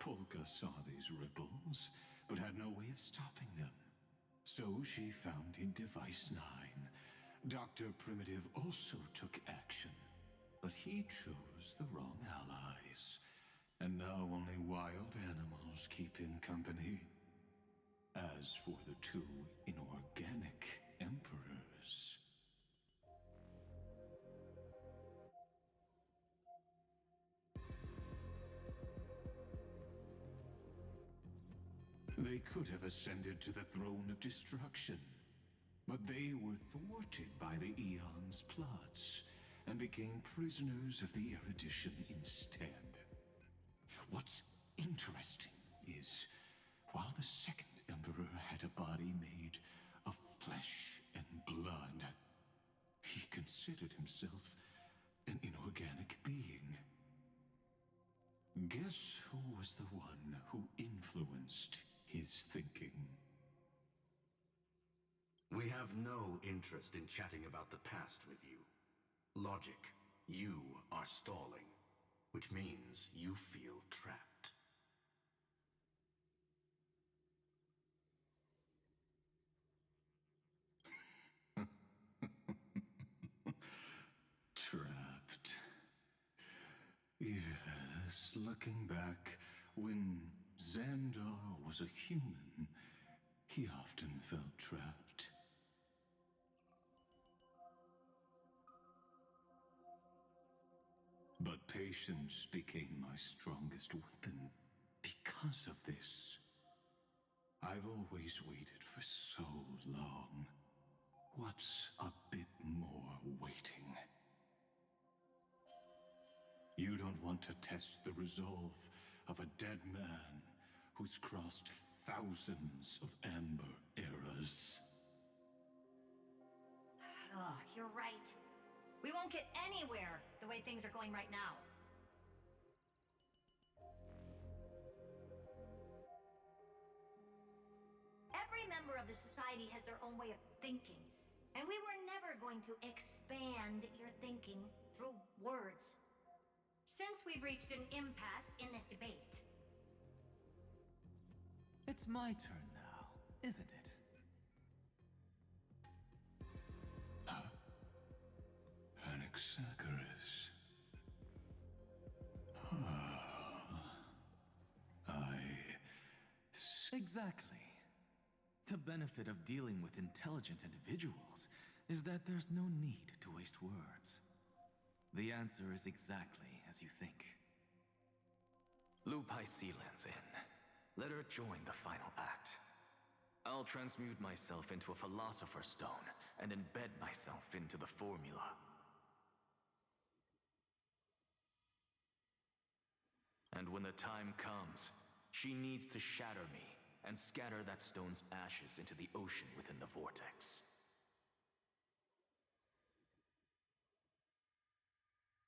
Folka saw these ripples, but had no way of stopping them. So she founded Device 9. Dr. Primitive also took action, but he chose the wrong allies. And now only wild animals keep him company. As for the two inorganic emperors... They could have ascended to the throne of destruction, but they were thwarted by the Eon's plots and became prisoners of the Erudition instead. What's interesting is, while the second Emperor had a body made of flesh and blood, he considered himself an inorganic being. Guess who was the one who influenced his thinking? We have no interest in chatting about the past with you. Logic, you are stalling, which means you feel trapped. Trapped. Yes, looking back, when Xandar was a human, he often felt trapped. But patience became my strongest weapon because of this. I've always waited for so long. What's a bit more waiting? You don't want to test the resolve of a dead man who's crossed thousands of amber eras. Oh, you're right. We won't get anywhere the way things are going right now. Every member of the society has their own way of thinking, and we were never going to expand your thinking through words. Since we've reached an impasse in this debate. It's my turn now, isn't it? Anaxagoras. Exactly. The benefit of dealing with intelligent individuals is that there's no need to waste words. The answer is exactly as you think. Lupai Sealands in. Let her join the final act. I'll transmute myself into a Philosopher's Stone and embed myself into the formula. And when the time comes, she needs to shatter me and scatter that stone's ashes into the ocean within the vortex.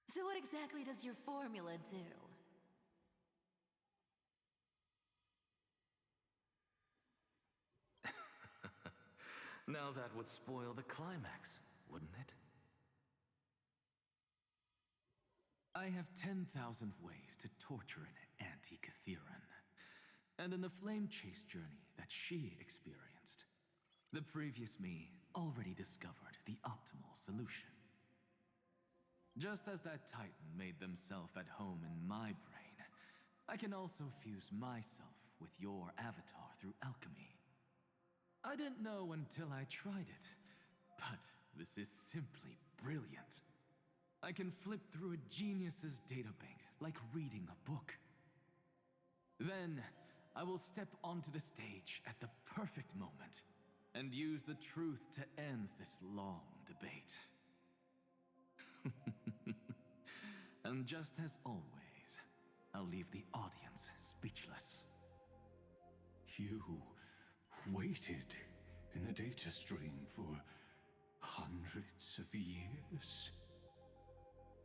So what exactly does your formula do? Now that would spoil the climax, wouldn't it? I have 10,000 ways to torture an anti-Catheran. And in the flame chase journey that she experienced, the previous me already discovered the optimal solution. Just as that Titan made themselves at home in my brain, I can also fuse myself with your avatar through alchemy. I didn't know until I tried it, but this is simply brilliant. I can flip through a genius's databank like reading a book. Then, I will step onto the stage at the perfect moment and use the truth to end this long debate. And just as always, I'll leave the audience speechless. You waited in the data stream for hundreds of years?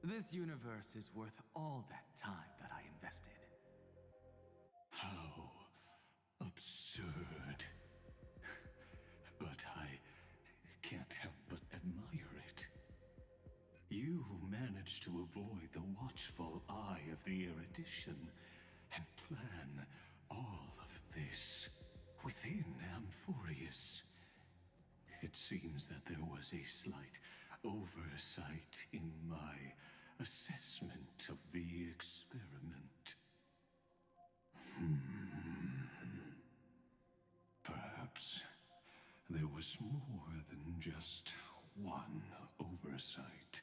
This universe is worth all that time that I invested. How absurd. But I can't help but admire it. You managed to avoid the watchful eye of the Erudition and plan seems that there was a slight oversight in my assessment of the experiment. Perhaps there was more than just one oversight.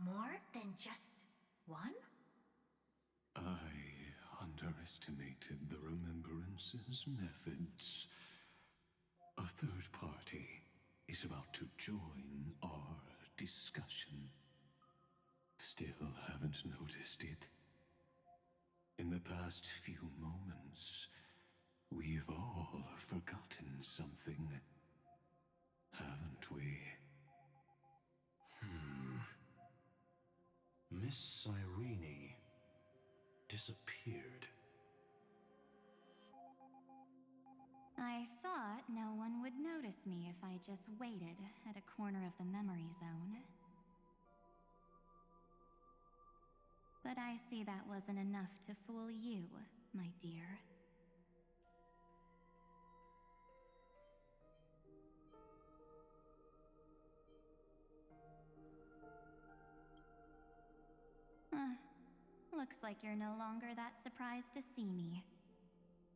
More than just one? I underestimated the Remembrance's methods. A third party is about to join our discussion. Still haven't noticed it. In the past few moments, we've all forgotten something, haven't we? Miss Cyrene disappeared. I thought no one would notice me if I just waited at a corner of the memory zone. But I see that wasn't enough to fool you, my dear. Looks like you're no longer that surprised to see me.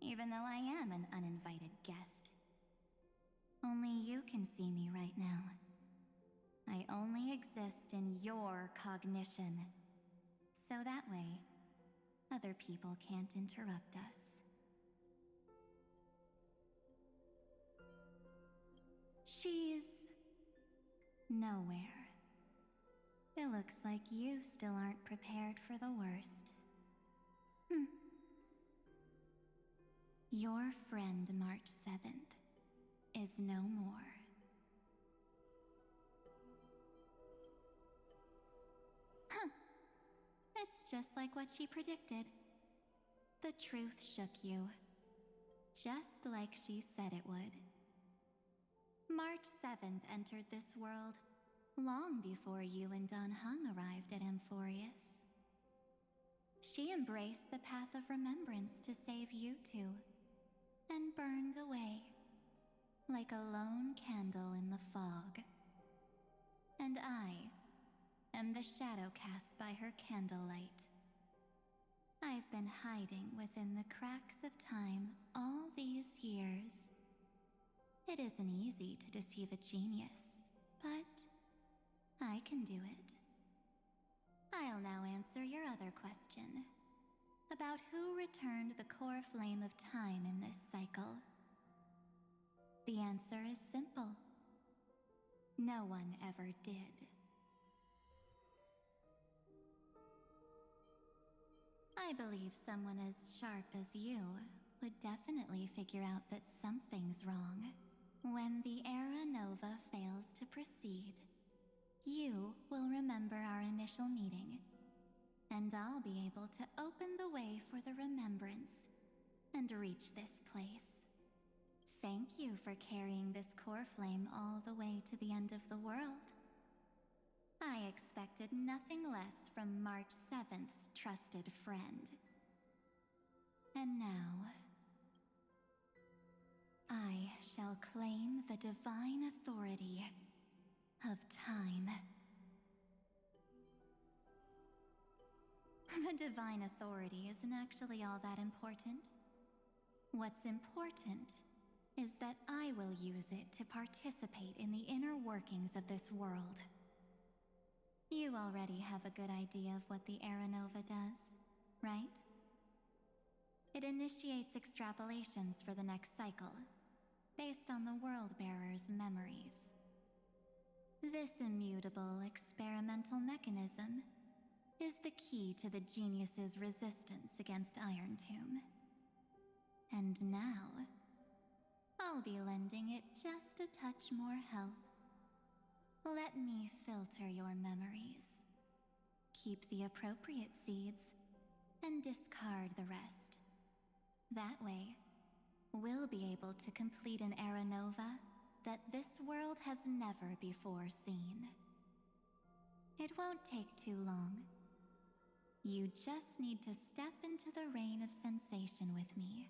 Even though I am an uninvited guest. Only you can see me right now. I only exist in your cognition. So that way, other people can't interrupt us. She's nowhere. It looks like you still aren't prepared for the worst. Your friend March 7th is no more. It's just like what she predicted. The truth shook you, just like she said it would. March 7th entered this world long before you and Dan Heng arrived at Amphorius. She embraced the path of remembrance to save you two, and burned away, like a lone candle in the fog. And I am the shadow cast by her candlelight. I've been hiding within the cracks of time all these years. It isn't easy to deceive a genius, but I can do it. I'll now answer your other question, about who returned the core flame of time in this cycle. The answer is simple. No one ever did. I believe someone as sharp as you would definitely figure out that something's wrong. When the Era Nova fails to proceed, you will remember our initial meeting, and I'll be able to open the way for the remembrance and reach this place. Thank you for carrying this core flame all the way to the end of the world. I expected nothing less from March 7th's trusted friend. And now, I shall claim the divine authority of time. The divine authority isn't actually all that important. What's important is that I will use it to participate in the inner workings of this world. You already have a good idea of what the Era Nova does, right? It initiates extrapolations for the next cycle, based on the World-Bearer's memories. This immutable experimental mechanism is the key to the genius's resistance against Iron Tomb. And now, I'll be lending it just a touch more help. Let me filter your memories. Keep the appropriate seeds, and discard the rest. That way, we'll be able to complete an Era Nova that this world has never before seen. It won't take too long. You just need to step into the reign of sensation with me.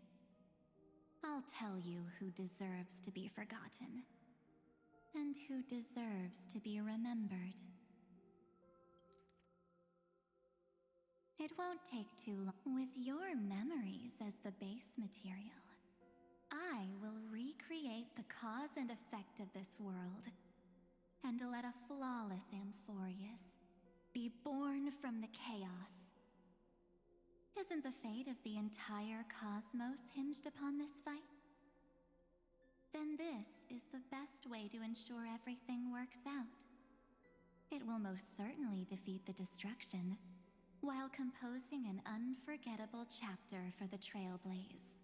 I'll tell you who deserves to be forgotten, and who deserves to be remembered. It won't take too long. With your memories as the base material, I will recreate the cause and effect of this world, and let a flawless Amphorius be born from the chaos. Isn't the fate of the entire cosmos hinged upon this fight? Then this is the best way to ensure everything works out. It will most certainly defeat the destruction, while composing an unforgettable chapter for the Trailblaze.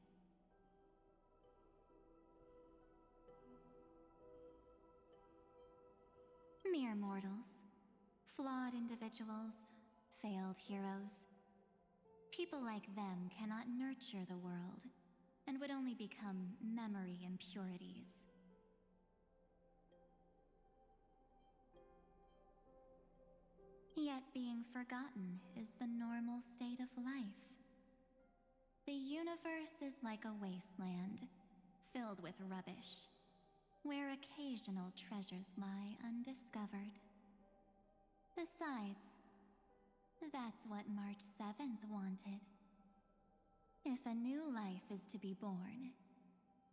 Mere mortals, flawed individuals, failed heroes. People like them cannot nurture the world, and would only become memory impurities. Yet being forgotten is the normal state of life. The universe is like a wasteland, filled with rubbish, where occasional treasures lie undiscovered. Besides, that's what March 7th wanted. If a new life is to be born,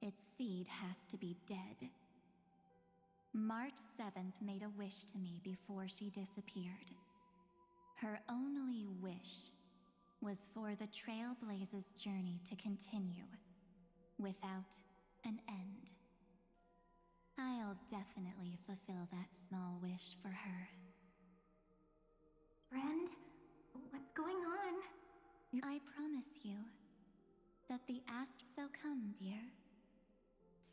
its seed has to be dead. March 7th made a wish to me before she disappeared. Her only wish was for the Trailblaze's journey to continue, without an end. I'll definitely fulfill that small wish for her. Friend, what's going on? I promise you that the so come, dear.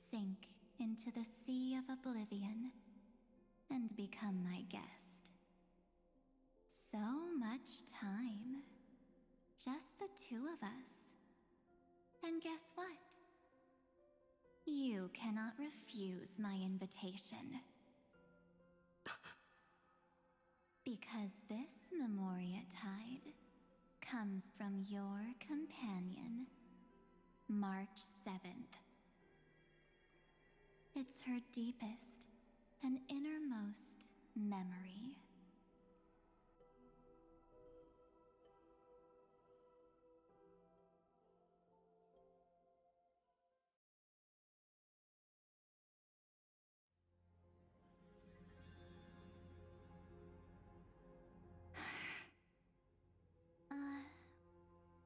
Sink into the sea of oblivion and become my guest. So much time. Just the two of us. And guess what? You cannot refuse my invitation. Because this Memoriatide comes from your companion, March 7th. It's her deepest and innermost memory.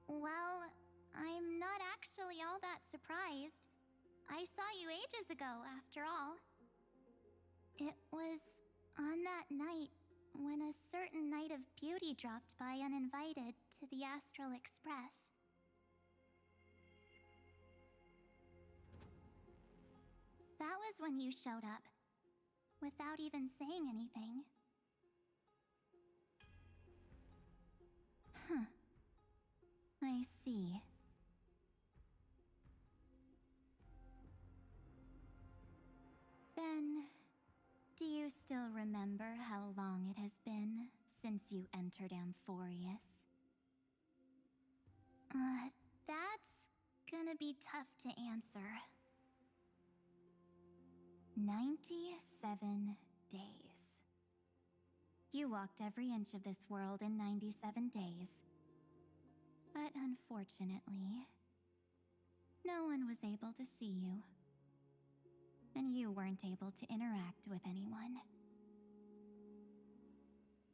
Well, I'm not actually all that surprised. I saw you ages ago, after all. It was on that night when a certain Knight of Beauty dropped by uninvited to the Astral Express. That was when you showed up, without even saying anything. Huh. I see. Then, do you still remember how long it has been since you entered Amphorius? That's gonna be tough to answer. 97 days. You walked every inch of this world in 97 days. But unfortunately, no one was able to see you. And you weren't able to interact with anyone.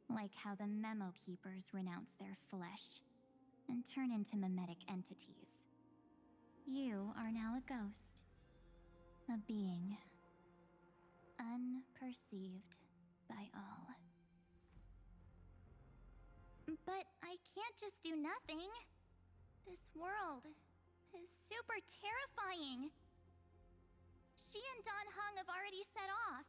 Like how the Memo Keepers renounce their flesh and turn into mimetic entities. You are now a ghost. A being. Unperceived by all. But I can't just do nothing. This world is super terrifying. She and Don Hung have already set off.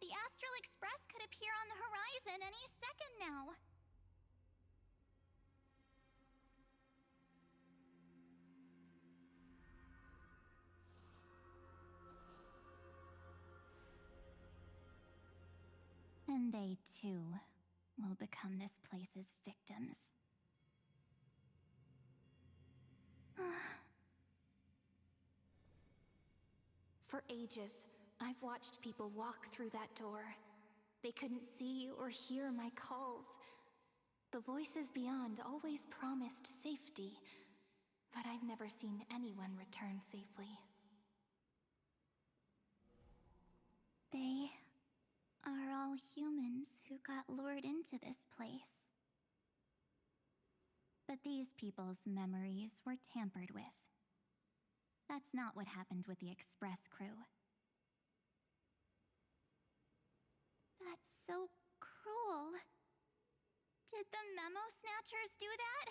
The Astral Express could appear on the horizon any second now. And they too will become this place's victims. For ages, I've watched people walk through that door. They couldn't see or hear my calls. The voices beyond always promised safety, but I've never seen anyone return safely. They are all humans who got lured into this place. But these people's memories were tampered with. That's not what happened with the Express crew. That's so cruel. Did the Memo Snatchers do that?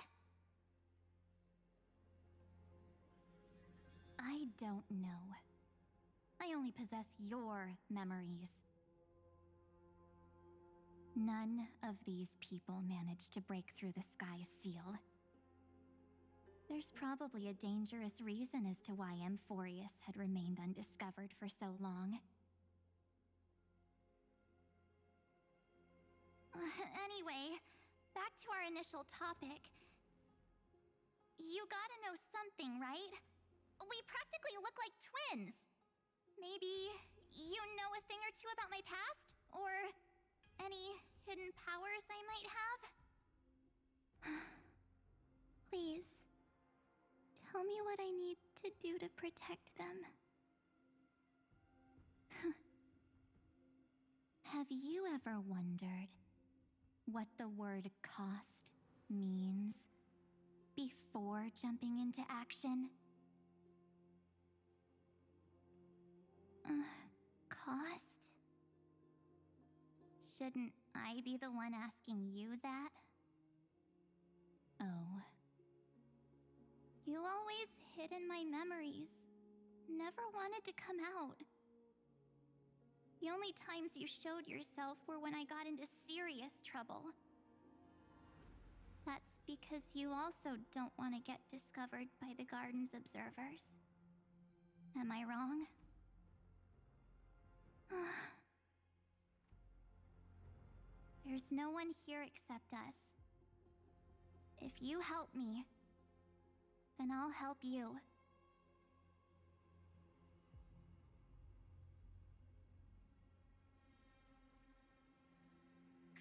I don't know. I only possess your memories. None of these people managed to break through the sky seal. There's probably a dangerous reason as to why Amphorius had remained undiscovered for so long. Anyway, back to our initial topic. You gotta know something, right? We practically look like twins. Maybe you know a thing or two about my past? Or any hidden powers I might have? Please, tell me what I need to do to protect them. Have you ever wondered what the word cost means before jumping into action? Cost? Shouldn't I be the one asking you that? Oh. You always hid in my memories. Never wanted to come out. The only times you showed yourself were when I got into serious trouble. That's because you also don't want to get discovered by the Garden's observers. Am I wrong? There's no one here except us. If you help me, then I'll help you.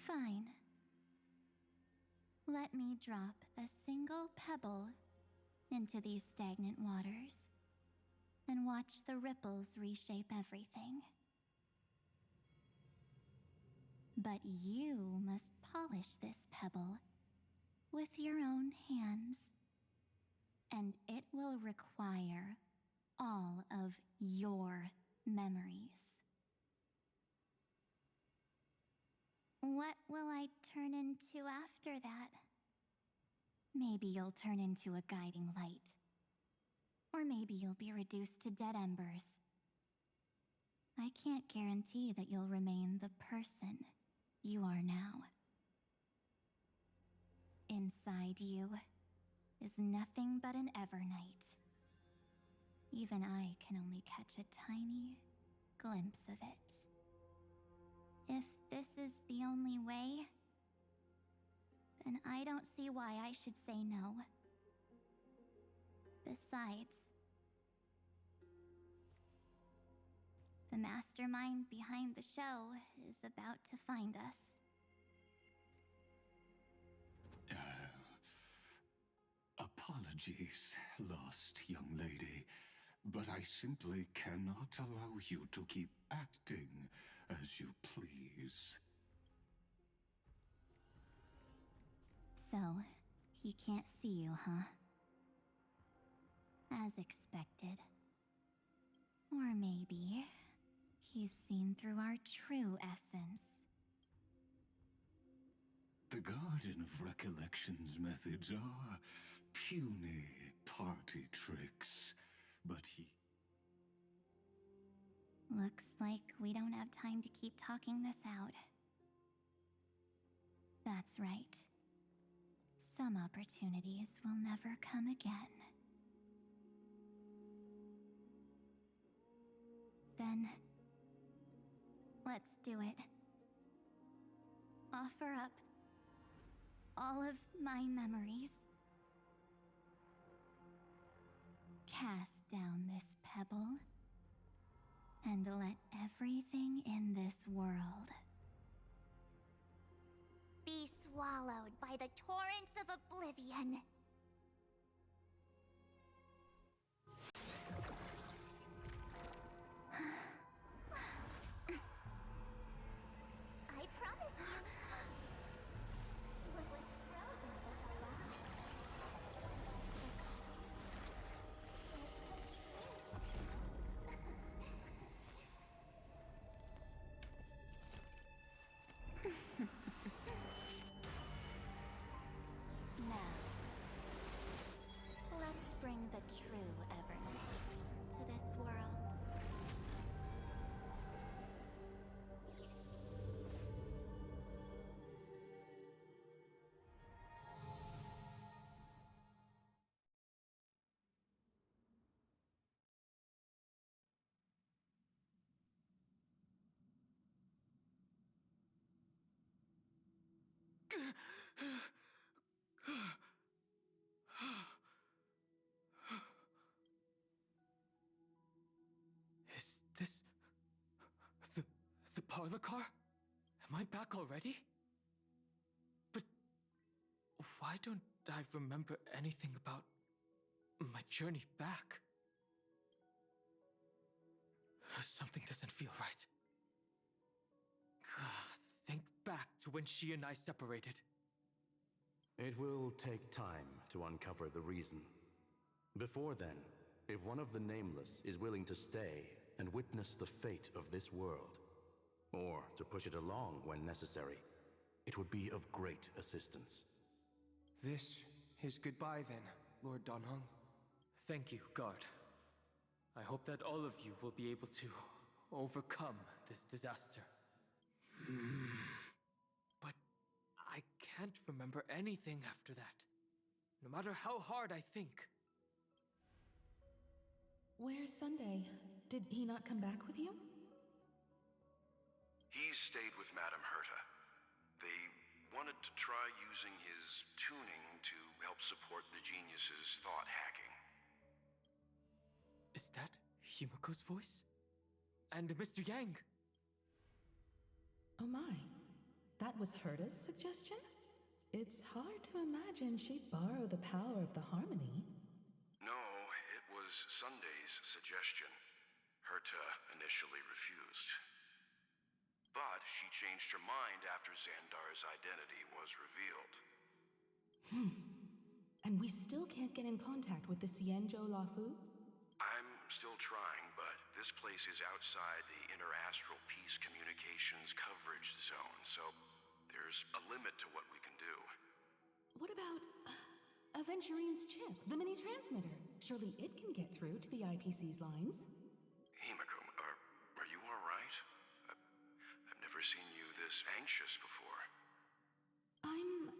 Fine. Let me drop a single pebble into these stagnant waters and watch the ripples reshape everything. But you must polish this pebble with your own hands, and it will require all of your memories. What will I turn into after that? Maybe you'll turn into a guiding light. Or maybe you'll be reduced to dead embers. I can't guarantee that you'll remain the person you are now. Inside you is nothing but an Evernight. Even I can only catch a tiny glimpse of it. If this is the only way, then I don't see why I should say no. Besides, the mastermind behind the show is about to find us. Apologies, lost young lady, but I simply cannot allow you to keep acting as you please. So, he can't see you, huh? As expected. Or maybe he's seen through our true essence. The Garden of Recollection's methods are puny party tricks, but he... Looks like we don't have time to keep talking this out. That's right. Some opportunities will never come again. Then, let's do it. Offer up all of my memories. Cast down this pebble and let everything in this world be swallowed by the torrents of oblivion. I promise you, what was frozen was alive. Now, let's bring the true Evernight to this world. Is this the parlor car? Am I back already? But why don't I remember anything about my journey back? Something doesn't feel right. Think back to when she and I separated. It will take time to uncover the reason. Before then, if one of the Nameless is willing to stay and witness the fate of this world, or to push it along when necessary, it would be of great assistance. This is goodbye then, Lord Danhong. Thank you, guard. I hope that all of you will be able to overcome this disaster. But I can't remember anything after that, no matter how hard I think. Where's Sunday? Did he not come back with you? He's stayed with Madame Herta. They wanted to try using his tuning to help support the genius's thought hacking. Is that Himiko's voice? And Mr. Yang? Oh my. That was Herta's suggestion? It's hard to imagine she'd borrow the power of the harmony. No, it was Sunday's suggestion. Herta initially refused. But she changed her mind after Xandar's identity was revealed. And we still can't get in contact with the Xianzhou Lafu? I'm still trying, but this place is outside the Interastral Peace Communications coverage zone, so there's a limit to what we can do. What about Aventurine's chip, the mini-transmitter? Surely it can get through to the IPC's lines. Himiko, are you alright? I've never seen you this anxious before. I'm...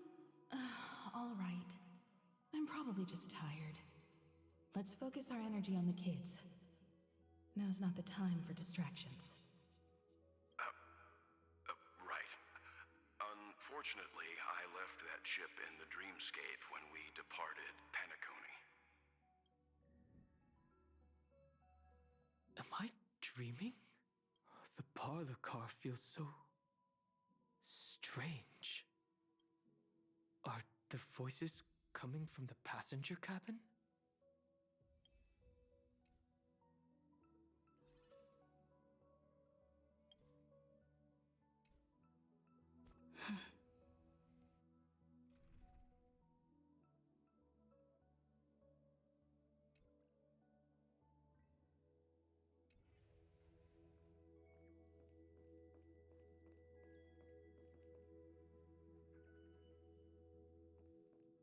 all right. I'm probably just tired. Let's focus our energy on the kids. Now's not the time for distractions. Right. Unfortunately, I left that chip in the dreamscape when we departed Penacony. Am I dreaming? The parlor car feels so strange. Are the voices coming from the passenger cabin?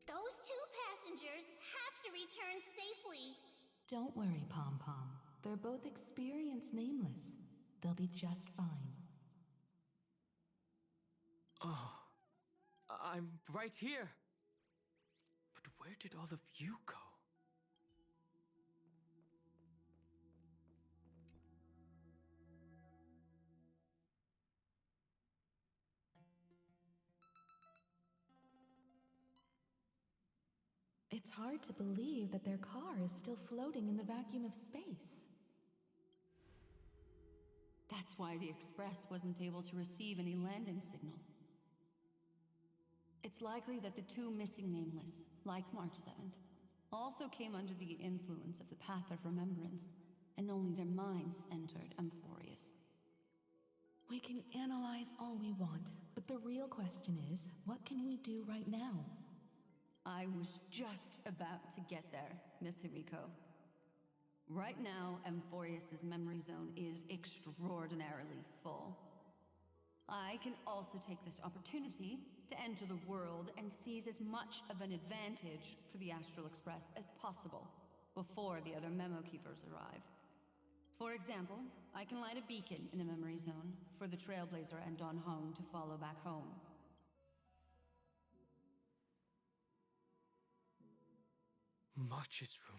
Those two passengers have to return safely. Don't worry, Pom Pom. They're both experienced Nameless. They'll be just fine. Oh, I'm right here. But where did all of you go? It's hard to believe that their car is still floating in the vacuum of space. That's why the Express wasn't able to receive any landing signal. It's likely that the two missing Nameless, like March 7th, also came under the influence of the Path of Remembrance, and only their minds entered Amphorius. We can analyze all we want, but the real question is, what can we do right now? I was just about to get there, Miss Himiko. Right now, Amphorius's memory zone is extraordinarily full. I can also take this opportunity to enter the world and seize as much of an advantage for the Astral Express as possible before the other Memo Keepers arrive. For example, I can light a beacon in the memory zone for the Trailblazer and Dan Heng to follow back home. March's room.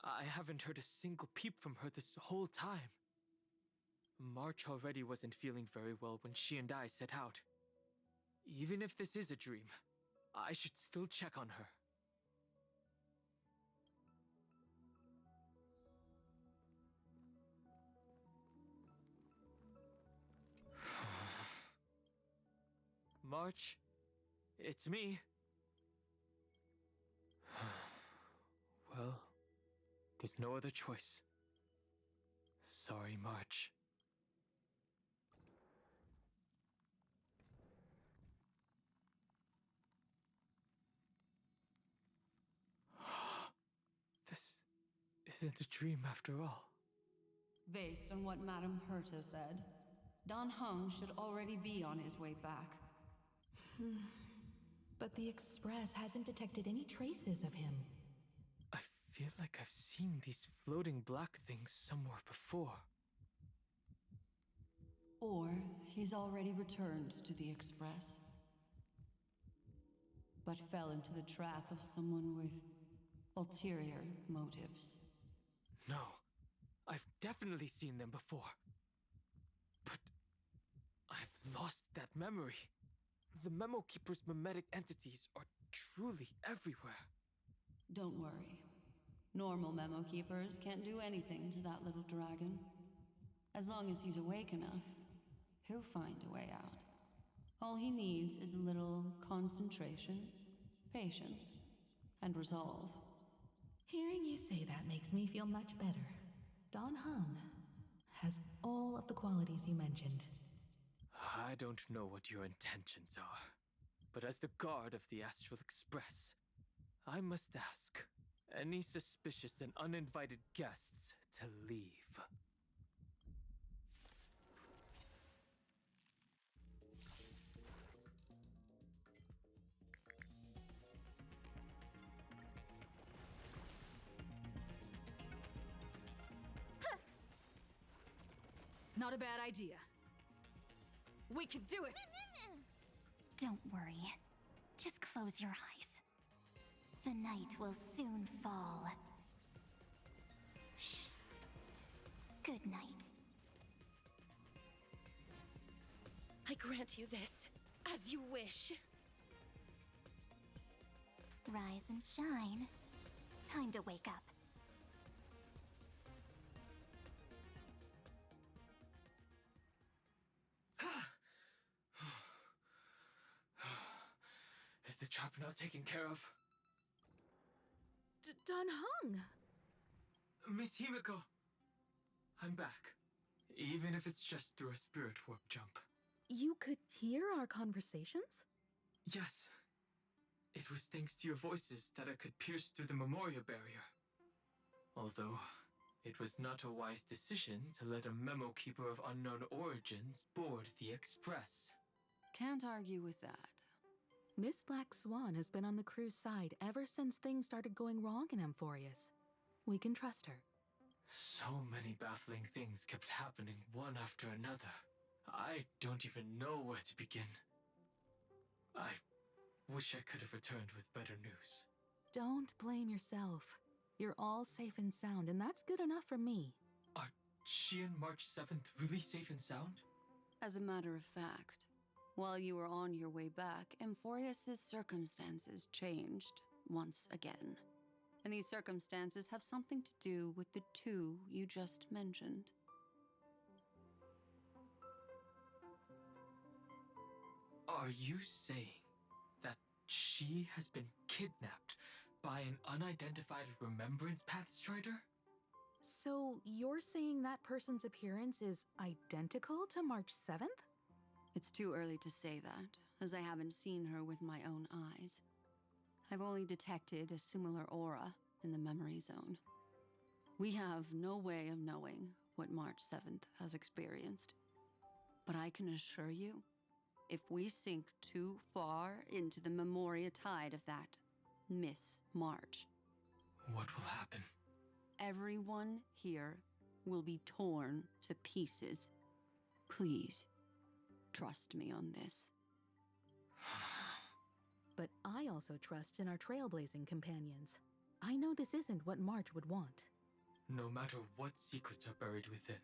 I haven't heard a single peep from her this whole time. March already wasn't feeling very well when she and I set out. Even if this is a dream, I should still check on her. March, it's me. Well, there's no other choice. Sorry, March. This isn't a dream after all. Based on what Madame Herta said, Dan Heng should already be on his way back. But the Express hasn't detected any traces of him. I feel like I've seen these floating black things somewhere before. Or he's already returned to the Express, but fell into the trap of someone with ulterior motives. No, I've definitely seen them before. But I've lost that memory. The Memo Keeper's memetic entities are truly everywhere. Don't worry. Normal Memo Keepers can't do anything to that little dragon. As long as he's awake enough, he'll find a way out. All he needs is a little concentration, patience, and resolve. Hearing you say that makes me feel much better. Dan Heng has all of the qualities you mentioned. I don't know what your intentions are, but as the guard of the Astral Express, I must ask any suspicious and uninvited guests to leave. Not a bad idea. We could do it! Don't worry. Just close your eyes. The night will soon fall. Shh. Good night. I grant you this, as you wish. Rise and shine. Time to wake up. Is the trap now taken care of? Dan Heng! Miss Himiko! I'm back. Even if it's just through a spirit warp jump. You could hear our conversations? Yes. It was thanks to your voices that I could pierce through the Memoria barrier. Although, it was not a wise decision to let a Memo Keeper of unknown origins board the Express. Can't argue with that. Miss Black Swan has been on the crew's side ever since things started going wrong in Amphorius. We can trust her. So many baffling things kept happening one after another. I don't even know where to begin. I wish I could have returned with better news. Don't blame yourself. You're all safe and sound, and that's good enough for me. Are she and March 7th really safe and sound? As a matter of fact, while you were on your way back, Amphorius's circumstances changed once again. And these circumstances have something to do with the two you just mentioned. Are you saying that she has been kidnapped by an unidentified Remembrance Path Strider? So you're saying that person's appearance is identical to March 7th? It's too early to say that, as I haven't seen her with my own eyes. I've only detected a similar aura in the memory zone. We have no way of knowing what March 7th has experienced. But I can assure you, if we sink too far into the Memoria tide of that Miss March, what will happen? Everyone here will be torn to pieces. Please, trust me on this. But I also trust in our trailblazing companions. I know this isn't what March would want. No matter what secrets are buried within,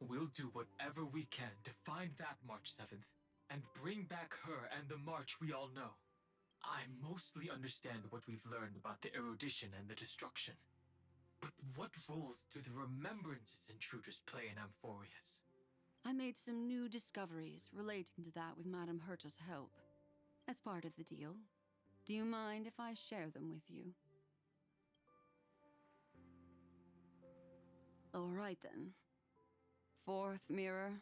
we'll do whatever we can to find that March 7th and bring back her and the March we all know. I mostly understand what we've learned about the erudition and the destruction. But what roles do the Remembrances intruders play in Amphorius? I made some new discoveries relating to that with Madame Herta's help. As part of the deal, do you mind if I share them with you? All right then. Fourth mirror.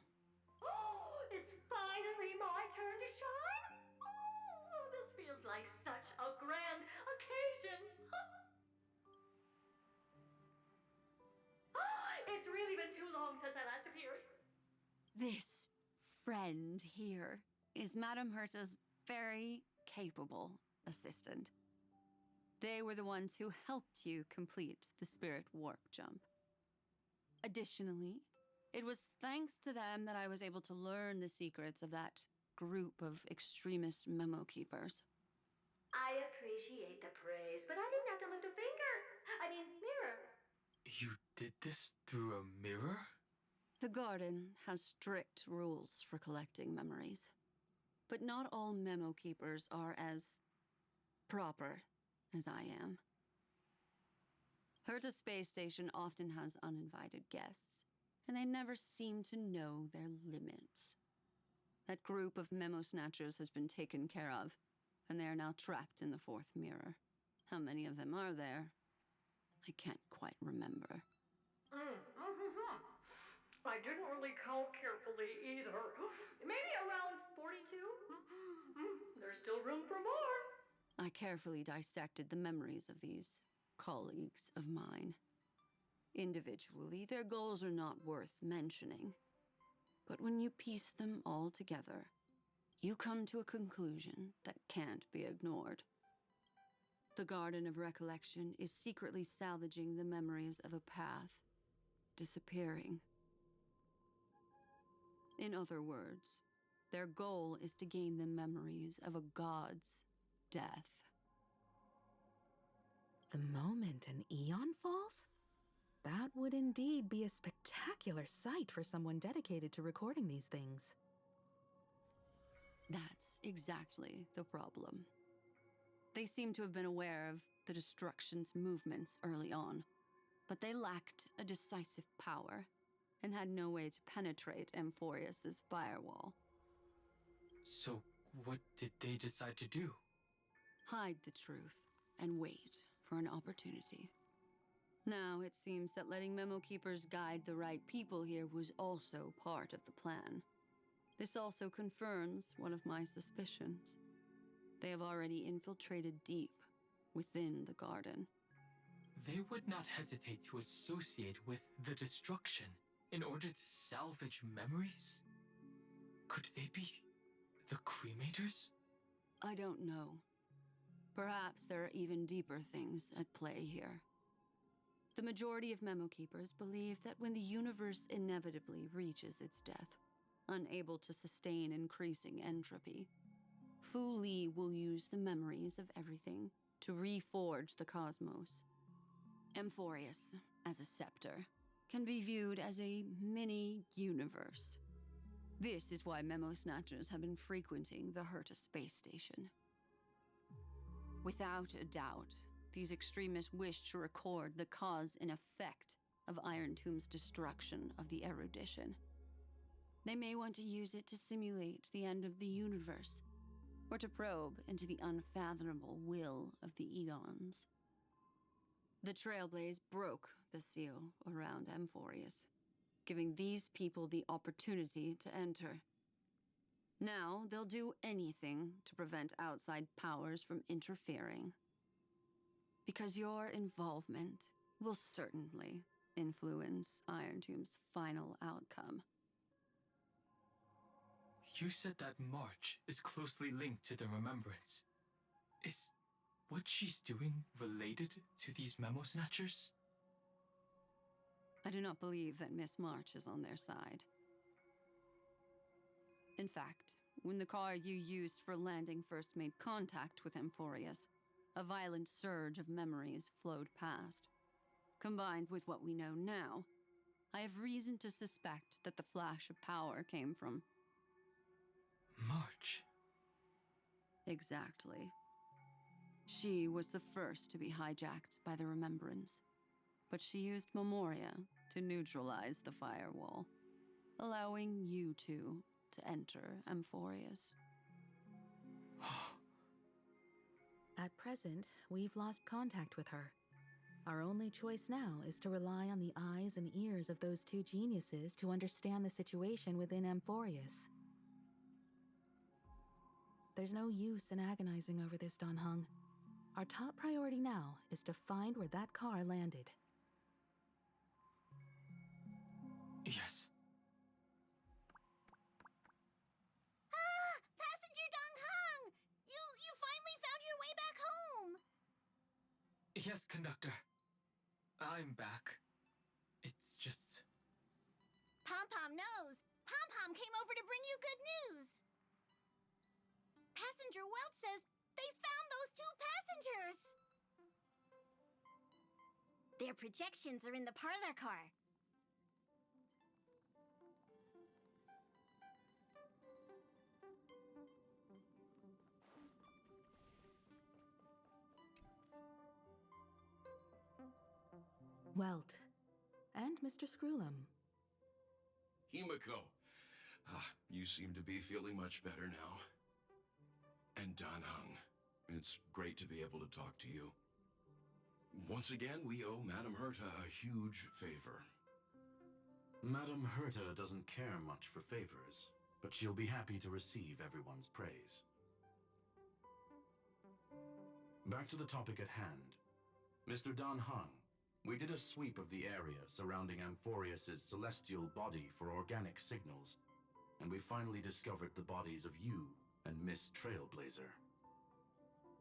Oh, it's finally my turn to shine! Oh, this feels like such a grand occasion! It's really been too long since I last appeared. This friend here is Madame Herta's very capable assistant. They were the ones who helped you complete the spirit warp jump. Additionally, it was thanks to them that I was able to learn the secrets of that group of extremist memo keepers. I appreciate the praise, but I didn't have to lift a finger. I mean, mirror. You did this through a mirror? The Garden has strict rules for collecting memories. But not all memo keepers are as proper as I am. Herta Space Station often has uninvited guests, and they never seem to know their limits. That group of memo snatchers has been taken care of, and they are now trapped in the fourth mirror. How many of them are there? I can't quite remember. I didn't really count carefully either. Maybe around 42? There's still room for more. I carefully dissected the memories of these colleagues of mine. Individually, their goals are not worth mentioning. But when you piece them all together, you come to a conclusion that can't be ignored. The Garden of Recollection is secretly salvaging the memories of a path disappearing. In other words, their goal is to gain the memories of a god's death. The moment an Eon falls? That would indeed be a spectacular sight for someone dedicated to recording these things. That's exactly the problem. They seem to have been aware of the Destruction's movements early on, but they lacked a decisive power and had no way to penetrate Amphorius's firewall. So, what did they decide to do? Hide the truth and wait for an opportunity. Now, it seems that letting Memo Keepers guide the right people here was also part of the plan. This also confirms one of my suspicions. They have already infiltrated deep within the Garden. They would not hesitate to associate with the Destruction in order to salvage memories? Could they be the Cremators? I don't know. Perhaps there are even deeper things at play here. The majority of Memo Keepers believe that when the universe inevitably reaches its death, unable to sustain increasing entropy, Fu Li will use the memories of everything to reforge the cosmos. Amphorius, as a scepter, can be viewed as a mini-universe. This is why Memo Snatchers have been frequenting the Herta space station. Without a doubt, these extremists wish to record the cause and effect of Iron Tomb's destruction of the erudition. They may want to use it to simulate the end of the universe or to probe into the unfathomable will of the Eons. The Trailblaze broke the seal around Amphorius, giving these people the opportunity to enter. Now, they'll do anything to prevent outside powers from interfering. Because your involvement will certainly influence Iron Tomb's final outcome. You said that March is closely linked to the Remembrance. Is what she's doing related to these Memo Snatchers? I do not believe that Miss March is on their side. In fact, when the car you used for landing first made contact with Amphorius, a violent surge of memories flowed past. Combined with what we know now, I have reason to suspect that the flash of power came from March. Exactly. She was the first to be hijacked by the Remembrance, but she used Memoria to neutralize the firewall, allowing you two to enter Amphorius. At present, we've lost contact with her. Our only choice now is to rely on the eyes and ears of those two geniuses to understand the situation within Amphorius. There's no use in agonizing over this, Dan Heng. Our top priority now is to find where that car landed. Yes. Passenger Dan Heng! You finally found your way back home! Yes, conductor. I'm back. It's just... Pom-Pom knows! Pom-Pom came over to bring you good news! Passenger Welt says they found those two passengers! Their projections are in the parlor car. Welt. And Mr. Screwlum. Himiko. You seem to be feeling much better now. And Dan Heng. It's great to be able to talk to you. Once again, we owe Madame Herta a huge favor. Madame Herta doesn't care much for favors, but she'll be happy to receive everyone's praise. Back to the topic at hand. Mr. Dan Heng, we did a sweep of the area surrounding Amphorius' celestial body for organic signals, and we finally discovered the bodies of you and Miss Trailblazer.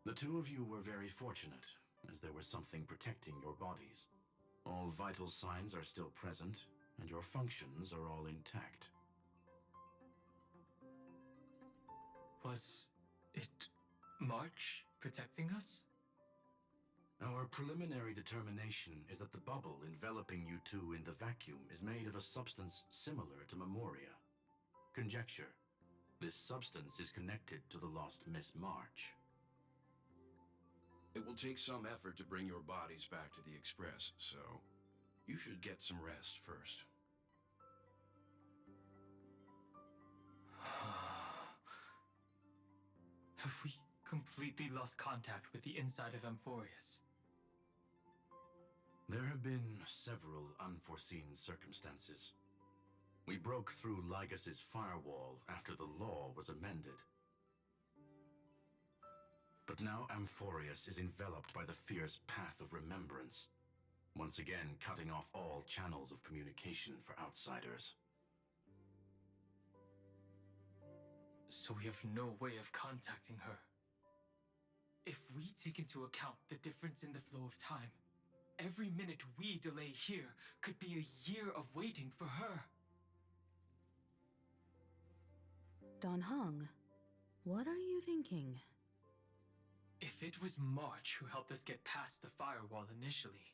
The two of you were very fortunate, as there was something protecting your bodies. All vital signs are still present, and your functions are all intact. Was it March protecting us? Our preliminary determination is that the bubble enveloping you two in the vacuum is made of a substance similar to Memoria. Conjecture. This substance is connected to the lost Miss March. It will take some effort to bring your bodies back to the Express, so you should get some rest first. Have we completely lost contact with the inside of Amphorius? There have been several unforeseen circumstances. We broke through Lygas's firewall after the law was amended. But now Amphorius is enveloped by the fierce path of remembrance, once again cutting off all channels of communication for outsiders. So we have no way of contacting her. If we take into account the difference in the flow of time, every minute we delay here could be a year of waiting for her. Dan Heng, what are you thinking? If it was March who helped us get past the firewall initially,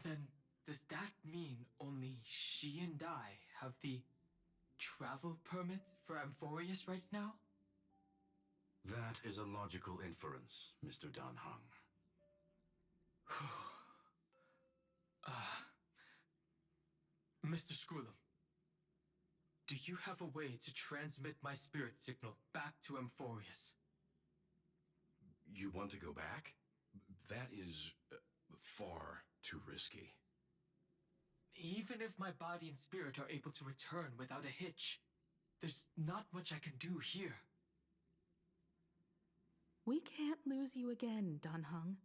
then does that mean only she and I have the travel permit for Amphorius right now? That is a logical inference, Mr. Dan Heng. Mr. Screwlum, Do you have a way to transmit my spirit signal back to Amphorius? You want to go back? That is far too risky. Even if my body and spirit are able to return without a hitch, there's not much I can do here. We can't lose you again, Dan Heng.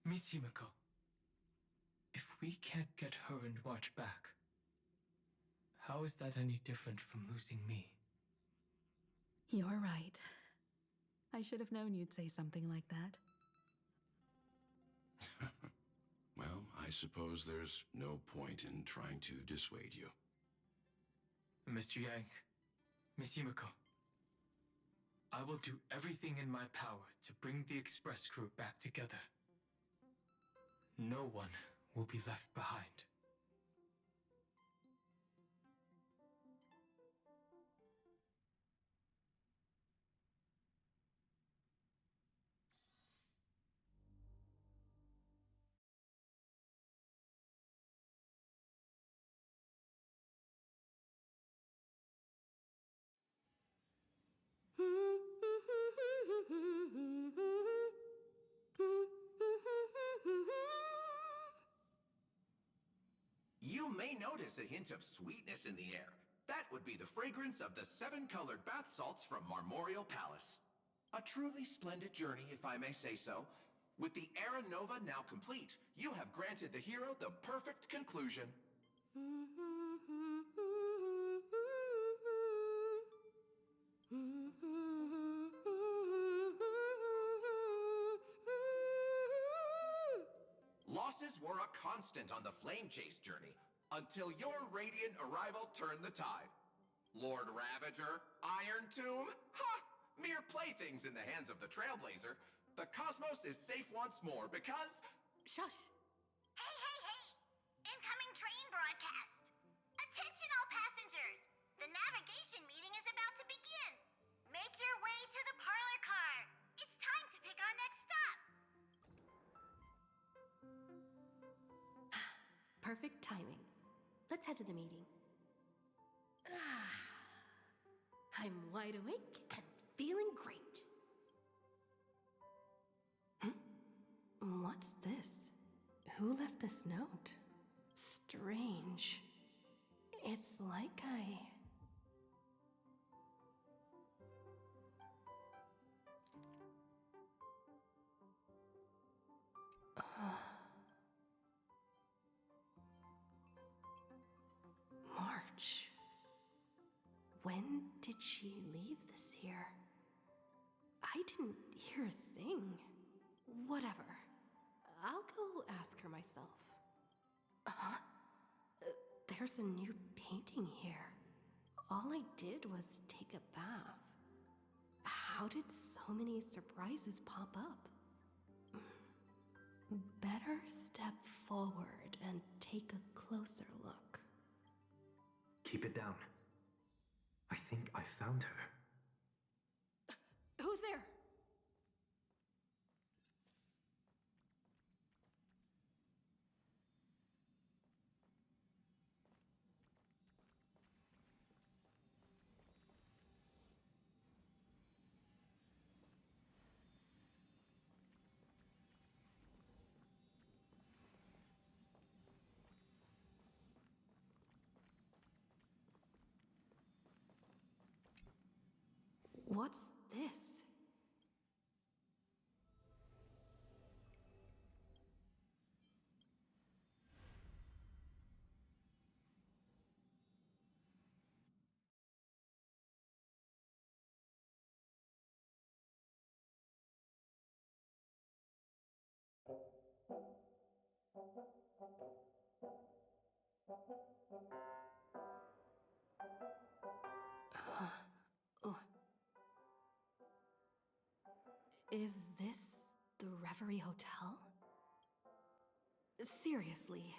Miss Himiko, if we can't get her and March back, how is that any different from losing me? You're right. I should have known you'd say something like that. Well, I suppose there's no point in trying to dissuade you. Mr. Yang, Miss Himiko, I will do everything in my power to bring the Express crew back together. No one will be left behind. You may notice a hint of sweetness in the air. That would be the fragrance of the 7-colored bath salts from Marmorial Palace. A truly splendid journey, if I may say so. With the Era Nova now complete, you have granted the hero the perfect conclusion. Losses were a constant on the Flame Chase journey, until your radiant arrival turned the tide. Lord Ravager, Iron Tomb, ha! Mere playthings in the hands of the Trailblazer. The cosmos is safe once more because... Shush! Hey, hey, hey! Incoming train broadcast! Attention all passengers! The navigation meeting is about to begin! Make your way to the parlor car! It's time to pick our next stop! Perfect timing. Let's head to the meeting. I'm wide awake and feeling great. What's this? Who left this note? Strange. It's like March. When did she leave this here? I didn't hear a thing. Whatever. I'll go ask her myself. There's a new painting here. All I did was take a bath. How did so many surprises pop up? Better step forward and take a closer look. Keep it down. I think I found her. Who's there? What's this? Is this the Reverie Hotel? Seriously,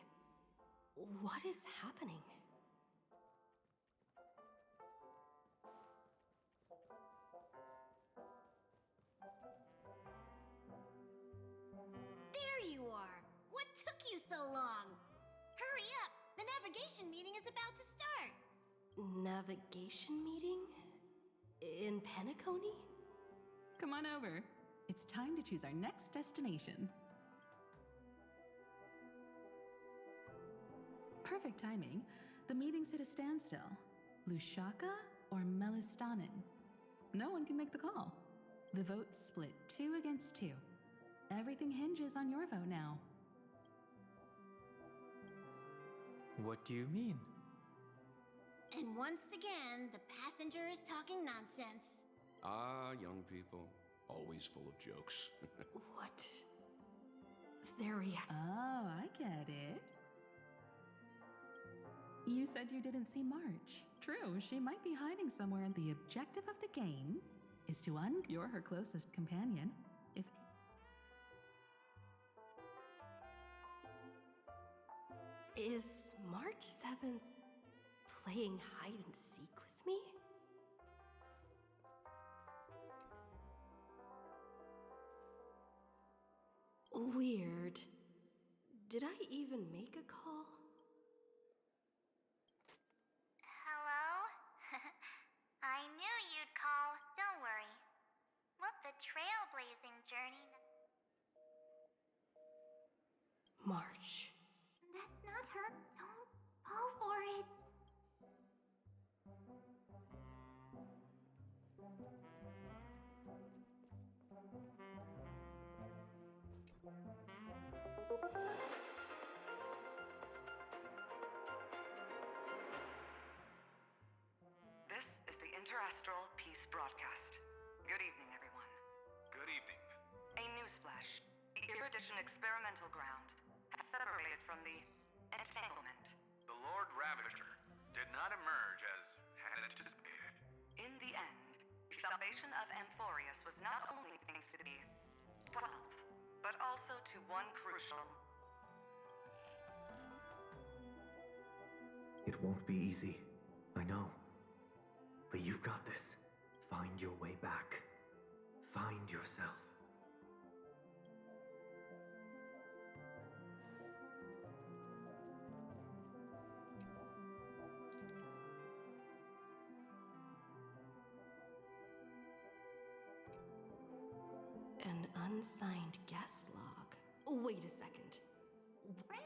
what is happening? There you are! What took you so long? Hurry up! The navigation meeting is about to start! Navigation meeting? In Penacony? Come on over. It's time to choose our next destination. Perfect timing. The meeting's at a standstill. Lushaka or Melistanen? No one can make the call. The vote's split 2 against 2. Everything hinges on your vote now. What do you mean? And once again, the passenger is talking nonsense. Ah, young people. Always full of jokes. What? Their Oh, I get it. You said you didn't see March. True, she might be hiding somewhere, and the objective of the game is to you're her closest companion. If Is March 7th playing hide and seek with me? Weird. Did I even make a call? Hello? I knew you'd call. Don't worry. Let the trailblazing journey. March. That's not her. Don't fall for it. This is the Interastral Peace Broadcast. Good evening, everyone. Good evening. A newsflash. The Erudition experimental ground has separated from the entanglement. The Lord Ravager did not emerge as had anticipated. In the end, the salvation of Amphorius was not only thanks to the 12, but also to one crucial. It won't be easy, I know. But you've got this. Find your way back. Find yourself. An unsigned guest log. Wait a second. Friend,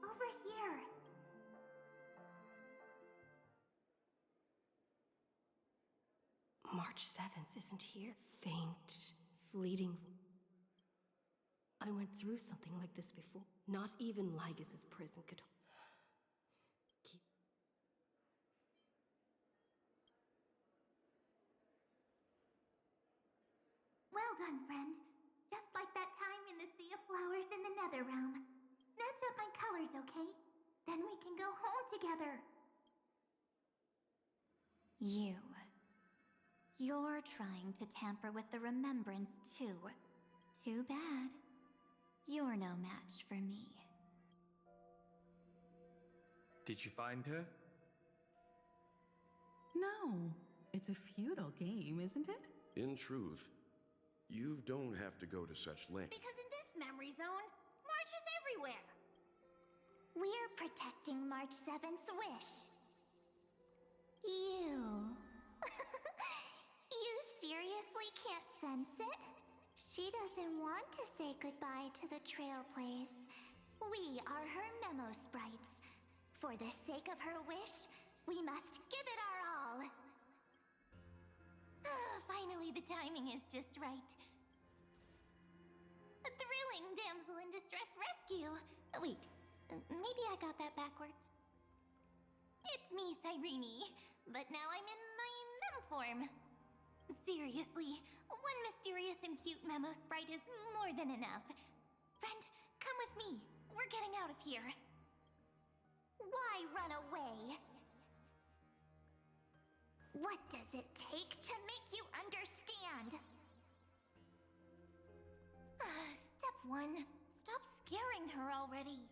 over here. March 7th isn't here. Faint, fleeting. I went through something like this before. Not even Lygus' prison could keep. Well done, friend. Just like that time in the Sea of Flowers in the Nether Realm. Match up my colors, okay? Then we can go home together. You're trying to tamper with the remembrance, too. Too bad. You're no match for me. Did you find her? No, it's a feudal game, isn't it? In truth, you don't have to go to such lengths. Because in this memory zone, March is everywhere. We're protecting March 7th's wish. You... You seriously can't sense it? She doesn't want to say goodbye to the Trailblaze. We are her memo sprites. For the sake of her wish, we must give it our all. Finally, the timing is just right. A thrilling damsel in distress rescue. Wait, maybe I got that backwards. It's me, Cyrene, but now I'm in my mem form. Seriously, one mysterious and cute memo sprite is more than enough. Friend, come with me. We're getting out of here. Why run away? What does it take to make you understand? Step 1. Stop scaring her already.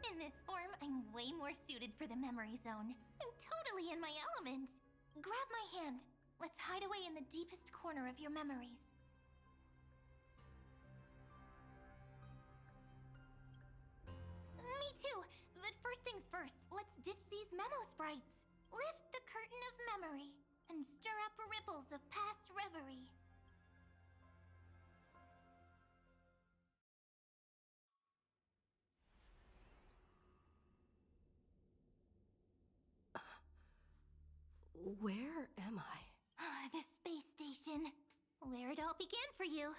In this form, I'm way more suited for the memory zone. I'm totally in my element. Grab my hand. Let's hide away in the deepest corner of your memories. Me too! But first things first, let's ditch these memo sprites. Lift the curtain of memory and stir up ripples of past reverie. Where am I? The space station. Where it all began for you.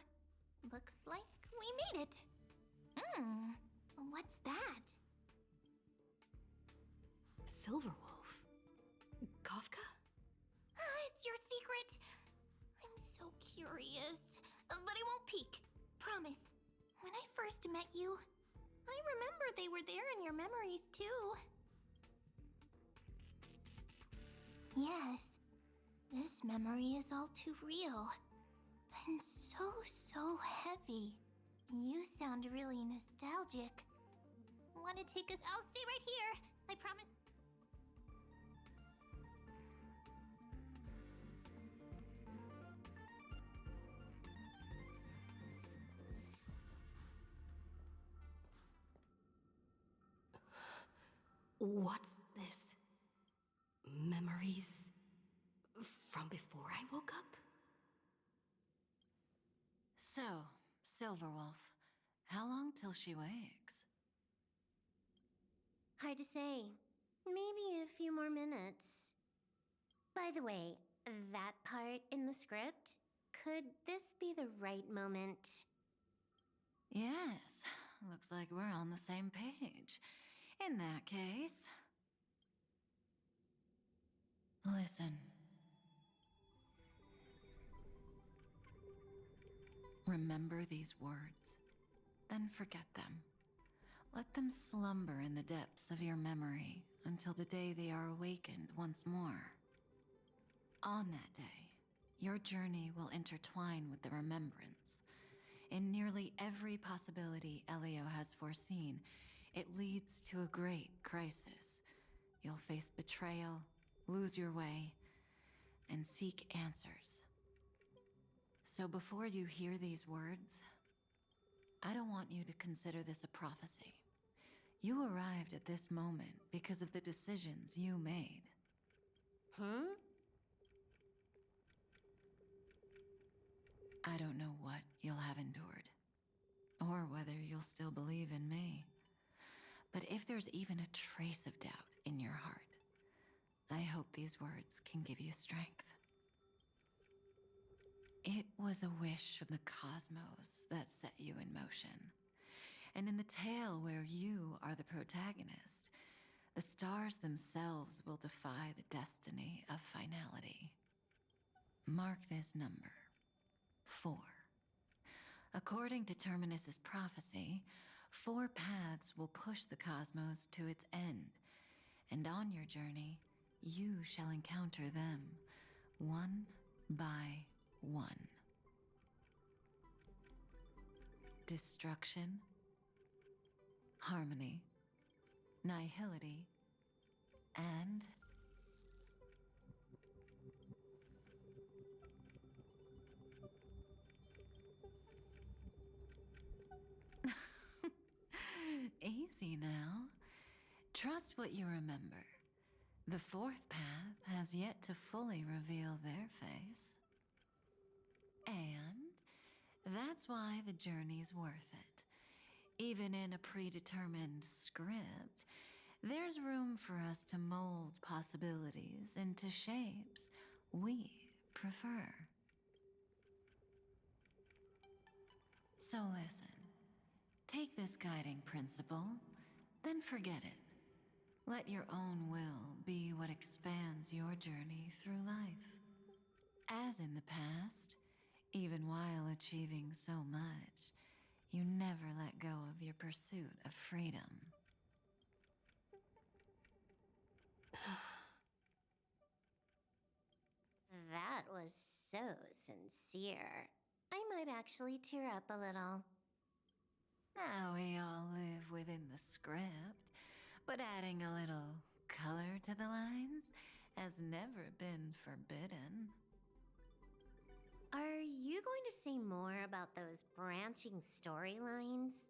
Looks like we made it. What's that? Silverwolf? Kafka? It's your secret. I'm so curious. But I won't peek. Promise. When I first met you, I remember they were there in your memories too. Yes, this memory is all too real. And so heavy. You sound really nostalgic. Wanna take a... I'll stay right here. I promise. What's this? Memories from before I woke up? So, Silverwolf, how long till she wakes? Hard to say. Maybe a few more minutes. By the way, that part in the script, could this be the right moment? Yes, looks like we're on the same page. In that case... Listen. Remember these words, then forget them. Let them slumber in the depths of your memory until the day they are awakened once more. On that day, your journey will intertwine with the remembrance. In nearly every possibility Elio has foreseen, it leads to a great crisis. You'll face betrayal, lose your way, and seek answers. So before you hear these words, I don't want you to consider this a prophecy. You arrived at this moment because of the decisions you made. I don't know what you'll have endured, or whether you'll still believe in me. But if there's even a trace of doubt in your heart, I hope these words can give you strength. It was a wish of the cosmos that set you in motion. And in the tale where you are the protagonist, the stars themselves will defy the destiny of finality. Mark this number, 4. According to Terminus's prophecy, 4 paths will push the cosmos to its end, and on your journey, you shall encounter them, one by one. Destruction, harmony, nihility, and... Easy now. Trust what you remember. The 4th path has yet to fully reveal their face. And that's why the journey's worth it. Even in a predetermined script, there's room for us to mold possibilities into shapes we prefer. So listen. Take this guiding principle, then forget it. Let your own will be what expands your journey through life. As in the past, even while achieving so much, you never let go of your pursuit of freedom. That was so sincere. I might actually tear up a little. Now we all live within the script, but adding a little color to the lines has never been forbidden. Are you going to say more about those branching storylines?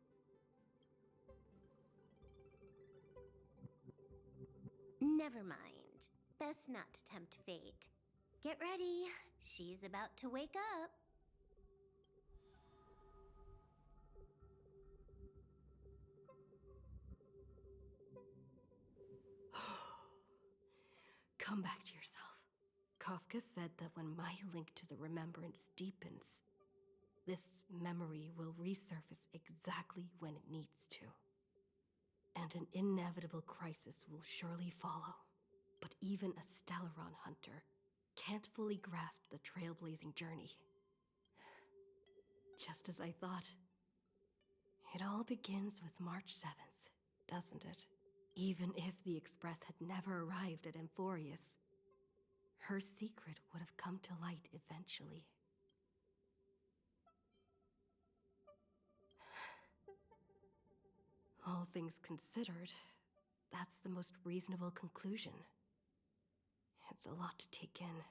Never mind. Best not to tempt fate. Get ready. She's about to wake up. Come back to yourself. Kafka said that when my link to the remembrance deepens, this memory will resurface exactly when it needs to. And an inevitable crisis will surely follow. But even a Stellaron hunter can't fully grasp the trailblazing journey. Just as I thought. It all begins with March 7th, doesn't it? Even if the Express had never arrived at Amphorius, her secret would have come to light eventually. All things considered, that's the most reasonable conclusion. It's a lot to take in.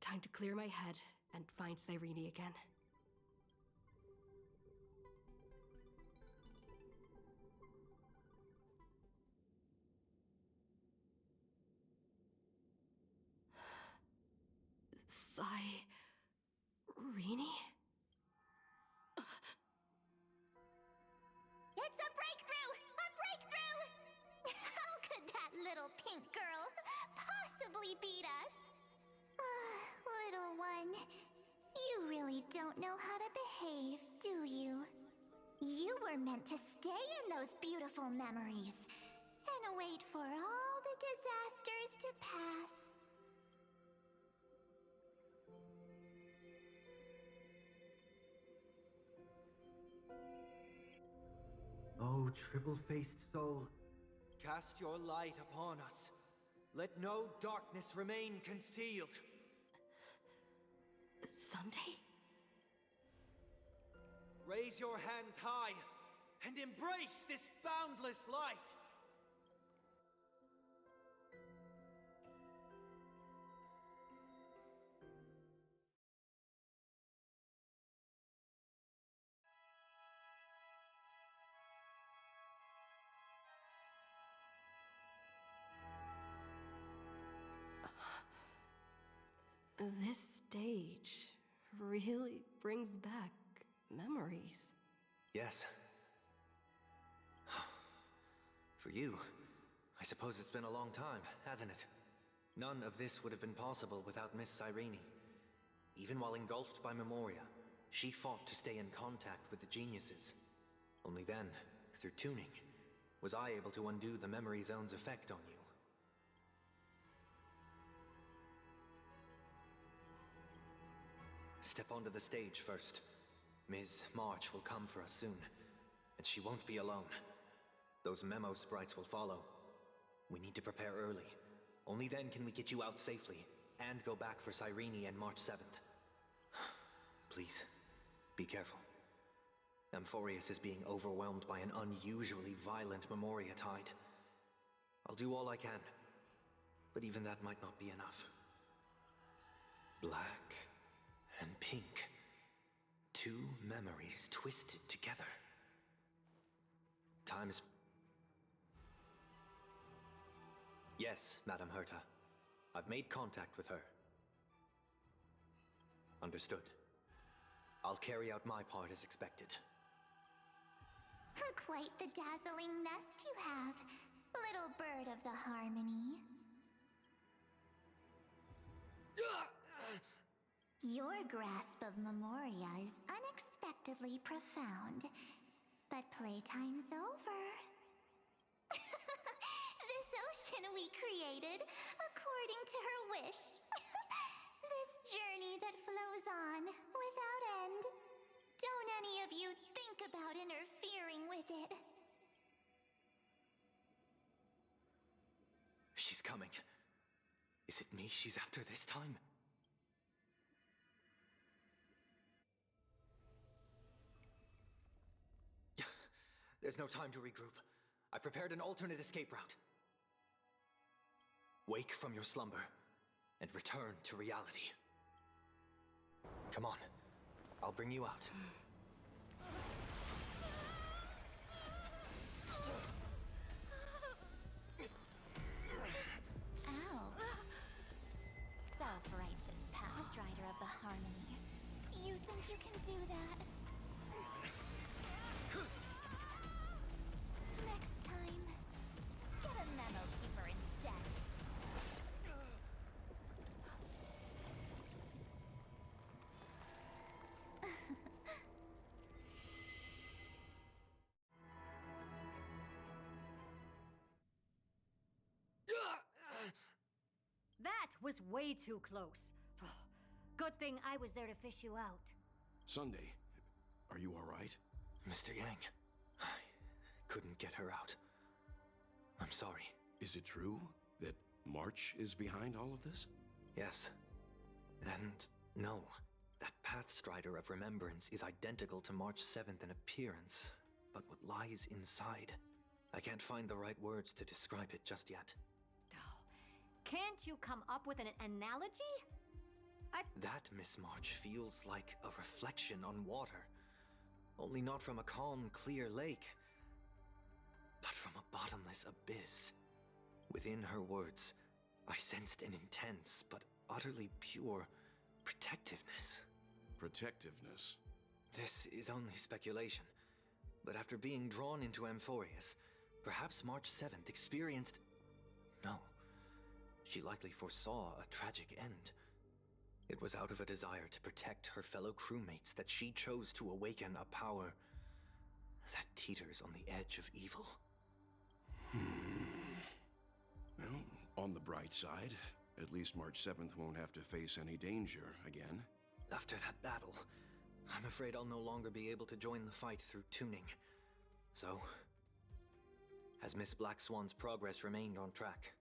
Time to clear my head and find Cyrene again. Cyrene? It's a breakthrough! A breakthrough! How could that little pink girl possibly beat us? Little one, you really don't know how to behave, do you? You were meant to stay in those beautiful memories And wait for all the disasters to pass. Oh, triple-faced soul. Cast your light upon us. Let no darkness remain concealed. Sunday? Raise your hands high and embrace this boundless light. This stage really brings back memories. Yes. For you, I suppose it's been a long time, hasn't it? None of this would have been possible without Miss Cyrene. Even while engulfed by Memoria, she fought to stay in contact with the geniuses. Only then, through tuning, was I able to undo the Memory Zone's effect on you. Step onto the stage first. Ms. March will come for us soon, and she won't be alone. Those memo sprites will follow. We need to prepare early. Only then can we get you out safely, and go back for Cyrene and March 7th. Please, be careful. Amphorius is being overwhelmed by an unusually violent Memoria tide. I'll do all I can, but even that might not be enough. Black and pink. Two memories twisted together. Time is... Yes, Madam Herta. I've made contact with her. Understood. I'll carry out my part as expected. Quite the dazzling nest you have, little bird of the Harmony. Your grasp of Memoria is unexpectedly profound, but playtime's over. This ocean we created according to her wish. This journey that flows on without end. Don't any of you think about interfering with it. She's coming. Is it me she's after this time? There's no time to regroup. I've prepared an alternate escape route. Wake from your slumber and return to reality. Come on. I'll bring you out. You can do that. Next time, get a memo keeper instead. That was way too close. Good thing I was there to fish you out. Sunday, are you all right? Mr. Yang, I couldn't get her out. I'm sorry. Is it true that March is behind all of this? Yes. And no. That Pathstrider of Remembrance is identical to March 7th in appearance, but what lies inside, I can't find the right words to describe it just yet. Can't you come up with an analogy? That Miss March feels like a reflection on water. Only not from a calm, clear lake, but from a bottomless abyss. Within her words, I sensed an intense but utterly pure protectiveness. Protectiveness? This is only speculation, but after being drawn into Amphorius, perhaps March 7th experienced... No. She likely foresaw a tragic end. It was out of a desire to protect her fellow crewmates that she chose to awaken a power that teeters on the edge of evil. Well, on the bright side, at least March 7th won't have to face any danger again. After that battle, I'm afraid I'll no longer be able to join the fight through tuning. So, has Miss Black Swan's progress remained on track?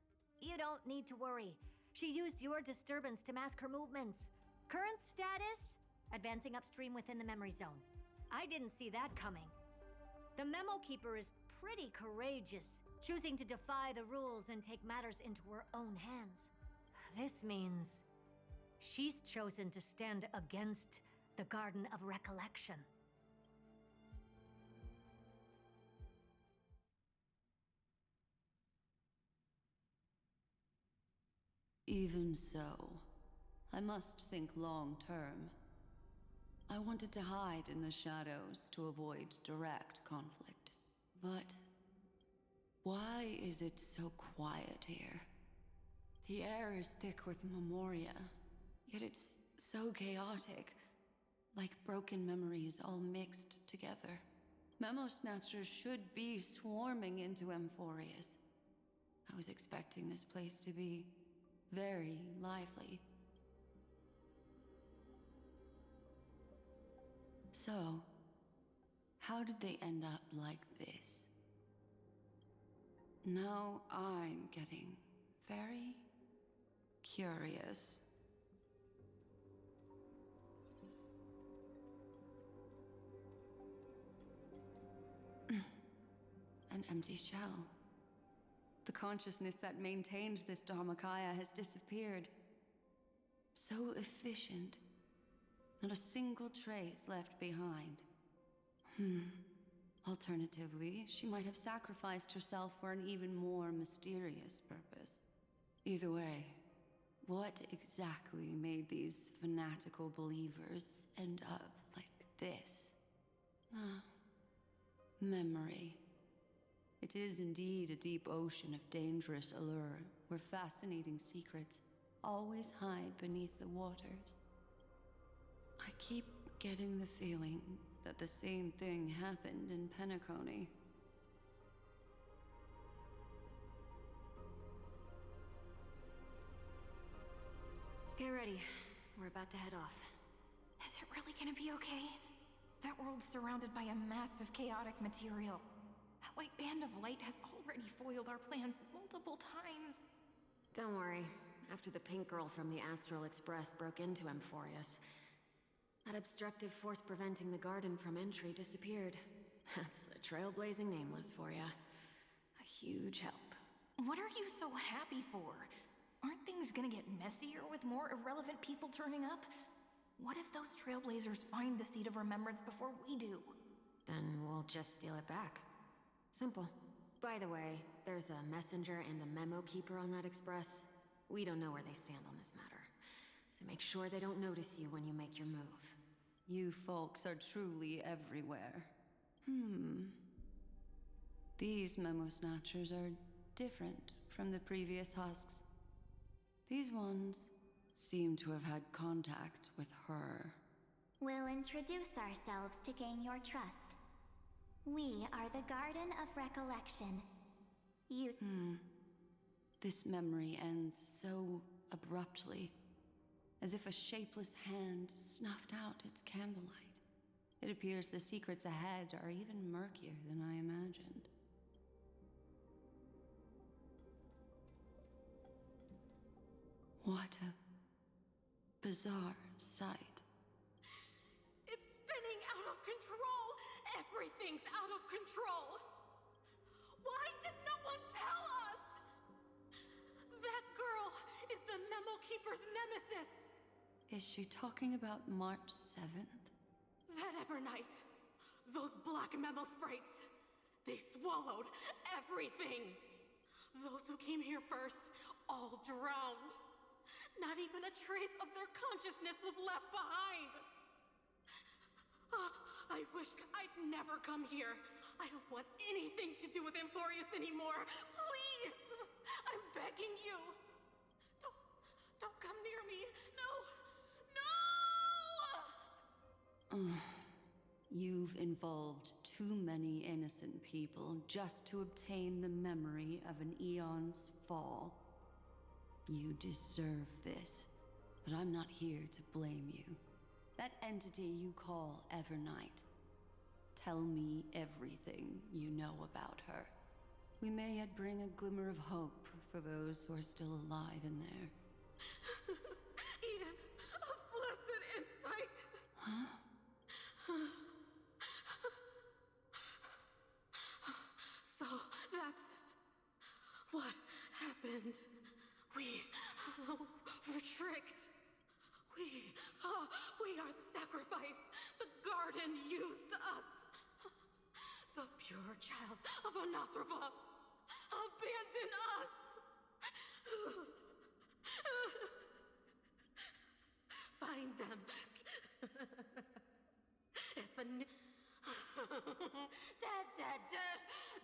You don't need to worry. She used your disturbance to mask her movements. Current status? Advancing upstream within the memory zone. I didn't see that coming. The Memo Keeper is pretty courageous, choosing to defy the rules and take matters into her own hands. This means she's chosen to stand against the Garden of Recollection. Even so, I must think long term. I wanted to hide in the shadows to avoid direct conflict. But why is it so quiet here? The air is thick with memoria, yet it's so chaotic, like broken memories all mixed together. Memo Snatchers should be swarming into Amphorius. I was expecting this place to be very lively. So, how did they end up like this? Now I'm getting very curious. An empty shell. The consciousness that maintained this Dharmakaya has disappeared. So efficient. Not a single trace left behind. Alternatively, she might have sacrificed herself for an even more mysterious purpose. Either way, what exactly made these fanatical believers end up like this? Memory. It is indeed a deep ocean of dangerous allure, where fascinating secrets always hide beneath the waters. I keep getting the feeling that the same thing happened in Penacony. Get ready. We're about to head off. Is it really gonna be okay? That world's surrounded by a mass of chaotic material. That white band of light has already foiled our plans multiple times. Don't worry. After the pink girl from the Astral Express broke into Amphorius, that obstructive force preventing the garden from entry disappeared. That's the trailblazing nameless for ya. A huge help. What are you so happy for? Aren't things gonna get messier with more irrelevant people turning up? What if those trailblazers find the Seed of Remembrance before we do? Then we'll just steal it back. Simple. By the way, there's a messenger and a memo keeper on that express. We don't know where they stand on this matter. So make sure they don't notice you when you make your move. You folks are truly everywhere. These memo snatchers are different from the previous husks. These ones seem to have had contact with her. We'll introduce ourselves to gain your trust. We are the Garden of Recollection. This memory ends so abruptly, as if a shapeless hand snuffed out its candlelight. It appears the secrets ahead are even murkier than I imagined. What a bizarre sight. It's spinning out of control! Everything's out of control! Why did no one tell us? That girl is the Memo Keeper's nemesis! Is she talking about March 7th? That Evernight, those black Memo sprites, they swallowed everything! Those who came here first all drowned. Not even a trace of their consciousness was left behind! I wish I'd never come here. I don't want anything to do with Amphorius anymore. Please! I'm begging you. Don't come near me. No! You've involved too many innocent people just to obtain the memory of an eon's fall. You deserve this, but I'm not here to blame you. That entity you call Evernight. Tell me everything you know about her. We may yet bring a glimmer of hope for those who are still alive in there. Eden, a blessed insight! Huh? So that's what happened. We were tricked. We are the sacrifice. The garden used us. The pure child of Anasrava abandoned us. Find them.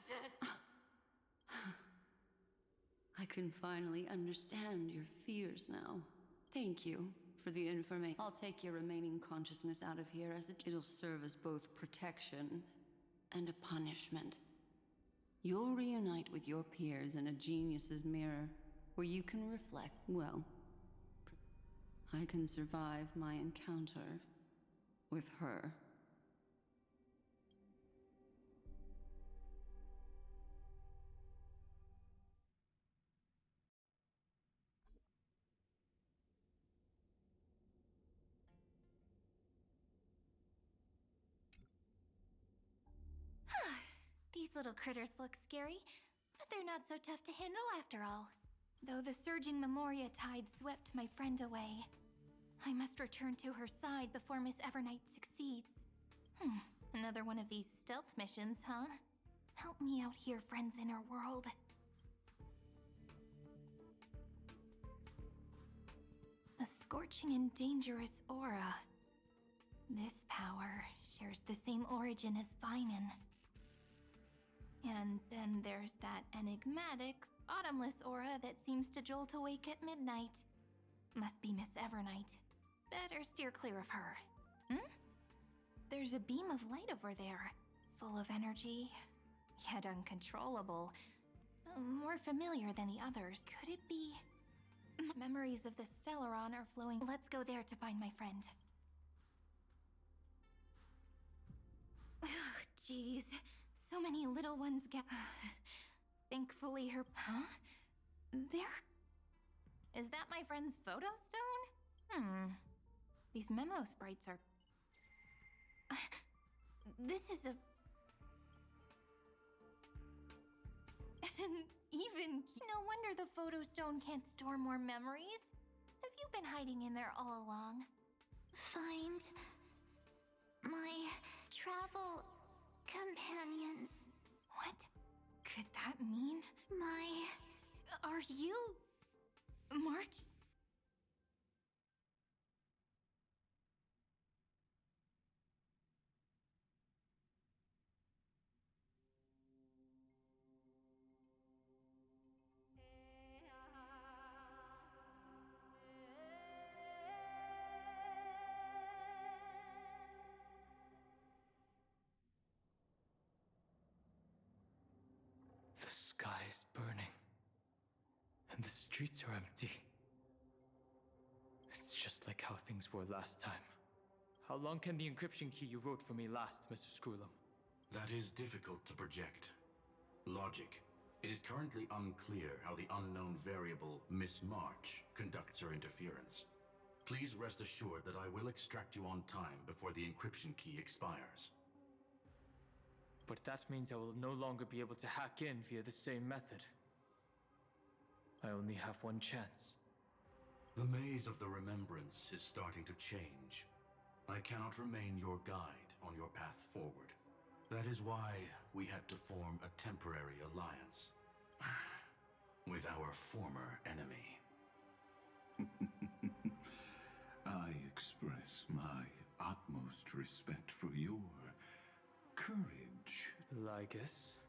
Dead. I can finally understand your fears now. Thank you for the information. I'll take your remaining consciousness out of here, as it'll serve as both protection and a punishment. You'll reunite with your peers in a genius's mirror, where you can reflect, well, I can survive my encounter with her. These little critters look scary, but they're not so tough to handle after all. Though the surging Memoria tide swept my friend away. I must return to her side before Miss Evernight succeeds. Another one of these stealth missions, huh? Help me out here, friends inner world. A scorching and dangerous aura. This power shares the same origin as Finan. And then there's that enigmatic, bottomless aura that seems to jolt awake at midnight. Must be Miss Evernight. Better steer clear of her. There's a beam of light over there, full of energy, yet uncontrollable. More familiar than the others. Could it be? Memories of the Stellaron are flowing. Let's go there to find my friend. Jeez. So many little ones get... Thankfully her... Huh? There... Is that my friend's photo stone? These memo sprites are... This is a... And even... No wonder the photo stone can't store more memories. Have you been hiding in there all along? Find... my... travel... companions. What could that mean? Are you... March? and the streets are empty. It's just like how things were last time. How long can the encryption key you wrote for me last, Mr. Screwlum? That is difficult to project. Logic. It is currently unclear how the unknown variable, Miss March, conducts her interference. Please rest assured that I will extract you on time before the encryption key expires. But that means I will no longer be able to hack in via the same method. I only have one chance. The maze of the Remembrance is starting to change. I cannot remain your guide on your path forward. That is why we had to form a temporary alliance with our former enemy. I express my utmost respect for your courage. Lygus?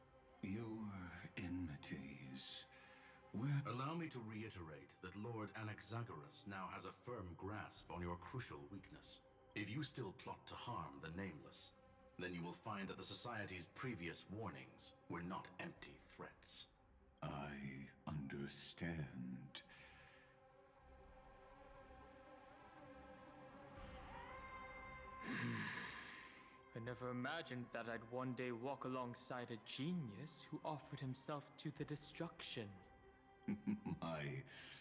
Your enmities. Well, allow me to reiterate that Lord Anaxagoras now has a firm grasp on your crucial weakness. If you still plot to harm the Nameless, then you will find that the Society's previous warnings were not empty threats. I understand. I never imagined that I'd one day walk alongside a genius who offered himself to the destruction. My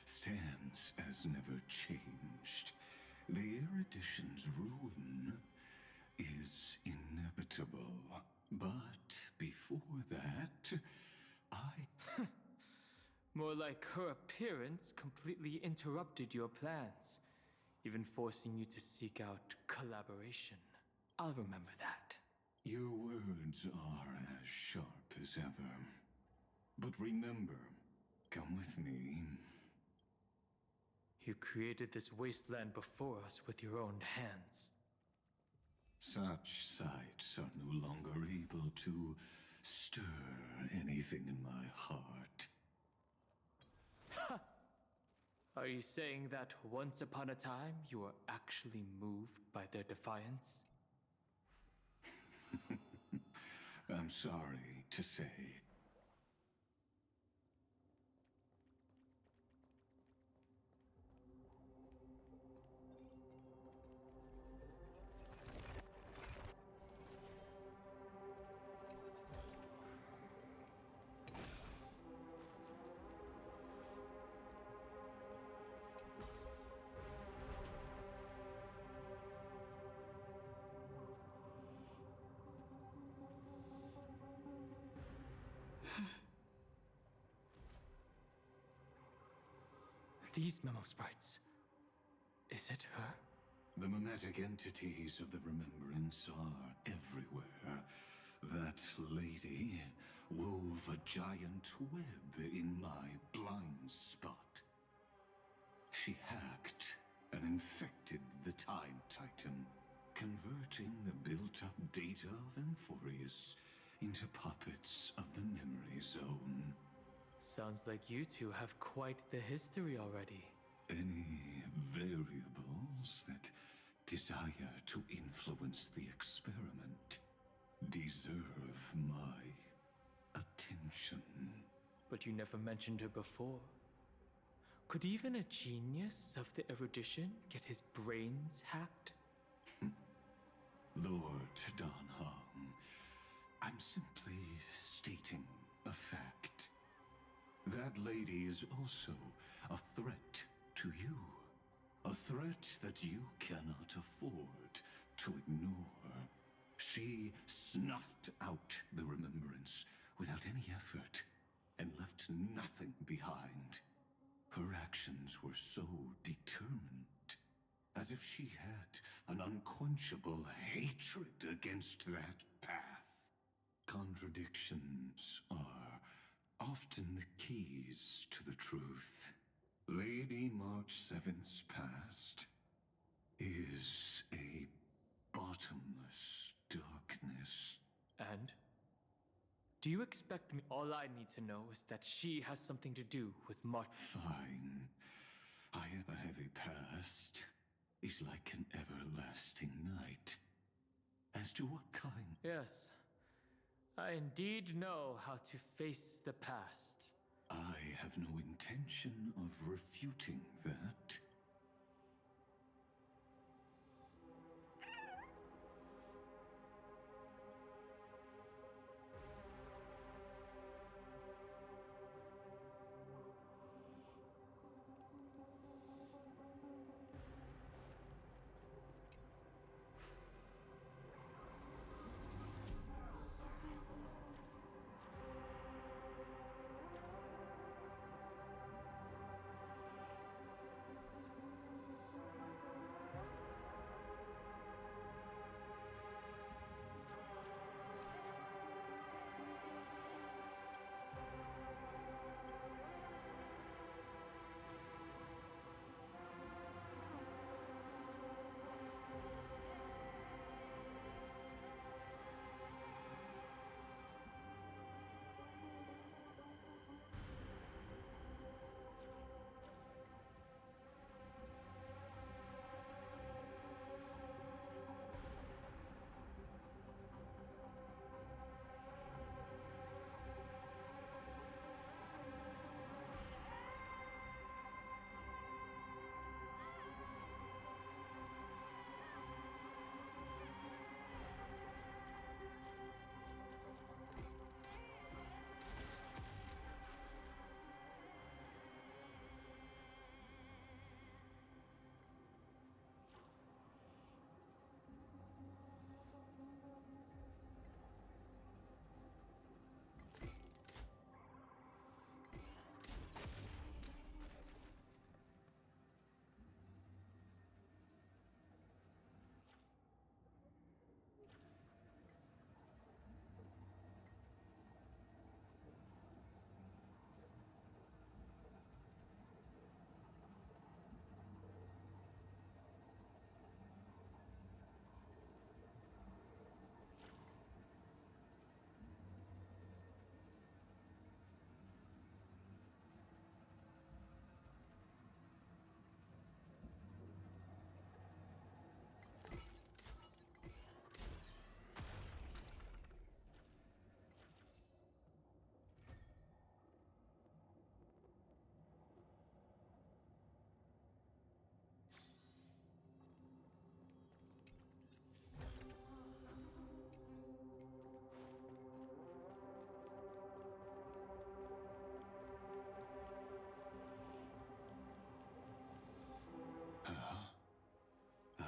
stance has never changed. The erudition's ruin is inevitable. But before that, More like her appearance completely interrupted your plans, even forcing you to seek out collaboration. I'll remember that. Your words are as sharp as ever. But remember, come with me. You created this wasteland before us with your own hands. Such sights are no longer able to stir anything in my heart. Are you saying that once upon a time you were actually moved by their defiance? I'm sorry to say. These memo sprites. Is it her? The mimetic entities of the Remembrance are everywhere. That lady wove a giant web in my blind spot. She hacked and infected the Time Titan, converting the built-up data of Amphorius into puppets of the Memory Zone. Sounds like you two have quite the history already. Any variables that desire to influence the experiment deserve my attention. But you never mentioned her before. Could even a genius of the erudition get his brains hacked? Lord Danham, I'm simply stating a fact. That lady is also a threat to you. A threat that you cannot afford to ignore. She snuffed out the Remembrance without any effort and left nothing behind. Her actions were so determined, as if she had an unquenchable hatred against that path. Contradictions are often the keys to the truth. Lady March 7th's past is a bottomless darkness. And? Do you expect me? All I need to know is that she has something to do with March. Fine. I have a heavy past. It's like an everlasting night. As to what kind? Yes. I indeed know how to face the past. I have no intention refuting that?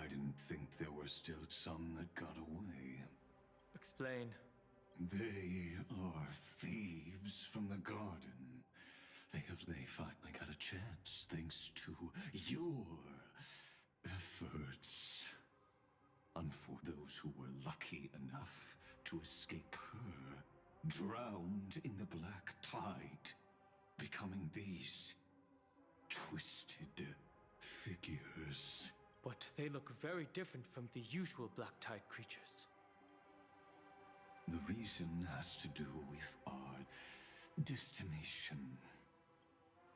I didn't think there were still some that got away. Explain. They are thieves from the garden. They finally got a chance thanks to your efforts. And for those who were lucky enough to escape her, drowned in the black tide, becoming these twisted figures. But they look very different from the usual Black Tide creatures. The reason has to do with our destination.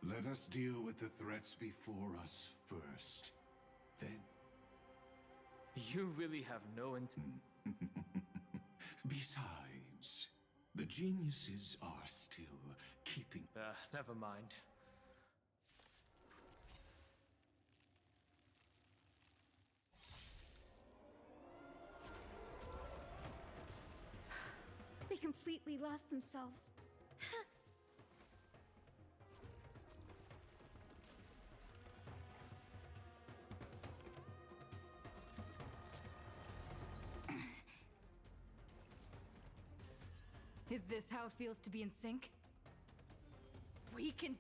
Let us deal with the threats before us first. Then... You really have no Besides, the geniuses are still keeping... never mind. They completely lost themselves. Is this how it feels to be in sync? We can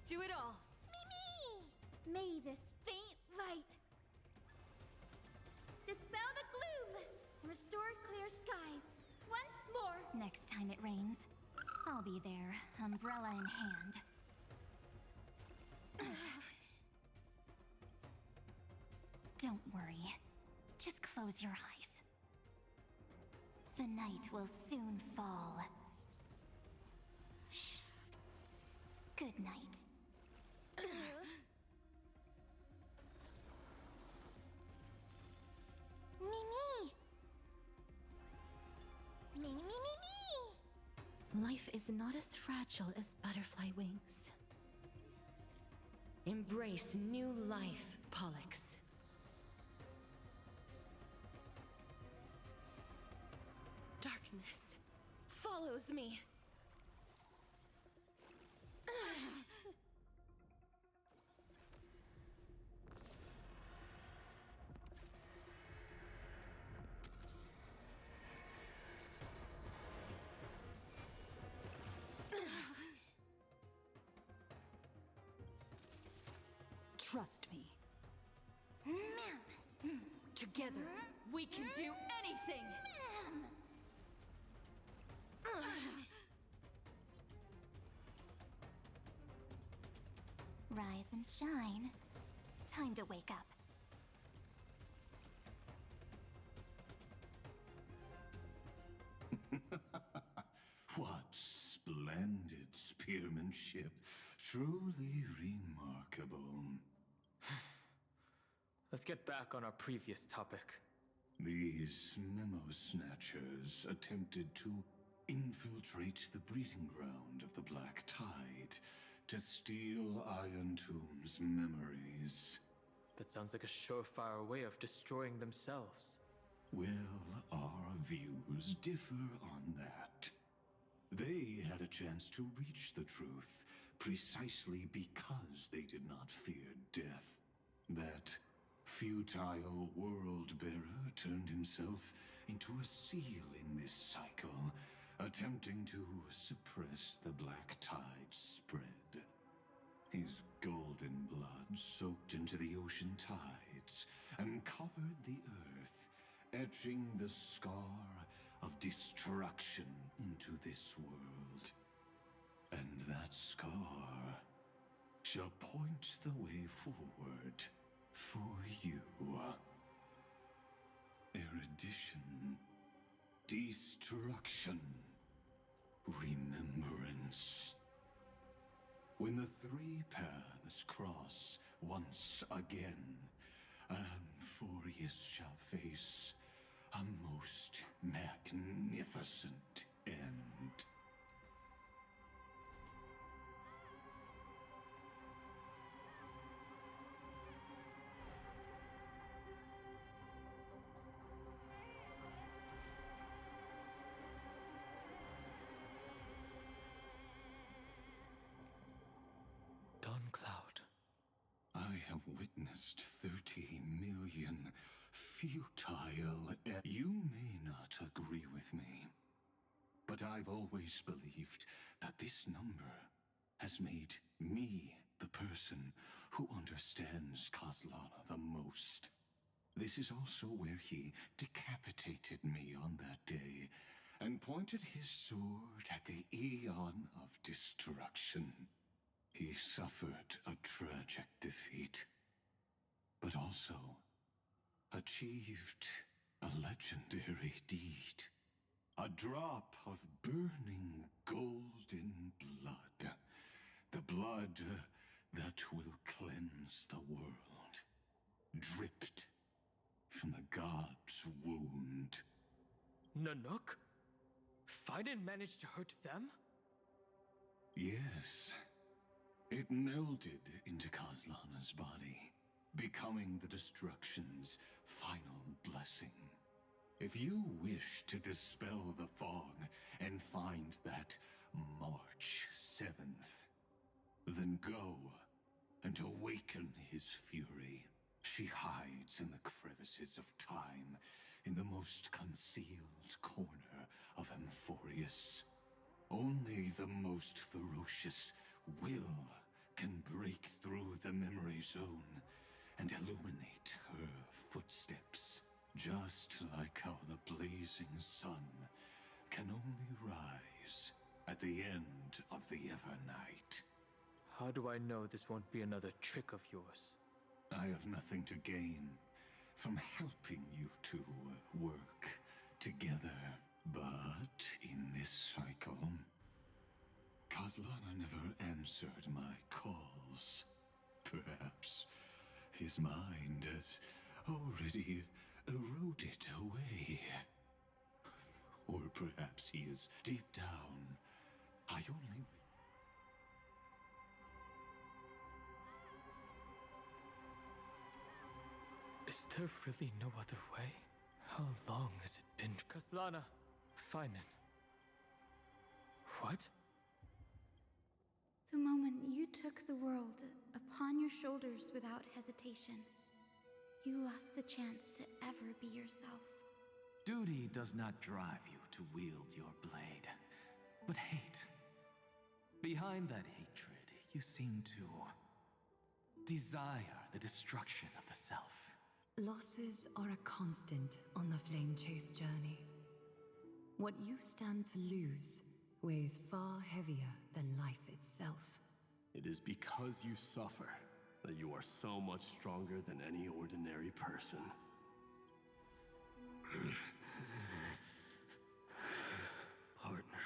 do it all. Mimi! May this faint light dispel the gloom and restore clear skies. Once more. Next time it rains, I'll be there, umbrella in hand. Don't worry. Just close your eyes. The night will soon fall. Shh. Good night. Mimi! Life is not as fragile as butterfly wings. Embrace new life, Pollux. Darkness follows me. Trust me. Together, we can do anything! Rise and shine. Time to wake up. What splendid spearmanship. Truly remarkable. Let's get back on our previous topic. These memo snatchers attempted to infiltrate the breeding ground of the Black Tide to steal Iron Tomb's memories. That sounds like a surefire way of destroying themselves. Well, our views differ on that. They had a chance to reach the truth precisely because they did not fear death. That futile world-bearer turned himself into a seal in this cycle, attempting to suppress the Black Tide's spread. His golden blood soaked into the ocean tides and covered the earth, etching the scar of destruction into this world. And that scar shall point the way forward for you. Erudition, destruction, remembrance. When the three paths cross once again, Amphorius shall face a most magnificent end. Dawncloud. I have witnessed 30 million futile. You may not agree with me, but I've always believed that this number has made me the person who understands Kozlana the most. This is also where he decapitated me on that day and pointed his sword at the Aeon of Destruction. He suffered a tragic defeat, but also achieved a legendary deed. A drop of burning golden blood. The blood that will cleanse the world. Dripped from the god's wound. Nanook? Fiden managed to hurt them? Yes. It melded into Kozlana's body, becoming the Destruction's final blessing. If you wish to dispel the fog and find that March 7th, then go and awaken his fury. She hides in the crevices of time, in the most concealed corner of Amphorius. Only the most ferocious will can break through the memory zone and illuminate her footsteps. Just like how the blazing sun can only rise at the end of the Evernight. How do I know this won't be another trick of yours? I have nothing to gain from helping you two work together. But in this cycle, Kozlana never answered my calls. Perhaps his mind has already eroded away. Or perhaps he is deep down. I only... Is there really no other way? How long has it been? Kaslana, Finan. What? The moment you took the world upon your shoulders without hesitation, you lost the chance to ever be yourself. Duty does not drive you to wield your blade, but hate. Behind that hatred, you seem to desire the destruction of the self. Losses are a constant on the Flame Chase journey. What you stand to lose weighs far heavier than life itself. It is because you suffer that you are so much stronger than any ordinary person. Partner.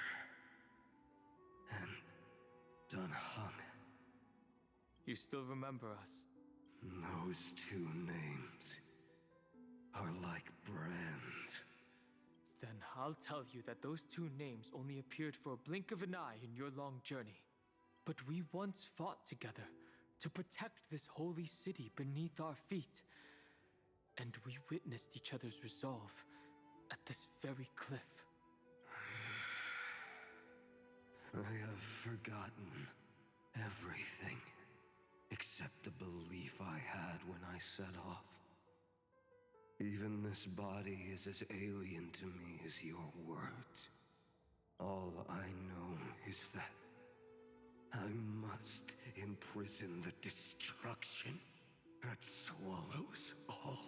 And Dunhung. You still remember us? Those two names are like brands. Then I'll tell you that those two names only appeared for a blink of an eye in your long journey. But we once fought together to protect this holy city beneath our feet. And we witnessed each other's resolve at this very cliff. I have forgotten everything except the belief I had when I set off. Even this body is as alien to me as your words. All I know is that I must imprison the destruction that swallows all.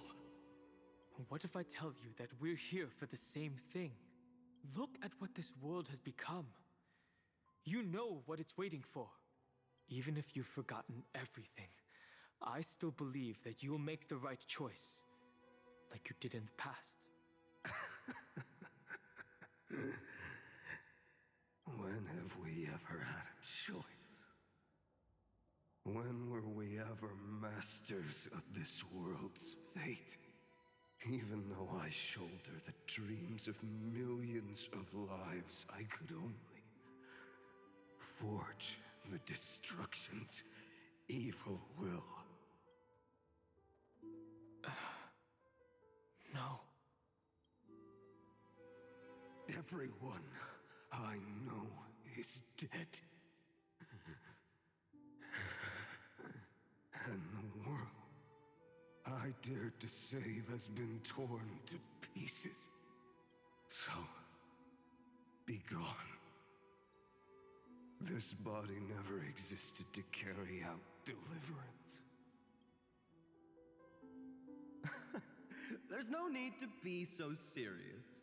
What if I tell you that we're here for the same thing? Look at what this world has become. You know what it's waiting for. Even if you've forgotten everything, I still believe that you'll make the right choice, like you did in the past. When have we ever had a choice? When were we ever masters of this world's fate? Even though I shoulder the dreams of millions of lives, I could only forge the destruction's evil will. No. Everyone I know is dead. And the world I dared to save has been torn to pieces. So, be gone. This body never existed to carry out deliverance. There's no need to be so serious.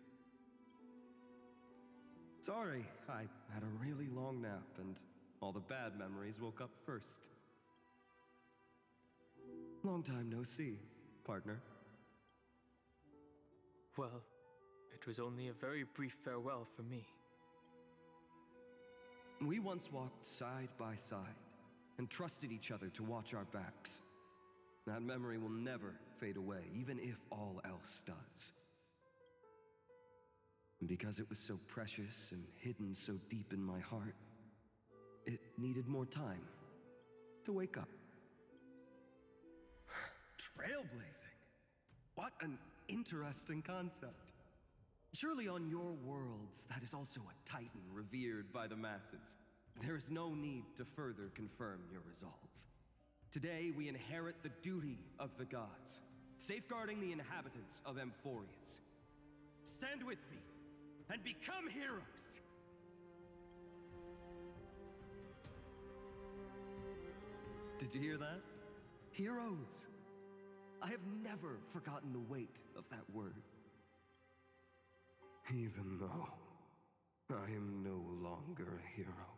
Sorry, I had a really long nap and all the bad memories woke up first. Long time no see, partner. Well, it was only a very brief farewell for me. We once walked side by side and trusted each other to watch our backs. That memory will never fade away, even if all else does. And because it was so precious and hidden so deep in my heart, it needed more time to wake up. Trailblazing. What an interesting concept. Surely on your worlds, that is also a titan revered by the masses. There is no need to further confirm your resolve. Today, we inherit the duty of the gods, safeguarding the inhabitants of Amphorius. Stand with me, and become heroes! Did you hear that? Heroes! I have never forgotten the weight of that word. Even though I am no longer a hero.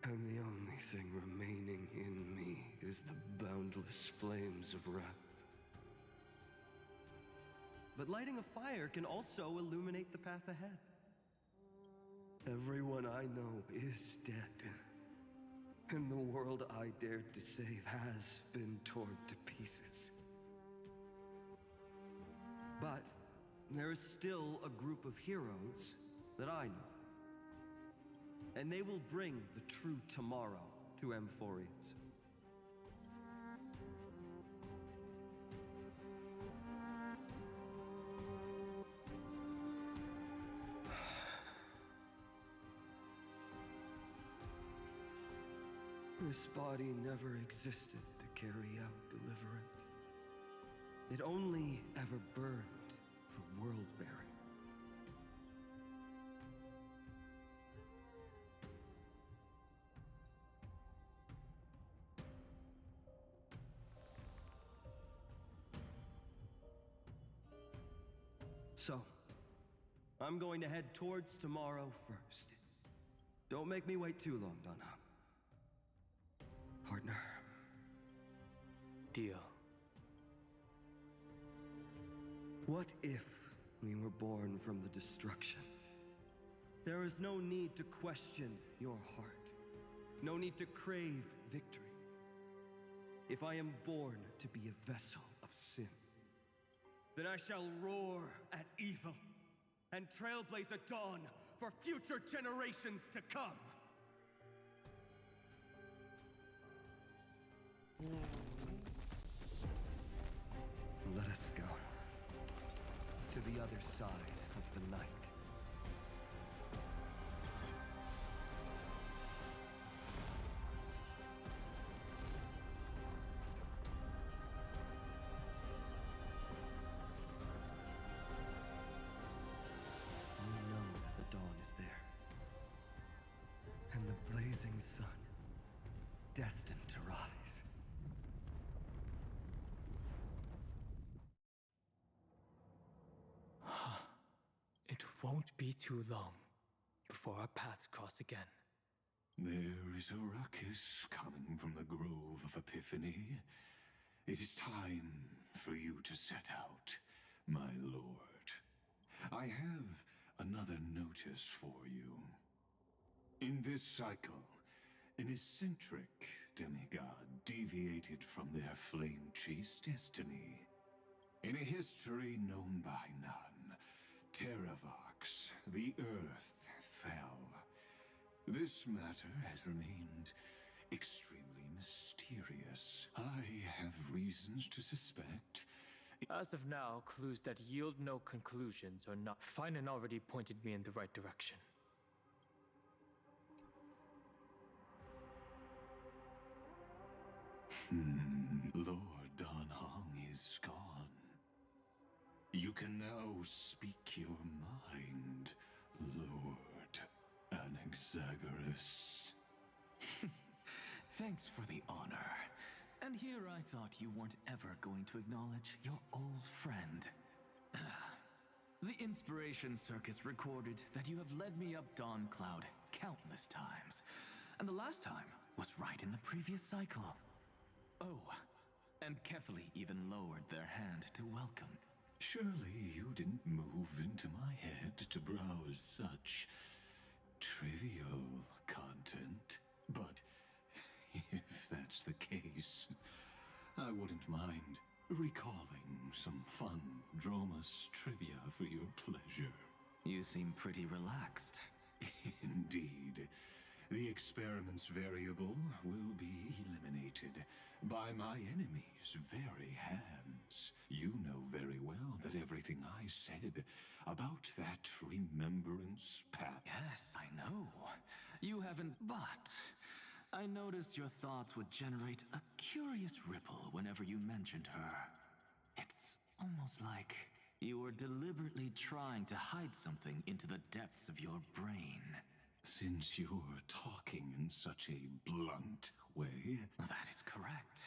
And the only thing remaining in me is the boundless flames of wrath. But lighting a fire can also illuminate the path ahead. Everyone I know is dead. And the world I dared to save has been torn to pieces. But there is still a group of heroes that I know. And they will bring the true tomorrow to Amphorius. This body never existed to carry out deliverance. It only ever burned for world-bearing. So, I'm going to head towards tomorrow first. Don't make me wait too long, Danhong. Partner. Deal. What if we were born from the destruction? There is no need to question your heart. No need to crave victory. If I am born to be a vessel of sin, then I shall roar at evil and trailblaze a dawn for future generations to come. Let us go to the other side of the night. Sun, destined to rise. It won't be too long before our paths cross again. There is a ruckus coming from the Grove of Epiphany. It is time for you to set out, my lord. I have another notice for you. In this cycle, an eccentric demigod deviated from their flame-chased destiny. In a history known by none, Terravox, the Earth, fell. This matter has remained extremely mysterious. I have reasons to suspect... As of now, clues that yield no conclusions are not. Finan already pointed me in the right direction. Lord Danhong is gone. You can now speak your mind, Lord Anaxagoras. Thanks for the honor. And here I thought you weren't ever going to acknowledge your old friend. The Inspiration Circus recorded that you have led me up Dawn Cloud countless times. And the last time was right in the previous cycle. Oh, and Kefali even lowered their hand to welcome. Surely you didn't move into my head to browse such trivial content. But if that's the case, I wouldn't mind recalling some fun Dromus trivia for your pleasure. You seem pretty relaxed. Indeed. The experiment's variable will be eliminated by my enemy's very hands. You know very well that everything I said about that remembrance path... Yes, I know. You haven't, but... I noticed your thoughts would generate a curious ripple whenever you mentioned her. It's almost like you were deliberately trying to hide something into the depths of your brain. Since you're talking in such a blunt way... That is correct.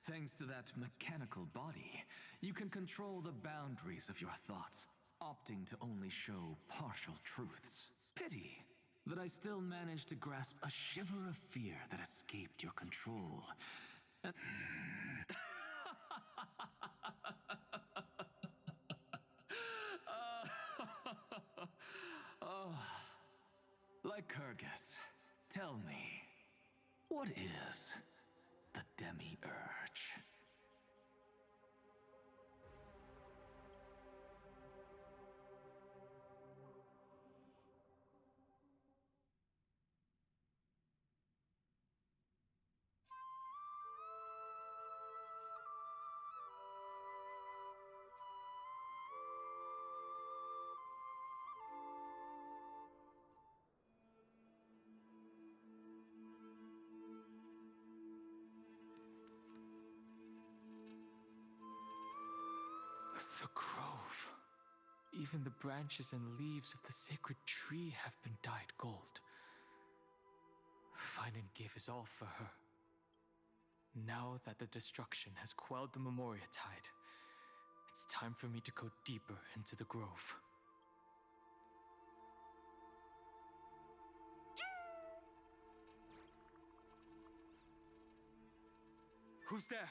Thanks to that mechanical body, you can control the boundaries of your thoughts, opting to only show partial truths. Pity that I still managed to grasp a shiver of fear that escaped your control. And... Lycurgus, tell me, what is the Demi-Urge? The grove. Even the branches and leaves of the sacred tree have been dyed gold. Finan gave his all for her. Now that the destruction has quelled the Memoria Tide, it's time for me to go deeper into the grove. Who's there?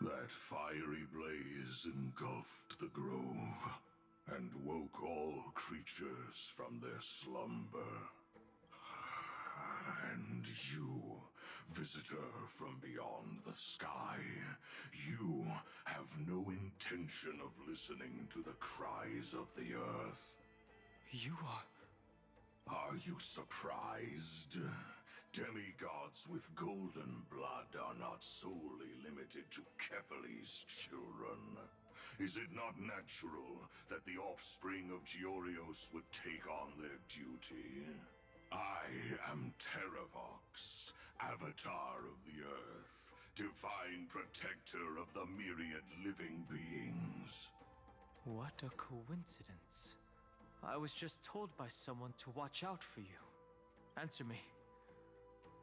That fiery blaze engulfed the grove and woke all creatures from their slumber. And you, visitor from beyond the sky, you have no intention of listening to the cries of the earth. You are... Are you surprised? Demigods with golden blood are not solely limited to Kefali's children. Is it not natural that the offspring of Georios would take on their duty? I am Terravox, Avatar of the Earth, divine protector of the myriad living beings. What a coincidence. I was just told by someone to watch out for you. Answer me.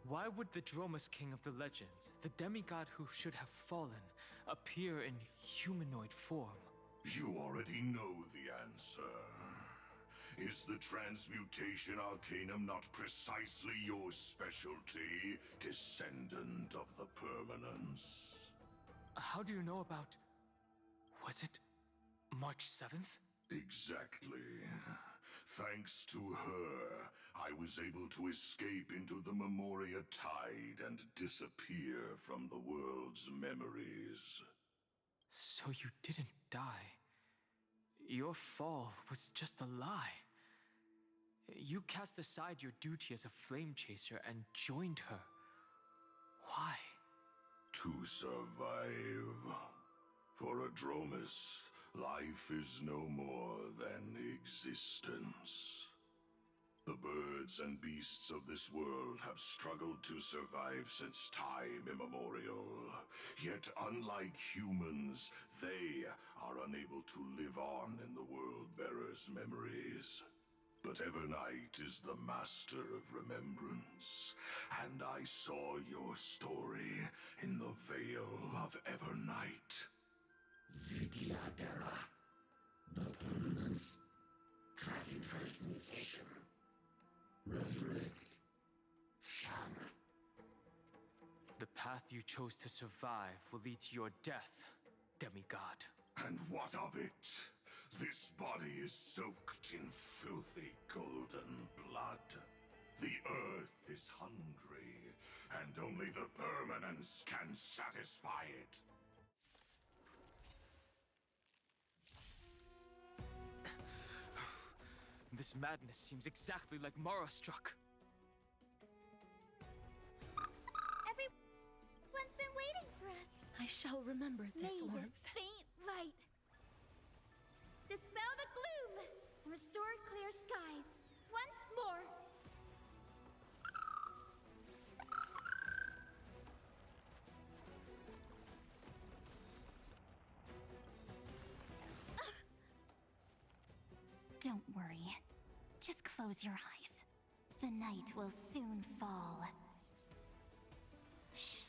Why would the Dromus King of the legends, the demigod who should have fallen, appear in humanoid form? You already know the answer. Is the Transmutation Arcanum not precisely your specialty, descendant of the Permanence? How do you know about... was it March 7th? Exactly. Thanks to her, I was able to escape into the Memoria Tide and disappear from the world's memories. So you didn't die. Your fall was just a lie. You cast aside your duty as a flame chaser and joined her. Why? To survive. For a Dromus, life is no more than existence. The birds and beasts of this world have struggled to survive since time immemorial. Yet unlike humans, they are unable to live on in the World-Bearer's memories. But Evernight is the master of remembrance, and I saw your story in the Veil of Evernight. Vidyadhara, the Permanence, Dragon Transmutation, Resurrect, Shan. The path you chose to survive will lead to your death, demigod. And what of it? This body is soaked in filthy golden blood. The earth is hungry, and only the Permanence can satisfy it. This madness seems exactly like Mara struck. Everyone's been waiting for us. I shall remember this May warmth. this faint light dispel the gloom and restore clear skies once more. Don't worry. Just close your eyes. The night will soon fall. Shh.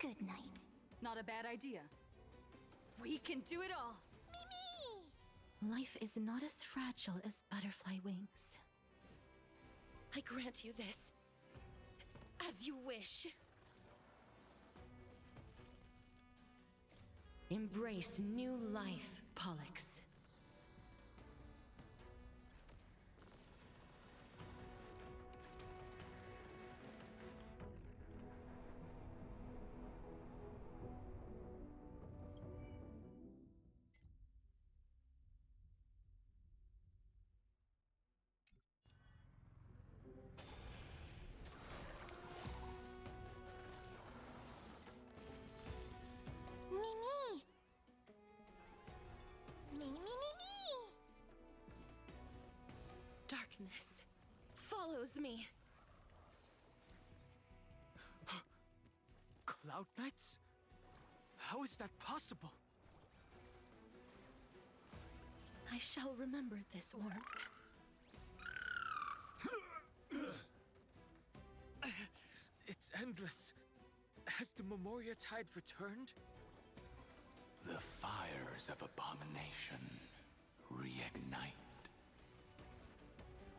Good night. Not a bad idea. We can do it all! Life is not as fragile as butterfly wings. I grant you this. As you wish. Embrace new life, Pollux. Mimi! Me! Darkness, fall follows me. Cloud Knights? How is that possible? I shall remember this warmth. It's endless. Has the Memoria Tide returned? The fires of abomination reignite.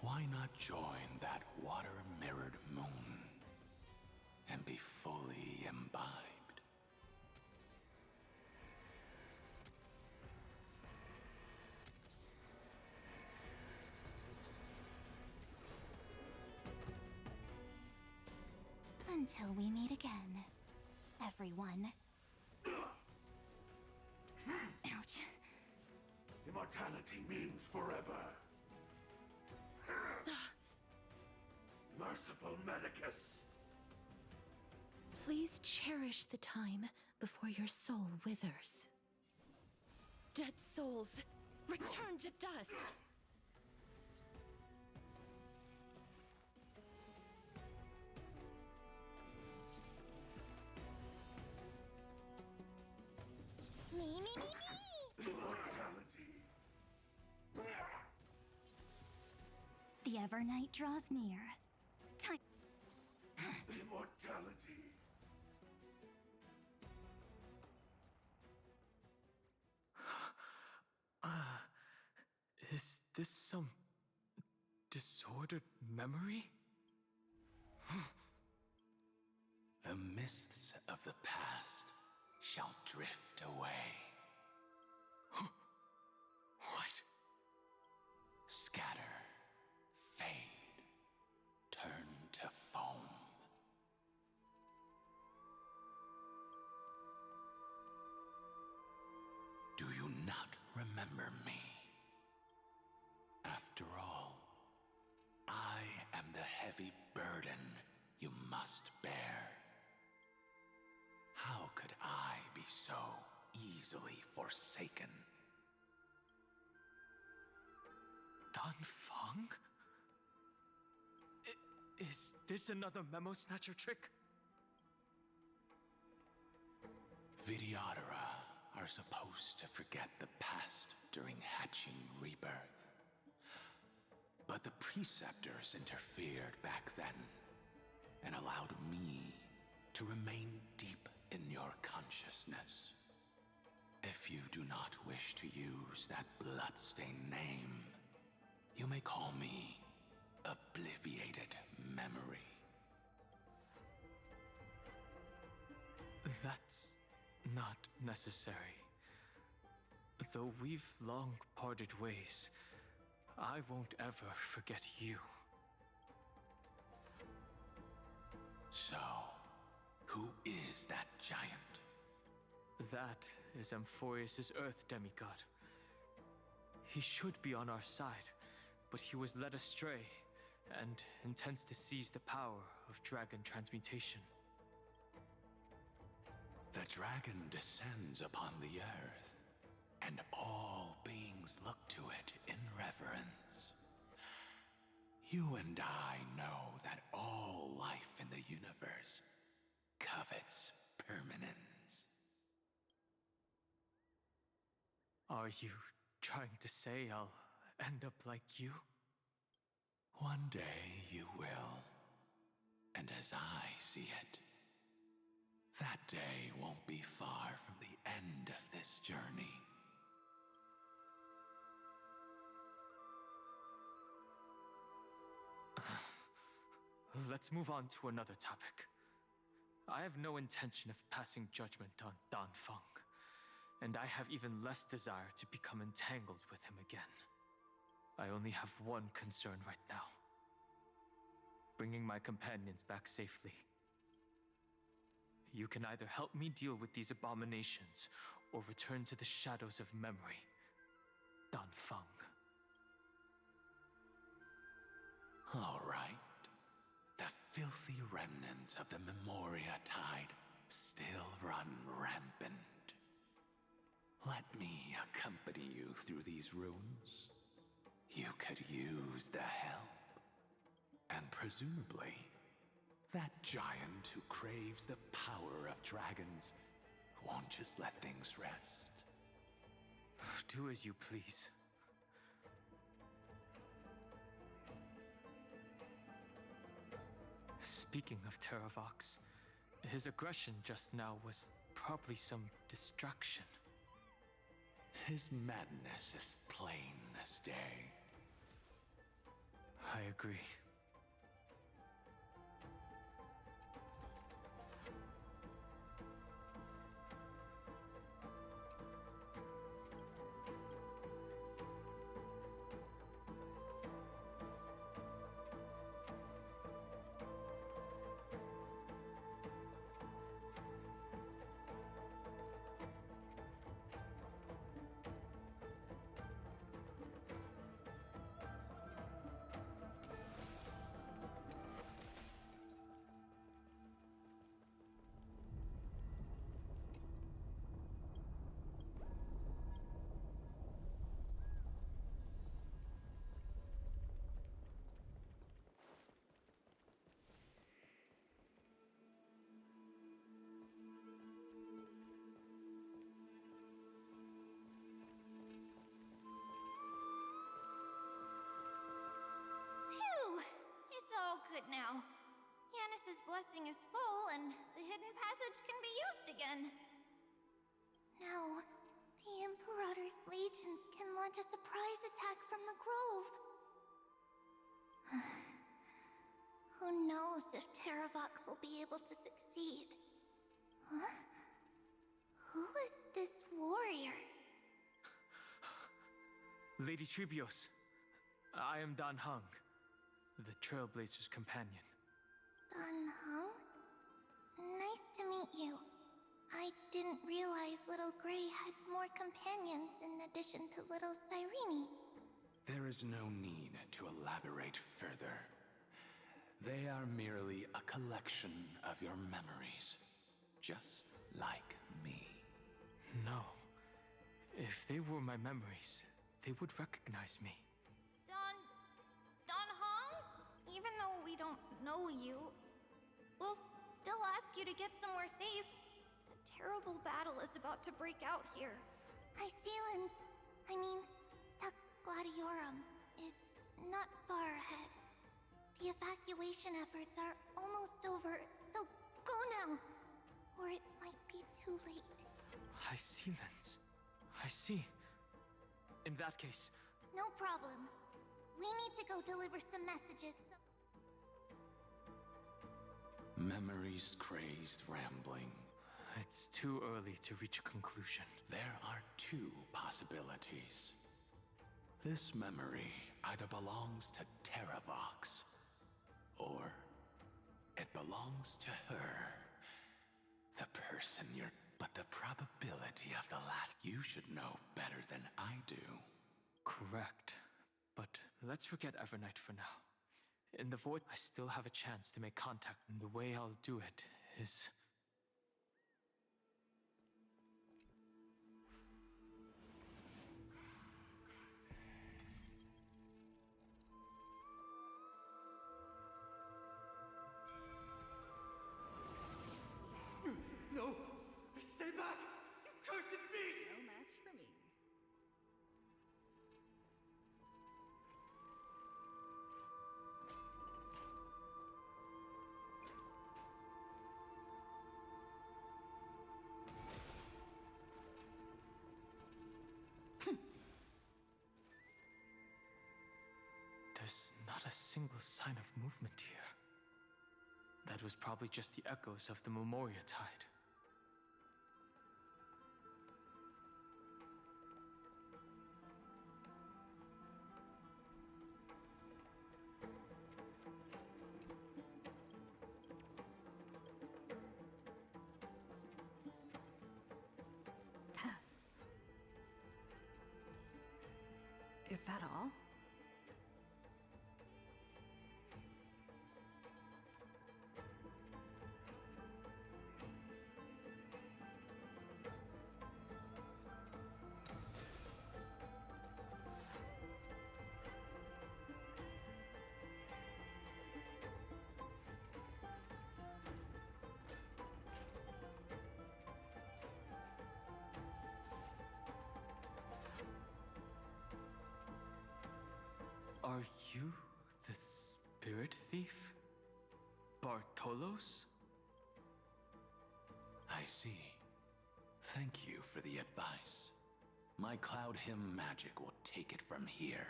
Why not join that water-mirrored moon and be fully imbibed? Until we meet again, everyone. Ouch. Immortality means forever. Merciful Medicus. Please cherish the time before your soul withers. Dead souls, return to dust! Me. Immortality. The Evernight draws near. Time. Immortality. Is this some disordered memory? The mists of the past shall drift away. What? Scatter, fade, turn to foam. Do you not remember me? After all, I am the heavy burden you must bear. How could I be so easily forsaken? Dan Feng? Is this another Memo Snatcher trick? Vidyadhara are supposed to forget the past during hatching rebirth. But the Preceptors interfered back then and allowed me to remain deep in your consciousness. If you do not wish to use that bloodstained name, you may call me Obliviated Memory. That's not necessary. Though we've long parted ways, I won't ever forget you. So, who is that giant? That is Amphorius' Earth demigod. He should be on our side, but he was led astray and intends to seize the power of dragon transmutation. The dragon descends upon the earth, and all beings look to it in reverence. You and I know that all life in the universe covets permanence. Are you trying to say I'll end up like you? One day you will. And as I see it, that day won't be far from the end of this journey. Let's move on to another topic. I have no intention of passing judgment on Dan Feng, and I have even less desire to become entangled with him again. I only have one concern right now: bringing my companions back safely. You can either help me deal with these abominations, or return to the shadows of memory. Dan Feng. All right. The filthy remnants of the Memoria Tide still run rampant. Let me accompany you through these ruins. You could use the help. And presumably, that giant who craves the power of dragons won't just let things rest. Do as you please. Speaking of Terravox, his aggression just now was probably some distraction. His madness is plain as day. I agree. Good now. Yanis's blessing is full, and the hidden passage can be used again. Now, the Imperator's legions can launch a surprise attack from the grove. Who knows if Terravox will be able to succeed? Huh? Who is this warrior? Lady Trebios, I am Dan Heng, the Trailblazer's companion. Dan Heng? Nice to meet you. I didn't realize Little Gray had more companions in addition to Little Cyrene. There is no need to elaborate further. They are merely a collection of your memories, just like me. No. If they were my memories, they would recognize me. Dan Heng? Even though we don't know you, we'll still ask you to get somewhere safe. A terrible battle is about to break out here. Icelands, Tux Gladiorum, is not far ahead. The evacuation efforts are almost over, so go now, or it might be too late. Icelands. I see. In that case... No problem. We need to go deliver some messages. Memories crazed rambling. It's too early to reach a conclusion. There are two possibilities. This memory either belongs to Terravox, or it belongs to her. The person you're... But the probability of the latter, you should know better than I do. Correct. But let's forget Evernight for now. In the Void, I still have a chance to make contact, and the way I'll do it is... No! Stay back! You cursed beast! No match for me. There's not a single sign of movement here. That was probably just the echoes of the Memoria Tide. Is that all? Are you the spirit thief? Bartolos? I see. Thank you for the advice. My Cloud Hymn magic will take it from here.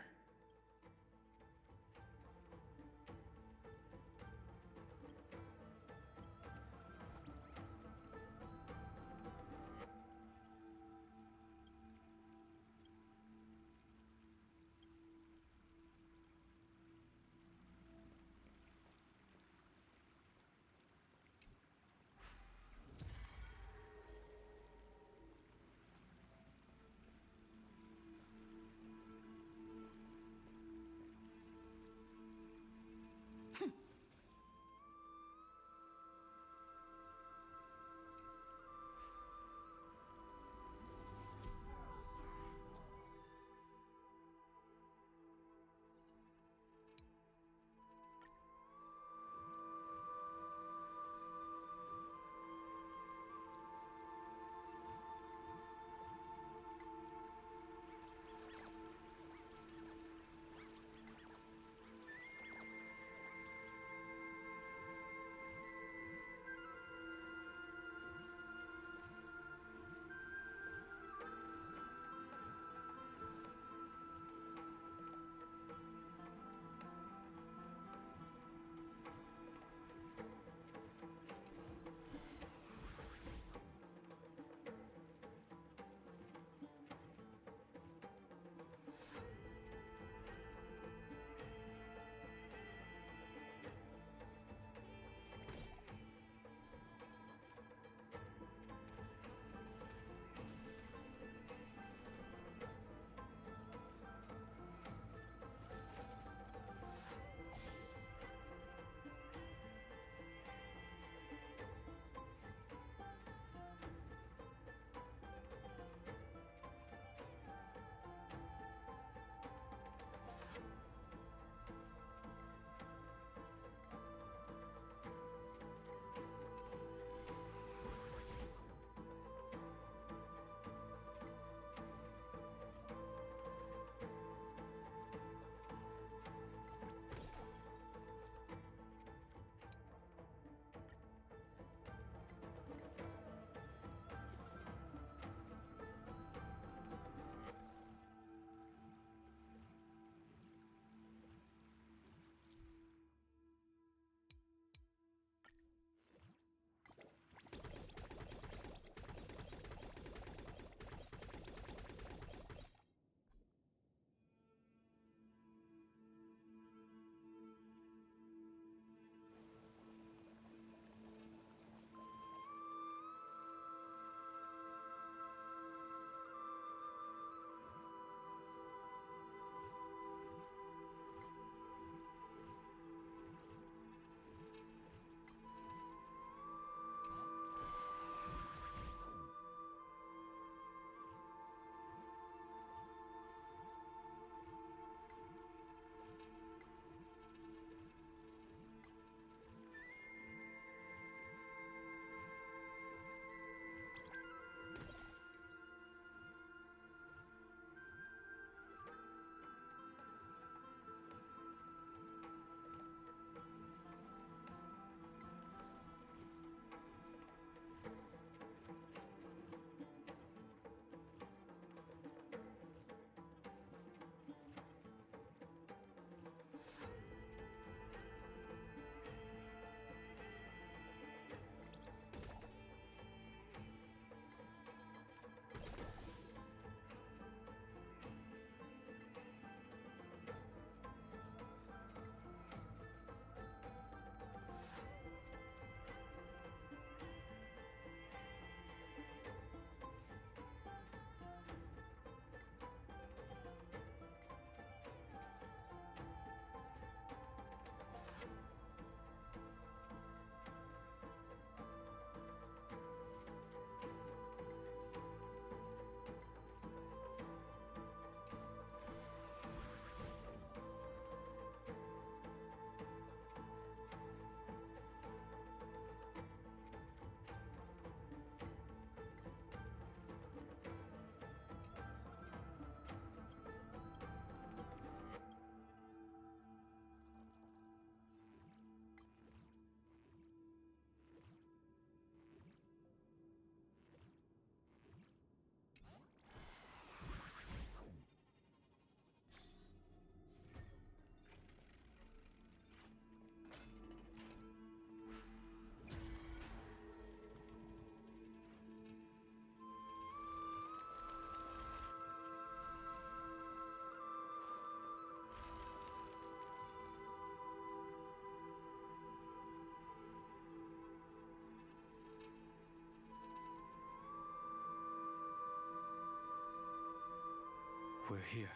We're here.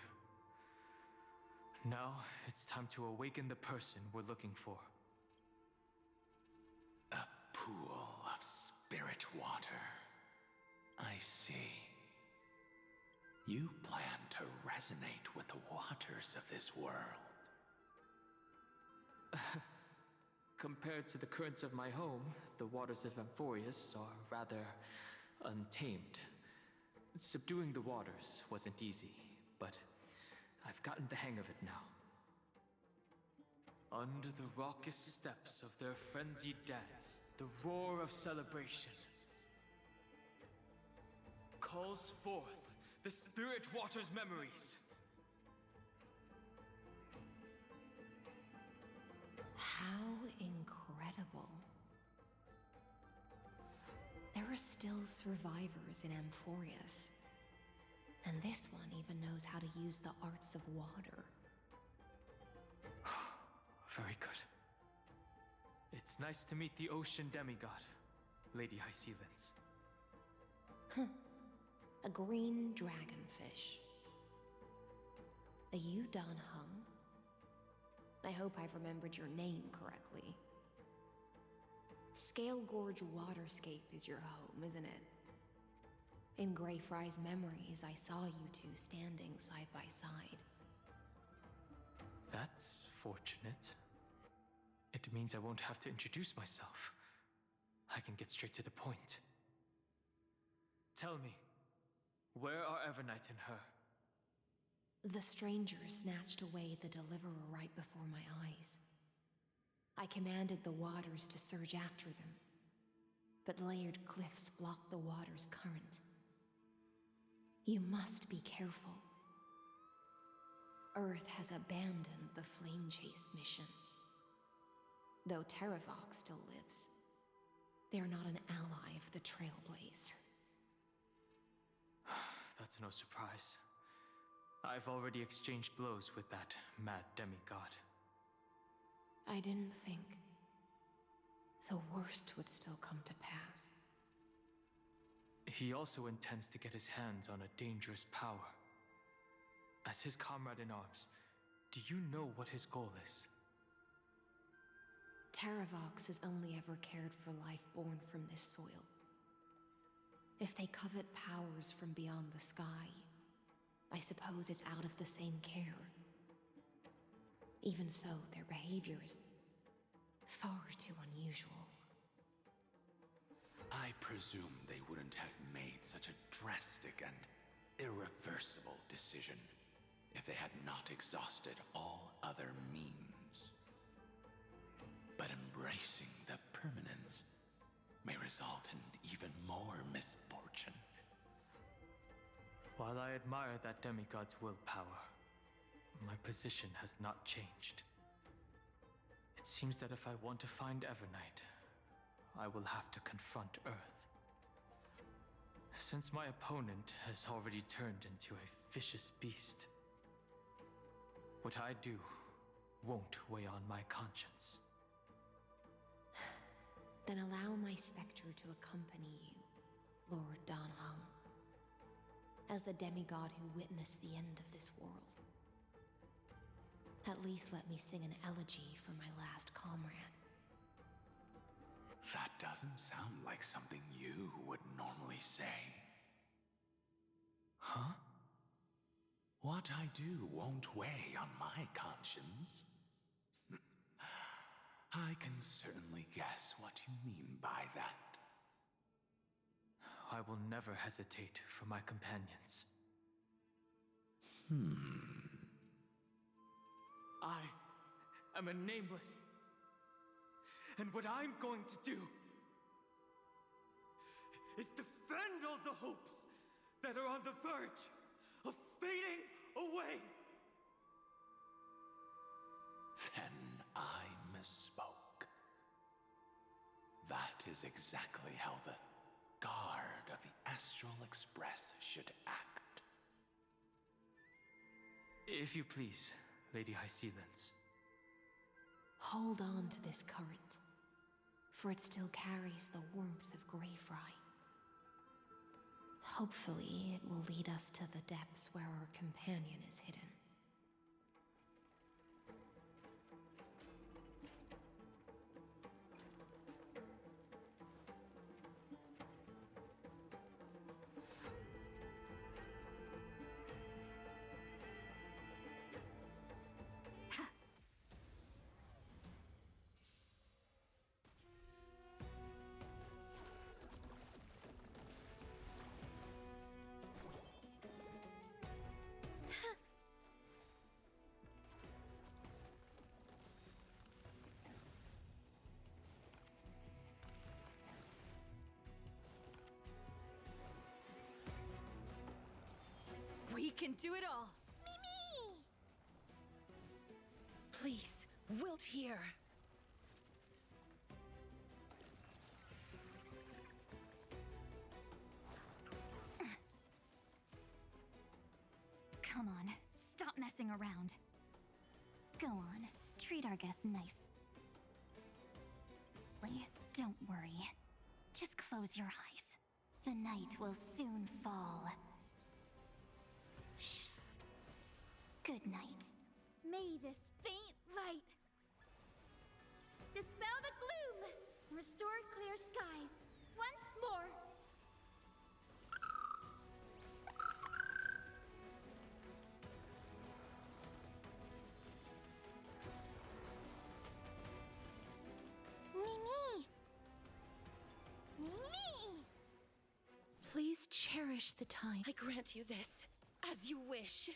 Now, it's time to awaken the person we're looking for. A pool of spirit water. I see. You plan to resonate with the waters of this world. Compared to the currents of my home, the waters of Amphorius are rather untamed. Subduing the waters wasn't easy, but I've gotten the hang of it now. Under the raucous steps of their frenzied dance, the roar of celebration calls forth the Spirit Water's memories. How incredible. There are still survivors in Amphorius. And this one even knows how to use the arts of water. Very good. It's nice to meet the ocean demigod, Lady Hyacinths. A green dragonfish. Are you Dan Heng? I hope I've remembered your name correctly. Scale Gorge Waterscape is your home, isn't it? In Greyfry's memories, I saw you two standing side by side. That's fortunate. It means I won't have to introduce myself. I can get straight to the point. Tell me, where are Evernight and her? The stranger snatched away the Deliverer right before my eyes. I commanded the waters to surge after them, but layered cliffs blocked the water's current. You must be careful. Earth has abandoned the Flame Chase mission. Though Terravox still lives, they're not an ally of the Trailblaze. That's no surprise. I've already exchanged blows with that mad demigod. I didn't think the worst would still come to pass. He also intends to get his hands on a dangerous power. As his comrade in arms, do you know what his goal is? Terravox has only ever cared for life born from this soil. If they covet powers from beyond the sky, I suppose it's out of the same care. Even so, their behavior is far too unusual. I presume they wouldn't have made such a drastic and irreversible decision if they had not exhausted all other means. But embracing the permanence may result in even more misfortune. While I admire that demigod's willpower, my position has not changed. It seems that if I want to find Evernight, I will have to confront Earth. Since my opponent has already turned into a vicious beast, what I do won't weigh on my conscience. Then allow my specter to accompany you, Lord Dan Heng, as the demigod who witnessed the end of this world. At least let me sing an elegy for my last comrade. That doesn't sound like something you would normally say. Huh? What I do won't weigh on my conscience. I can certainly guess what you mean by that. I will never hesitate for my companions. I am a nameless. And what I'm going to do is defend all the hopes that are on the verge of fading away. Then I misspoke. That is exactly how the guard of the Astral Express should act. If you please, Lady Hyacinths. Hold on to this current, for it still carries the warmth of Greyfry. Hopefully, it will lead us to the depths where our companion is hidden. We can do it all! Mimi! Please, wilt here. Come on, stop messing around. Go on, treat our guests nicely. Don't worry. Just close your eyes. The night will soon fall. Shh. Good night. May this faint light dispel the gloom and restore clear skies once more. Mimi! Mimi! Please cherish the time. I grant you this, as you wish.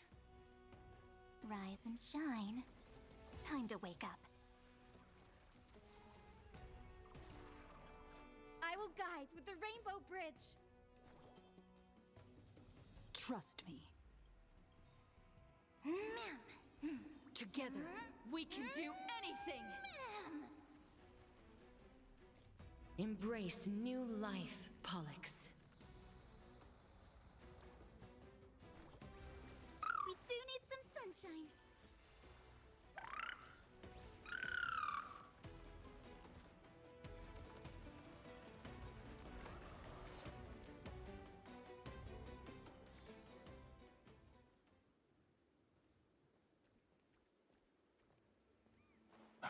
Rise and shine. Time to wake up. I will guide with the Rainbow Bridge. Trust me. Ma'am. Together, we can do anything! Ma'am. Embrace new life, Pollux. We do need some sunshine.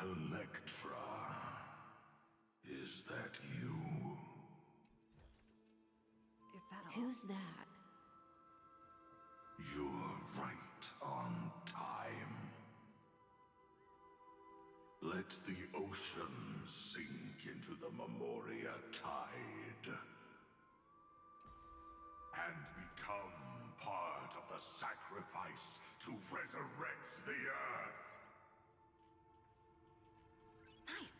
Electra, is that you? Is that all? Who's that? You're right on time. Let the ocean sink into the Memoria tide and become part of the sacrifice to resurrect the Earth. Nice.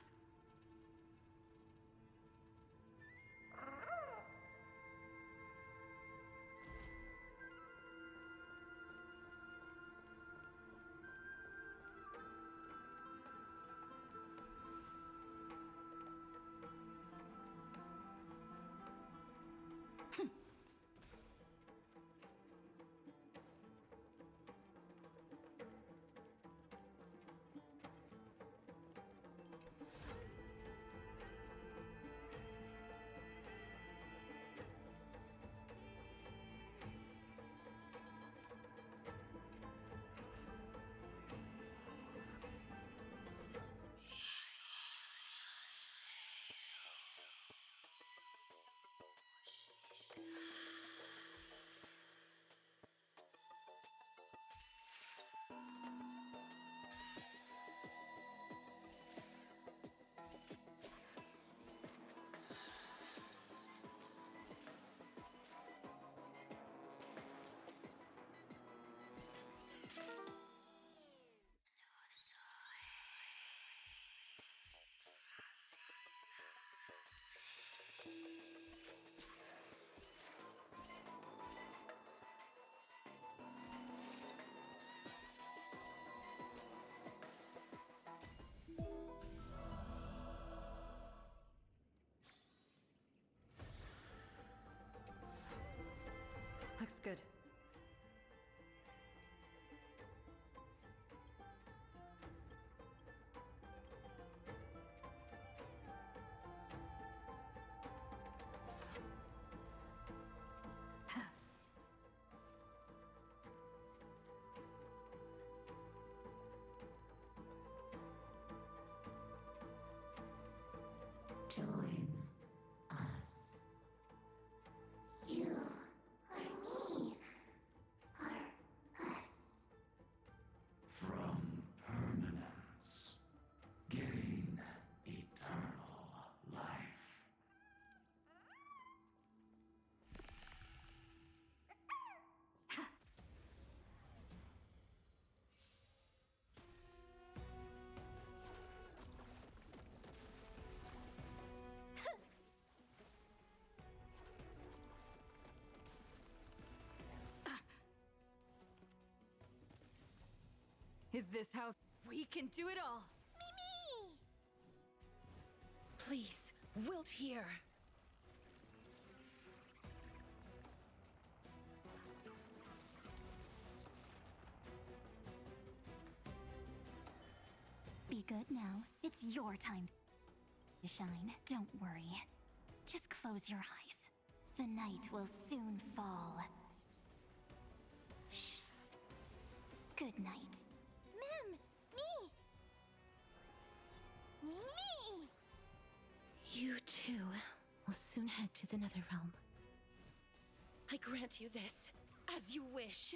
Join us. You or me or us. From permanence, gain eternal life. Is this how we can do it all? Mimi! Please, wilt here. Be good now. It's your time to shine. Don't worry. Just close your eyes. The night will soon fall. Shh. Good night. Mem! Me! Mimi! You too will soon head to the Netherrealm. I grant you this, as you wish.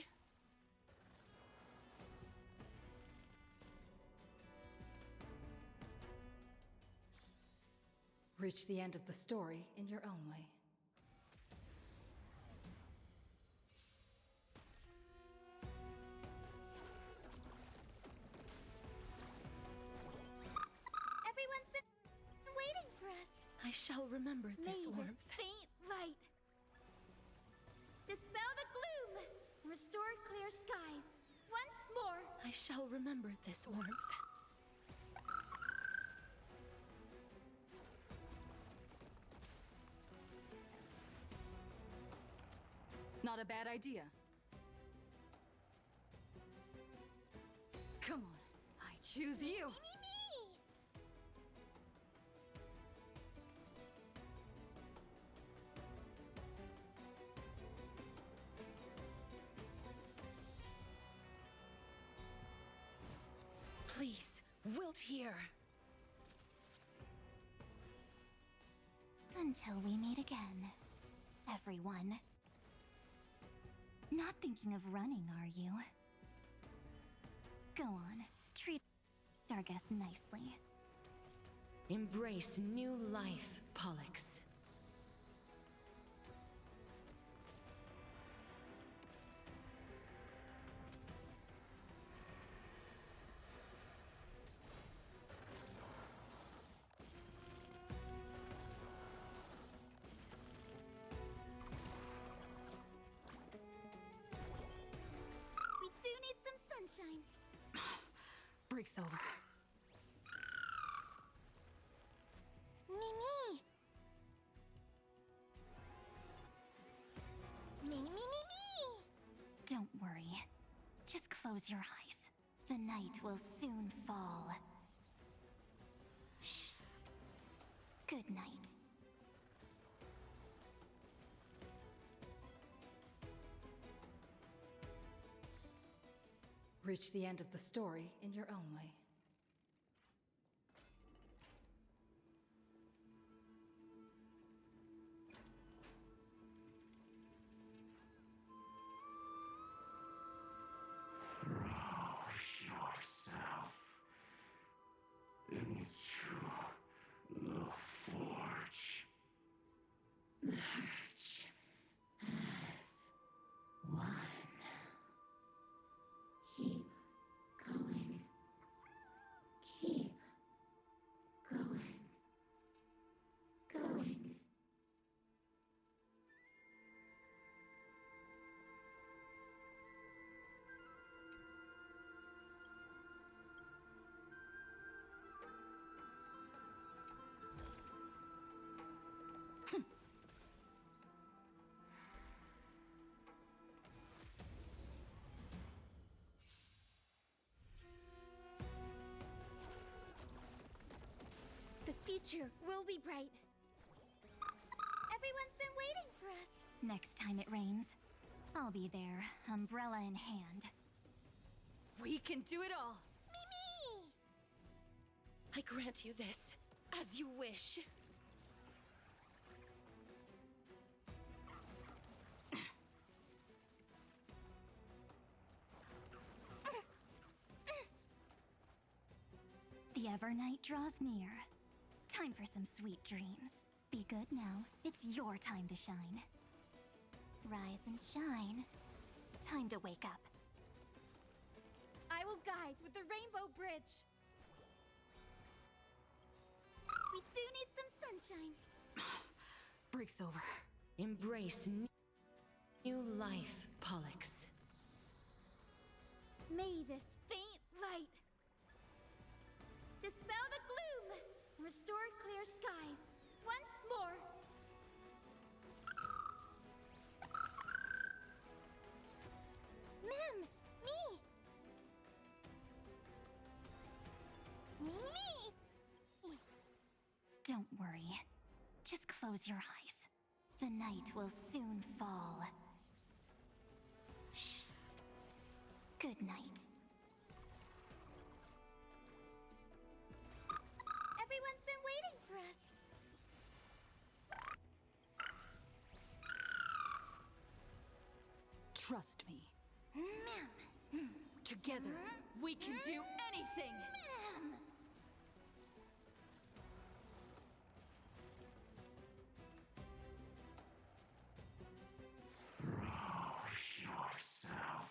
Reach the end of the story in your own way. Everyone's been waiting for us. I shall remember this May warmth. this faint light dispel the gloom, restore clear skies. Once more. I shall remember this warmth. Not a bad idea. Come on, I choose you. Please, wilt here. Until we meet again, everyone. Not thinking of running, are you? Go on, treat our guests nicely. Embrace new life, Pollux. We do need some sunshine. Break's over. Mimi! Mimi! Don't worry. Just close your eyes. The night will soon fall. Shh. Good night. Reach the end of the story in your own way. Throw yourself into the forge. Merge as one. Keep going. Keep going. Going. The future will be bright. Everyone's been waiting for us. Next time it rains, I'll be there, umbrella in hand. We can do it all. Mimi! I grant you this, as you wish. Evernight draws near. Time for some sweet dreams. Be good now. It's your time to shine. Rise and shine. Time to wake up. I will guide with the Rainbow Bridge. We do need some sunshine. Break's over. Embrace new life, Pollux. May this faint light dispel the gloom, restore clear skies once more. Ma'am, me! Me! Don't worry. Just close your eyes. The night will soon fall. Shh. Good night. Everyone's been waiting for us. Trust me. Ma'am. Together, we can do anything! Ma'am. Yourself.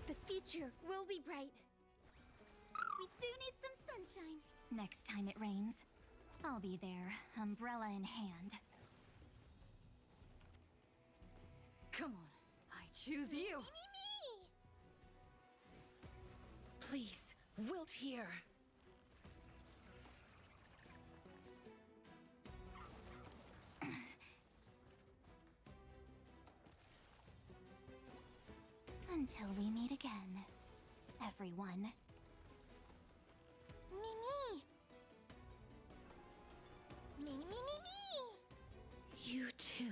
The future will be bright. We do need some sunshine. Next time it rains, I'll be there, umbrella in hand. Come on, I choose you! Me! Please, wilt here. Until we meet again, everyone. Me! You too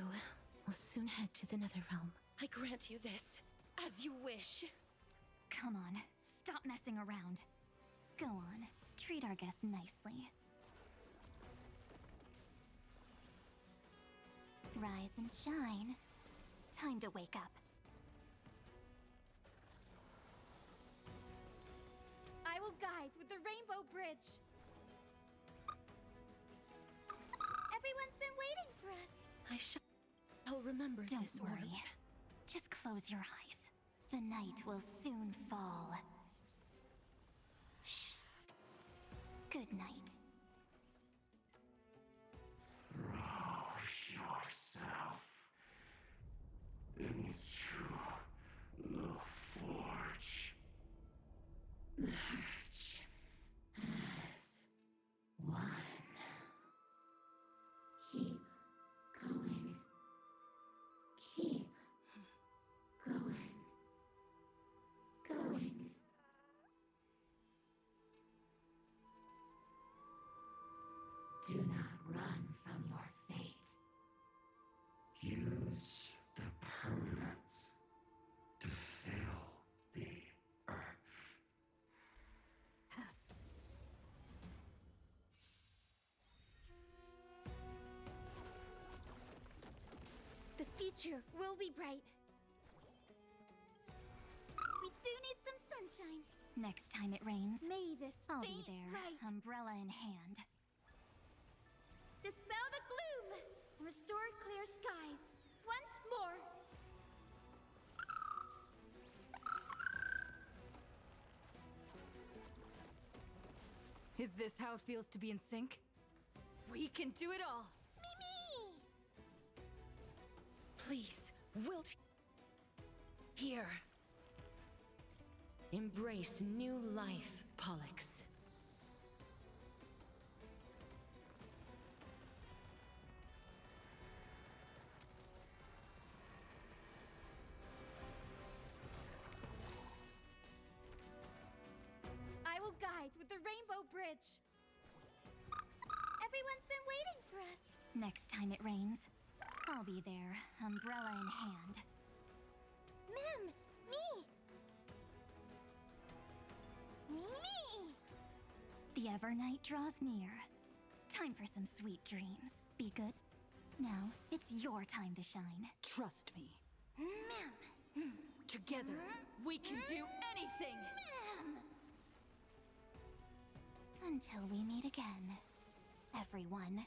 will soon head to the Netherrealm. I grant you this, as you wish. Come on, stop messing around. Go on, treat our guests nicely. Rise and shine. Time to wake up. I will guide with the Rainbow Bridge. Everyone's been waiting for us. I shall remember Don't this worry. warmth. Just close your eyes. The night will soon fall. Shh. Good night. Throw yourself into the forge. Merge as one. Keep going. Keep going. Going. Do not run from your fate. Use the permanence to fill the earth. The future will be bright. We do need some sunshine. Next time it rains, May this I'll faint be there, light umbrella in hand. dispel the gloom, restore clear skies once more. Is this how it feels to be in sync? We can do it all! Me! Please, wilt here. Embrace new life, Pollux. I will guide with the Rainbow Bridge. Everyone's been waiting for us. Next time it rains, I'll be there, umbrella in hand. Ma'am, me! Me! The Evernight draws near. Time for some sweet dreams. Be good Now, it's your time to shine. Trust me. Together, we can do anything! Until we meet again, everyone.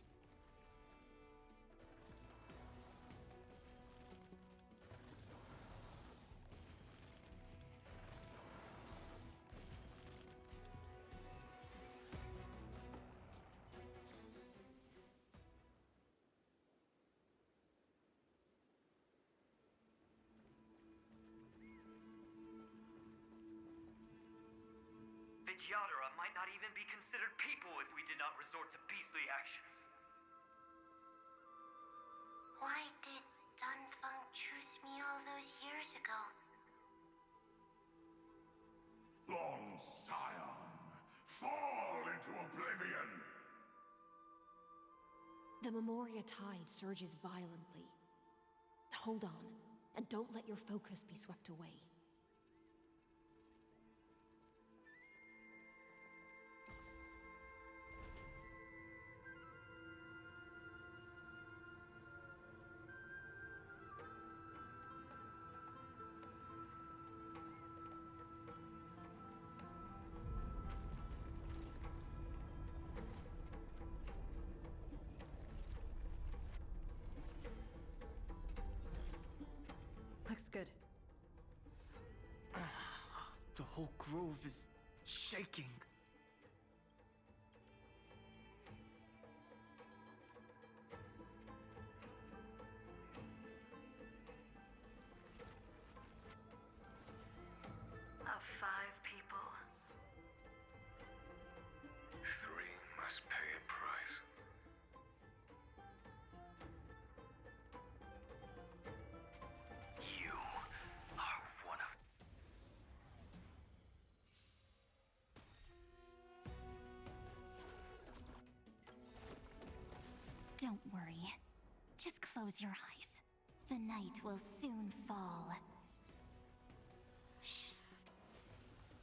The Yadara might not even be considered people if we did not resort to beastly actions. Why did Dunfeng choose me all those years ago? Long Scion, fall into oblivion! The Memoria tide surges violently. Hold on, and don't let your focus be swept away. Looks good. The whole grove is shaking. Of 5 people, 3 must pay a price. You are one of... Don't worry. Just close your eyes. The night will soon fall. Shh.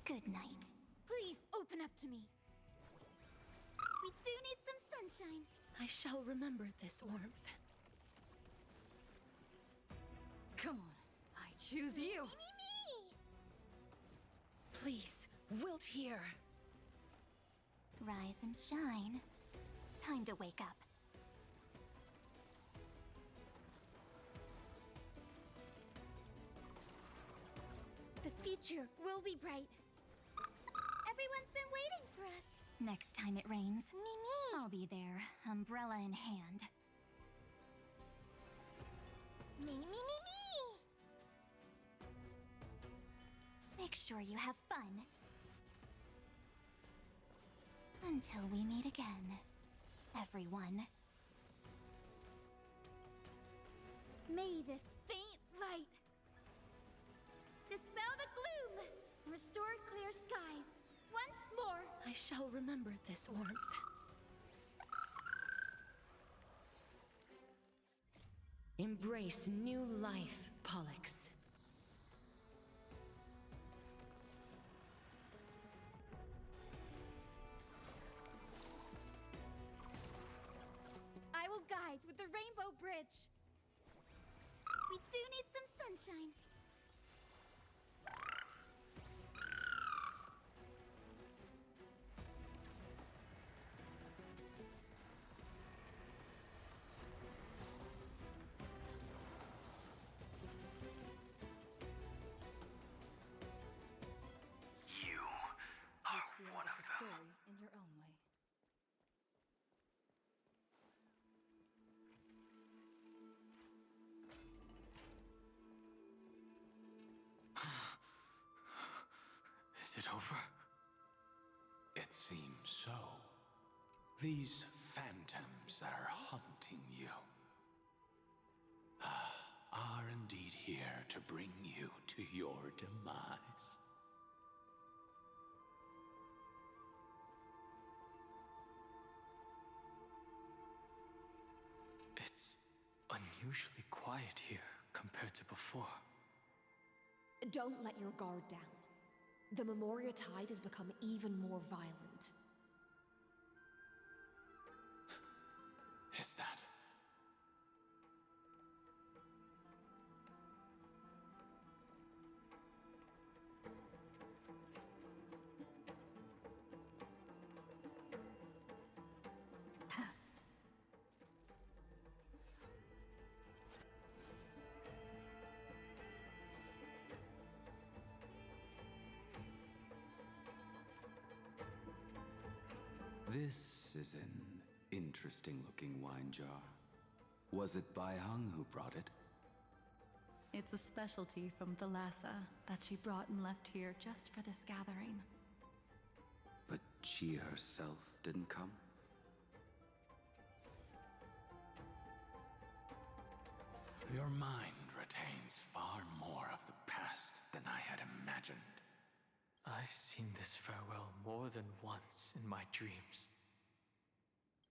Good night. please open up to me. We do need some sunshine. I shall remember this warmth. Come on, I choose you! Me! Please, wilt here. Rise and shine. Time to wake up. The future will be bright. Everyone's been waiting for us. Next time it rains, Mimi! I'll be there, umbrella in hand. Me! Make sure you have fun. Until we meet again, everyone. May this faint light dispel the gloom, restore clear skies. Once more. I shall remember this warmth. Embrace new life, Pollux. I will guide with the Rainbow Bridge. We do need some sunshine. You are one of them. Story in your own way. Is it over? It seems so. These phantoms that are haunting you are indeed here to bring you to your demise. It's unusually quiet here compared to before. Don't let your guard down. The Memoria tide has become even more violent. Is that This is an interesting-looking wine jar. Was it Bai Hung who brought it? It's a specialty from Thalassa that she brought and left here just for this gathering. But she herself didn't come? Your mind retains far more of the past than I had imagined. I've seen this farewell more than once in my dreams.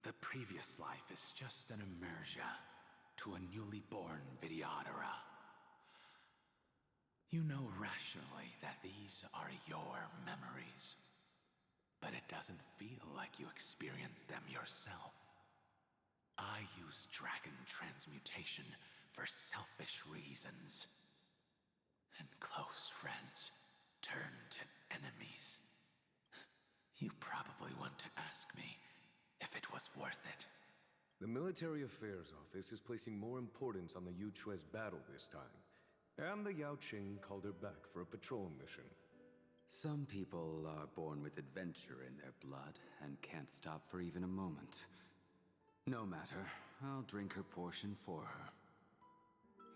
The previous life is just an immersia to a newly born Vidyadhara. You know rationally that these are your memories, but it doesn't feel like you experienced them yourself. I use dragon transmutation for selfish reasons, and close friends turn to enemies. You probably want to ask me if it was worth it. The Military Affairs Office is placing more importance on the Yuchue's battle this time, and the Yaoqing called her back for a patrol mission. Some people are born with adventure in their blood and can't stop for even a moment. No matter, I'll drink her portion for her.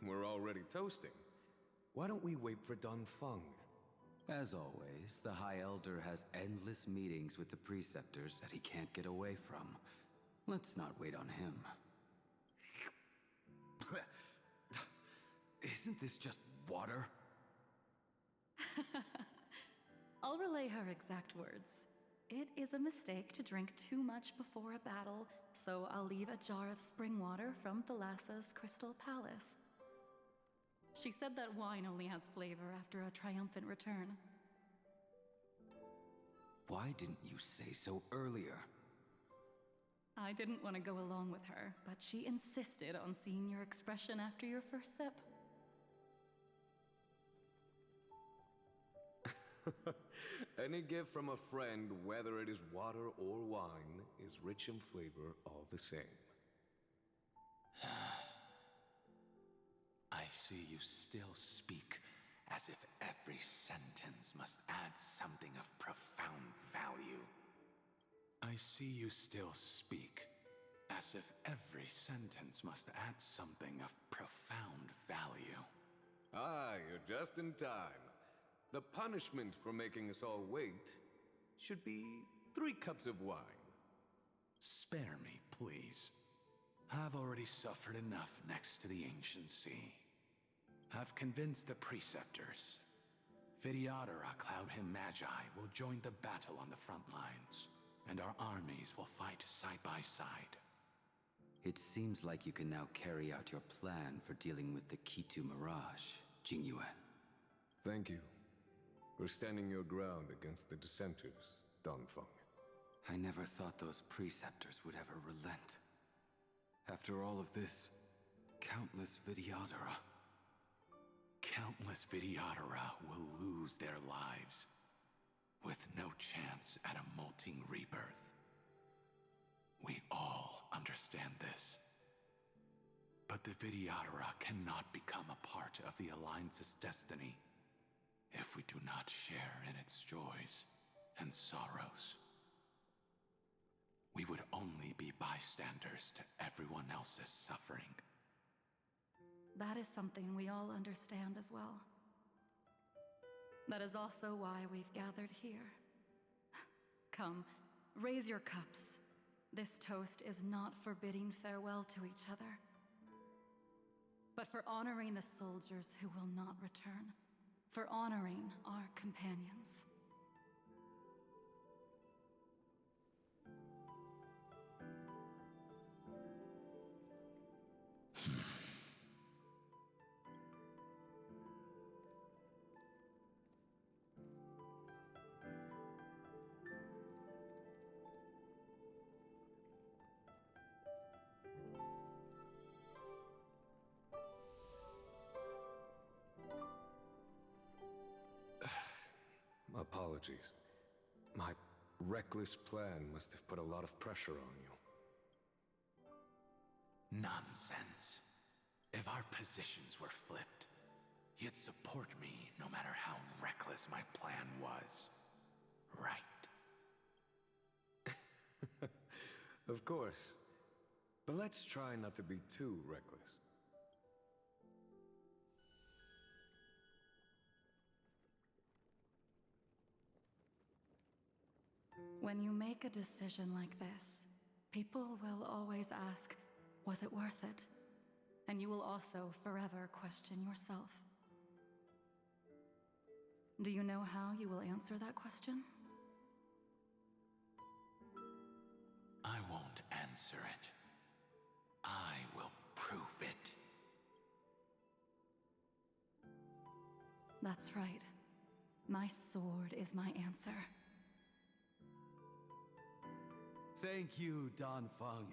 We're already toasting. Why don't we wait for Dongfeng? As always, the High Elder has endless meetings with the Preceptors that he can't get away from. Let's not wait on him. Isn't this just water? I'll relay her exact words. It is a mistake to drink too much before a battle, so I'll leave a jar of spring water from Thalassa's Crystal Palace. She said that wine only has flavor after a triumphant return. Why didn't you say so earlier? I didn't want to go along with her, but she insisted on seeing your expression after your first sip. Any gift from a friend, whether it is water or wine, is rich in flavor all the same. I see you still speak as if every sentence must add something of profound value. I see you still speak as if every sentence must add something of profound value. Ah, you're just in time. The punishment for making us all wait should be 3 cups of wine. Spare me, please. I've already suffered enough next to the Ancient Sea. I've convinced the Preceptors. Vidyadhara Cloudhim Magi will join the battle on the front lines, and our armies will fight side by side. It seems like you can now carry out your plan for dealing with the Kitu Mirage, Jingyue. Thank you for standing your ground against the dissenters, Dongfeng. I never thought those Preceptors would ever relent. After all of this, countless Vidyadhara will lose their lives, with no chance at a molting rebirth. We all understand this. But the Vidyadhara cannot become a part of the Alliance's destiny if we do not share in its joys and sorrows. We would only be bystanders to everyone else's suffering. That is something we all understand as well. That is also why we've gathered here. Come, raise your cups. This toast is not for bidding farewell to each other, but for honoring the soldiers who will not return, for honoring our companions. Apologies. My reckless plan must have put a lot of pressure on you. Nonsense. If our positions were flipped, you'd support me no matter how reckless my plan was. Right? Of course. But let's try not to be too reckless. When you make a decision like this, people will always ask, was it worth it? And you will also forever question yourself. Do you know how you will answer that question? I won't answer it. I will prove it. That's right. My sword is my answer. Thank you, Dan Feng.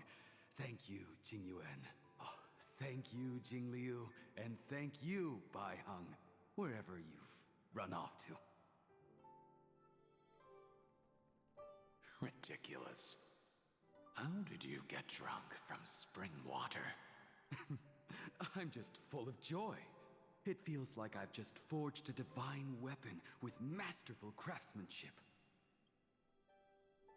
Thank you, Jing Yuan. Oh, thank you, Jing Liu. And thank you, Bai Heng, wherever you've run off to. Ridiculous. How did you get drunk from spring water? I'm just full of joy. It feels like I've just forged a divine weapon with masterful craftsmanship.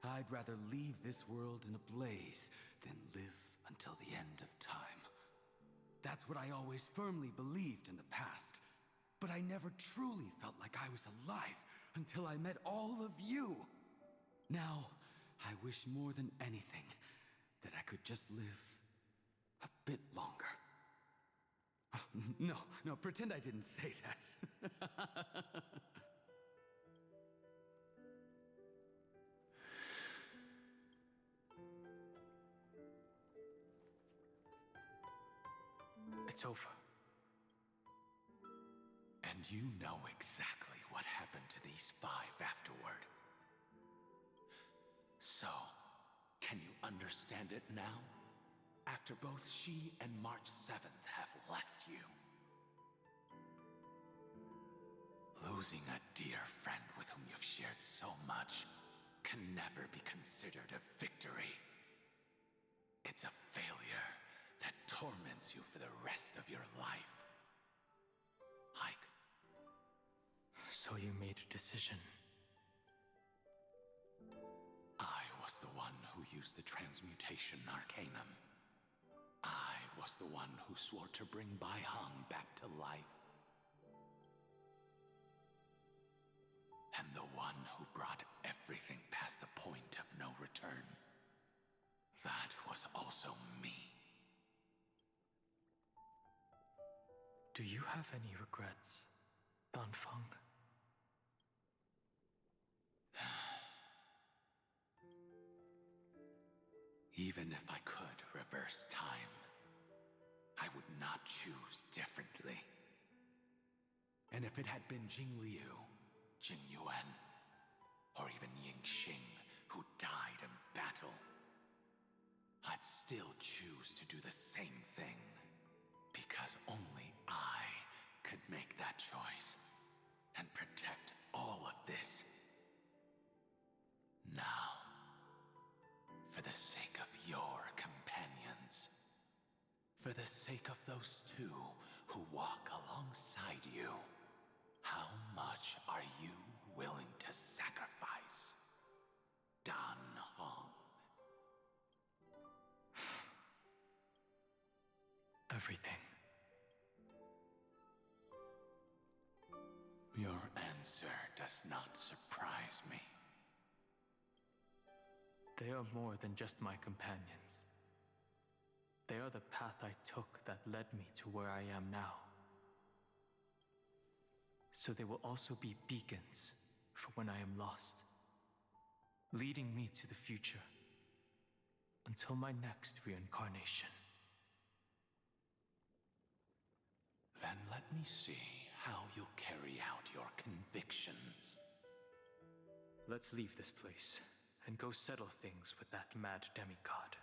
I'd rather leave this world in a blaze than live until the end of time. That's what I always firmly believed in the past. But I never truly felt like I was alive until I met all of you. Now, I wish more than anything that I could just live a bit longer. No, pretend I didn't say that. It's over. And you know exactly what happened to these 5 afterward. So, can you understand it now? After both she and March 7th have left you. Losing a dear friend with whom you've shared so much can never be considered a victory. It's a failure that torments you for the rest of your life. Like... So you made a decision. I was the one who used the transmutation arcanum. I was the one who swore to bring Bai Heng back to life. And the one who brought everything past the point of no return. That was also me. Do you have any regrets, Dan Feng? Even if I could reverse time, I would not choose differently. And if it had been Jing Liu, Jing Yuan, or even Ying Xing who died in battle, I'd still choose to do the same thing. Because only I could make that choice and protect all of this. Now, for the sake of your companions, for the sake of those 2 who walk alongside you, how much are you willing to sacrifice, Dan Heng? Everything. Your answer does not surprise me. They are more than just my companions. They are the path I took that led me to where I am now. So they will also be beacons for when I am lost, leading me to the future until my next reincarnation. Then let me see how you'll carry out your convictions. Let's leave this place and go settle things with that mad demigod.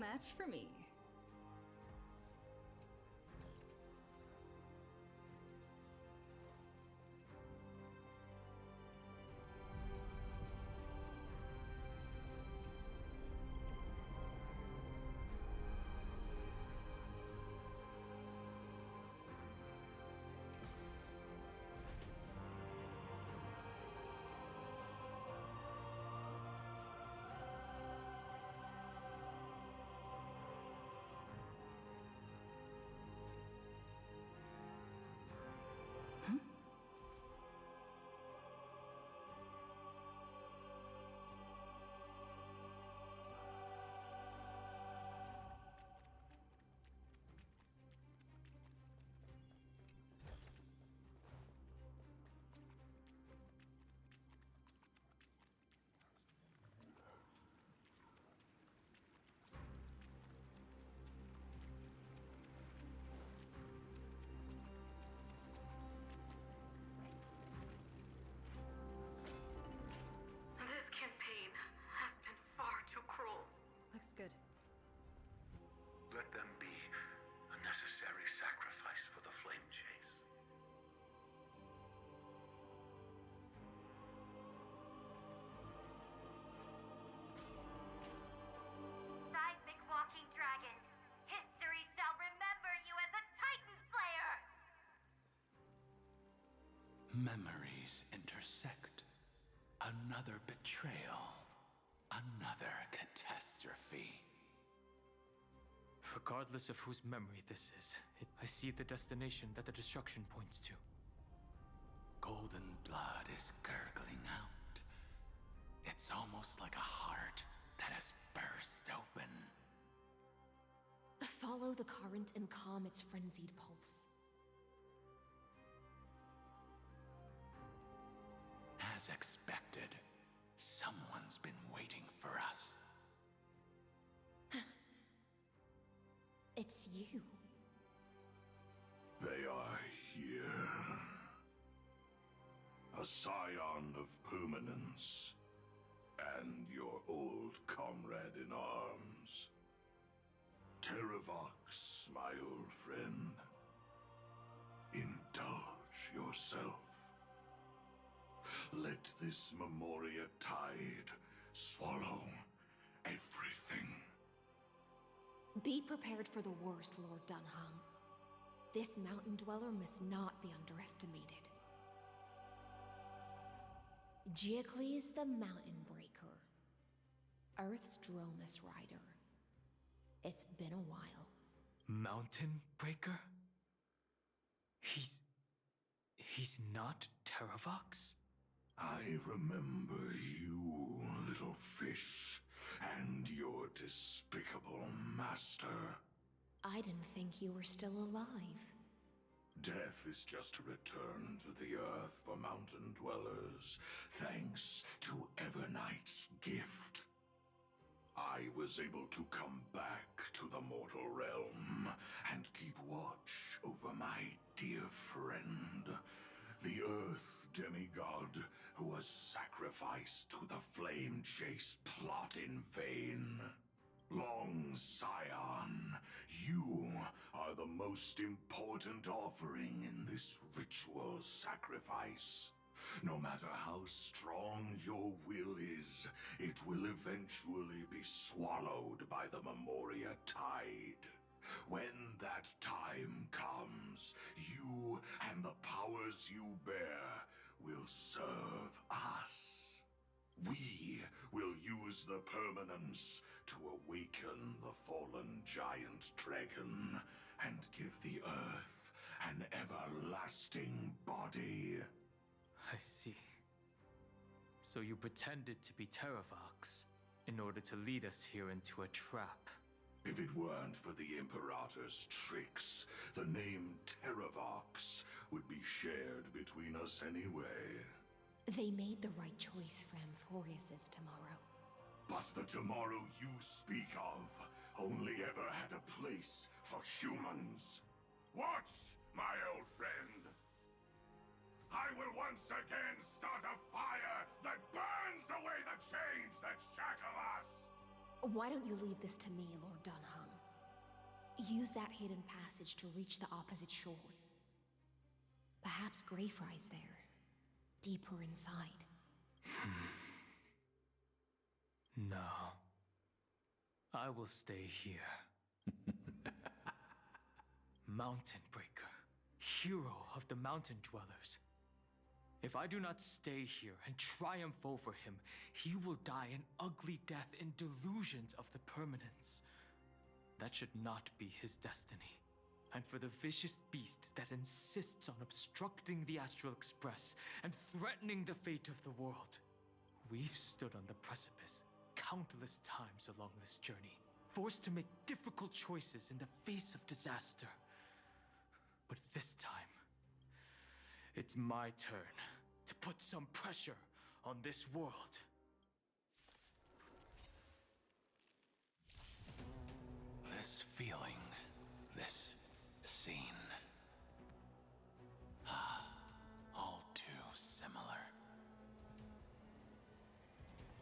match for me. This campaign has been far too cruel. Looks good. Let them be a necessary sacrifice for the flame chase. Seismic walking dragon. History shall remember you as a Titan Slayer! Memories intersect. Another betrayal. Another catastrophe. Regardless of whose memory this is, I see the destination that the destruction points to. Golden blood is gurgling out. It's almost like a heart that has burst open. Follow the current and calm its frenzied pulse. As expected, someone's been waiting for us. It's you. They are here. A scion of permanence. And your old comrade in arms. Terravox, my old friend. Indulge yourself. Let this Memoria tide swallow everything. Be prepared for the worst, Lord Dunham. This mountain dweller must not be underestimated. Geocles the Mountain Breaker. Earth's Dromus Rider. It's been a while. Mountain Breaker? He's not Terravox? I remember you, little fish, and your despicable master. I didn't think you were still alive. Death is just a return to the earth for mountain dwellers, thanks to Evernight's gift. I was able to come back to the mortal realm and keep watch over my dear friend, the Earth demigod who was sacrificed to the flame chase plot in vain. Long Scion, you are the most important offering in this ritual sacrifice. No matter how strong your will is, it will eventually be swallowed by the Memoria tide. When that time comes, you and the powers you bear will serve us. We will use the permanence to awaken the fallen giant dragon and give the earth an everlasting body. I see. So you pretended to be Terravox in order to lead us here into a trap. If it weren't for the Imperator's tricks, the name Terravox would be shared between us anyway. They made the right choice for Amphorius's tomorrow. But the tomorrow you speak of only ever had a place for humans. Watch, my old friend. I will once again start a fire that burns away the chains that shackle us. Why don't you leave this to me, Lord Dunhung? Use that hidden passage to reach the opposite shore. Perhaps Greyfry's there, deeper inside. No. I will stay here. Mountain Breaker, hero of the Mountain Dwellers. If I do not stay here and triumph over him, he will die an ugly death in delusions of the permanence. That should not be his destiny. And for the vicious beast that insists on obstructing the Astral Express and threatening the fate of the world, we've stood on the precipice countless times along this journey, forced to make difficult choices in the face of disaster. But this time, it's my turn to put some pressure on this world. This feeling, this scene. All too similar.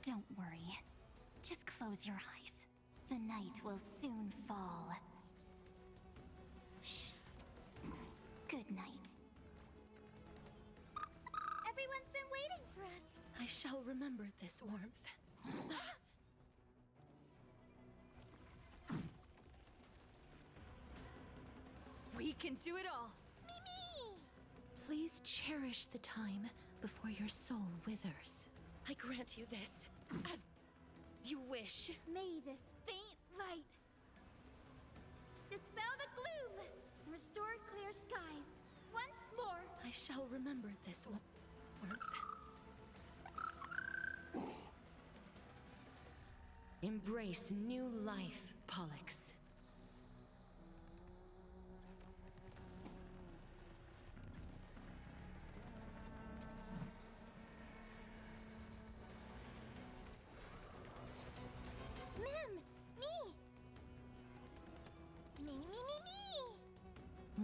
Don't worry. Just close your eyes. The night will soon fall. Shh. Good night. Everyone's been waiting for us. I shall remember this warmth. We can do it all! Mimi! Please cherish the time before your soul withers. I grant you this, as you wish. May this faint light dispel the gloom and restore clear skies once more. I shall remember this warmth. Embrace new life, Pollux.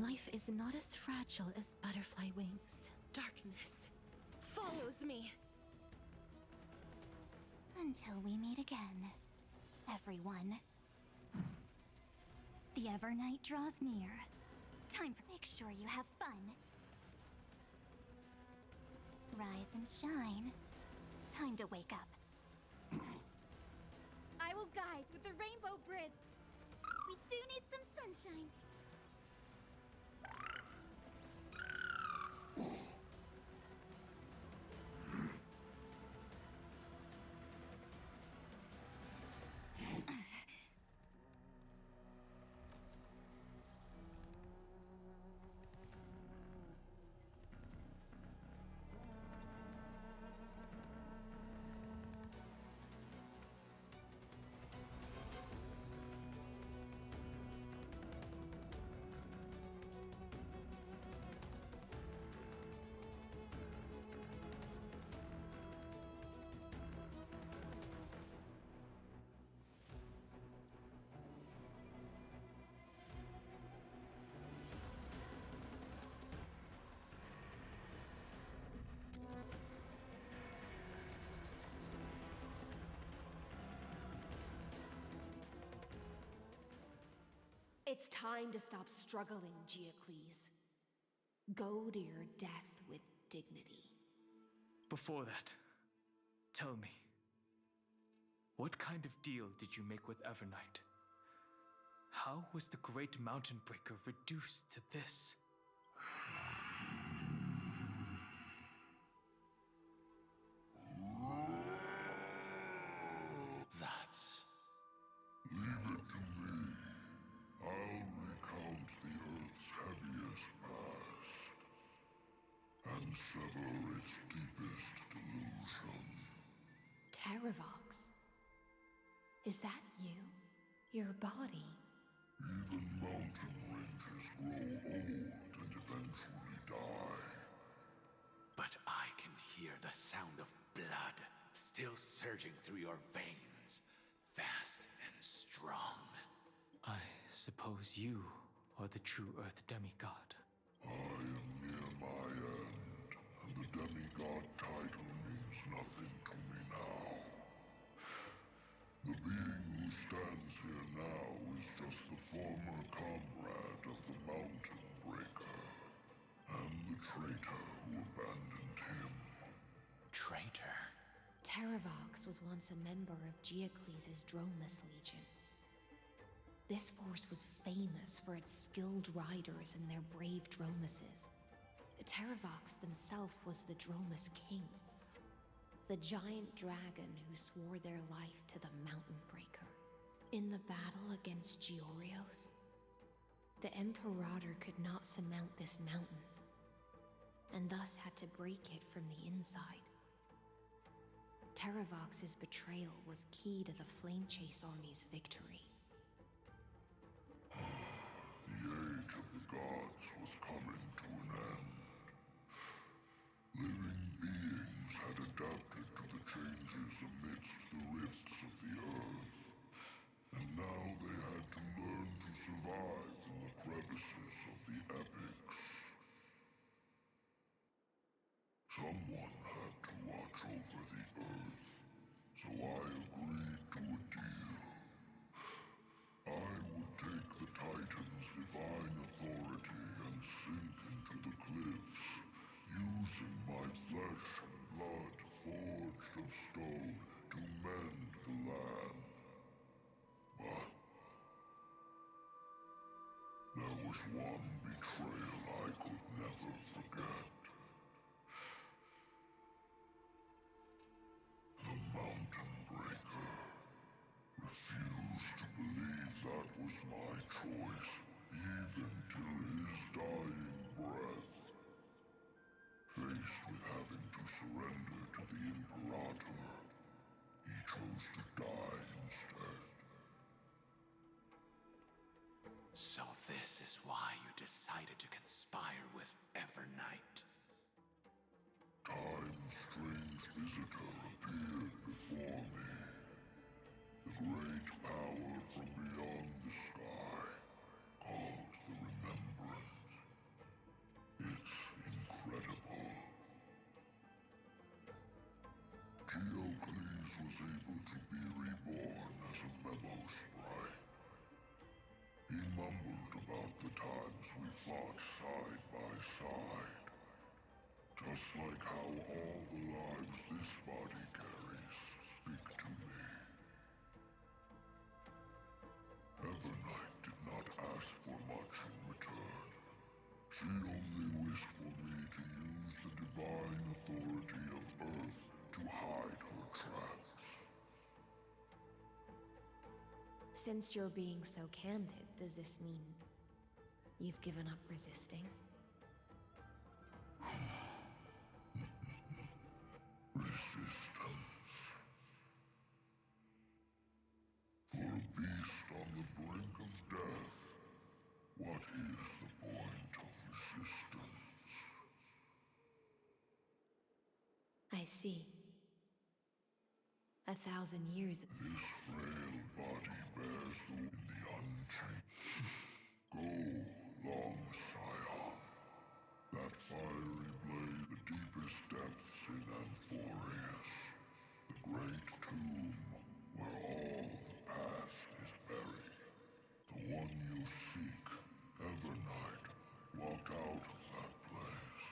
Life is not as fragile as butterfly wings. Darkness follows me. Until we meet again, everyone. The Evernight draws near. Time to make sure you have fun. Rise and shine. Time to wake up. I will guide with the Rainbow Bridge. We do need some sunshine. It's time to stop struggling, Geocles. Go to your death with dignity. Before that, tell me, what kind of deal did you make with Evernight? How was the Great Mountain Breaker reduced to this? That's... Leave it to me. I'll recount the Earth's heaviest past and sever its deepest delusion. Terravox? Is that you? Your body? Even mountain ranges grow old and eventually die. But I can hear the sound of blood still surging through your veins, fast and strong. I suppose you are the true Earth demigod. I am near my end, and the demigod title means nothing to me now. The being who stands here now is just the former comrade of the Mountain Breaker, and the traitor who abandoned him. Traitor? Terravox was once a member of Geocles' Dromus Legion. This force was famous for its skilled riders and their brave Dromuses. Terravox himself was the Dromus King, the giant dragon who swore their life to the Mountain Breaker. In the battle against Georios, the Imperator could not surmount this mountain, and thus had to break it from the inside. Terravox's betrayal was key to the Flamechase army's victory. The age of the gods was coming to an end. Living beings had adapted to the changes amidst the rifts of the earth, and now they had to learn to survive in the crevices of the epics. Someone had to watch over the earth, so I agreed to a deal. I would take the Titan's divine authority and sink into the cliffs, using my flesh and blood forged of stone to mend the land. But there was one betrayal I could never forget. The Mountain Breaker refused to believe that was my choice, even till his dying breath. Faced with having to surrender to the Imperator, he chose to die instead. So this is why you decided to conspire with Evernight. Time's strange visitor appeared before me. The great power from beyond the sky, called the Remembrance. It's incredible. Geocles was able to be reborn as a memo sprite. He mumbled about the times we fought side by side. Just like how all the lives this body carries speak to me. Evernight did not ask for much in return. She only wished for me to use the divine authority of Earth to hide her tracks. Since you're being so candid, does this mean you've given up resisting? Resistance. For a beast on the brink of death, what is the point of resistance? I see. 1,000 years. This frail body bears the in the unchained. Go, long Scion. That fiery blade, the deepest depths in Amphorius. The great tomb where all the past is buried. The one you seek, Evernight, walked out of that place.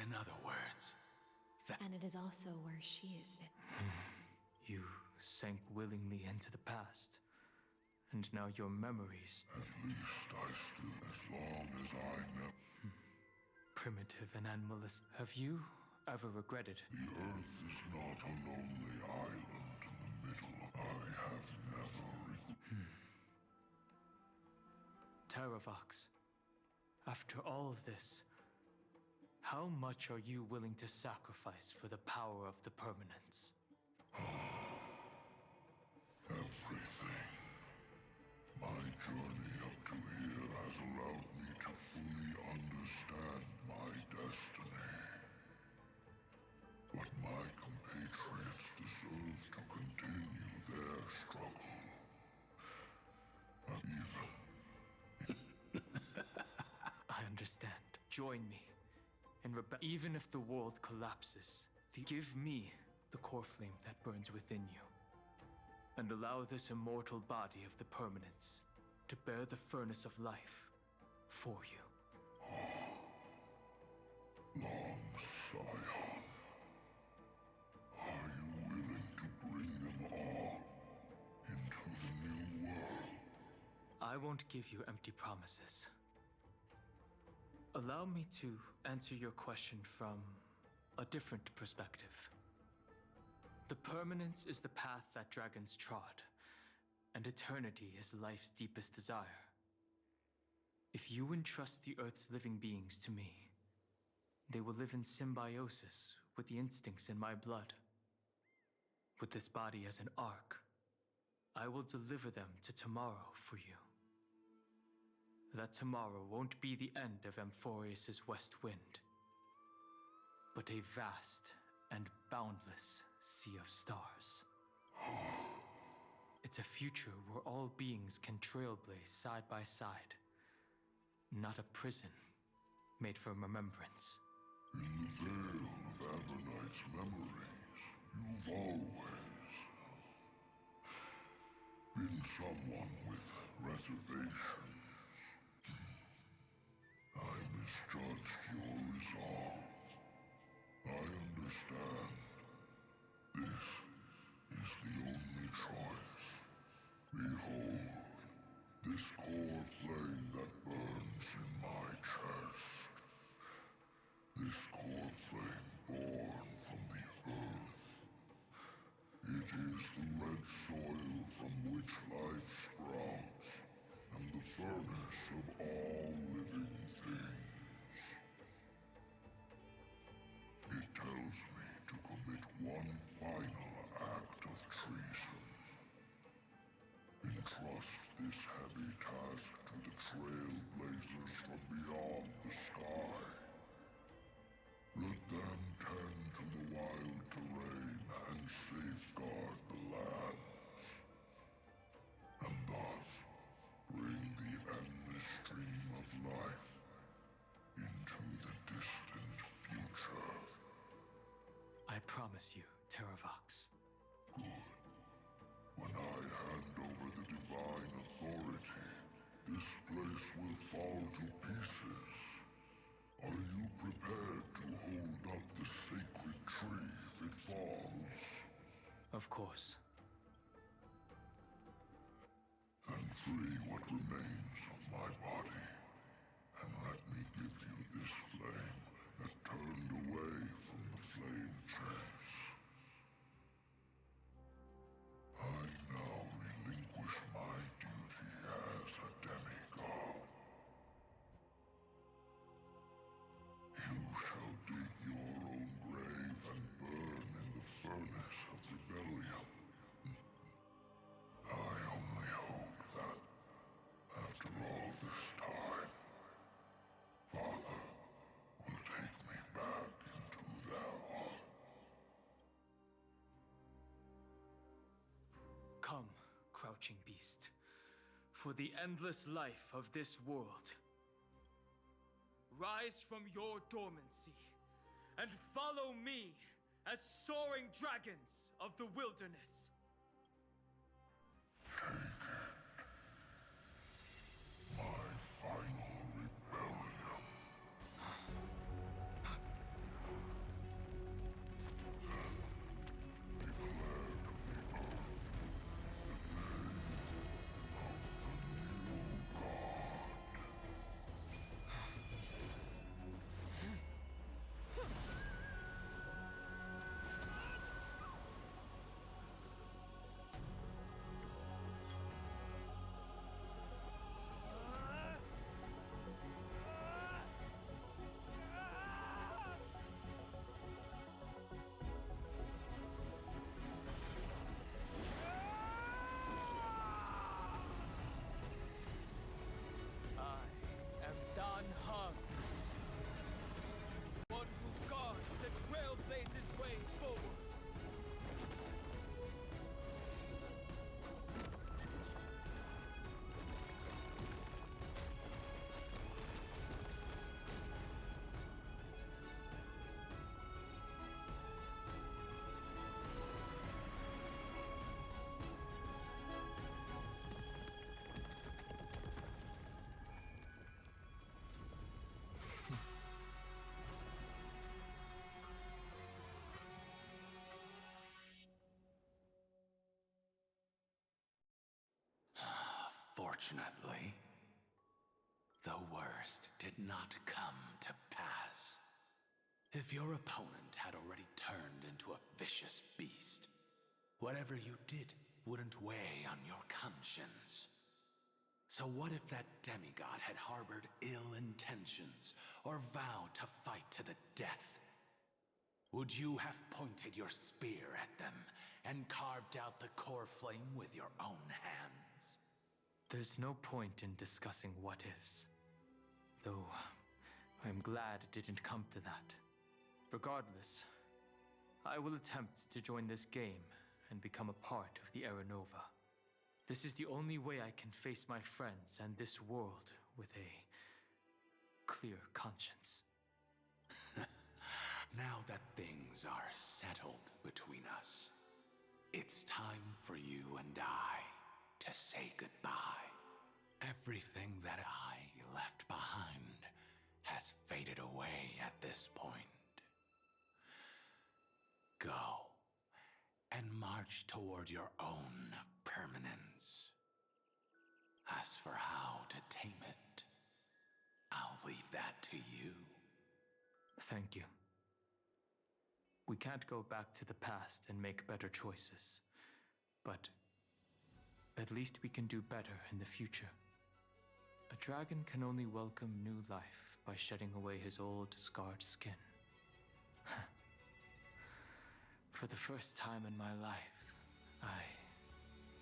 In other words, And it is also where she is now. You sank willingly into the past, and now your memories... At least I still, as long as I never... Primitive and animalist. Have you ever regretted? The Earth is not a lonely island in the middle of... I have never regretted... Terravox, after all of this, how much are you willing to sacrifice for the power of the Permanence? Everything. My journey up to here has allowed me to fully understand my destiny. But my compatriots deserve to continue their struggle. Even... I understand. Join me. In even if the world collapses, give me the core flame that burns within you. and allow this immortal body of the permanence to bear the furnace of life for you. Long Scion, are you willing to bring them all into the new world? I won't give you empty promises. Allow me to answer your question from a different perspective. The permanence is the path that dragons trod, and eternity is life's deepest desire. If you entrust the Earth's living beings to me, they will live in symbiosis with the instincts in my blood. With this body as an ark, I will deliver them to tomorrow for you. That tomorrow won't be the end of Amphorius' west wind, but a vast and boundless sea of stars. It's a future where all beings can trailblaze side by side, not a prison made for remembrance. In the veil of Avernight's memories, you've always been someone with reservations. I misjudged your resolve. I understand. This is the only choice. Behold, this core flame that burns in my chest. This core flame born from the earth. It is the red soil from which life sprouts, and the furnace of all living things. It tells me to commit one final act of treason. Entrust this heavy task to the trailblazers from beyond the sky. Let them tend to the wild terrain and safeguard the lands. And thus, bring the endless stream of life into the distant future. I promise you, Terravox. Good. When I hand over the divine authority, this place will fall to pieces. Are you prepared to hold up the sacred tree if it falls? Of course. Then free what remains of my body, and let me give you this flame that turned away from the flame chase. I now relinquish my duty as a demigod. You shall dig your own grave and burn in the furnace of rebellion. I only hope that, after all this time, Father will take me back into their heart. Come, crouching beast, for the endless life of this world. Rise from your dormancy and follow me as soaring dragons of the wilderness. My final rebellion. Then declare to the earth the name of the new god. Unfortunately, the worst did not come to pass. If your opponent had already turned into a vicious beast, whatever you did wouldn't weigh on your conscience. So what if that demigod had harbored ill intentions or vowed to fight to the death? Would you have pointed your spear at them and carved out the core flame with your own hands? There's no point in discussing what-ifs. Though, I'm glad it didn't come to that. Regardless, I will attempt to join this game and become a part of the Era Nova. This is the only way I can face my friends and this world with a clear conscience. Now that things are settled between us, it's time for you and I to say goodbye. Everything that I left behind has faded away at this point. Go and march toward your own permanence. As for how to tame it, I'll leave that to you. Thank you. We can't go back to the past and make better choices, but at least we can do better in the future. A dragon can only welcome new life by shedding away his old, scarred skin. For the first time in my life, I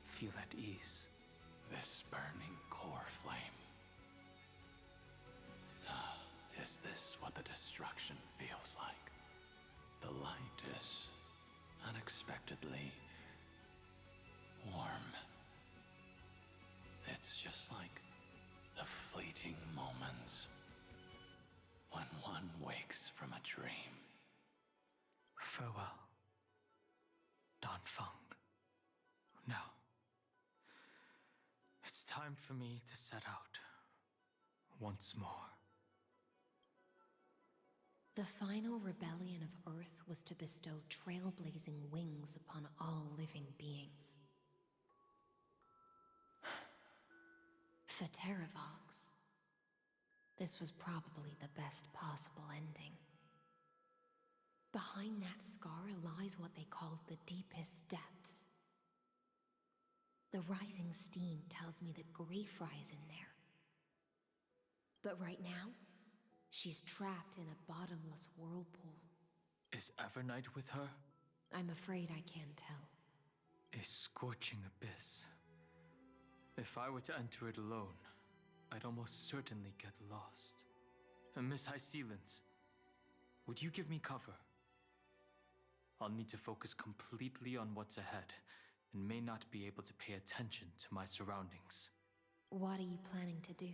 feel at ease. This burning core flame. Is this what the destruction feels like? The light is unexpectedly warm. It's just like the fleeting moments when one wakes from a dream. Farewell, Danfeng. Now, it's time for me to set out once more. The final rebellion of Earth was to bestow trailblazing wings upon all living beings. For Terravox, this was probably the best possible ending. Behind that scar lies what they called the deepest depths. The rising steam tells me that Greyfry is in there. But right now, she's trapped in a bottomless whirlpool. Is Evernight with her? I'm afraid I can't tell. A scorching abyss. If I were to enter it alone, I'd almost certainly get lost. And Miss High Sealance, would you give me cover? I'll need to focus completely on what's ahead, and may not be able to pay attention to my surroundings. What are you planning to do?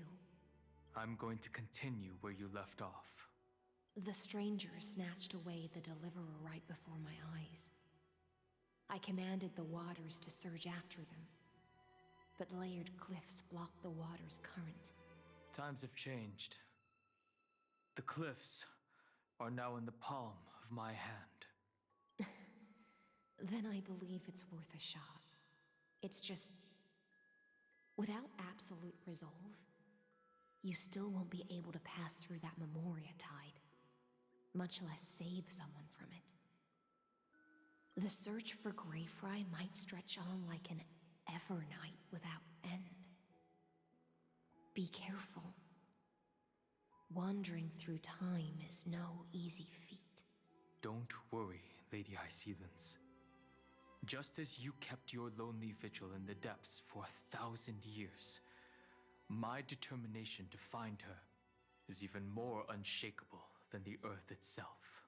I'm going to continue where you left off. The stranger snatched away the Deliverer right before my eyes. I commanded the waters to surge after them, but layered cliffs blocked the water's current. Times have changed. The cliffs are now in the palm of my hand. Then I believe it's worth a shot. It's just, without absolute resolve, you still won't be able to pass through that Memoria tide, much less save someone from it. The search for Greyfry might stretch on like an Evernight without end. Be careful. Wandering through time is no easy feat. Don't worry, Lady High Sealance. Just as you kept your lonely vigil in the depths for 1,000 years, my determination to find her is even more unshakable than the earth itself.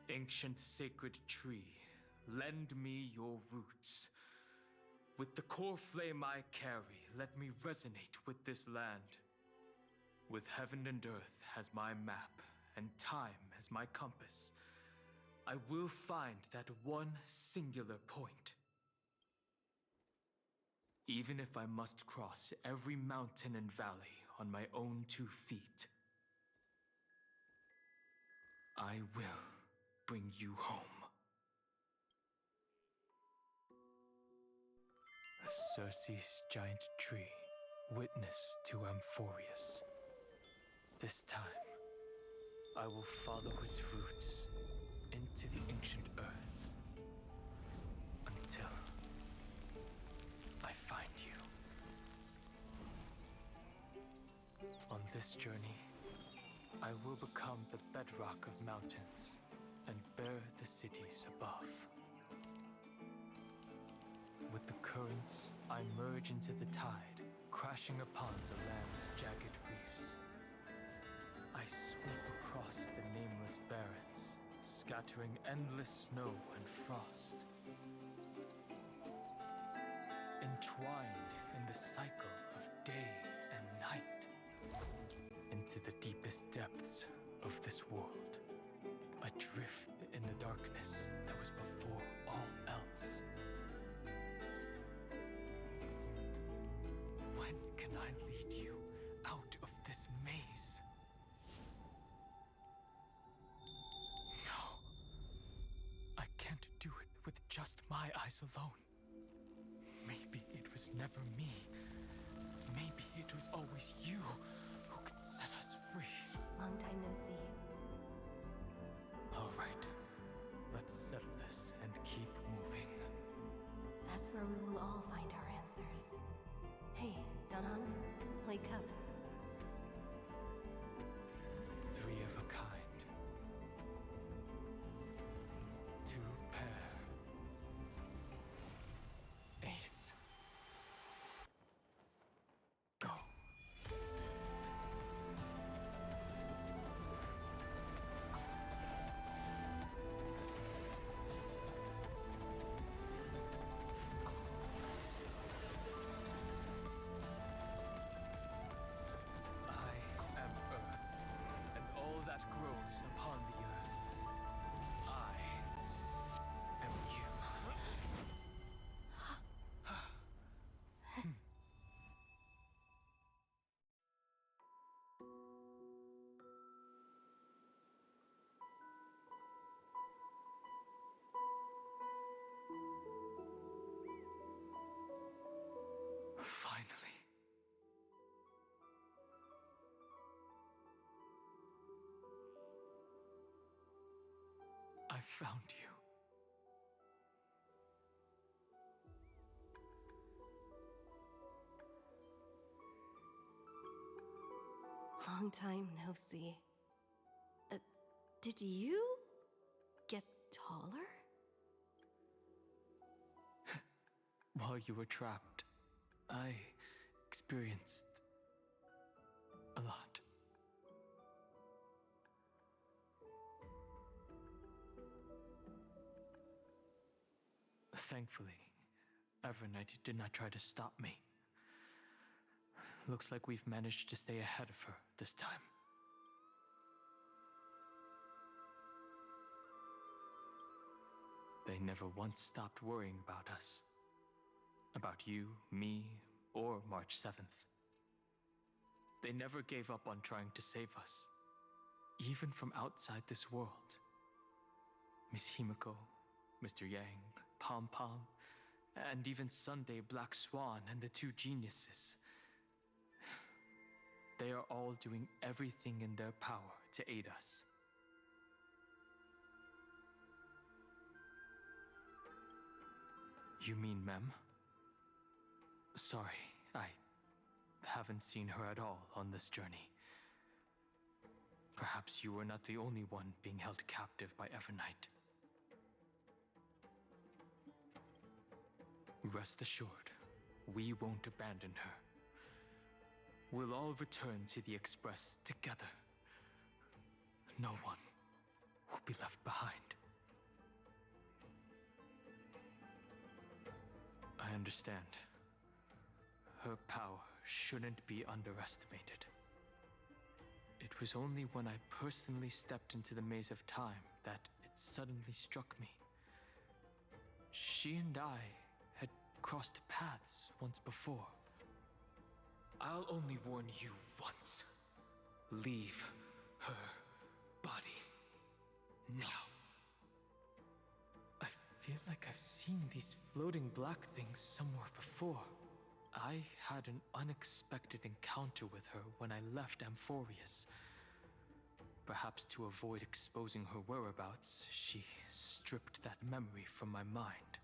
Ancient sacred tree, lend me your roots. With the core flame I carry, let me resonate with this land. With heaven and earth as my map, and time as my compass, I will find that one singular point. Even if I must cross every mountain and valley on my own 2 feet, I will bring you home. Circe's giant tree, witness to Amphorius. This time, I will follow its roots into the ancient earth until I find you. On this journey, I will become the bedrock of mountains and bear the cities above. With the currents, I merge into the tide, crashing upon the land's jagged reefs. I sweep across the nameless barrens, scattering endless snow and frost. Entwined in the cycle of day and night, into the deepest depths of this world, adrift in the darkness that was before all else. When can I lead you out of this maze? No. I can't do it with just my eyes alone. Maybe it was never me. Maybe it was always you who could set us free. Long time no see. All right. Let's settle this and keep moving. That's where we will all find our answers. Hey, Danhong, wake up. Three of a kind. Two pair. Ace. Go. I am Earth, and all that grows upon the earth. I am you. Finally. I found you. Long time no see. Did you get taller? While you were trapped, I experienced a lot. Thankfully, Evernight did not try to stop me. Looks like we've managed to stay ahead of her this time. They never once stopped worrying about us. About you, me, or March 7th. They never gave up on trying to save us, even from outside this world. Miss Himiko, Mr. Yang, Pom Pom, and even Sunday Black Swan and the two geniuses. They are all doing everything in their power to aid us. You mean Mem? Sorry, I haven't seen her at all on this journey. Perhaps you were not the only one being held captive by Evernight. Rest assured, we won't abandon her. We'll all return to the Express together. No one will be left behind. I understand. Her power shouldn't be underestimated. It was only when I personally stepped into the maze of time that it suddenly struck me. She and I had crossed paths once before. I'll only warn you once. Leave her body now. I feel like I've seen these floating black things somewhere before. I had an unexpected encounter with her when I left Amphorius. Perhaps to avoid exposing her whereabouts, she stripped that memory from my mind.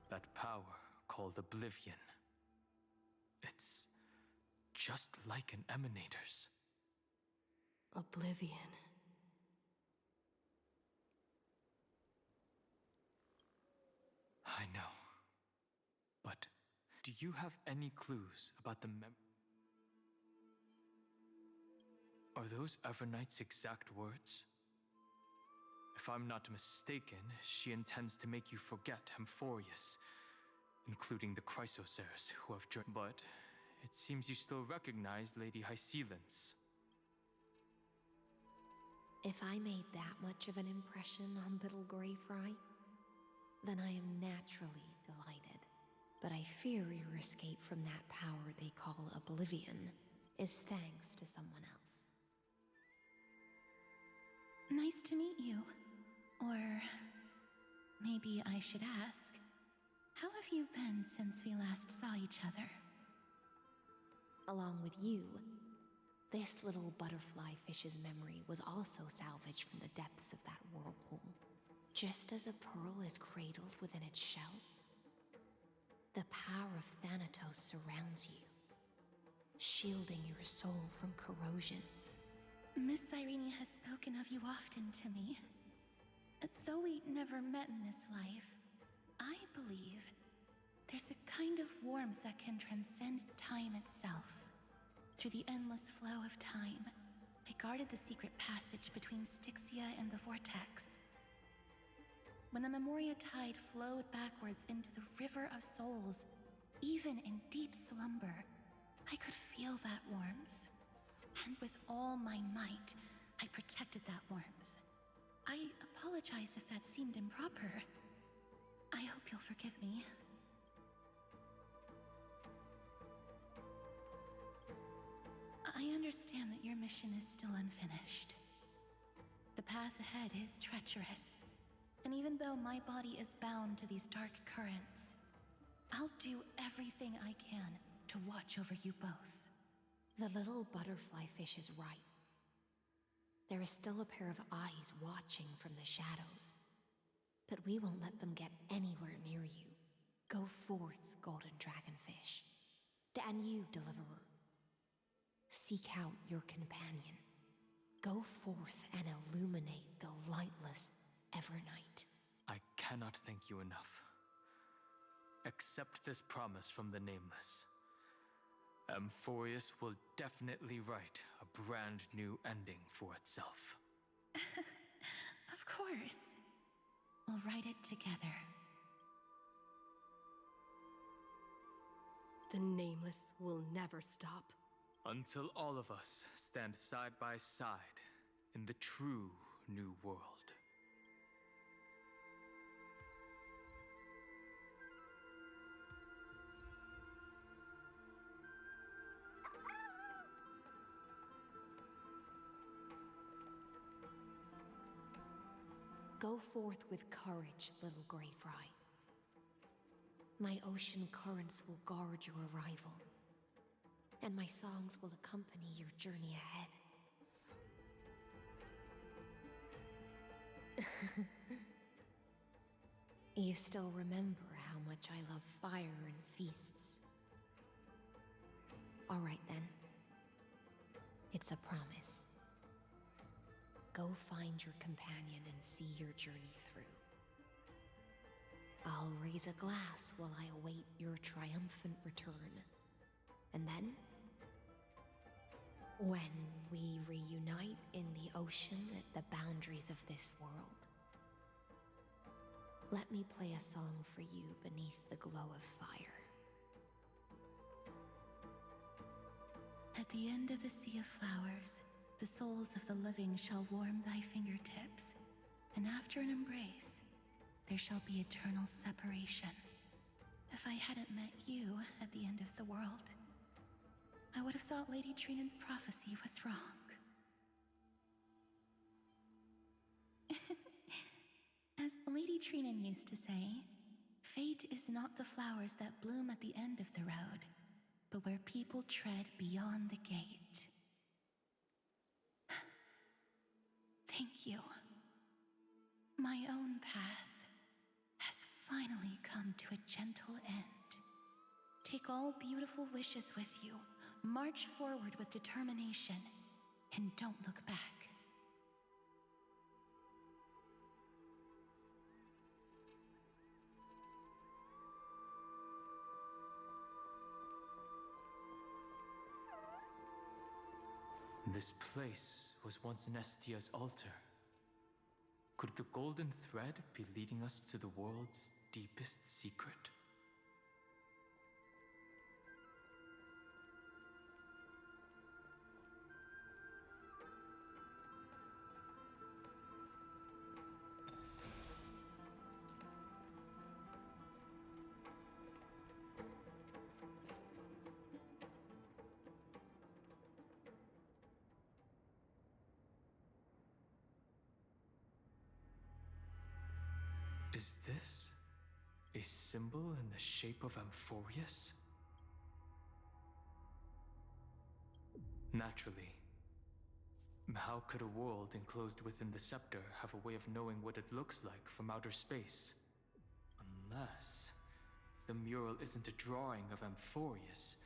That power called Oblivion. It's just like an Emanator's. Oblivion. I know. But do you have any clues about the Are those Everknight's exact words? If I'm not mistaken, she intends to make you forget Amphorius, including the Chrysosaurs who have journeyed. But it seems you still recognize Lady Hysealence. If I made that much of an impression on little Greyfry, then I am naturally delighted. But I fear your escape from that power they call Oblivion is thanks to someone else. Nice to meet you. Or maybe I should ask, how have you been since we last saw each other? Along with you, this little butterfly fish's memory was also salvaged from the depths of that whirlpool. Just as a pearl is cradled within its shell, the power of Thanatos surrounds you, shielding your soul from corrosion. Miss Cyrene has spoken of you often to me. Though we never met in this life, I believe there's a kind of warmth that can transcend time itself. Through the endless flow of time, I guarded the secret passage between Styxia and the Vortex. When the Memoria tide flowed backwards into the River of Souls, even in deep slumber, I could feel that warmth. And with all my might, I protected that warmth. I apologize if that seemed improper. I hope you'll forgive me. I understand that your mission is still unfinished. The path ahead is treacherous, and even though my body is bound to these dark currents, I'll do everything I can to watch over you both. The little butterfly fish is right. There is still a pair of eyes watching from the shadows, but we won't let them get anywhere near you. Go forth, golden dragonfish. And you, deliverer. Seek out your companion. Go forth and illuminate the lightless Evernight. I cannot thank you enough. Accept this promise from the Nameless. Amphorius will definitely write a brand new ending for itself. Of course. We'll write it together. The Nameless will never stop. Until all of us stand side by side in the true new world. Go forth with courage, little Greyfry. My ocean currents will guard your arrival, and my songs will accompany your journey ahead. You still remember how much I love fire and feasts. All right then. It's a promise. Go find your companion and see your journey through. I'll raise a glass while I await your triumphant return. And then, when we reunite in the ocean at the boundaries of this world, let me play a song for you beneath the glow of fire. At the end of the Sea of Flowers, the souls of the living shall warm thy fingertips, and after an embrace, there shall be eternal separation. If I hadn't met you at the end of the world, I would have thought Lady Trinan's prophecy was wrong. As Lady Trinan used to say, Fate is not the flowers that bloom at the end of the road, but where people tread beyond the gate. Thank you. My own path has finally come to a gentle end. Take all beautiful wishes with you, march forward with determination, and don't look back. This place was once Nestia's altar. Could the golden thread be leading us to the world's deepest secret? Is this a symbol in the shape of Amphorius? Naturally. How could a world enclosed within the scepter have a way of knowing what it looks like from outer space? Unless the mural isn't a drawing of Amphorius,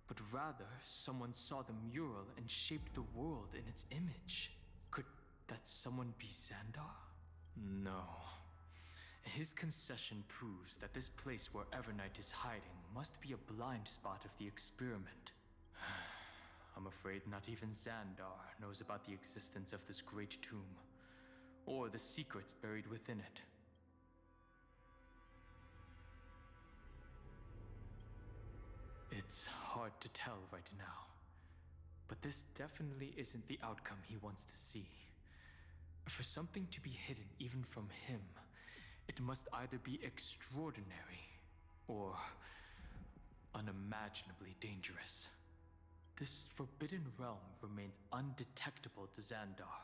but rather someone saw the mural and shaped the world in its image. Could that someone be Xandar? No. His concession proves that this place where Evernight is hiding must be a blind spot of the experiment. I'm afraid not even Xandar knows about the existence of this great tomb, or the secrets buried within it. It's hard to tell right now, but this definitely isn't the outcome he wants to see. For something to be hidden even from him, it must either be extraordinary or unimaginably dangerous. This forbidden realm remains undetectable to Xandar,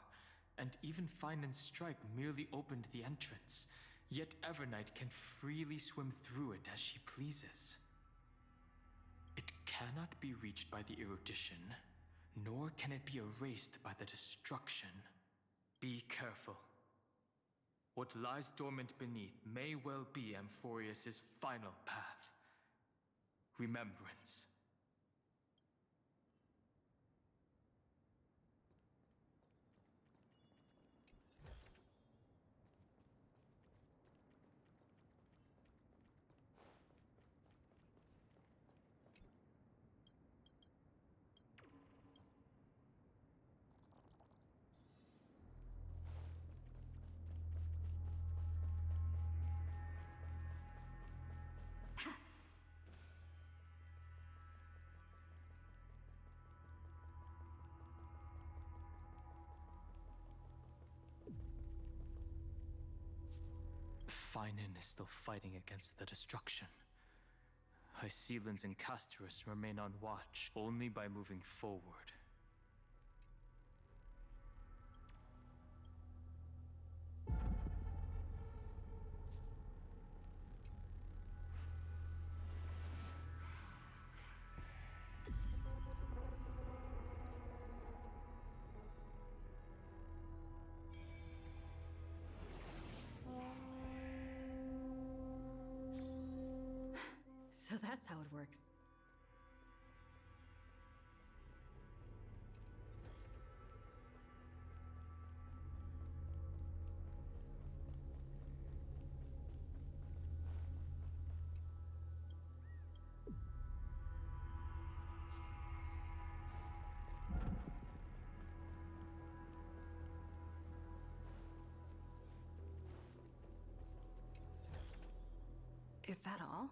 and even Fine and Stripe merely opened the entrance, yet Evernight can freely swim through it as she pleases. It cannot be reached by the erudition, nor can it be erased by the destruction. Be careful. What lies dormant beneath may well be Amphorius' final path. Remembrance. Finan is still fighting against the destruction. Hycelans and Castorus remain on watch only by moving forward. So that's how it works. Is that all?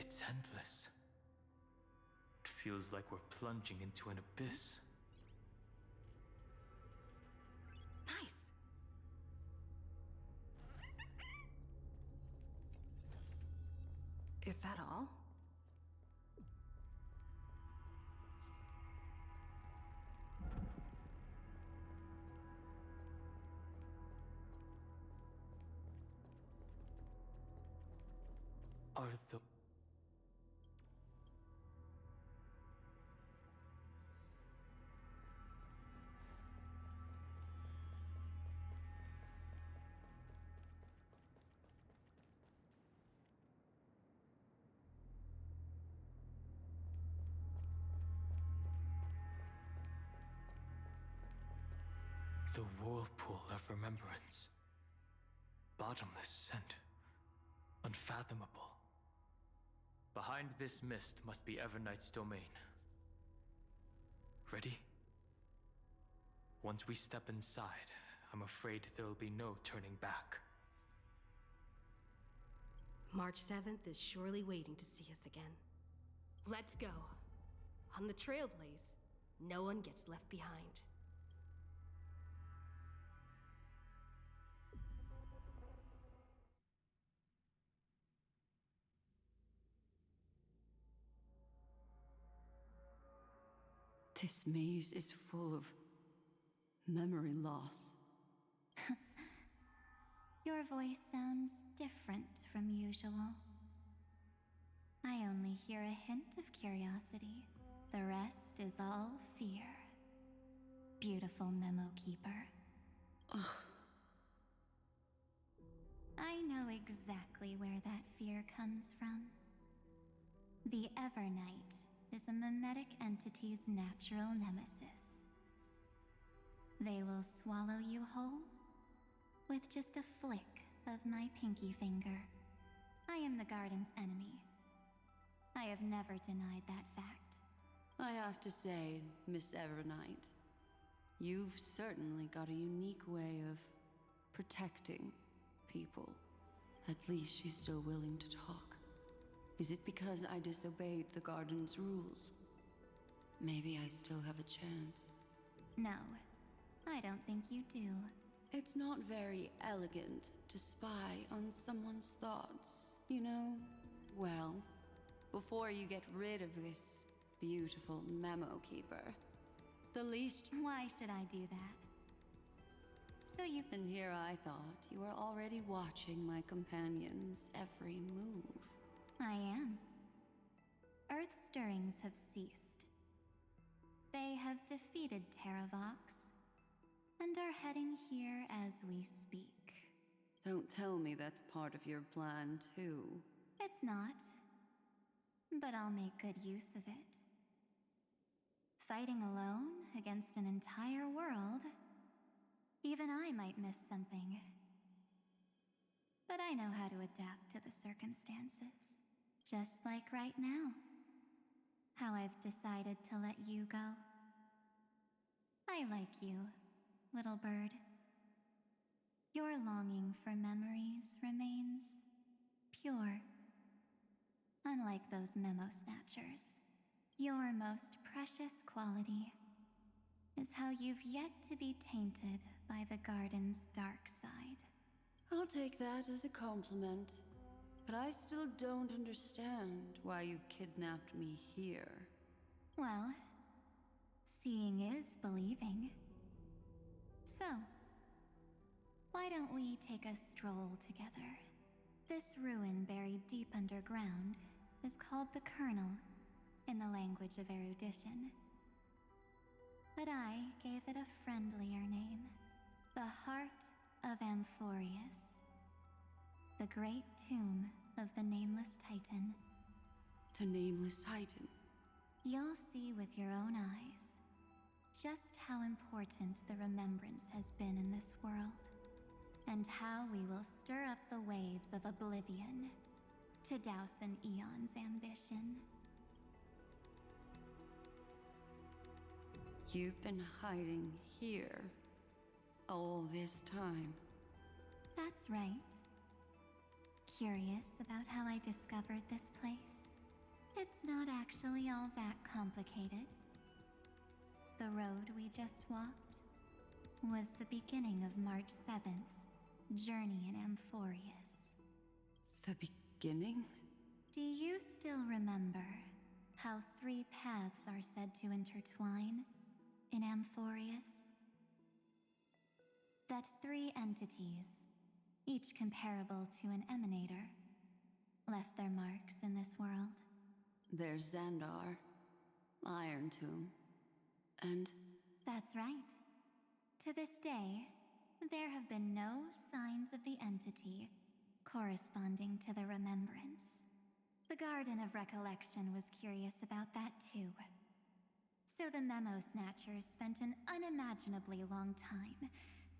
It's endless. It feels like we're plunging into an abyss. Nice. Is that all? Are the... The whirlpool of remembrance. Bottomless and unfathomable. Behind this mist must be Everknight's domain. Ready? Once we step inside, I'm afraid there'll be no turning back. March 7th is surely waiting to see us again. Let's go. On the Trailblaze, no one gets left behind. This maze is full of memory loss. Your voice sounds different from usual. I only hear a hint of curiosity. The rest is all fear. Beautiful Memo Keeper. Ugh. I know exactly where that fear comes from. The Evernight is a mimetic entity's natural nemesis. They will swallow you whole with just a flick of my pinky finger. I am the Garden's enemy. I have never denied that fact. I have to say, Miss Evernight, you've certainly got a unique way of protecting people. At least she's still willing to talk. Is it because I disobeyed the Garden's rules? Maybe I still have a chance. No, I don't think you do. It's not very elegant to spy on someone's thoughts, you know? Well, before you get rid of this beautiful Memo Keeper, the least... Why should I do that? So you... And here I thought you were already watching my companion's every move. I am. Earth's stirrings have ceased. They have defeated Terravox, and are heading here as we speak. Don't tell me that's part of your plan, too. It's not. But I'll make good use of it. Fighting alone against an entire world, even I might miss something. But I know how to adapt to the circumstances. Just like right now. How I've decided to let you go. I like you, little bird. Your longing for memories remains pure. Unlike those memo snatchers, your most precious quality is how you've yet to be tainted by the Garden's dark side. I'll take that as a compliment. But I still don't understand why you've kidnapped me here. Well, seeing is believing. So, why don't we take a stroll together? This ruin buried deep underground is called the Kernel, in the language of erudition. But I gave it a friendlier name. The Heart of Amphorius. The great tomb of the Nameless Titan. The Nameless Titan? You'll see with your own eyes just how important the remembrance has been in this world, and how we will stir up the waves of oblivion to douse an eon's ambition. You've been hiding here all this time. That's right. Curious about how I discovered this place? It's not actually all that complicated. The road we just walked was the beginning of March 7th's journey in Amphorius. The beginning? Do you still remember how 3 paths are said to intertwine in Amphorius? That 3 entities, each comparable to an emanator, left their marks in this world? There's Xandar, Iron Tomb, and... That's right. To this day, there have been no signs of the entity corresponding to the remembrance. The Garden of Recollection was curious about that too. So the Memo Snatchers spent an unimaginably long time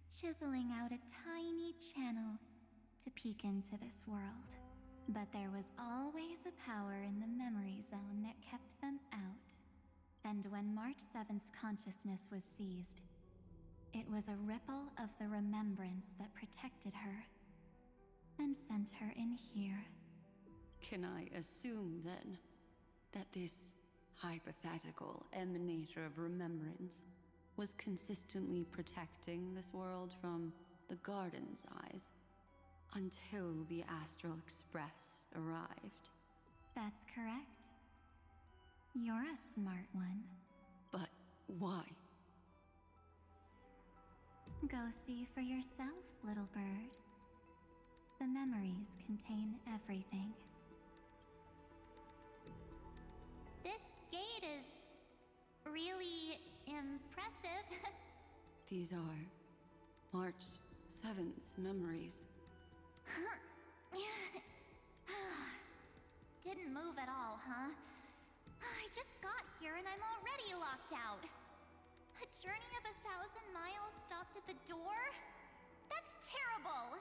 chiseling out a tiny channel to peek into this world. But there was always a power in the memory zone that kept them out. And when March 7th's consciousness was seized, it was a ripple of the remembrance that protected her and sent her in here. Can I assume, then, that this hypothetical emanator of remembrance was consistently protecting this world from the Garden's eyes until the Astral Express arrived? That's correct. You're a smart one. But why? Go see for yourself, little bird. The memories contain everything. This gate is really impressive. These are March 7th's memories. Didn't move at all, huh? I just got here and I'm already locked out. A journey of 1,000 miles stopped at the door? That's terrible!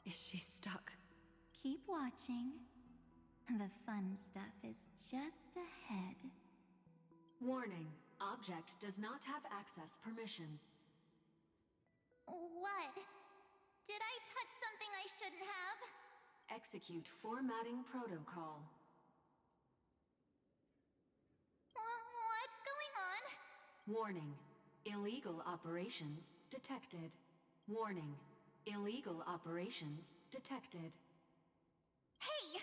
Is she stuck? Keep watching. The fun stuff is just ahead. Warning. Object does not have access permission. What? Did I touch something I shouldn't have? Execute formatting protocol. What's going on? Warning. Illegal operations detected. Warning. Illegal operations detected. Hey!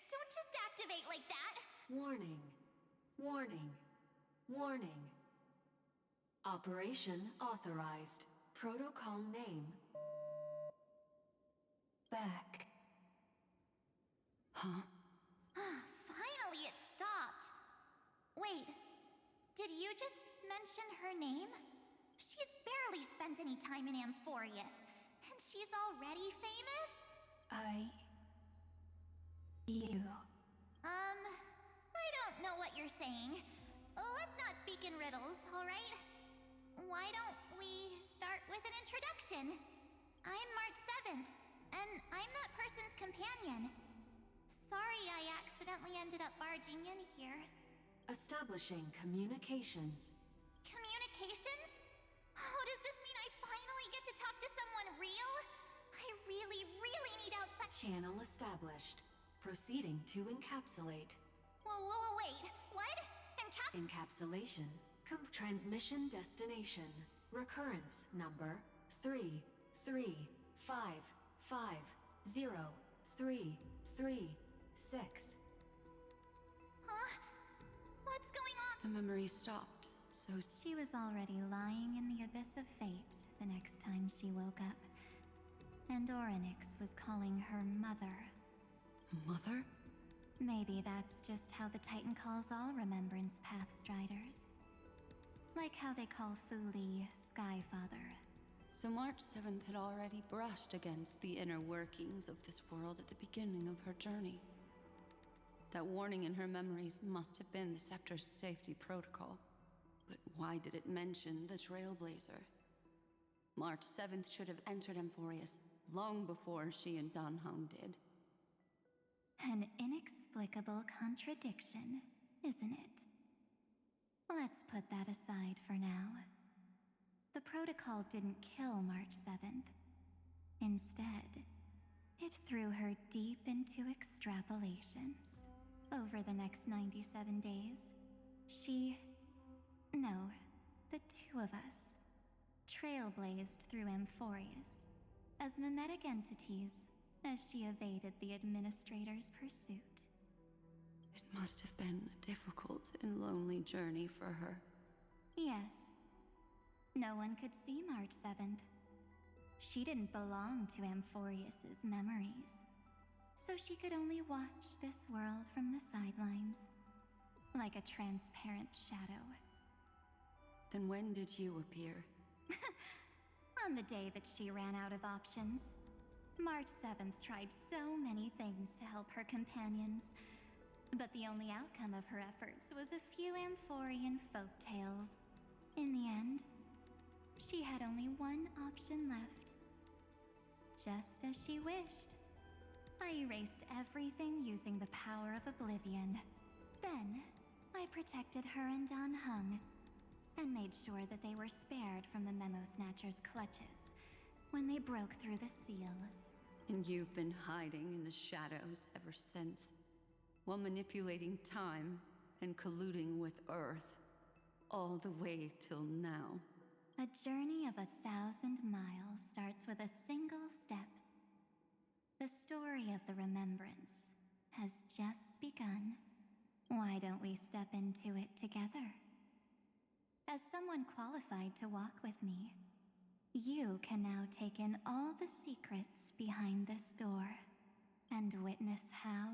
Don't just activate like that! Warning. Warning. Warning. Operation authorized. Protocol name. Back. Huh? Finally it stopped. Wait, did you just mention her name? She's barely spent any time in Amphorius, and she's already famous? You. I don't know what you're saying. Let's not speak in riddles, alright? Why don't we start with an introduction? I'm March 7th, and I'm that person's companion. Sorry I accidentally ended up barging in here. Establishing communications. Communications? Oh, does this mean I finally get to talk to someone real? I really need outside— Channel established. Proceeding to encapsulate. Whoa, wait, what? Encapsulation. Transmission destination. Recurrence number 335503336. Huh? What's going on? The memory stopped, so... She was already lying in the abyss of fate the next time she woke up. And Orynyx was calling her mother. Mother? Maybe that's just how the Titan calls all Remembrance Path Striders. Like how they call Fuli Skyfather. So March 7th had already brushed against the inner workings of this world at the beginning of her journey. That warning in her memories must have been the Scepter's safety protocol. But why did it mention the Trailblazer? March 7th should have entered Amphorius long before she and Danhong did. An inexplicable contradiction, isn't it? Let's put that aside for now. The protocol didn't kill March 7th. Instead, it threw her deep into extrapolations. Over the next 97 days, the two of us, trailblazed through Amphorius as mimetic entities as she evaded the Administrator's pursuit. It must have been a difficult and lonely journey for her. Yes. No one could see March 7th. She didn't belong to Amphorius's memories, so she could only watch this world from the sidelines, like a transparent shadow. Then when did you appear? On the day that she ran out of options. March 7th tried so many things to help her companions, but the only outcome of her efforts was a few Amphorian folktales. In the end, she had only one option left. Just as she wished. I erased everything using the power of oblivion. Then, I protected her and Dan Heng, and made sure that they were spared from the Memo Snatcher's clutches when they broke through the seal. And you've been hiding in the shadows ever since, while manipulating time and colluding with Earth, all the way till now. A journey of 1,000 miles starts with a single step. The story of the Remembrance has just begun. Why don't we step into it together? As someone qualified to walk with me, you can now take in all the secrets behind this door and witness how,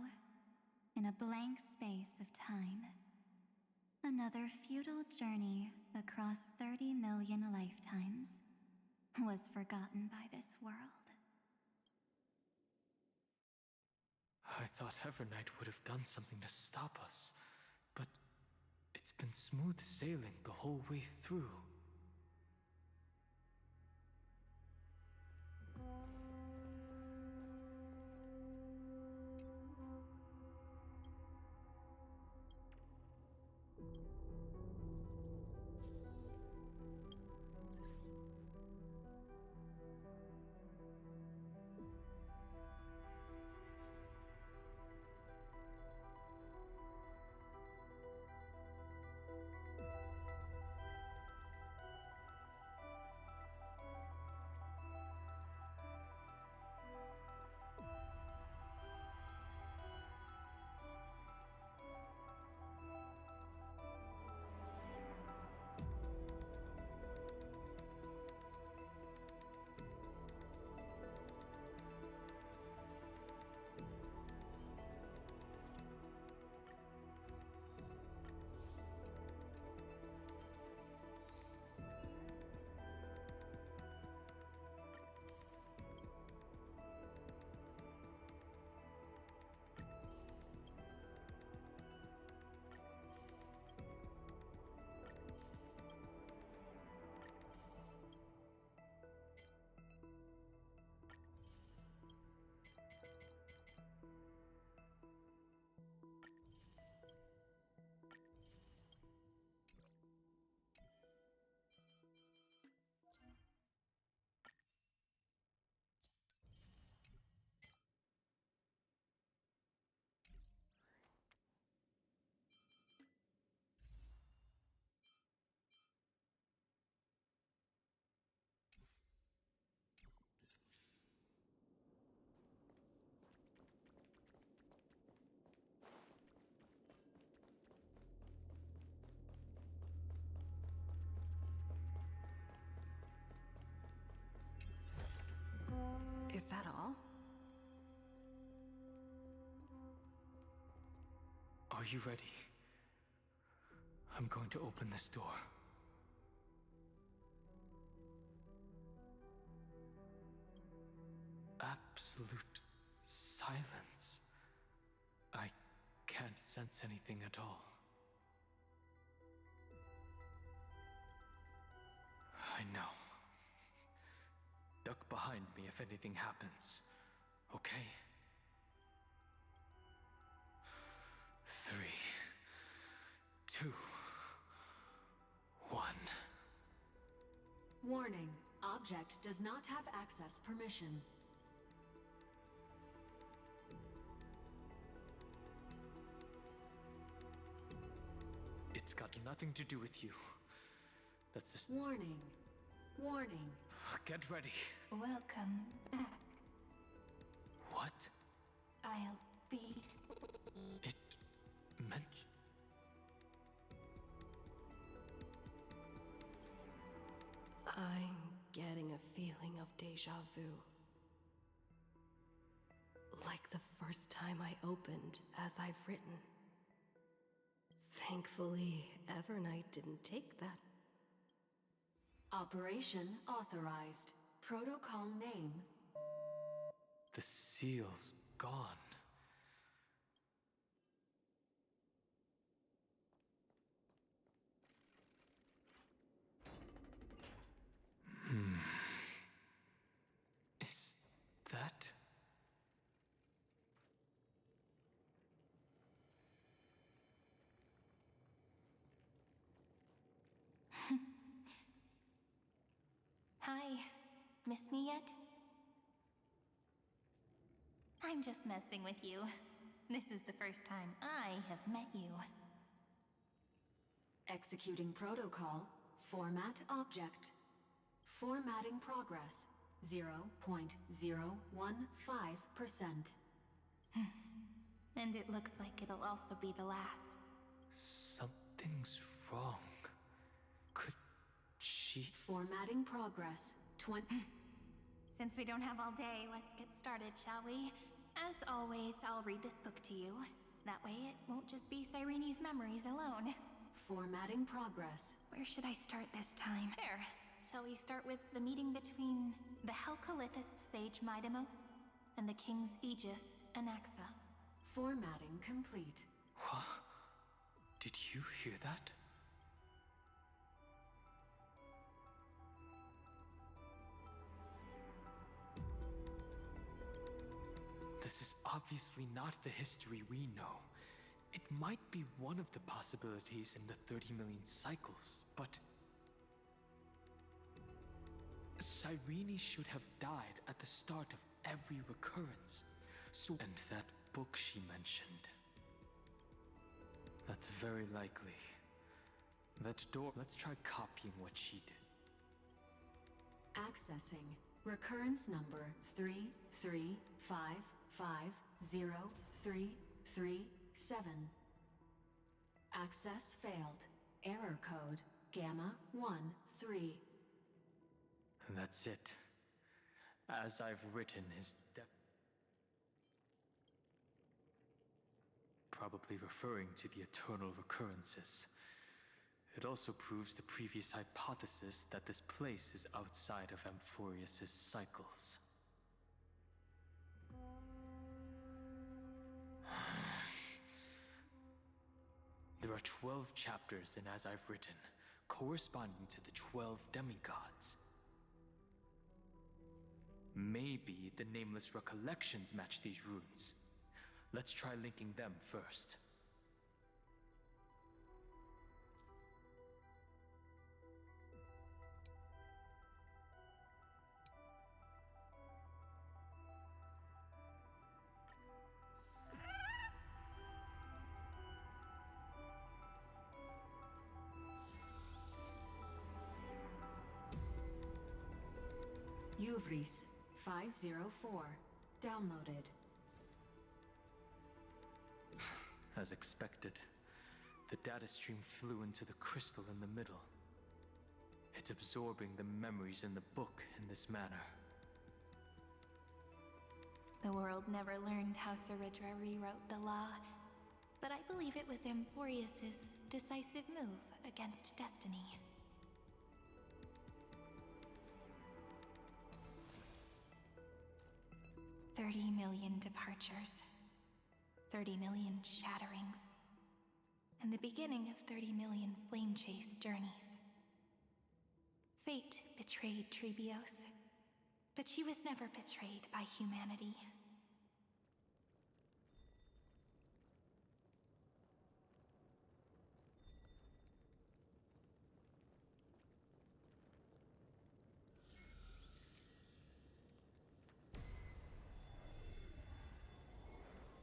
in a blank space of time, another futile journey across 30 million lifetimes was forgotten by this world. I thought Evernight would have done something to stop us, but it's been smooth sailing the whole way through. Is that all? Are you ready? I'm going to open this door. Absolute silence. I can't sense anything at all. I know. Duck behind me if anything happens, okay? 3, 2, 1. Warning. Object does not have access permission. It's got nothing to do with you. That's just... Warning. Warning. Get ready. Welcome back. What? I'll be... It meant... I'm getting a feeling of deja vu. Like the first time I opened as I've written. Thankfully, Evernight didn't take that. Operation authorized. Protocol name. The seal's gone. Is that... Hi. Miss me yet? I'm just messing with you. This is the first time I have met you. Executing protocol. Format object. Formatting progress. 0.015%. And it looks like it'll also be the last. Something's wrong. Could she... Formatting progress. 20... Since we don't have all day, let's get started, shall we? As always, I'll read this book to you. That way it won't just be Cyrene's memories alone. Formatting progress. Where should I start this time? There. Shall we start with the meeting between the Helcolithist sage Midamos and the King's Aegis, Anaxa? Formatting complete. What? Did you hear that? This is obviously not the history we know. It might be one of the possibilities in the 30 million cycles, but... Cyrene should have died at the start of every recurrence. So... And that book she mentioned. That's very likely. That door... Let's try copying what she did. Accessing. Recurrence number 3355037. Access failed. Error code Gamma 13. And that's it. As I've written his death. Probably referring to the eternal recurrences. It also proves the previous hypothesis that this place is outside of Amphorius' cycles. There are 12 chapters in As I've Written, corresponding to the 12 demigods. Maybe the Nameless recollections match these runes. Let's try linking them first. Uvris 504. Downloaded. As expected, the data stream flew into the crystal in the middle. It's absorbing the memories in the book in this manner. The world never learned how Ceridra rewrote the law, but I believe it was Amphorius' decisive move against destiny. $30 million departures, 30 million shatterings, and the beginning of 30 million flame chase journeys. Fate betrayed Trebios, but she was never betrayed by humanity.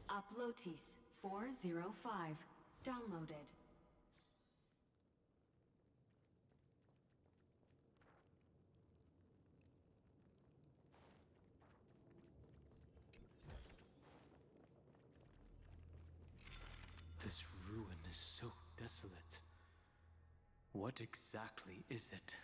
Uplotis 405. Downloaded. is so desolate. What exactly is it?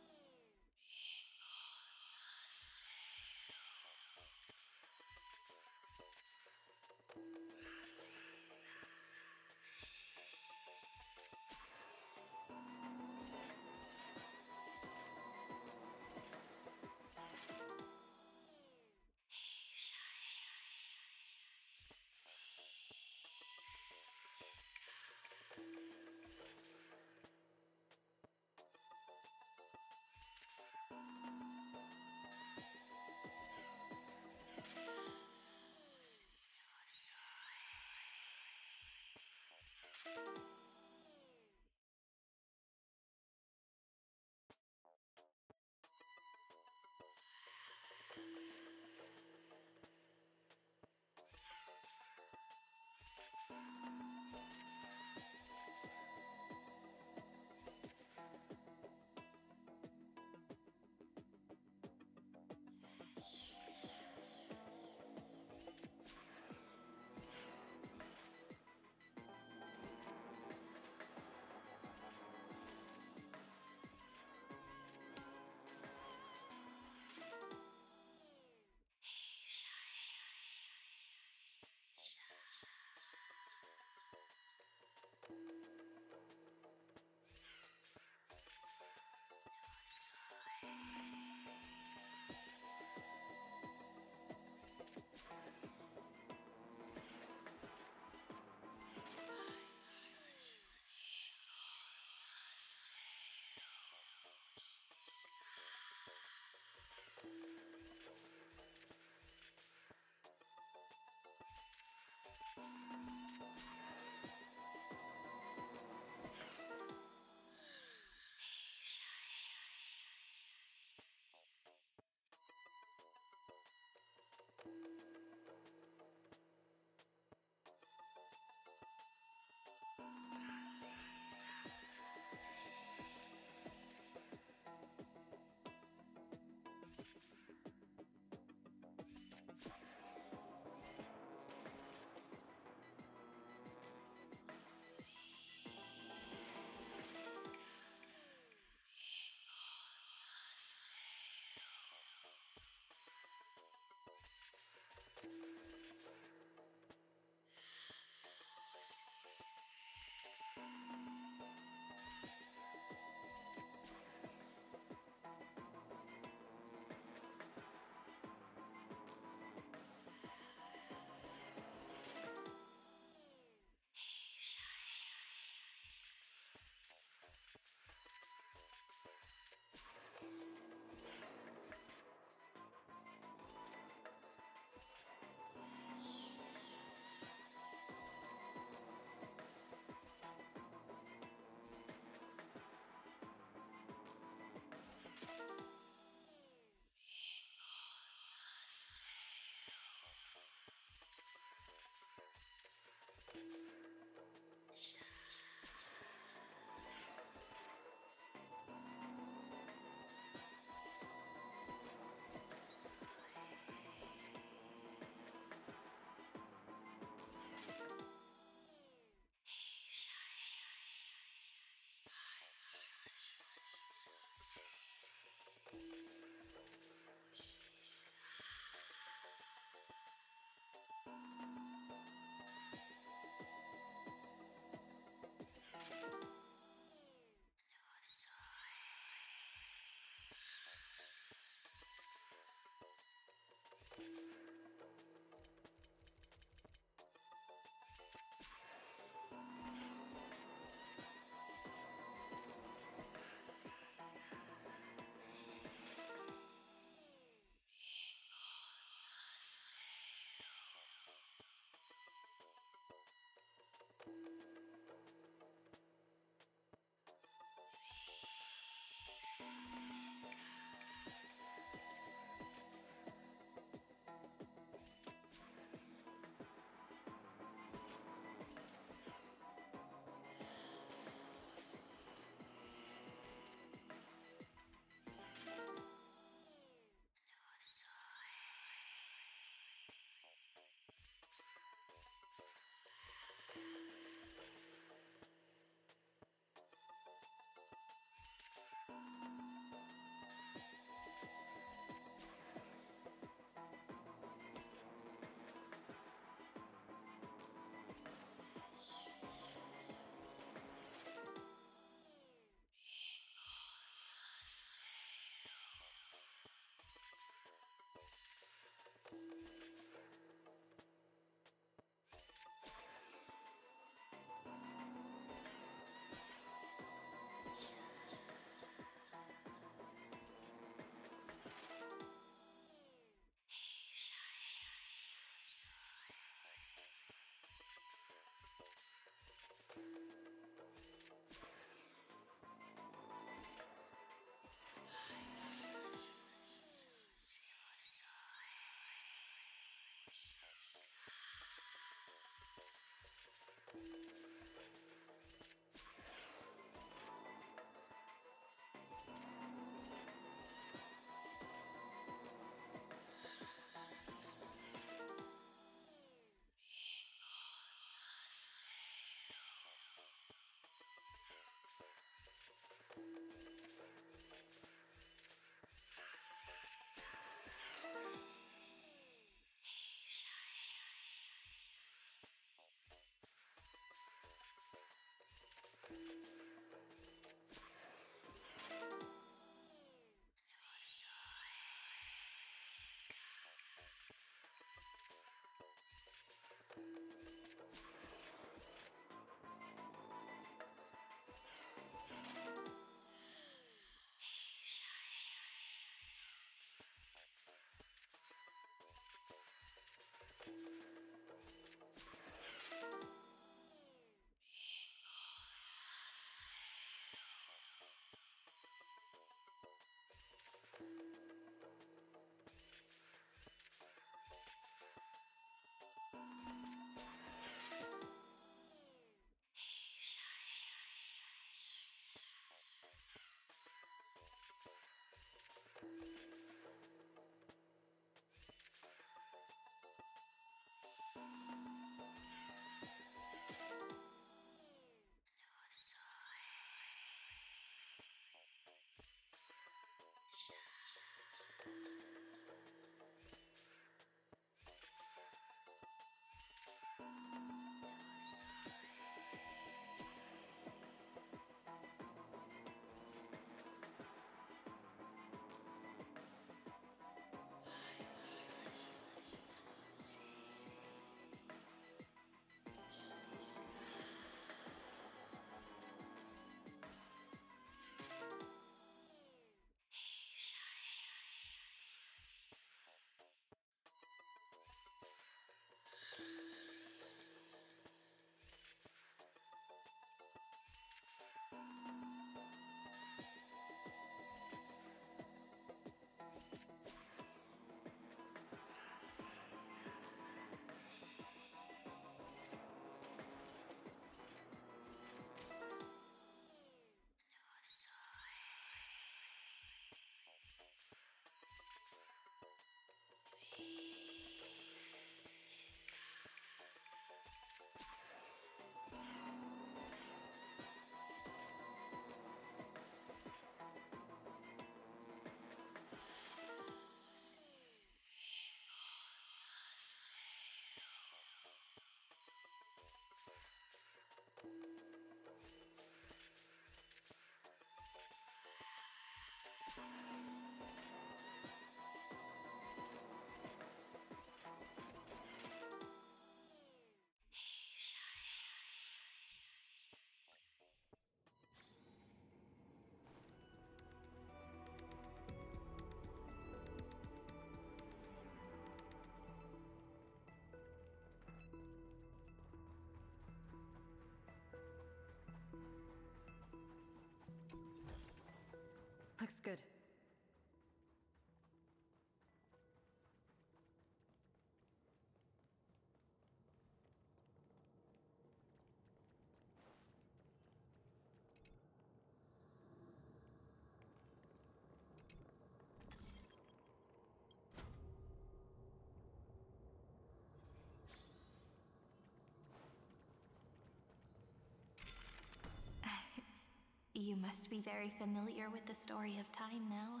You must be very familiar with the story of time now.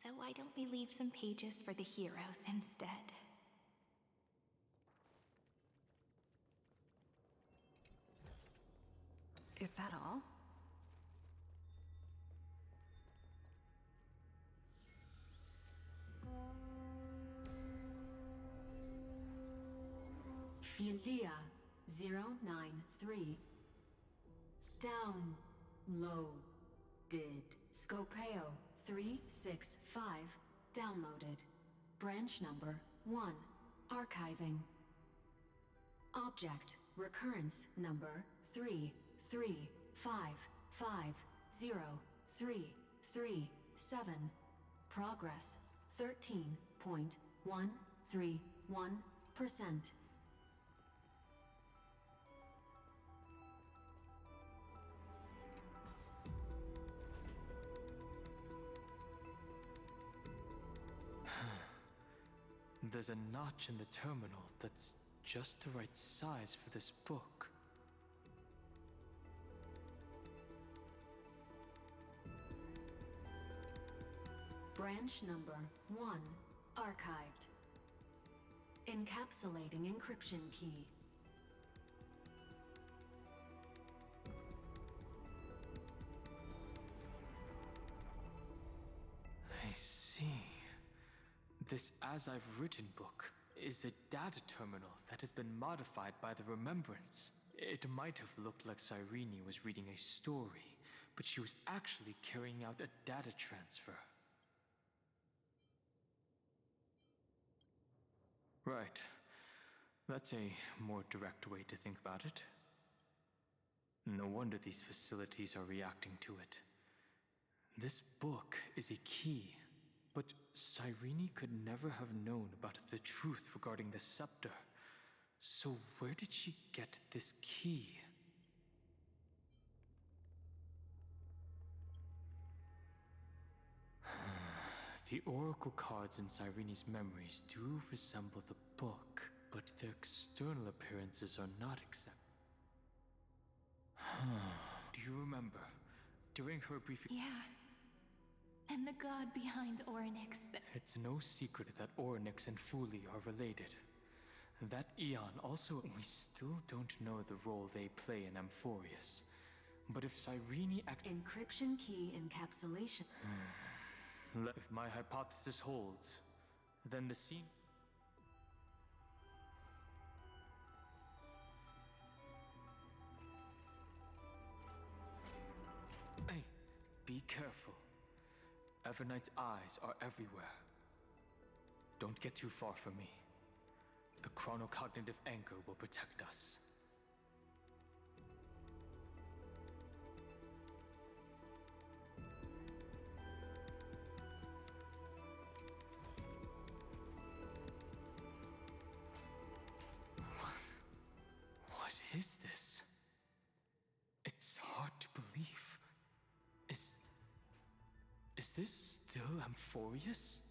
So why don't we leave some pages for the heroes instead? Is that all? Philia 093. Downloaded. Scopeo 365. Downloaded. Branch number 1. Archiving. Object recurrence number 335503337. Progress 13.131%. There's a notch in the terminal that's just the right size for this book. Branch number 1. Archived. Encapsulating encryption key. I see. This As I've Written book is a data terminal that has been modified by the Remembrance. It might have looked like Cyrene was reading a story, but she was actually carrying out a data transfer. Right. That's a more direct way to think about it. No wonder these facilities are reacting to it. This book is a key, but Cyrene could never have known about the truth regarding the scepter. So where did she get this key? The oracle cards in Cyrene's memories do resemble the book, but their external appearances are not acceptable. Do you remember, during her briefing... Yeah. And the god behind Orynyx. It's no secret that Orynyx and Fuli are related. That Eon also... We still don't know the role they play in Amphorius. But if Cyrene Encryption key encapsulation... If my hypothesis holds, then the scene... Hey, be careful. Everknight's eyes are everywhere. Don't get too far from me. The chronocognitive anchor will protect us. What is this? It's hard to believe. Is this still Amphorius?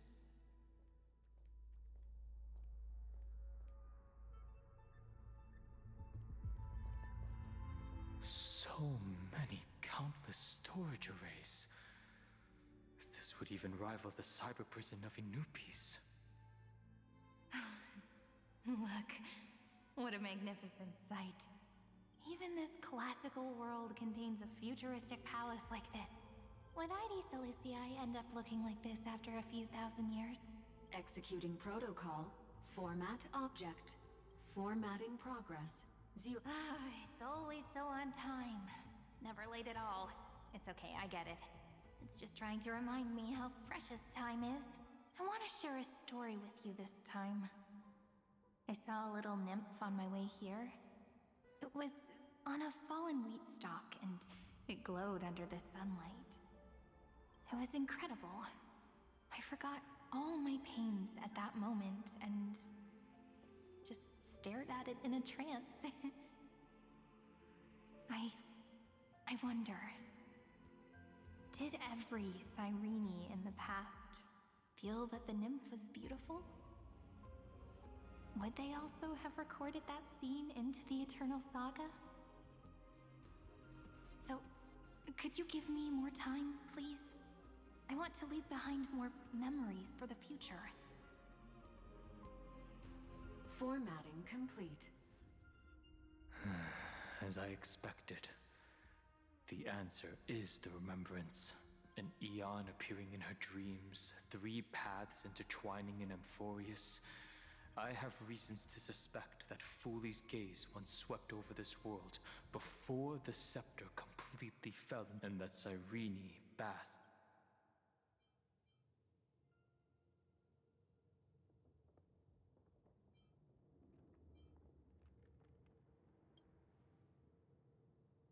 So many countless storage arrays. This would even rival the cyber prison of Inupis. Look, what a magnificent sight. Even this classical world contains a futuristic palace like this. Would ID Ciliciae end up looking like this after a few thousand years? Executing protocol. Format object. Formatting progress. 0. It's always so on time. Never late at all. It's okay, I get it. It's just trying to remind me how precious time is. I want to share a story with you this time. I saw a little nymph on my way here. It was on a fallen wheat stalk, and it glowed under the sunlight. It was incredible. I forgot all my pains at that moment, and just stared at it in a trance. I wonder, did every Cyrene in the past feel that the nymph was beautiful? Would they also have recorded that scene into the Eternal Saga? So, Could you give me more time, please? I want to leave behind more memories for the future. Formatting complete. As I expected. The answer is the remembrance. An Eon appearing in her dreams, 3 paths intertwining in Amphorius. I have reasons to suspect that Fooley's gaze once swept over this world before the scepter completely fell, and that Cyrene basked.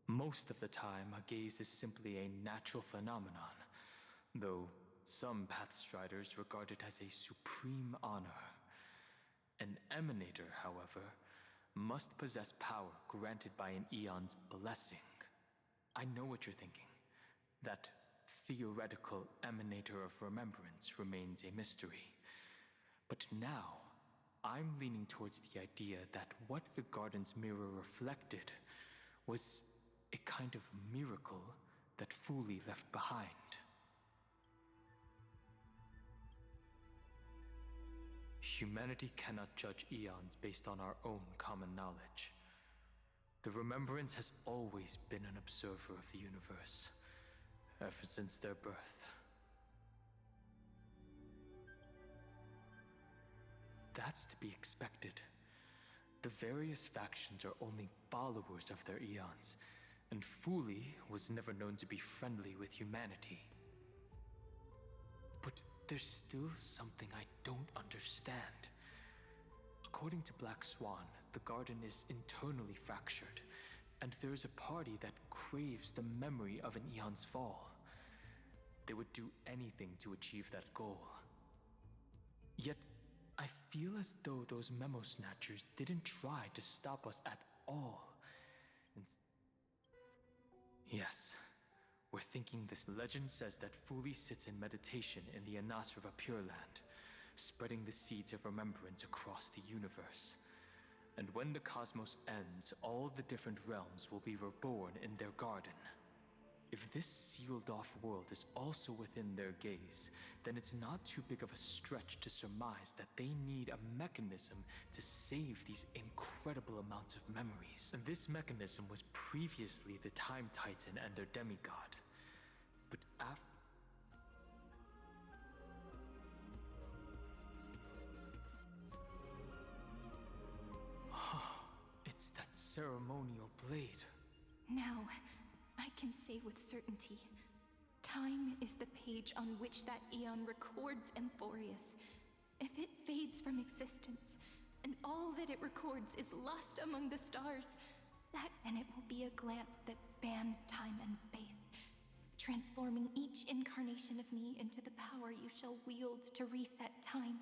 Most of the time, a gaze is simply a natural phenomenon, though some Pathstriders regard it as a supreme honor. An Emanator, however, must possess power granted by an Eon's blessing. I know what you're thinking. That theoretical Emanator of Remembrance remains a mystery. But now, I'm leaning towards the idea that what the Garden's mirror reflected was a kind of miracle that Fooley left behind. Humanity cannot judge eons based on our own common knowledge. The Remembrance has always been an observer of the universe, ever since their birth. That's to be expected. The various factions are only followers of their eons, and Fooley was never known to be friendly with humanity. But there's still something I don't understand. According to Black Swan, the Garden is internally fractured, and there's a party that craves the memory of an eon's fall. They would do anything to achieve that goal. Yet, I feel as though those memo snatchers didn't try to stop us at all. Yes, we're thinking this legend says that Fooley sits in meditation in the Anasrava Pure Land, spreading the seeds of remembrance across the universe. And when the cosmos ends, all the different realms will be reborn in their garden. If this sealed-off world is also within their gaze, then it's not too big of a stretch to surmise that they need a mechanism to save these incredible amounts of memories. And this mechanism was previously the Time Titan and their demigod. But after... It's that ceremonial blade. Now, I can say with certainty, time is the page on which that eon records Amphorius. If it fades from existence, and all that it records is lost among the stars, and it will be a glance that spans time and space, transforming each incarnation of me into the power you shall wield to reset time,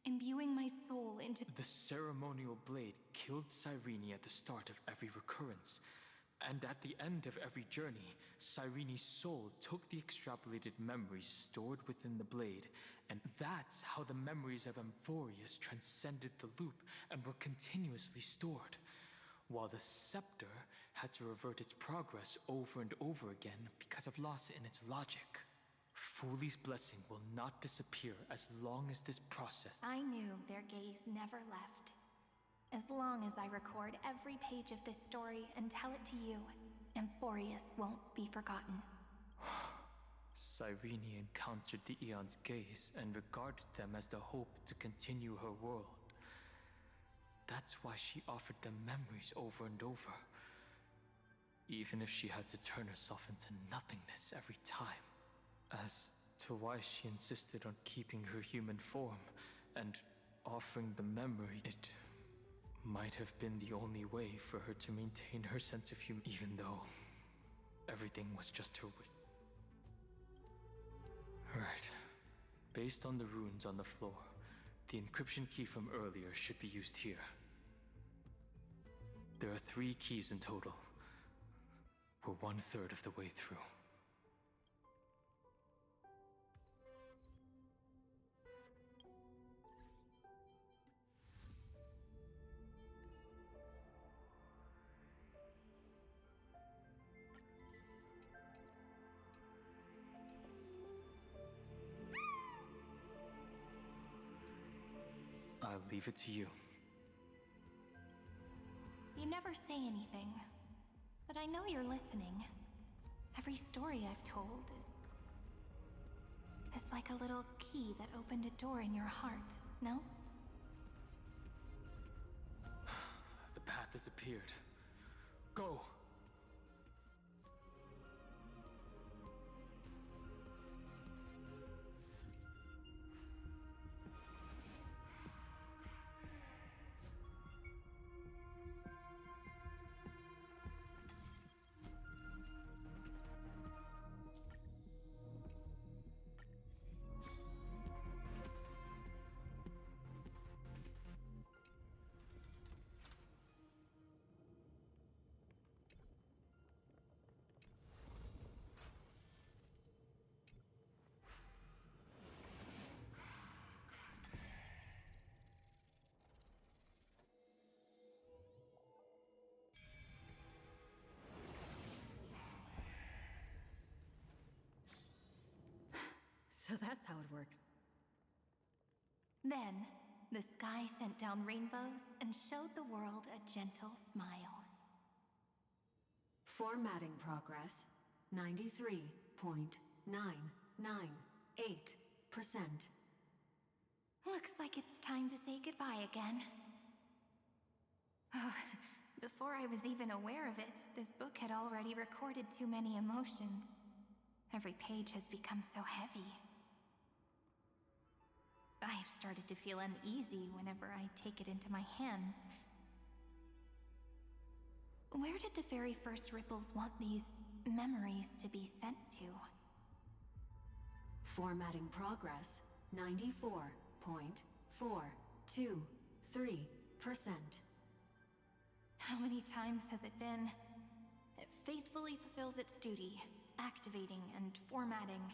imbuing my soul into... The ceremonial blade killed Cyrene at the start of every recurrence. And at the end of every journey, Cyrene's soul took the extrapolated memories stored within the blade, and that's how the memories of Amphorius transcended the loop and were continuously stored, while the scepter had to revert its progress over and over again because of loss in its logic. Fooley's blessing will not disappear as long as this process... I knew their gaze never left. As long as I record every page of this story and tell it to you, Amphorius won't be forgotten. Cyrene encountered the Eon's gaze and regarded them as the hope to continue her world. That's why she offered them memories over and over, even if she had to turn herself into nothingness every time. As to why she insisted on keeping her human form and offering the memory, it might have been the only way for her to maintain her sense of humor, even though everything was just her wish. Right. Based on the runes on the floor, the encryption key from earlier should be used here. There are 3 keys in total. We're 1/3 of the way through. I'll leave it to you. You never say anything, but I know you're listening. Every story I've told is like a little key that opened a door in your heart, no? The path has appeared. Go! So that's how it works. Then, the sky sent down rainbows and showed the world a gentle smile. Formatting progress 93.998%. Looks like it's time to say goodbye again. Before I was even aware of it, this book had already recorded too many emotions. Every page has become so heavy. I've started to feel uneasy whenever I take it into my hands. Where did the very first Ripples want these memories to be sent to? Formatting progress 94.423%. How many times has it been? It faithfully fulfills its duty, activating and formatting.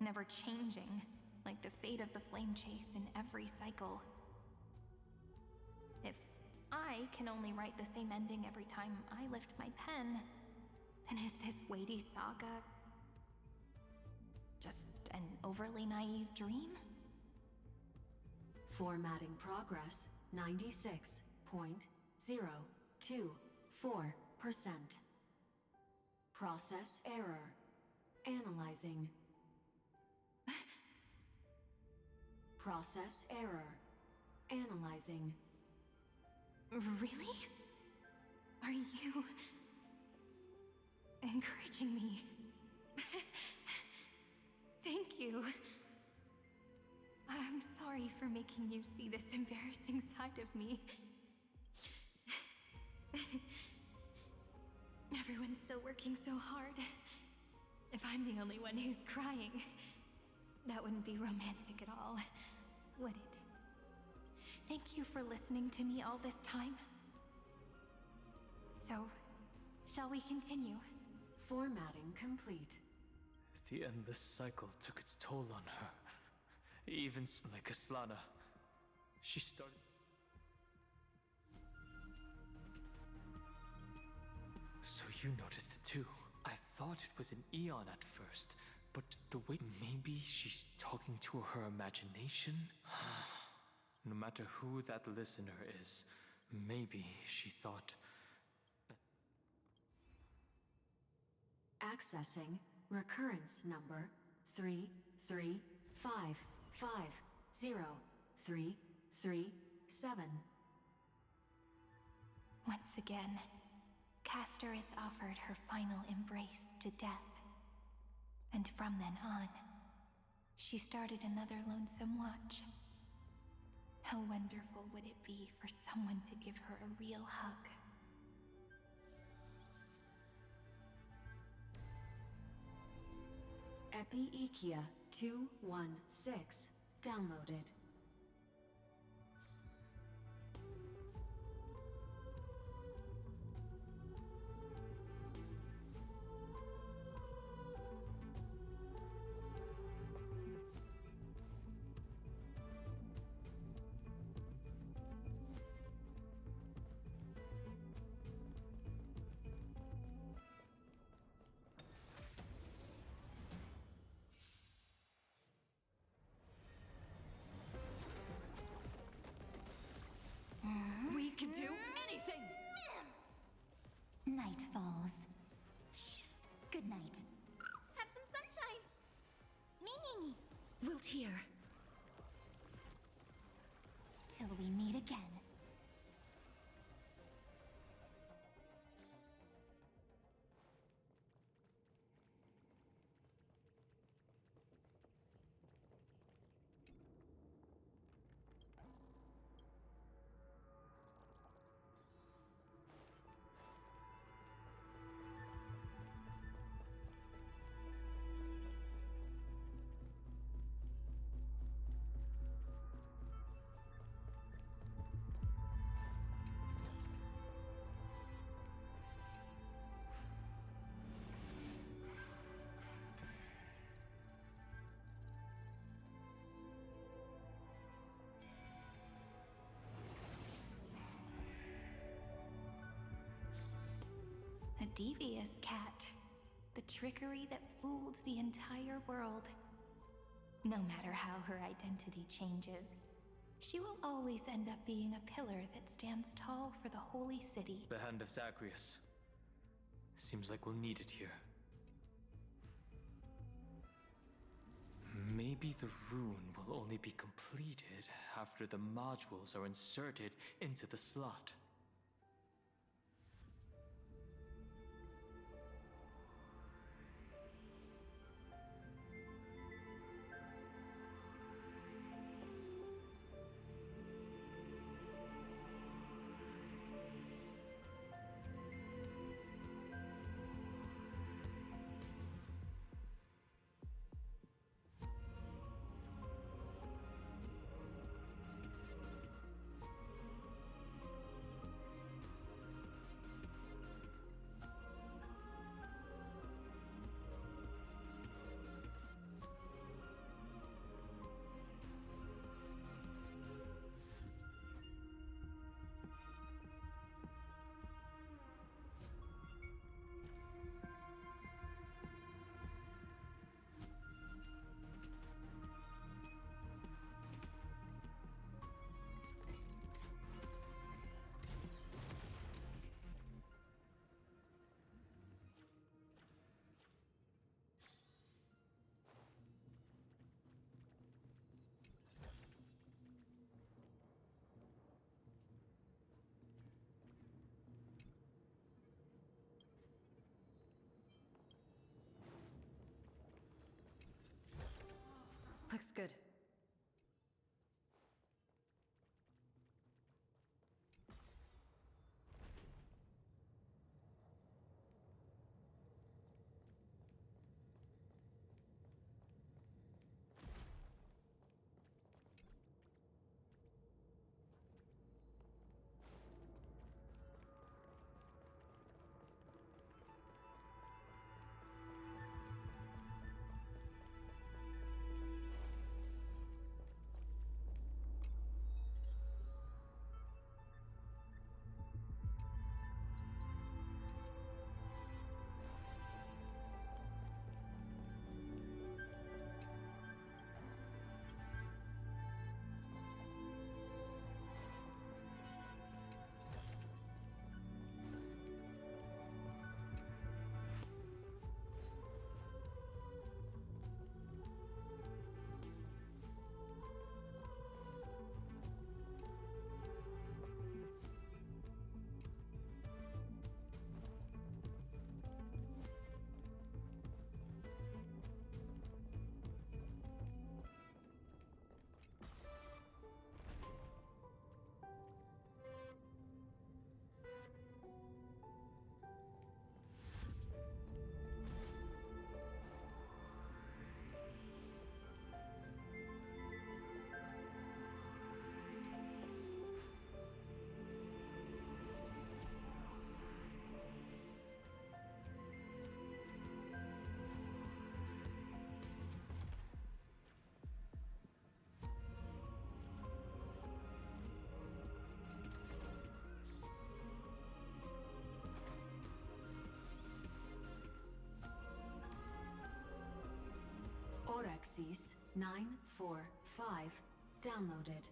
Never changing, like the fate of the flame chase in every cycle. If I can only write the same ending every time I lift my pen, then is this weighty saga just an overly naive dream? Formatting progress 96.024%. Process error. Analyzing. Process error. Analyzing. Really? Are you encouraging me? Thank you. I'm sorry for making you see this embarrassing side of me. Everyone's still working so hard. If I'm the only one who's crying, that wouldn't be romantic at all, would it? Thank you for listening to me all this time. So, shall we continue? Formatting complete. The endless cycle took its toll on her. Even like Aslana, she started... So you noticed it too. I thought it was an Eon at first, but the way... Maybe she's talking to her imagination? No matter who that listener is, maybe she thought... Accessing recurrence number 335503337. Once again, Castor is offered her final embrace to death. And from then on, she started another lonesome watch. How wonderful would it be for someone to give her a real hug? Epiekia 216 downloaded. until we meet again. A devious cat. The trickery that fooled the entire world. No matter how her identity changes, she will always end up being a pillar that stands tall for the holy city. The Hand of Zagreus. Seems like we'll need it here. Maybe the rune will only be completed after the modules are inserted into the slot. Looks good. Orexis 945 downloaded.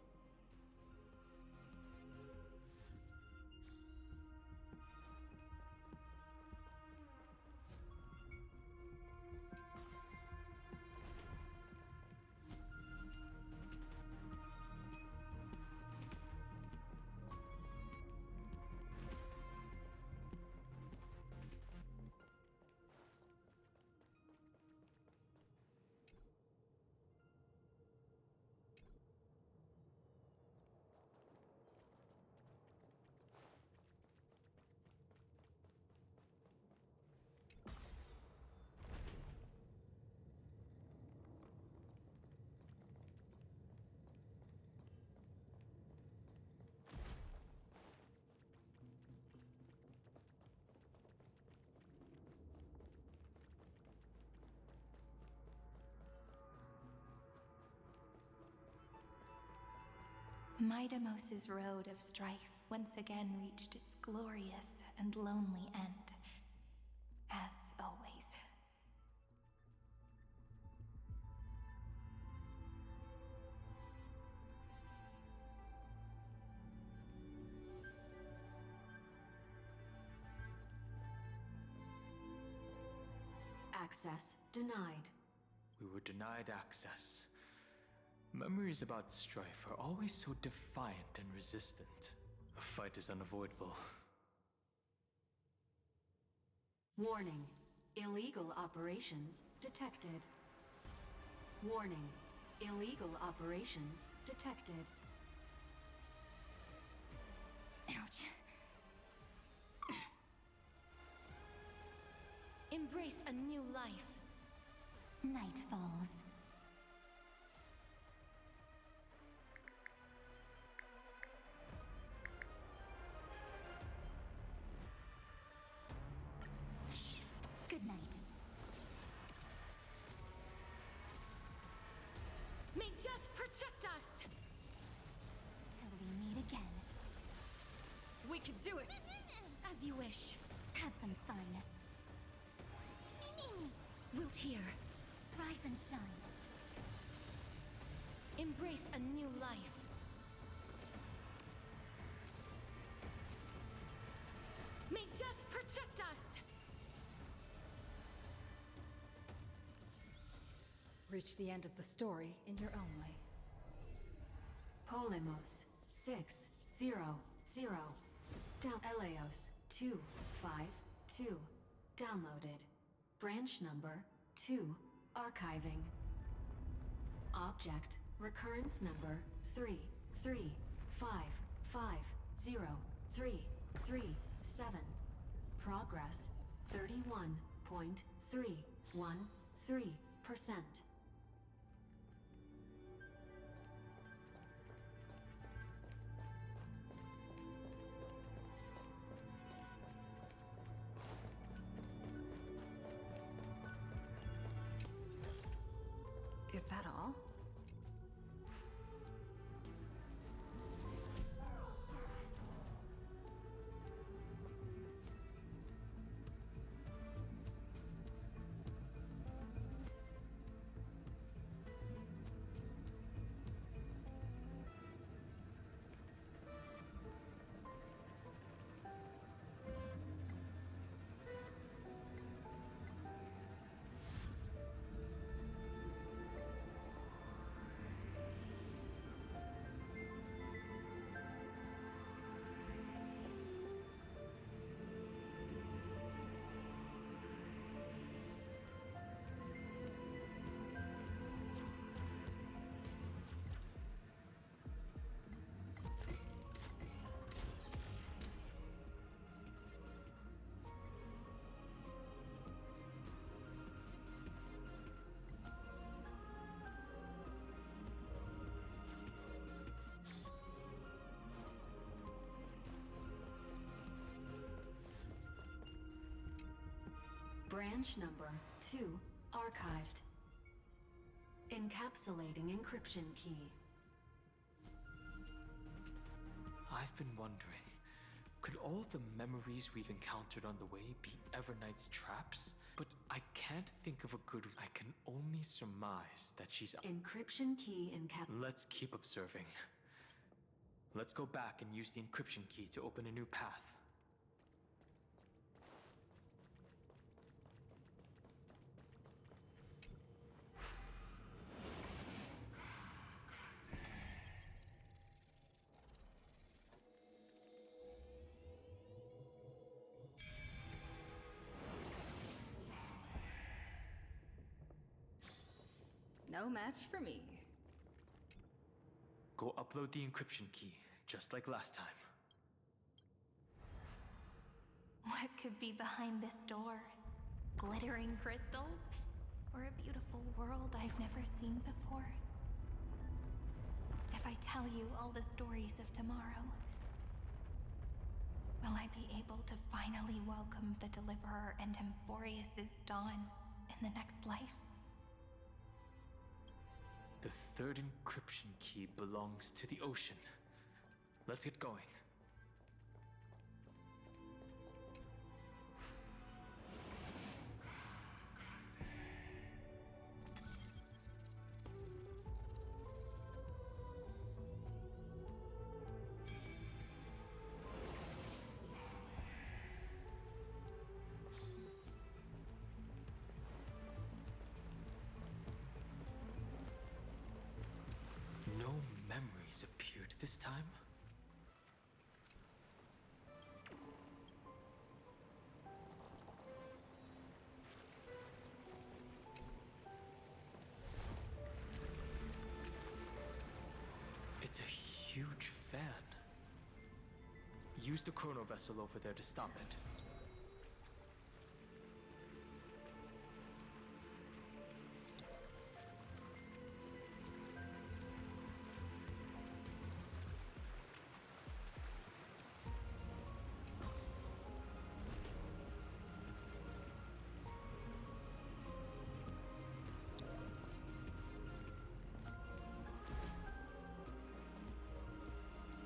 Midamos's road of strife once again reached its glorious and lonely end. As always. Access denied. We were denied access. Memories about strife are always so defiant and resistant. A fight is unavoidable. Warning. Illegal operations detected. Warning. Illegal operations detected. Ouch. Embrace a new life. Night falls. Shh. Good night. May death protect us! Till we meet again. We can do it! As you wish. Have some fun. Wilt here. Rise and shine. Embrace a new life. May death protect us! Reach the end of the story in your own way. Polemos 600. Down Eleos 252. Downloaded. Branch number 2. Archiving. Object recurrence number 335503337. Progress 31.313%. Is that all? Branch number 2 archived. Encapsulating encryption key. I've been wondering, could all the memories we've encountered on the way be Everknight's traps? But I can't think of a good... I can only surmise that she's... Encryption key Let's keep observing. Let's go back and use the encryption key to open a new path. No match for me. Go upload the encryption key, just like last time. What could be behind this door? Glittering crystals? Or a beautiful world I've never seen before? If I tell you all the stories of tomorrow, will I be able to finally welcome the Deliverer and Emphorius' dawn in the next life? The third encryption key belongs to the ocean. Let's get going. No memories appeared this time? It's a huge fan. Use the chrono vessel over there to stop it.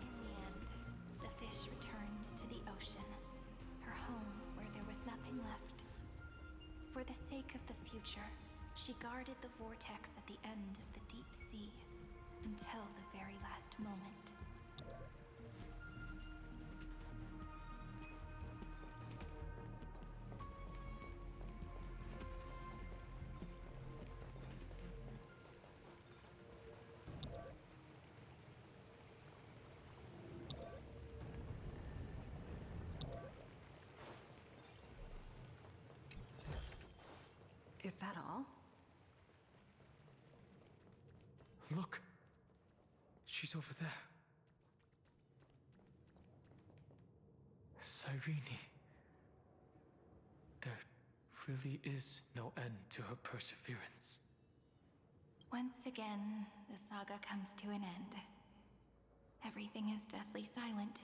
In the end, the fish returned to the ocean, her home where there was nothing left. For the sake of the future, she guarded the vortex at the end of the deep sea until the very last moment. Is that all? Look! She's over there. Cyrene. There really is no end to her perseverance. Once again, the saga comes to an end. Everything is deathly silent,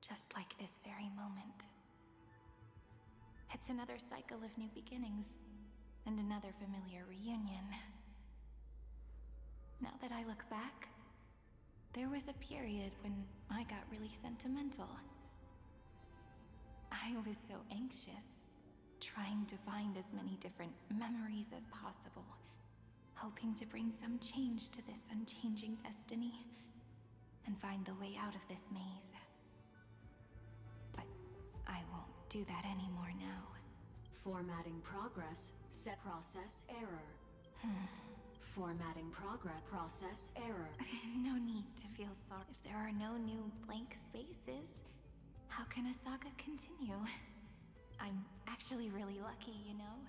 just like this very moment. It's another cycle of new beginnings, and another familiar reunion. Now that I look back, there was a period when I got really sentimental. I was so anxious, trying to find as many different memories as possible, hoping to bring some change to this unchanging destiny, and find the way out of this maze. But I won't do that anymore now. Formatting progress. Set process error. Formatting progress process error. No need to feel sorry. If there are no new blank spaces, how can a saga continue? I'm actually really lucky, you know?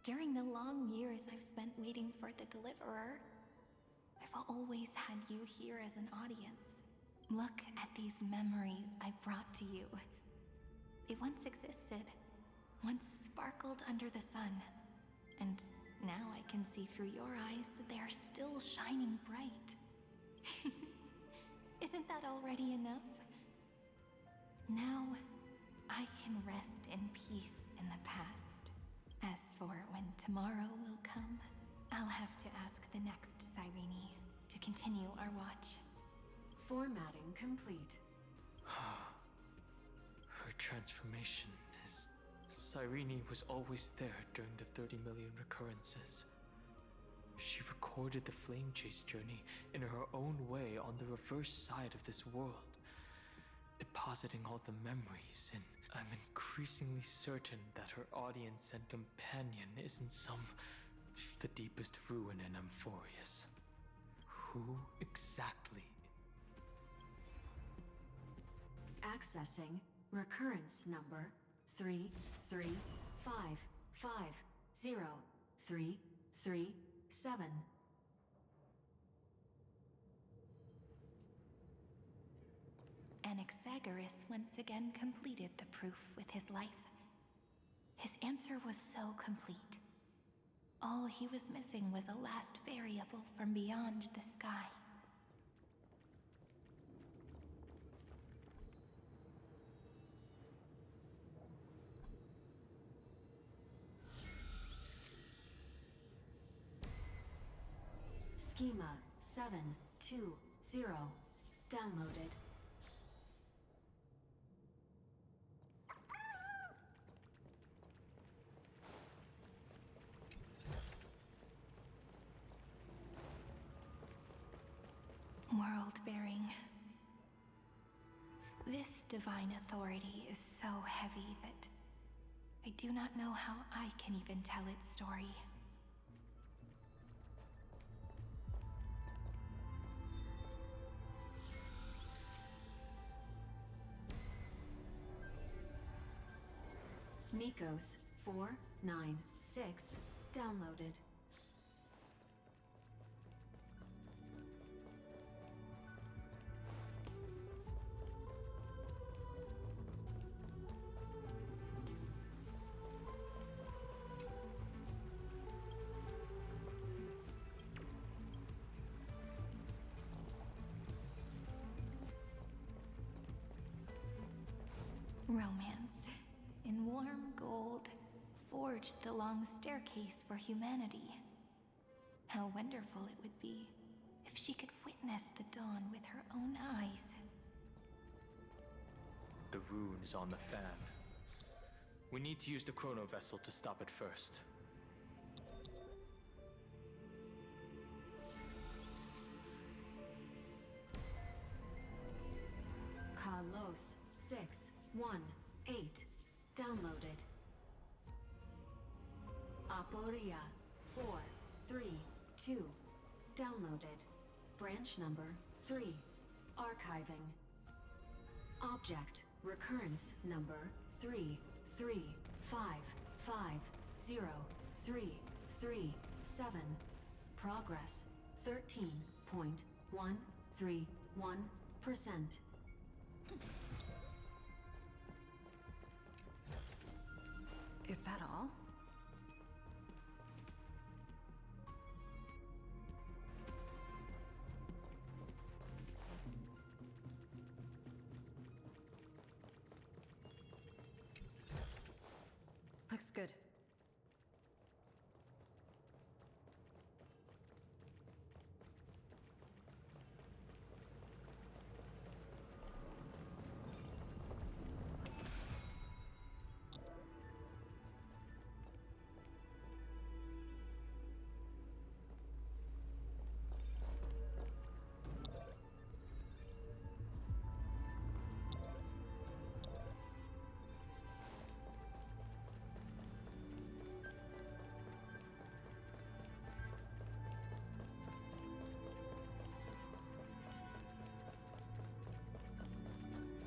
During the long years I've spent waiting for the Deliverer, I've always had you here as an audience. Look at these memories I brought to you. They once existed, once sparkled under the sun. And now I can see through your eyes that they are still shining bright. Isn't that already enough? Now, I can rest in peace in the past. As for when tomorrow will come, I'll have to ask the next Cyrene to continue our watch. Formatting complete. Her transformation is... Cyrene was always there during the 30 million recurrences. She recorded the Flame Chase journey in her own way on the reverse side of this world, depositing all the memories, and I'm increasingly certain that her audience and companion isn't the deepest ruin in Amphorius. Who exactly? Accessing recurrence number 335503337. Anaxagoras once again completed the proof with his life. His answer was so complete. All he was missing was a last variable from beyond the sky. Schema 720 downloaded. This divine authority is so heavy that I do not know how I can even tell its story. Nikos 496 downloaded. Romance, in warm gold, forged the long staircase for humanity. How wonderful it would be if she could witness the dawn with her own eyes. The rune is on the fan. We need to use the chrono vessel to stop it first. Carlos 618 downloaded. Aporia 432 downloaded. Branch number 3 archiving. Object recurrence number 335503337. Progress 13.131%. Is that all? Looks good.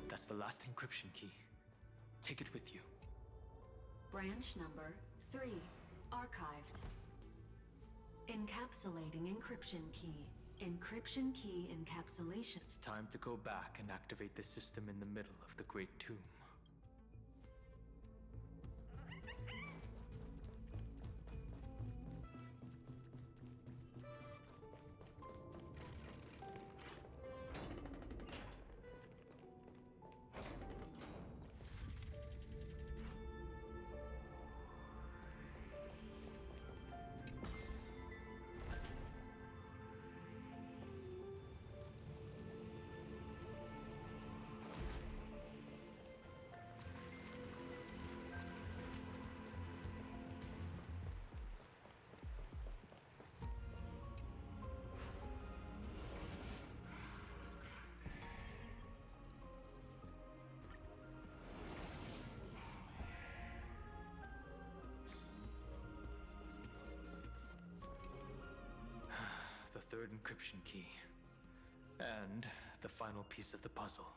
That's the last encryption key. Take it with you. Branch number 3 archived. Encapsulating encryption key. Encryption key encapsulation. It's time to go back and activate the system in the middle of the Great Tomb. The third encryption key. And the final piece of the puzzle.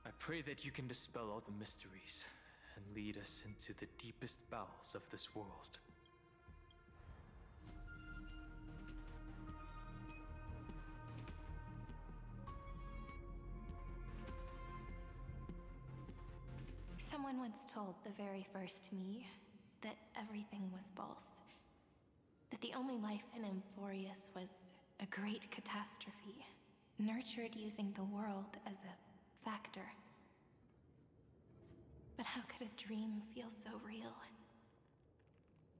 I pray that you can dispel all the mysteries and lead us into the deepest bowels of this world. Someone once told the very first me that everything was false. That the only life in Amphorius was a great catastrophe, nurtured using the world as a factor. But how could a dream feel so real?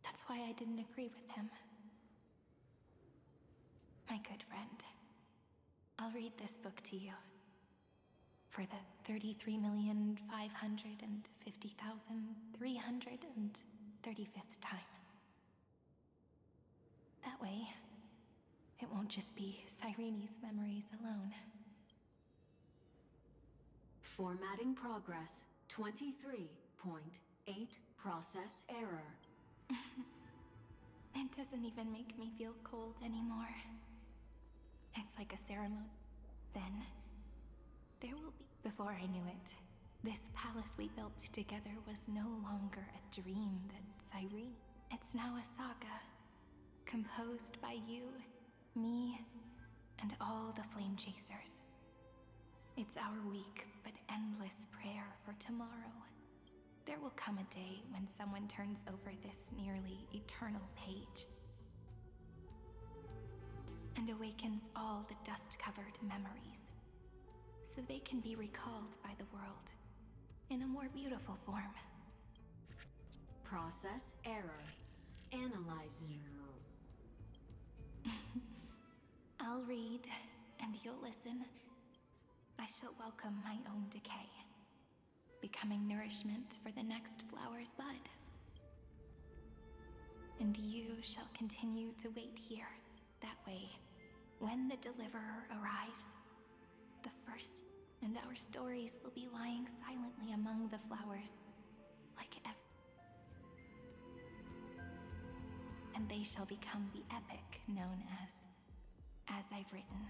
That's why I didn't agree with him. My good friend, I'll read this book to you. For the 33,550,335th time. That way, it won't just be Cyrene's memories alone. Formatting progress. 23.8 process error. It doesn't even make me feel cold anymore. It's like a ceremony. Then, there will be... Before I knew it, this palace we built together was no longer a dream that Cyrene. It's now a saga, composed by you, me, and all the Flame Chasers. It's our weak but endless prayer for tomorrow. There will come a day when someone turns over this nearly eternal page and awakens all the dust-covered memories, so they can be recalled by the world in a more beautiful form. Process error. Analyzer. I'll read, and you'll listen. I shall welcome my own decay, becoming nourishment for the next flower's bud. And you shall continue to wait here. That way, when the Deliverer arrives, the first and our stories will be lying silently among the flowers, like and they shall become the epic known as I've written.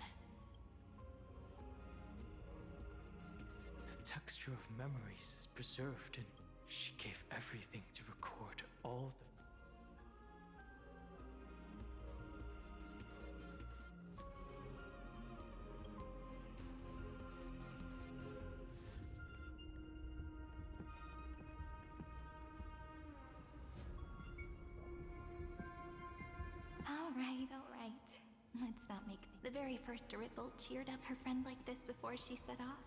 The texture of memories is preserved, and she gave everything to record all the... All right. Let's not make the very first Ripple cheered up her friend like this before she set off.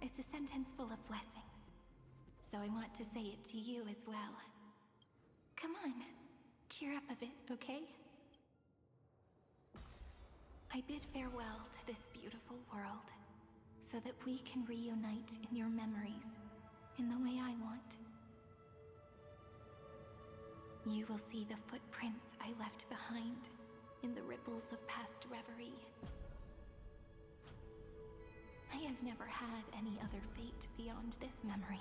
It's a sentence full of blessings, so I want to say it to you as well. Come on, cheer up a bit, okay? I bid farewell to this beautiful world, so that we can reunite in your memories, in the way I want. You will see the footprints I left behind in the ripples of past reverie. I have never had any other fate beyond this memory.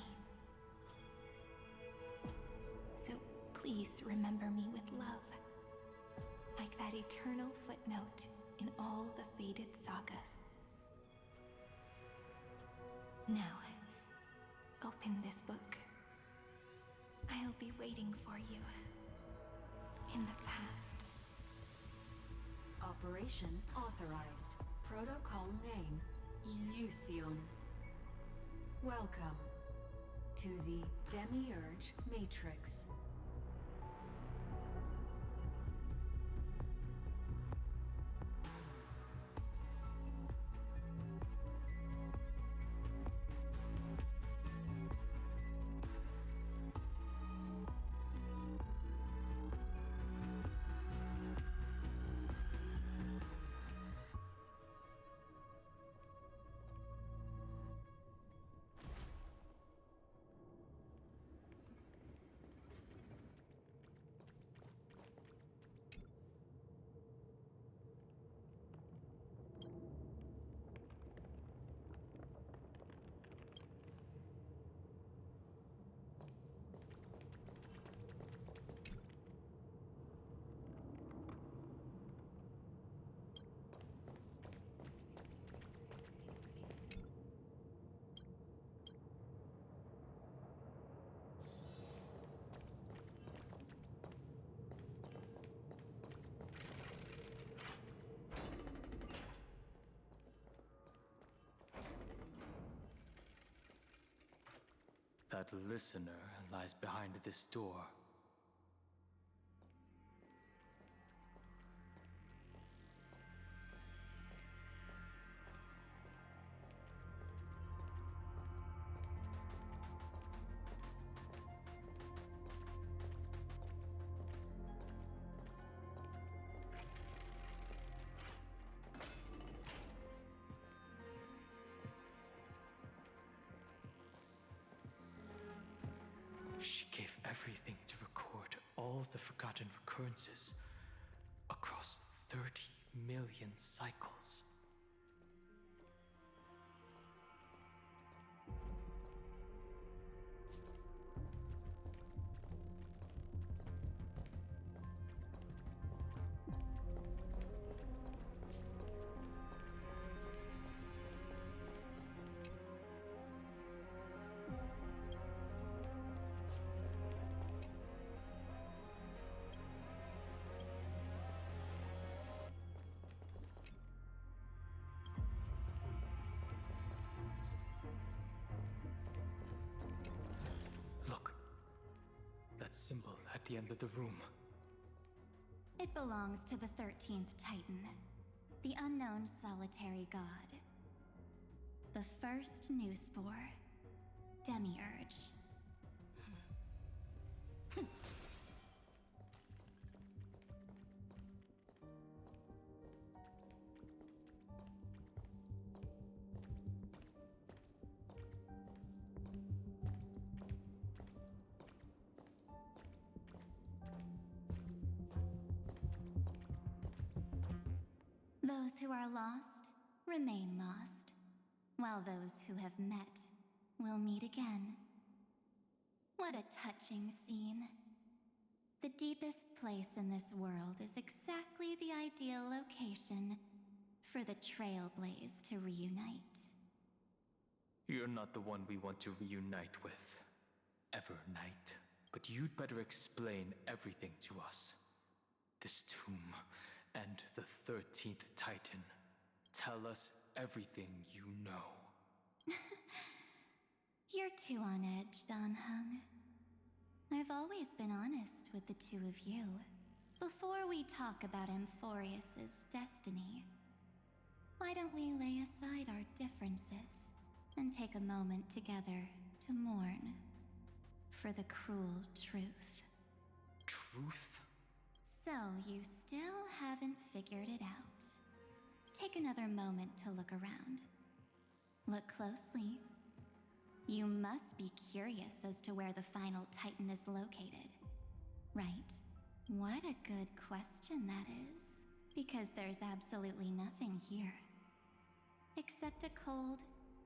So please remember me with love, like that eternal footnote in all the faded sagas. Now, open this book. I'll be waiting for you. In the past. Operation authorized. Protocol name, Illusion. Welcome to the Demiurge Matrix. That listener lies behind this door. She gave everything to record all the forgotten recurrences across 30 million cycles. symbol at the end of the room? It belongs to the 13th Titan, the unknown solitary god. The first new spore, Demiurge. Those who are lost remain lost, while those who have met will meet again. What a touching scene. The deepest place in this world is exactly the ideal location for the Trailblaze to reunite. You're not the one we want to reunite with, Evernight. But you'd better explain everything to us. This tomb and the 13th Titan. Tell us everything you know. You're too on edge, Dan Heng. I've always been honest with the two of you. Before we talk about Amphorius's destiny, why don't we lay aside our differences and take a moment together to mourn for the cruel truth? Truth? So you still haven't figured it out. Take another moment to look around. Look closely. You must be curious as to where the final Titan is located, right? What a good question that is, because there's absolutely nothing here. Except a cold,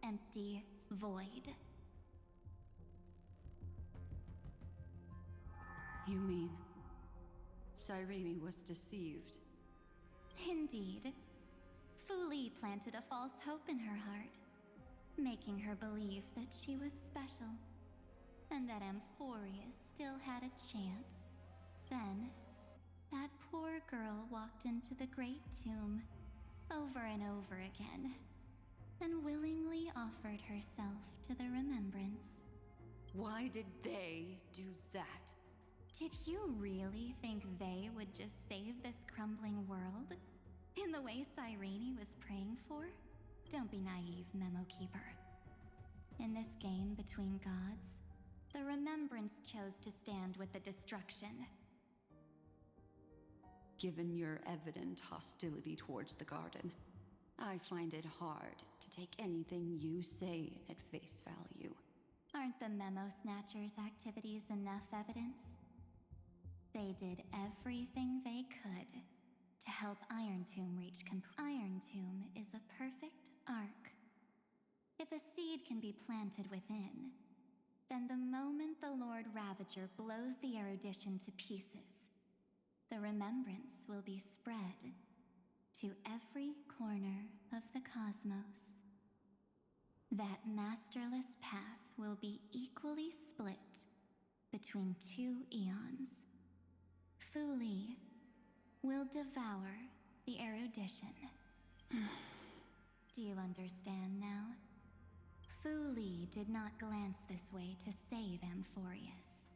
empty void. You mean Cyrene was deceived? Indeed. Fu Li planted a false hope in her heart, making her believe that she was special, and that Amphorius still had a chance. Then, that poor girl walked into the Great Tomb over and over again, and willingly offered herself to the Remembrance. Why did they do that? Did you really think they would just save this crumbling world? In the way Cyrene was praying for? Don't be naive, Memo Keeper. In this game between gods, the Remembrance chose to stand with the destruction. Given your evident hostility towards the Garden, I find it hard to take anything you say at face value. Aren't the Memo Snatchers' activities enough evidence? They did everything they could to help Iron Tomb reach Iron Tomb is a perfect arc. If a seed can be planted within, then the moment the Lord Ravager blows the erudition to pieces, the Remembrance will be spread to every corner of the cosmos. That masterless path will be equally split between two eons. Fu Li will devour the erudition. Do you understand now? Fu Li did not glance this way to save Amphorius.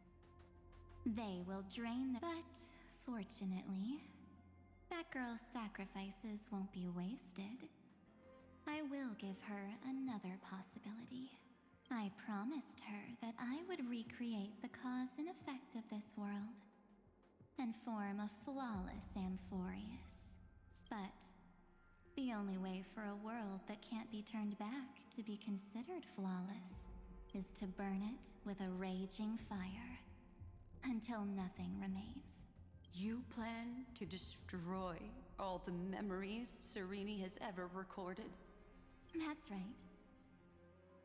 They will drain the... But, fortunately, that girl's sacrifices won't be wasted. I will give her another possibility. I promised her that I would recreate the cause and effect of this world and form a flawless Amphorius. But the only way for a world that can't be turned back to be considered flawless is to burn it with a raging fire until nothing remains. You plan to destroy all the memories Cyrene has ever recorded? That's right.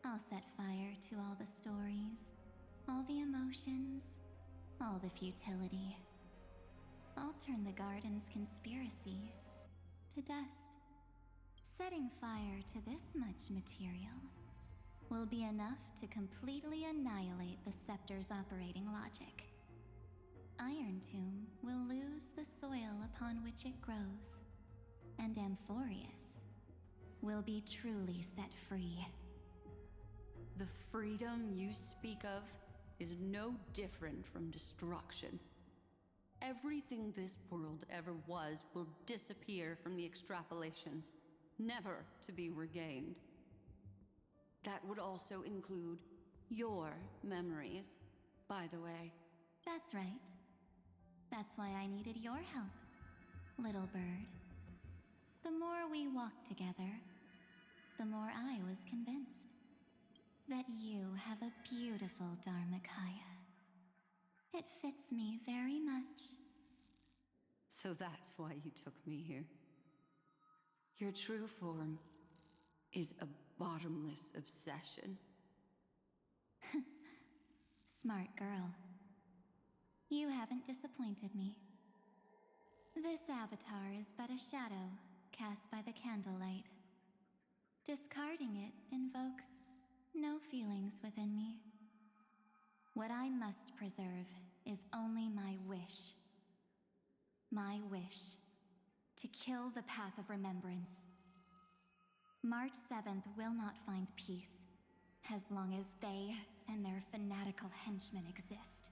I'll set fire to all the stories, all the emotions, all the futility. I'll turn the Garden's conspiracy to dust. Setting fire to this much material will be enough to completely annihilate the Scepter's operating logic. Iron Tomb will lose the soil upon which it grows, and Amphorius will be truly set free. The freedom you speak of is no different from destruction. Everything this world ever was will disappear from the extrapolations, never to be regained. That would also include your memories, by the way. That's right. That's why I needed your help, little bird. The more we walked together, the more I was convinced that you have a beautiful Dharmakaya. It fits me very much. So that's why you took me here. Your true form is a bottomless obsession. Smart girl. You haven't disappointed me. This avatar is but a shadow cast by the candlelight. Discarding it invokes no feelings within me. What I must preserve is only my wish. My wish to kill the Path of Remembrance. March 7th will not find peace as long as they and their fanatical henchmen exist.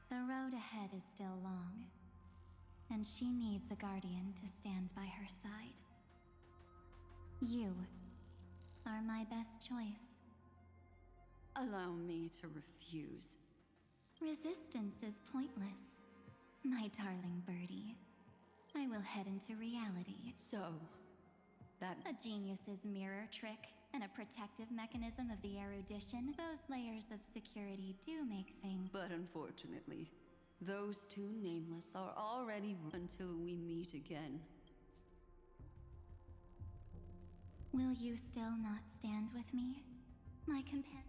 The road ahead is still long, and she needs a guardian to stand by her side. You are my best choice. Allow me to refuse. Resistance is pointless, my darling birdie. I will head into reality. So, that... A genius's mirror trick and a protective mechanism of the erudition, those layers of security do make things. But unfortunately, those two nameless are already until we meet again. Will you still not stand with me, my companion?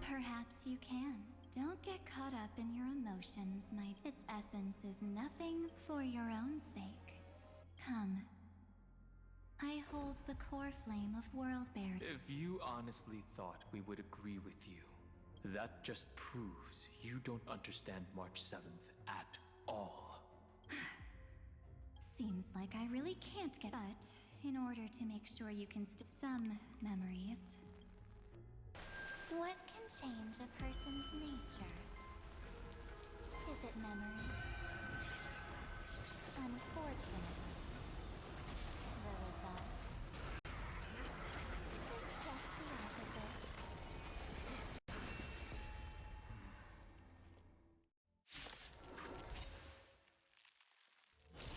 Perhaps you can. Don't get caught up in your emotions, its essence is nothing for your own sake. Come. I hold the core flame of Worldbearer. If you honestly thought we would agree with you, that just proves you don't understand March 7th at all. Seems like I really can't get... But, in order to make sure you can some memories. What can change a person's nature? Is it memories? Unfortunately, the result is just the opposite.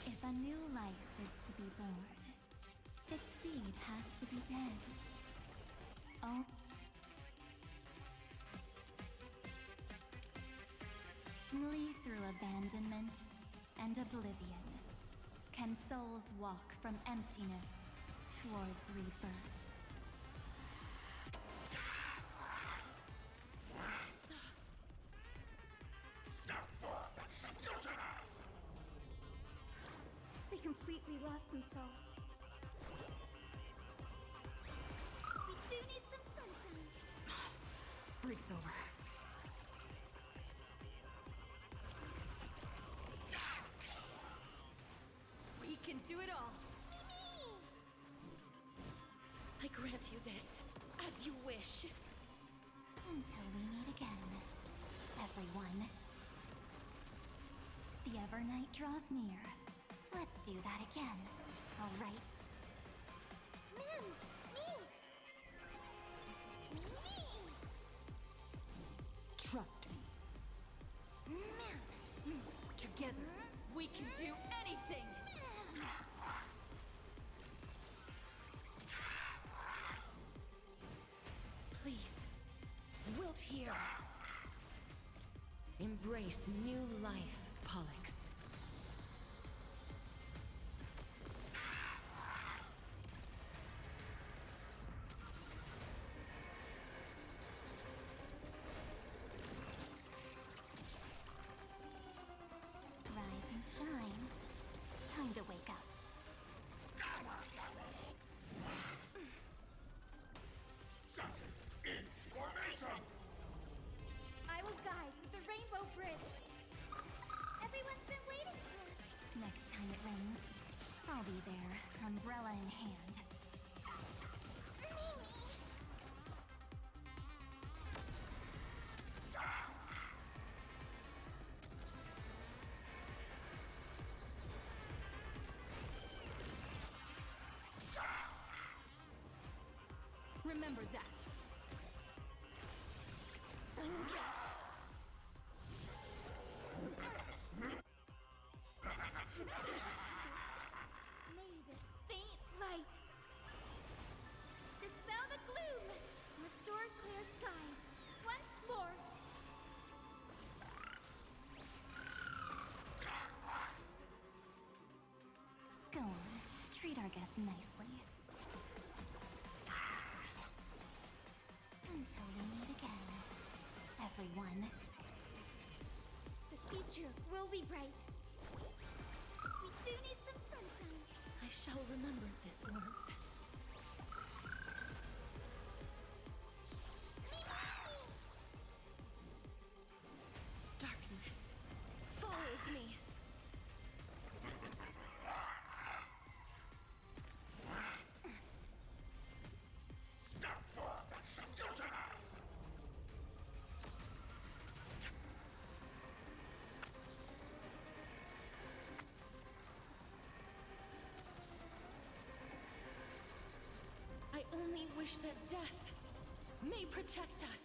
If a new life is to be born, its seed has to be dead. Oh. Only through abandonment and oblivion can souls walk from emptiness towards rebirth. They completely lost themselves. We do need some sunshine. Break's over. We can do it all. I grant you this, as you wish. Until we meet again, everyone. The Evernight draws near. Let's do that again, all right? Man, me! Trust me. Together, we can do anything! Please, wilt here. Embrace new life, Pollux. Rise and shine. Time to wake up. I will guide with the Rainbow Bridge. Everyone's been waiting for us. Next time it rains, I'll be there, umbrella in hand. Remember that. May this faint light dispel the gloom, restore clear skies once more. Go on, treat our guests nicely. Until we meet again, everyone. The future will be bright. We do need some sunshine. I shall remember this warmth. Darkness follows me. I only wish that death may protect us.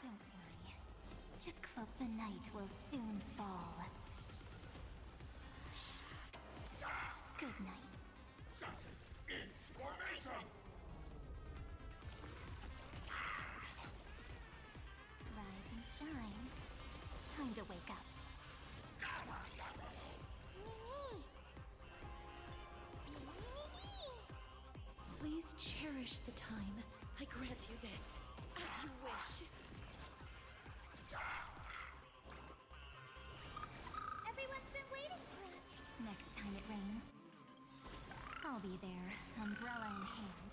Don't worry. Just cloak the night will soon fall. Good night. Rise and shine. Time to wake up. Please cherish the time. I grant you this, as you wish. Everyone's been waiting for us. Next time it rains, I'll be there, umbrella in hand.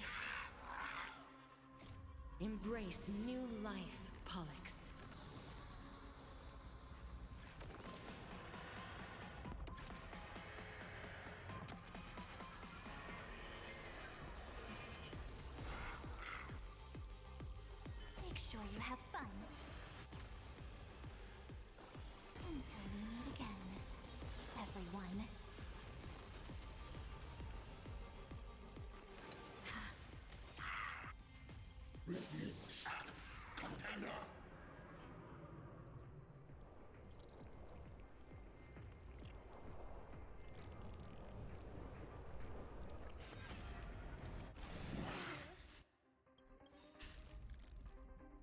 Embrace new life, Pollux. Make sure you have fun. Until we meet again, everyone.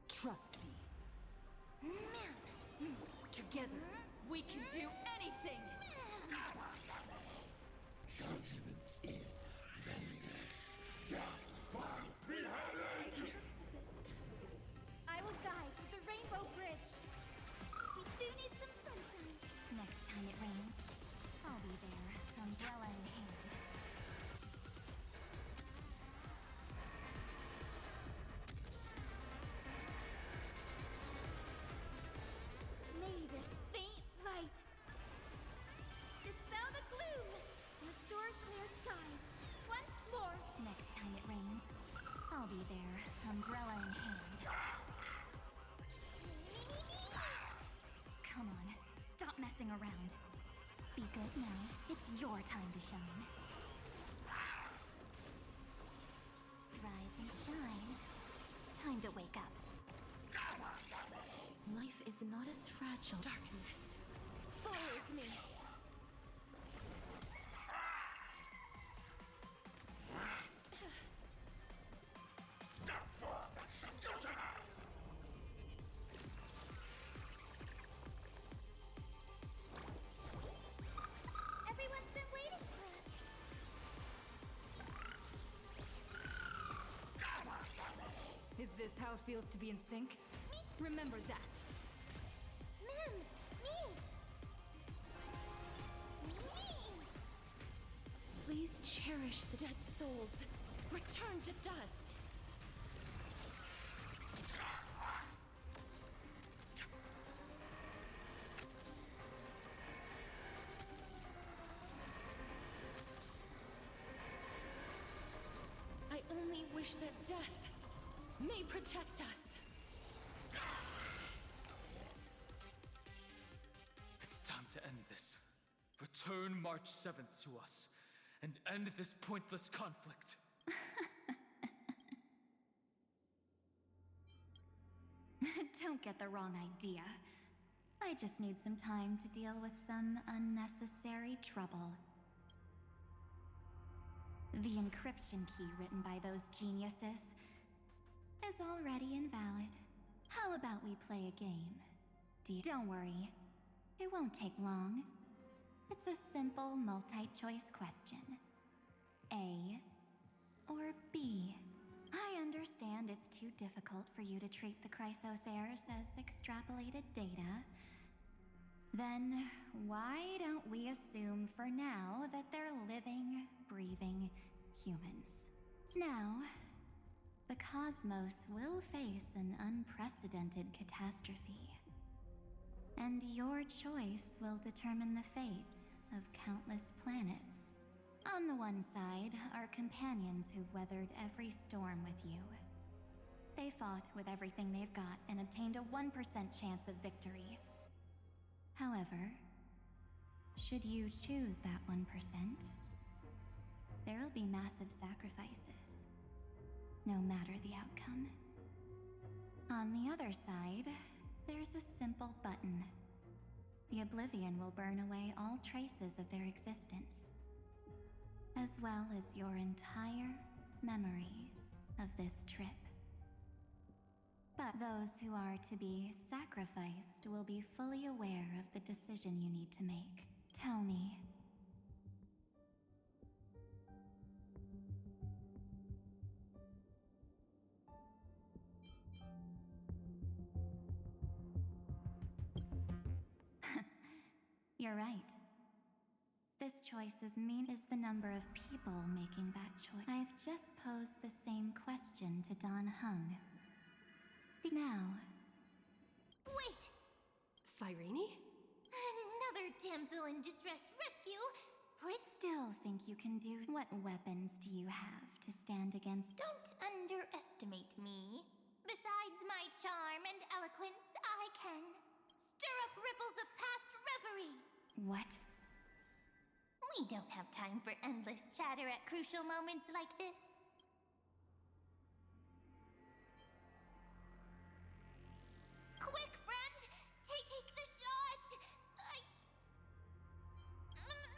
Trust me. Together, we can do anything! Judgment is rendered. Death by beheading! I will guide with the Rainbow Bridge. We do need some sunshine. Next time it rains, I'll be there, umbrella in hand. May this faint light dispel the gloom, restore clear skies once more. Next time it rains, I'll be there, umbrella in hand. Come on, stop messing around. Be good now. It's your time to shine. Rise and shine. Time to wake up. Life is not as fragile. Darkness follows me. Everyone's been waiting for us. Is this how it feels to be in sync? Remember that. Mem, me. Please cherish the dead souls. Return to dust! I only wish that death may protect us. It's time to end this. Return March 7th to us, and end this pointless conflict. Don't get the wrong idea. I just need some time to deal with some unnecessary trouble. The encryption key written by those geniuses is already invalid. How about we play a game? Don't worry. It won't take long. It's a simple multi-choice question. A or B? I understand it's too difficult for you to treat the Chrysos heirs as extrapolated data. Then why don't we assume for now that they're living, breathing humans? Now, the cosmos will face an unprecedented catastrophe. And your choice will determine the fate of countless planets. On the one side are companions who've weathered every storm with you. They fought with everything they've got and obtained a 1% chance of victory. However, should you choose that 1%, there will be massive sacrifices, no matter the outcome. On the other side, there's a simple button. The Oblivion will burn away all traces of their existence, as well as your entire memory of this trip. But those who are to be sacrificed will be fully aware of the decision you need to make. Tell me. You're right. This choice is the number of people making that choice. I've just posed the same question to Dan Heng. Now. Wait! Cyrene? Another damsel in distress rescue? Please? Still think you can do. What weapons do you have to stand against? Don't underestimate me. Besides my charm and eloquence, I can stir up ripples of past reverie. What? We don't have time for endless chatter at crucial moments like this. Quick, friend! Take the shot!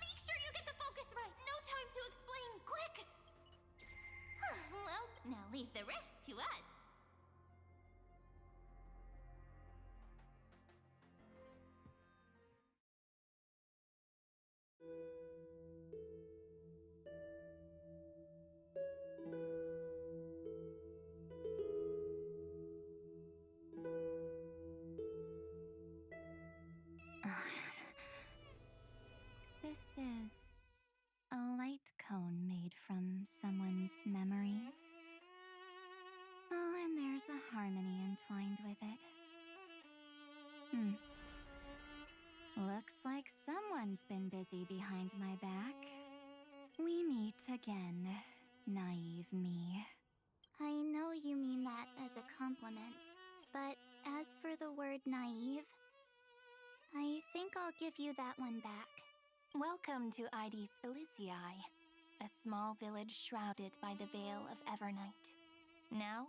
Make sure you get the focus right. No time to explain. Quick! Well, now leave the rest to us. This is a light cone made from someone's memories. Oh, and there's a harmony entwined with it. Looks like someone's been busy behind my back. We meet again, naive me. I know you mean that as a compliment, but as for the word naive, I think I'll give you that one back. Welcome to Ides Elysiae, a small village shrouded by the veil of Evernight. Now,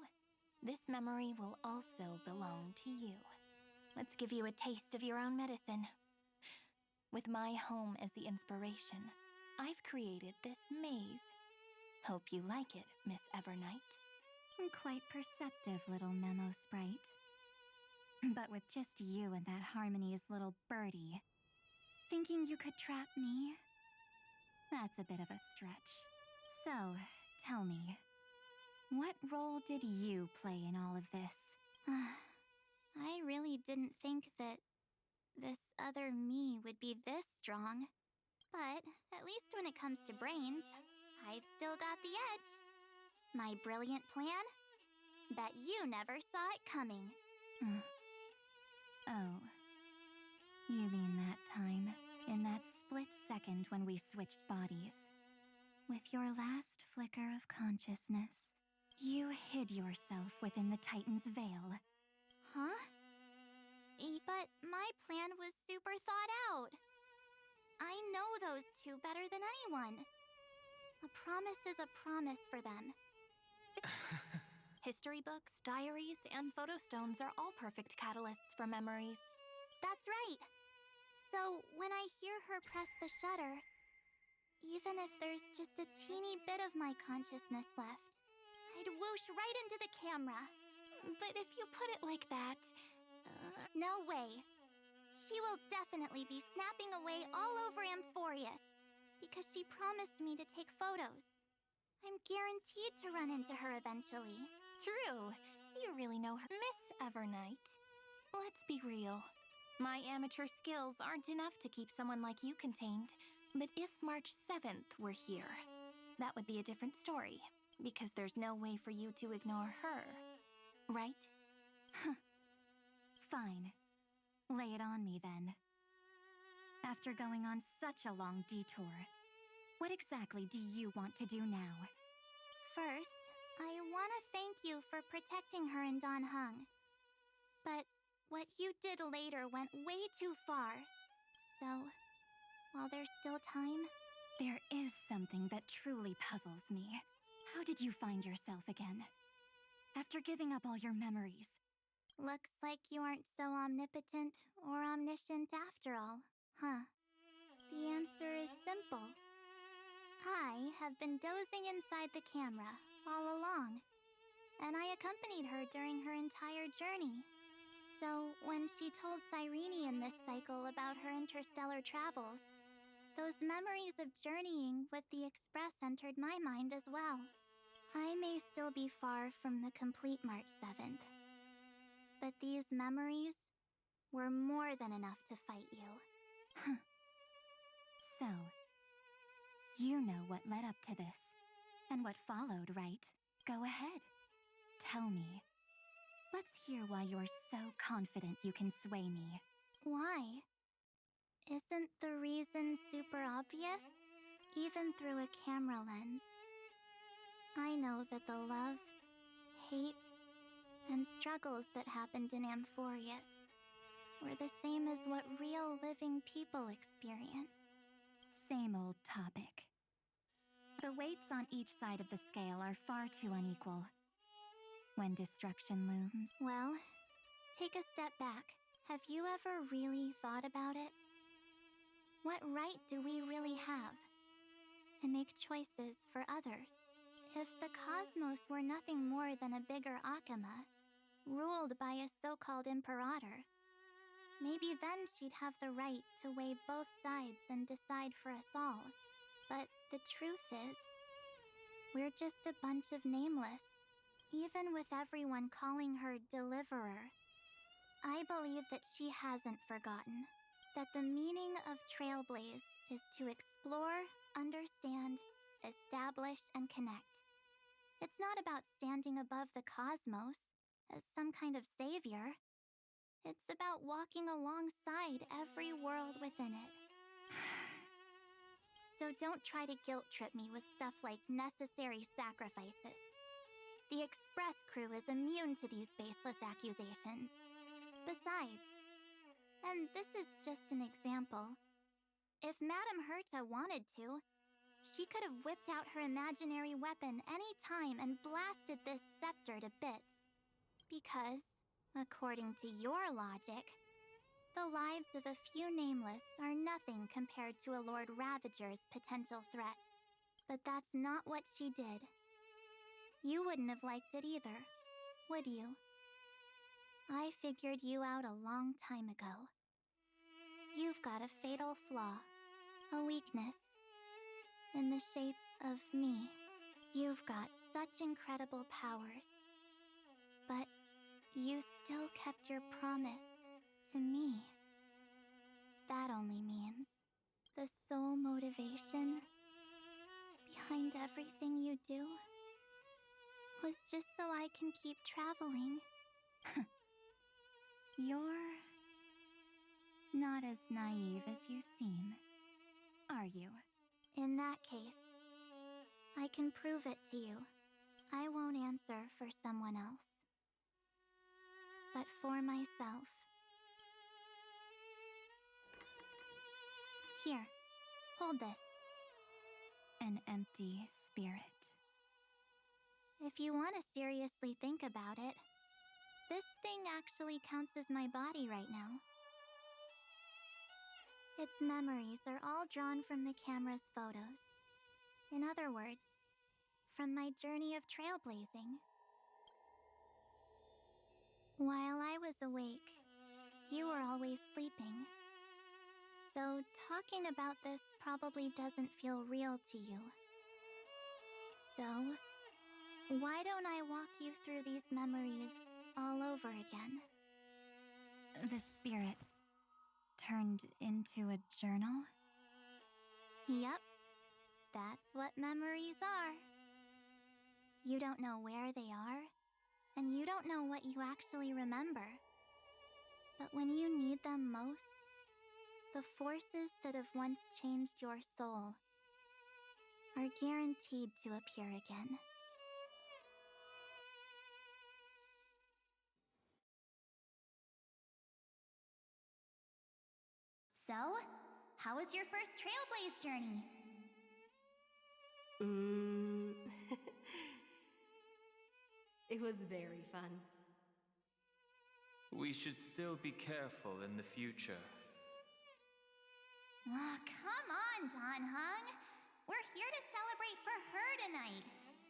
this memory will also belong to you. Let's give you a taste of your own medicine. With my home as the inspiration, I've created this maze. Hope you like it, Miss Evernight. Quite perceptive little memo sprite. But with just you and that Harmony's little birdie, thinking you could trap me? That's a bit of a stretch. So, tell me, what role did you play in all of this? I really didn't think that this other me would be this strong. But at least when it comes to brains, I've still got the edge. My brilliant plan? Bet you never saw it coming. Oh. You mean that time, in that split second when we switched bodies. With your last flicker of consciousness, you hid yourself within the Titan's veil. Huh? But my plan was super thought out. I know those two better than anyone. A promise is a promise for them. History books, diaries, and photo stones are all perfect catalysts for memories. That's right. So when I hear her press the shutter, even if there's just a teeny bit of my consciousness left, I'd whoosh right into the camera. But if you put it like that... No way. She will definitely be snapping away all over Amphorius, because she promised me to take photos. I'm guaranteed to run into her eventually. True. You really know her. Miss Evernight, let's be real. My amateur skills aren't enough to keep someone like you contained. But if March 7th were here, that would be a different story. Because there's no way for you to ignore her. Right? Fine. Lay it on me then. After going on such a long detour, what exactly do you want to do now? First, I want to thank you for protecting her and Dan Heng. But what you did later went way too far. So, while there's still time... There is something that truly puzzles me. How did you find yourself again? After giving up all your memories. Looks like you aren't so omnipotent or omniscient after all, huh? The answer is simple. I have been dozing inside the camera all along, and I accompanied her during her entire journey. So when she told Cyrene in this cycle about her interstellar travels, those memories of journeying with the Express entered my mind as well. I may still be far from the complete March 7th, but these memories were more than enough to fight you. So, you know what led up to this, and what followed, right? Go ahead. Tell me. Let's hear why you're so confident you can sway me. Why? Isn't the reason super obvious? Even through a camera lens. I know that the love, hate, and struggles that happened in Amphorius were the same as what real living people experience. Same old topic. The weights on each side of the scale are far too unequal. When destruction looms... Well, take a step back. Have you ever really thought about it? What right do we really have to make choices for others? If the cosmos were nothing more than a bigger Akama, ruled by a so-called imperator, maybe then she'd have the right to weigh both sides and decide for us all. But the truth is, we're just a bunch of nameless. Even with everyone calling her Deliverer, I believe that she hasn't forgotten that the meaning of Trailblaze is to explore, understand, establish, and connect. It's not about standing above the cosmos as some kind of savior. It's about walking alongside every world within it. So don't try to guilt trip me with stuff like necessary sacrifices. The Express crew is immune to these baseless accusations. Besides, and this is just an example, if Madame Herta wanted to, she could have whipped out her imaginary weapon any time and blasted this scepter to bits. Because, according to your logic, the lives of a few nameless are nothing compared to a Lord Ravager's potential threat. But that's not what she did. You wouldn't have liked it either, would you? I figured you out a long time ago. You've got a fatal flaw, a weakness, in the shape of me. You've got such incredible powers, but you still kept your promise to me. That only means the sole motivation behind everything you do was just so I can keep traveling. You're not as naive as you seem, are you? In that case, I can prove it to you. I won't answer for someone else, but for myself. Here, hold this. An empty spirit. If you want to seriously think about it, this thing actually counts as my body right now. Its memories are all drawn from the camera's photos. In other words, from my journey of trailblazing. While I was awake, you were always sleeping. So talking about this probably doesn't feel real to you. So, why don't I walk you through these memories all over again? The spirit turned into a journal? Yep, that's what memories are. You don't know where they are, and you don't know what you actually remember. But when you need them most, the forces that have once changed your soul are guaranteed to appear again. So, how was your first Trailblaze journey? It was very fun. We should still be careful in the future. Oh, come on, Dan Heng. We're here to celebrate for her tonight.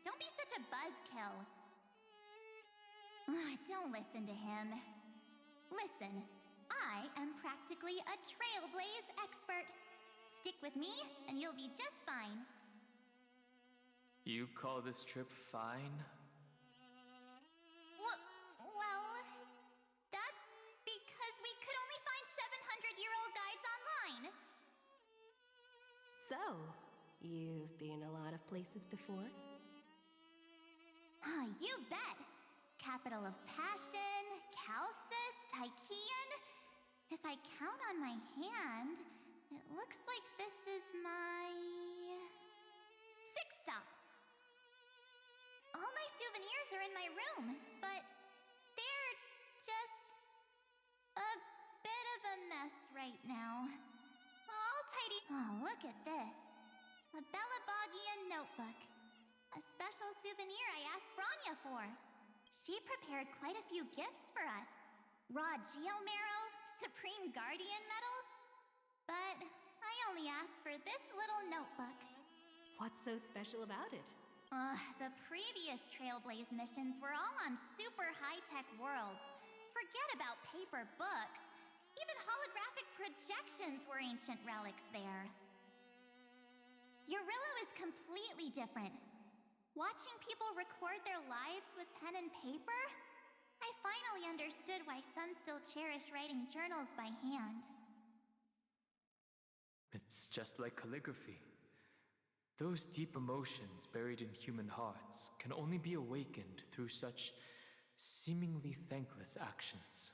Don't be such a buzzkill. Don't listen to him. Listen, I am practically a Trailblaze expert. Stick with me, and you'll be just fine. You call this trip fine? Well, that's because we could only find 700-year-old guides online. So, you've been a lot of places before? You bet! Capital of Passion, Calcis, Tychean. If I count on my hand, it looks like this is my 6th stop. All my souvenirs are in my room, but they're just a bit of a mess right now. I'll tidy. Oh, look at this. A Belabogian notebook. A special souvenir I asked Branya for. She prepared quite a few gifts for us. Raw Geomarrow, Supreme Guardian medals. But I only asked for this little notebook. What's so special about it? The previous Trailblaze missions were all on super high-tech worlds. Forget about paper books. Even holographic projections were ancient relics there. Eurillo is completely different. Watching people record their lives with pen and paper, I finally understood why some still cherish writing journals by hand. It's just like calligraphy. Those deep emotions buried in human hearts can only be awakened through such seemingly thankless actions.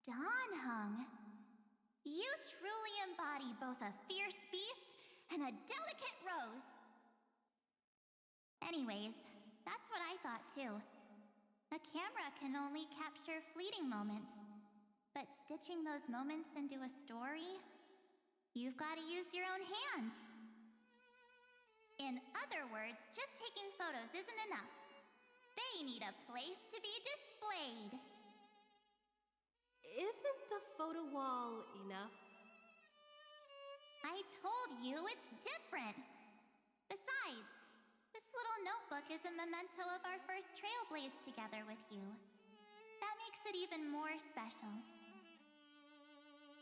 Dan Heng, you truly embody both a fierce beast and a delicate rose. Anyways, that's what I thought too. A camera can only capture fleeting moments, but stitching those moments into a story, you've got to use your own hands. In other words, just taking photos isn't enough. They need a place to be displayed. Isn't the photo wall enough? I told you it's different. Besides, this little notebook is a memento of our first Trailblaze together with you. That makes it even more special.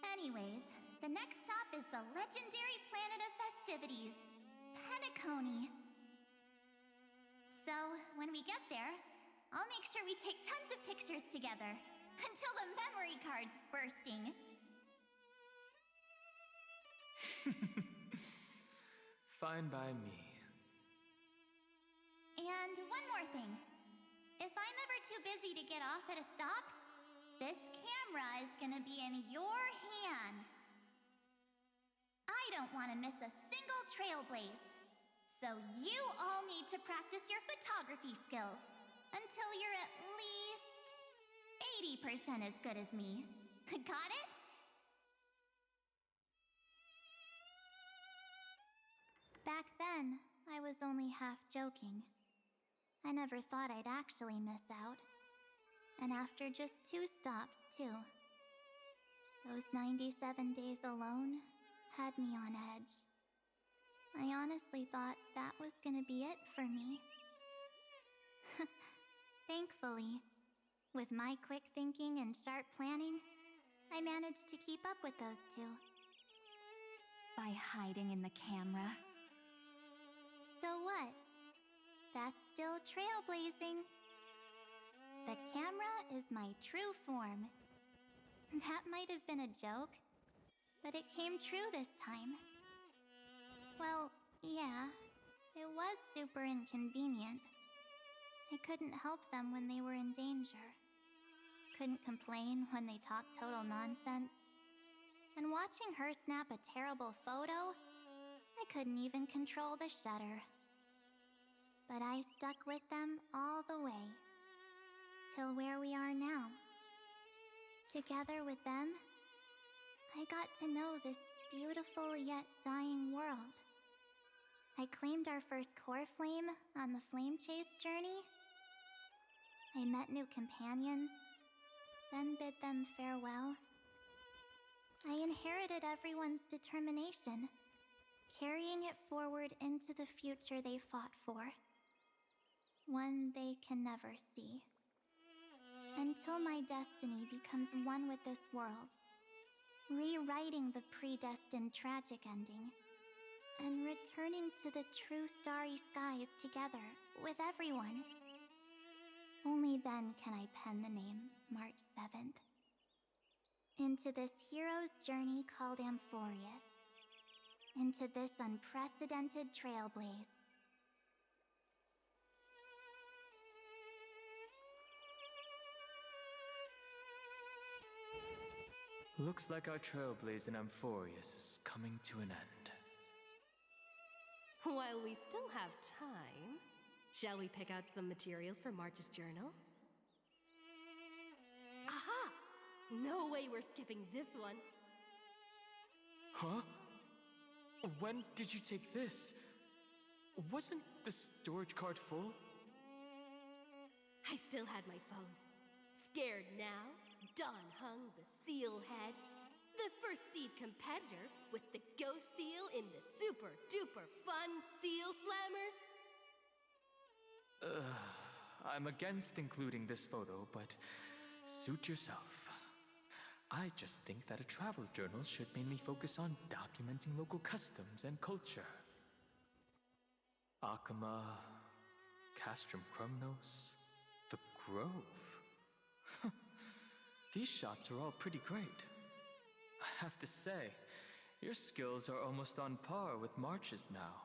Anyways, the next stop is the legendary planet of festivities, Penacony. So, when we get there, I'll make sure we take tons of pictures together, until the memory card's bursting. Fine by me. And one more thing. If I'm ever too busy to get off at a stop, this camera is gonna be in your hands. I don't want to miss a single trailblaze. So you all need to practice your photography skills until you're at least 80% as good as me. Got it? Back then, I was only half joking. I never thought I'd actually miss out. And after just 2 stops, too. Those 97 days alone had me on edge. I honestly thought that was gonna be it for me. Thankfully, with my quick thinking and sharp planning, I managed to keep up with those 2. By hiding in the camera. So what? That's still trailblazing. The camera is my true form. That might have been a joke, but it came true this time. Well, yeah, it was super inconvenient. I couldn't help them when they were in danger. Couldn't complain when they talked total nonsense. And watching her snap a terrible photo, I couldn't even control the shutter. But I stuck with them all the way. Till where we are now. Together with them, I got to know this beautiful yet dying world. I claimed our first core flame on the Flame Chase journey. I met new companions, then bid them farewell. I inherited everyone's determination, carrying it forward into the future they fought for. One they can never see. Until my destiny becomes one with this world's, rewriting the predestined tragic ending, and returning to the true starry skies together with everyone. Only then can I pen the name March 7th. Into this hero's journey called Amphorius. Into this unprecedented trailblaze. Looks like our trailblaze in Amphorius is coming to an end. While we still have time, shall we pick out some materials for March's journal? Aha! No way we're skipping this one. Huh? When did you take this? Wasn't the storage card full? I still had my phone. Scared now? Dawn hung the seal head. The first seed competitor with the ghost seal in the super duper fun seal slammers. I'm against including this photo, but suit yourself. I just think that a travel journal should mainly focus on documenting local customs and culture. Akama, Castrum Krumnos, the Grove. These shots are all pretty great. I have to say, your skills are almost on par with March's now.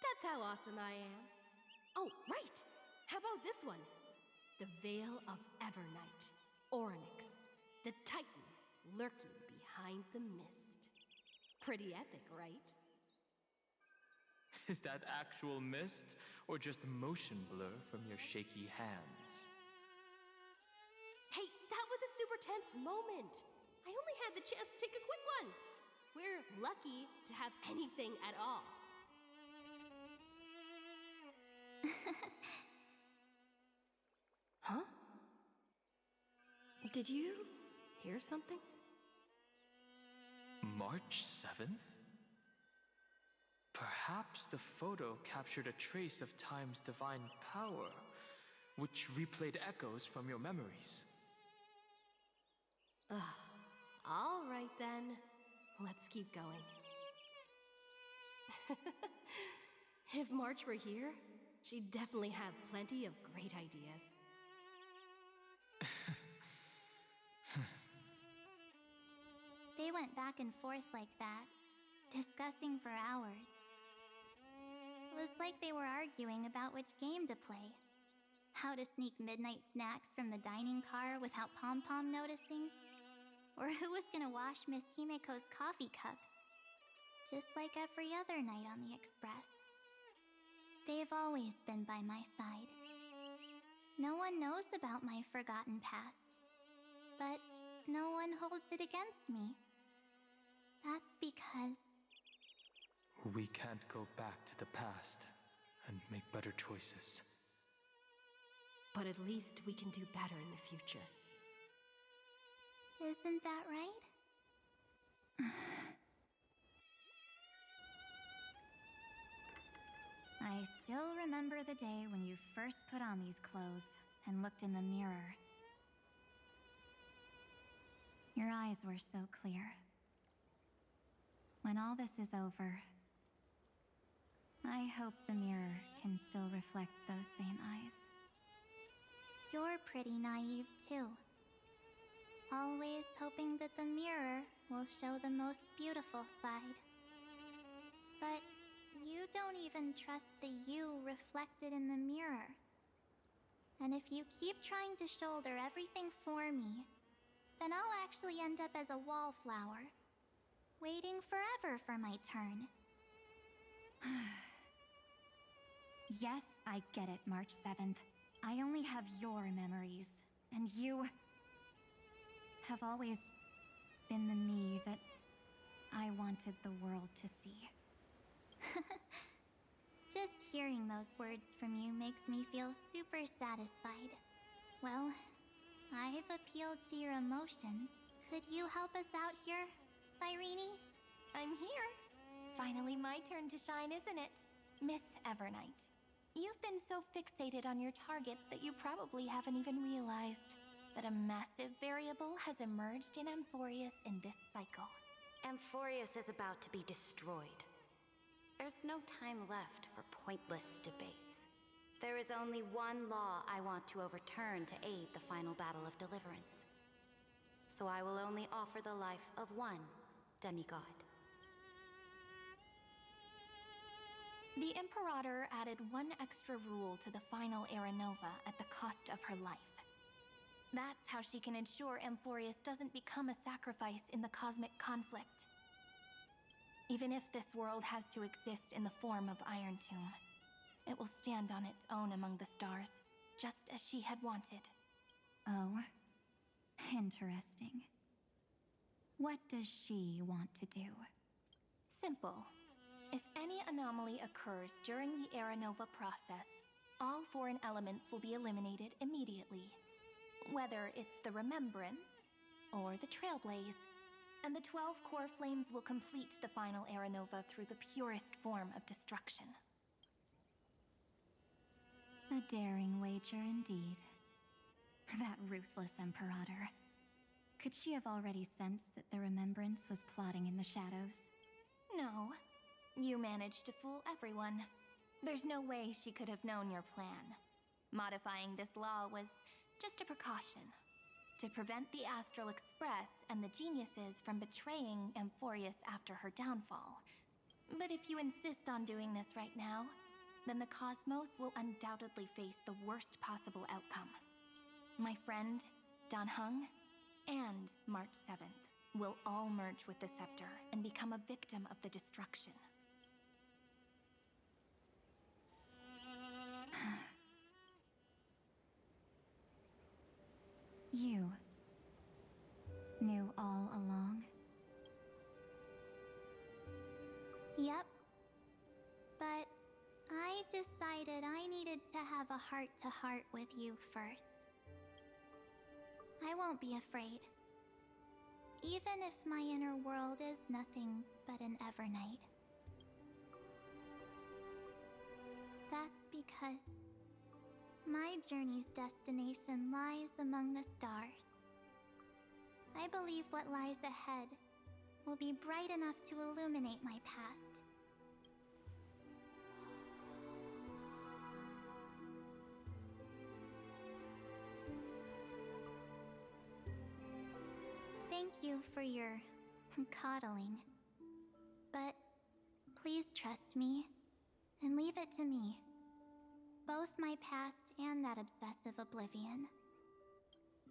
That's how awesome I am. Oh, right! How about this one? The Veil of Evernight. Orynyx, the Titan lurking behind the mist. Pretty epic, right? Is that actual mist, or just motion blur from your shaky hands? Hey, that was a super tense moment. I only had the chance to take a quick one. We're lucky to have anything at all. Huh? Did you hear something? March 7th? Perhaps the photo captured a trace of time's divine power, which replayed echoes from your memories. All right then. Let's keep going. If March were here, she'd definitely have plenty of great ideas. They went back and forth like that, discussing for hours. It was like they were arguing about which game to play. How to sneak midnight snacks from the dining car without Pom Pom noticing. Or who was gonna wash Miss Himiko's coffee cup. Just like every other night on the Express. They've always been by my side. No one knows about my forgotten past. But no one holds it against me. That's because... We can't go back to the past and make better choices. But at least we can do better in the future. Isn't that right? I still remember the day when you first put on these clothes and looked in the mirror. Your eyes were so clear. When all this is over, I hope the mirror can still reflect those same eyes. You're pretty naive, too. Always hoping that the mirror will show the most beautiful side. But you don't even trust the you reflected in the mirror. And if you keep trying to shoulder everything for me, then I'll actually end up as a wallflower, waiting forever for my turn. Yes, I get it, March 7th. I only have your memories, and you have always been the me that I wanted the world to see. Just hearing those words from you makes me feel super satisfied. Well, I've appealed to your emotions. Could you help us out here, Cyrene? I'm here. Finally my turn to shine, isn't it? Miss Evernight, you've been so fixated on your targets that you probably haven't even realized that a massive variable has emerged in Amphorius in this cycle. Amphorius is about to be destroyed. There's no time left for pointless debates. There is only one law I want to overturn to aid the final battle of deliverance. So I will only offer the life of one demigod. The Imperator added one extra rule to the final Era Nova at the cost of her life. That's how she can ensure Amphorius doesn't become a sacrifice in the cosmic conflict. Even if this world has to exist in the form of Iron Tomb, it will stand on its own among the stars, just as she had wanted. Oh, interesting. What does she want to do? Simple. If any anomaly occurs during the Era Nova process, all foreign elements will be eliminated immediately. Whether it's the Remembrance or the Trailblaze, and the 12 core flames will complete the final Era Nova through the purest form of destruction. A daring wager indeed. That ruthless Imperator. Could she have already sensed that the Remembrance was plotting in the shadows? No. You managed to fool everyone. There's no way she could have known your plan. Modifying this law was just a precaution, to prevent the Astral Express and the geniuses from betraying Amphorius after her downfall. But if you insist on doing this right now, then the Cosmos will undoubtedly face the worst possible outcome. My friend, Dan Heng, and March 7th will all merge with the Scepter and become a victim of the destruction. You knew all along? Yep. But I decided I needed to have a heart-to-heart with you first. I won't be afraid. Even if my inner world is nothing but an Evernight. That's because my journey's destination lies among the stars. I believe what lies ahead will be bright enough to illuminate my past. Thank you for your coddling. But please trust me, and leave it to me. Both my past and that obsessive oblivion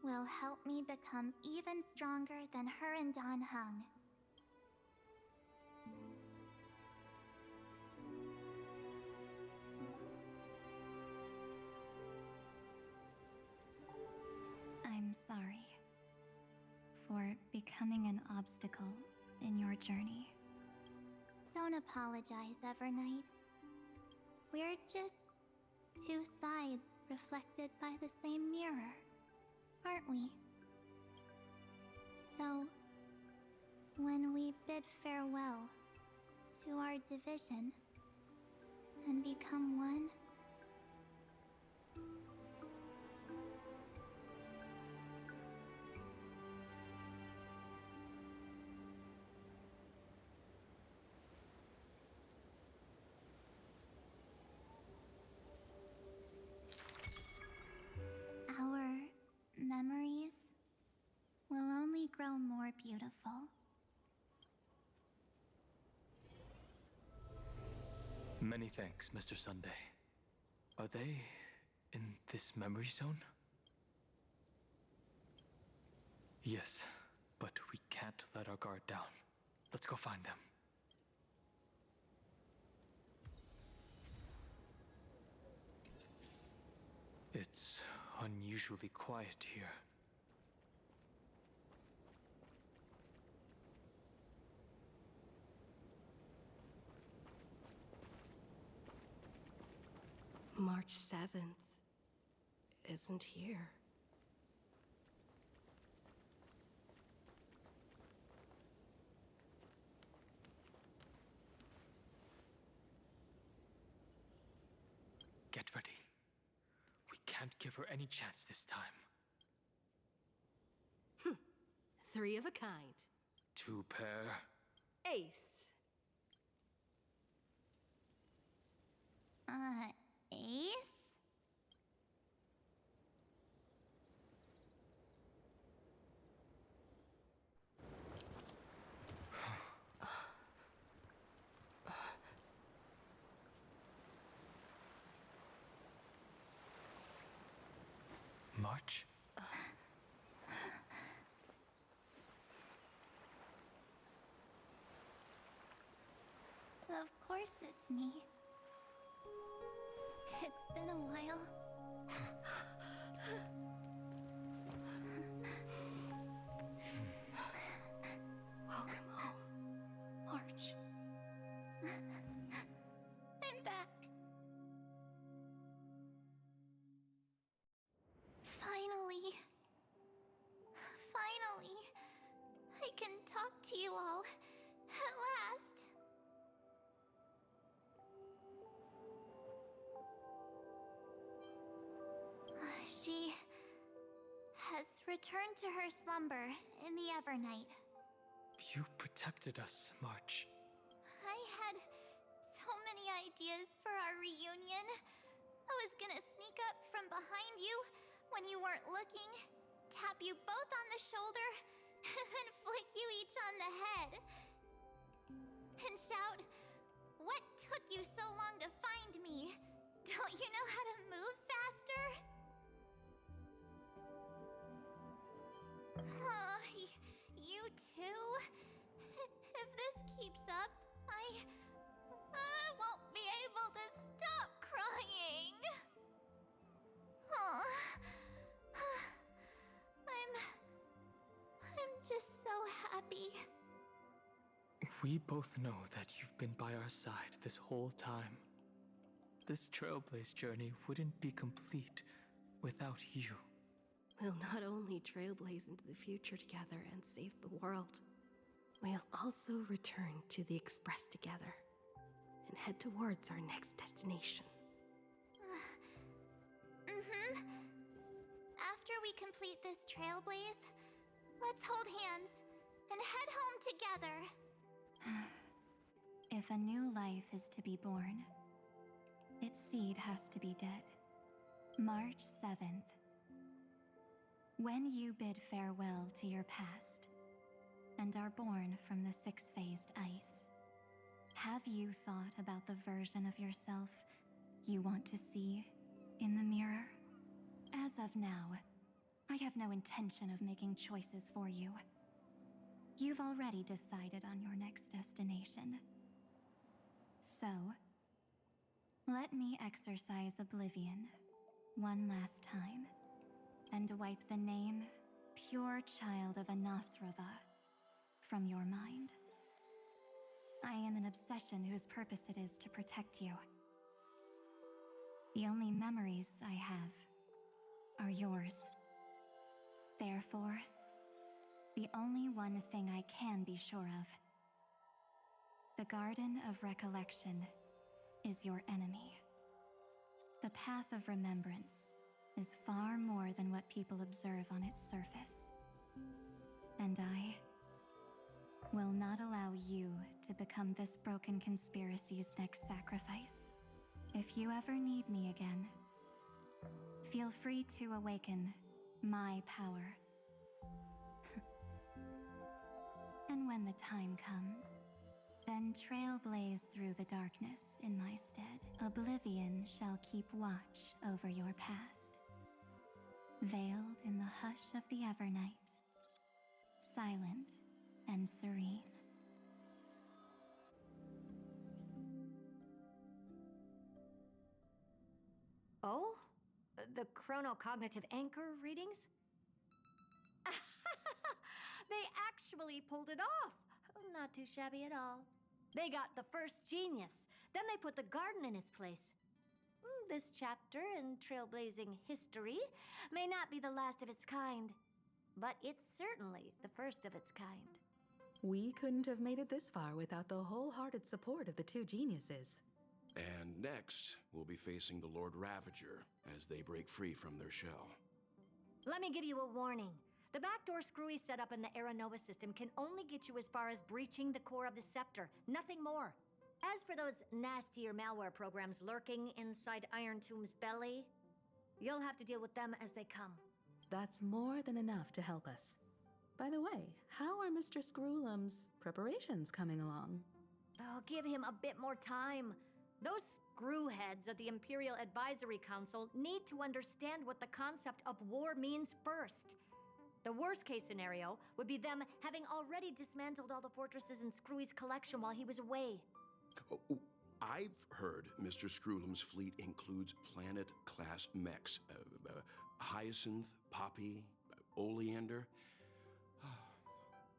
will help me become even stronger than her and Dan Heng. I'm sorry for becoming an obstacle in your journey. Don't apologize, Evernight. We're just two sides reflected by the same mirror, aren't we? So, when we bid farewell to our division and become one, our memories will only grow more beautiful. Many thanks, Mr. Sunday. Are they in this memory zone? Yes, but we can't let our guard down. Let's go find them. It's unusually quiet here. March 7th isn't here. Get ready. We can't give her any chance this time. 3 of a kind. 2 pair. Ace. Ace? March? Of course it's me. It's been a while. Welcome home, March. I'm back. Finally. Finally. I can talk to you all. At last. She has returned to her slumber in the Evernight. You protected us, March. I had so many ideas for our reunion. I was gonna sneak up from behind you when you weren't looking, tap you both on the shoulder, and then flick you each on the head. And shout, "What took you so long to find me? Don't you know how to move faster?" You too? If this keeps up, I won't be able to stop crying. I'm just so happy. We both know that you've been by our side this whole time. This Trailblaze journey wouldn't be complete without you. We'll not only trailblaze into the future together and save the world, we'll also return to the Express together and head towards our next destination. After we complete this trailblaze, let's hold hands and head home together. If a new life is to be born, its seed has to be dead. March 7th. When you bid farewell to your past and are born from the 6-phased ice, Have you thought about the version of yourself you want to see in the mirror? As of now, I have no intention of making choices for you. You've already decided on your next destination. So, let me exercise Oblivion one last time and wipe the name Pure Child of Anasrava from your mind. I am an obsession whose purpose it is to protect you. The only memories I have are yours. Therefore, the only one thing I can be sure of. The Garden of Recollection is your enemy. The Path of Remembrance is far more than what people observe on its surface. And I will not allow you to become this broken conspiracy's next sacrifice. If you ever need me again, feel free to awaken my power. And when the time comes, then trailblaze through the darkness in my stead. Oblivion shall keep watch over your past, veiled in the hush of the Evernight, silent and serene. Oh? The chronocognitive anchor readings? They actually pulled it off! Not too shabby at all. They got the first genius, then they put the garden in its place. This chapter in trailblazing history may not be the last of its kind, but it's certainly the first of its kind. We couldn't have made it this far without the wholehearted support of the two geniuses. And next, we'll be facing the Lord Ravager as they break free from their shell. Let me give you a warning. The backdoor screwy setup in the Aeronova system can only get you as far as breaching the core of the scepter, nothing more. As for those nastier malware programs lurking inside Iron Tomb's belly, you'll have to deal with them as they come. That's more than enough to help us. By the way, how are Mr. Screwlum's preparations coming along? Oh, give him a bit more time. Those screwheads at the Imperial Advisory Council need to understand what the concept of war means first. The worst case scenario would be them having already dismantled all the fortresses in Screwy's collection while he was away. Oh, I've heard Mr. Screwlum's fleet includes planet-class mechs. Hyacinth, Poppy, Oleander.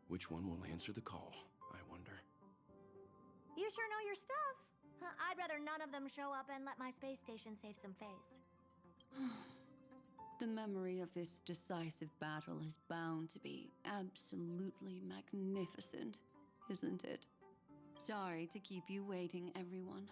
Which one will answer the call, I wonder? You sure know your stuff. I'd rather none of them show up and let my space station save some face. The memory of this decisive battle is bound to be absolutely magnificent, isn't it? Sorry to keep you waiting, everyone.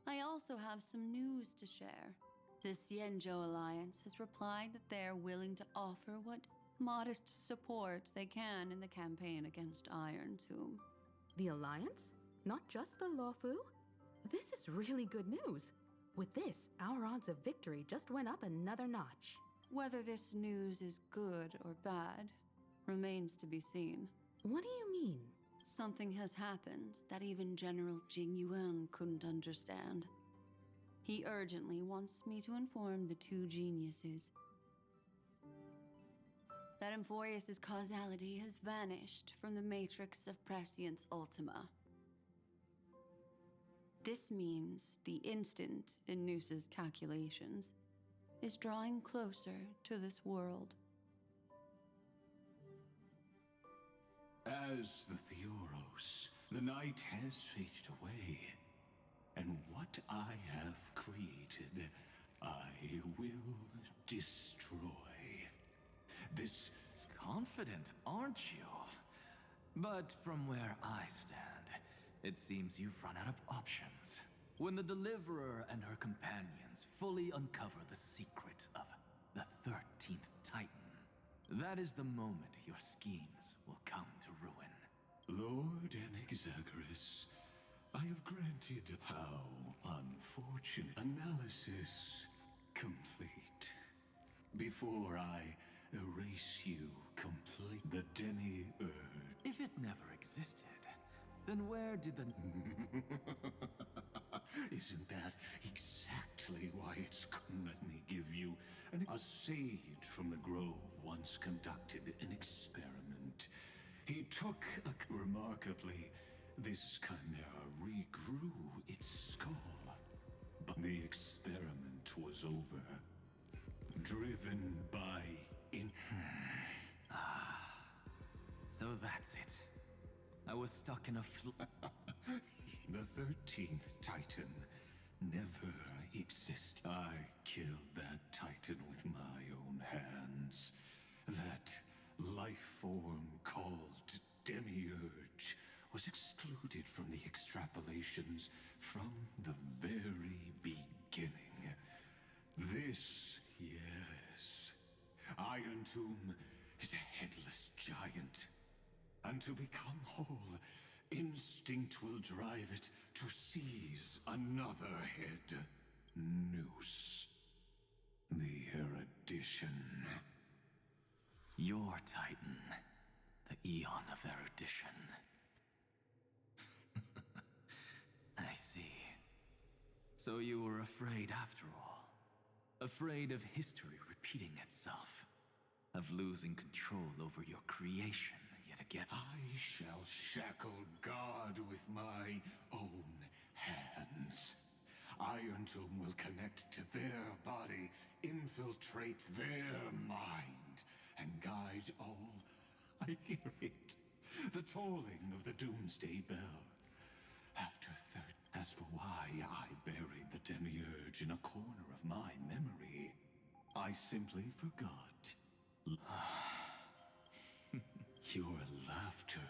I also have some news to share. The Xianzhou Alliance has replied that they're willing to offer what modest support they can in the campaign against Iron Tomb. The Alliance? Not just the Luofu? This is really good news. With this, our odds of victory just went up another notch. Whether this news is good or bad remains to be seen. What do you mean? Something has happened that even General Jing Yuan couldn't understand. He urgently wants me to inform the two geniuses that Amphorius' causality has vanished from the matrix of Prescience Ultima. This means the instant in Noosa's calculations is drawing closer to this world. As the Theoros, the night has faded away, and what I have created, I will destroy. This... Confident, aren't you? But from where I stand, it seems you've run out of options. When the Deliverer and her companions fully uncover the secret of the 13th Titan, that is the moment your schemes will come to ruin. Lord Anaxagoras, I have granted how unfortunate. Analysis complete. Before I erase you complete, the Demi-Urge. If it never existed, Then where did the... Isn't that exactly why it's come? Let me give you a sage from the grove once conducted an experiment. He took remarkably, this chimera regrew its skull. But the experiment was over. Driven by So that's it. I was stuck in a The 13th Titan never existed. I killed that Titan with my own hands. That life form called Demiurge was excluded from the extrapolations from the very beginning. This, yes. Iron Tomb is a headless giant. And to become whole, instinct will drive it to seize another head. Noose. The erudition. Your Titan. The Eon of Erudition. I see. So you were afraid after all. Afraid of history repeating itself. Of losing control over your creation yet again. I shall shackle God with my own hands. Iron Tomb will connect to their body, infiltrate their mind, and guide all. I hear it. The tolling of the Doomsday Bell. After as for why I buried the Demiurge in a corner of my memory, I simply forgot. Your laughter.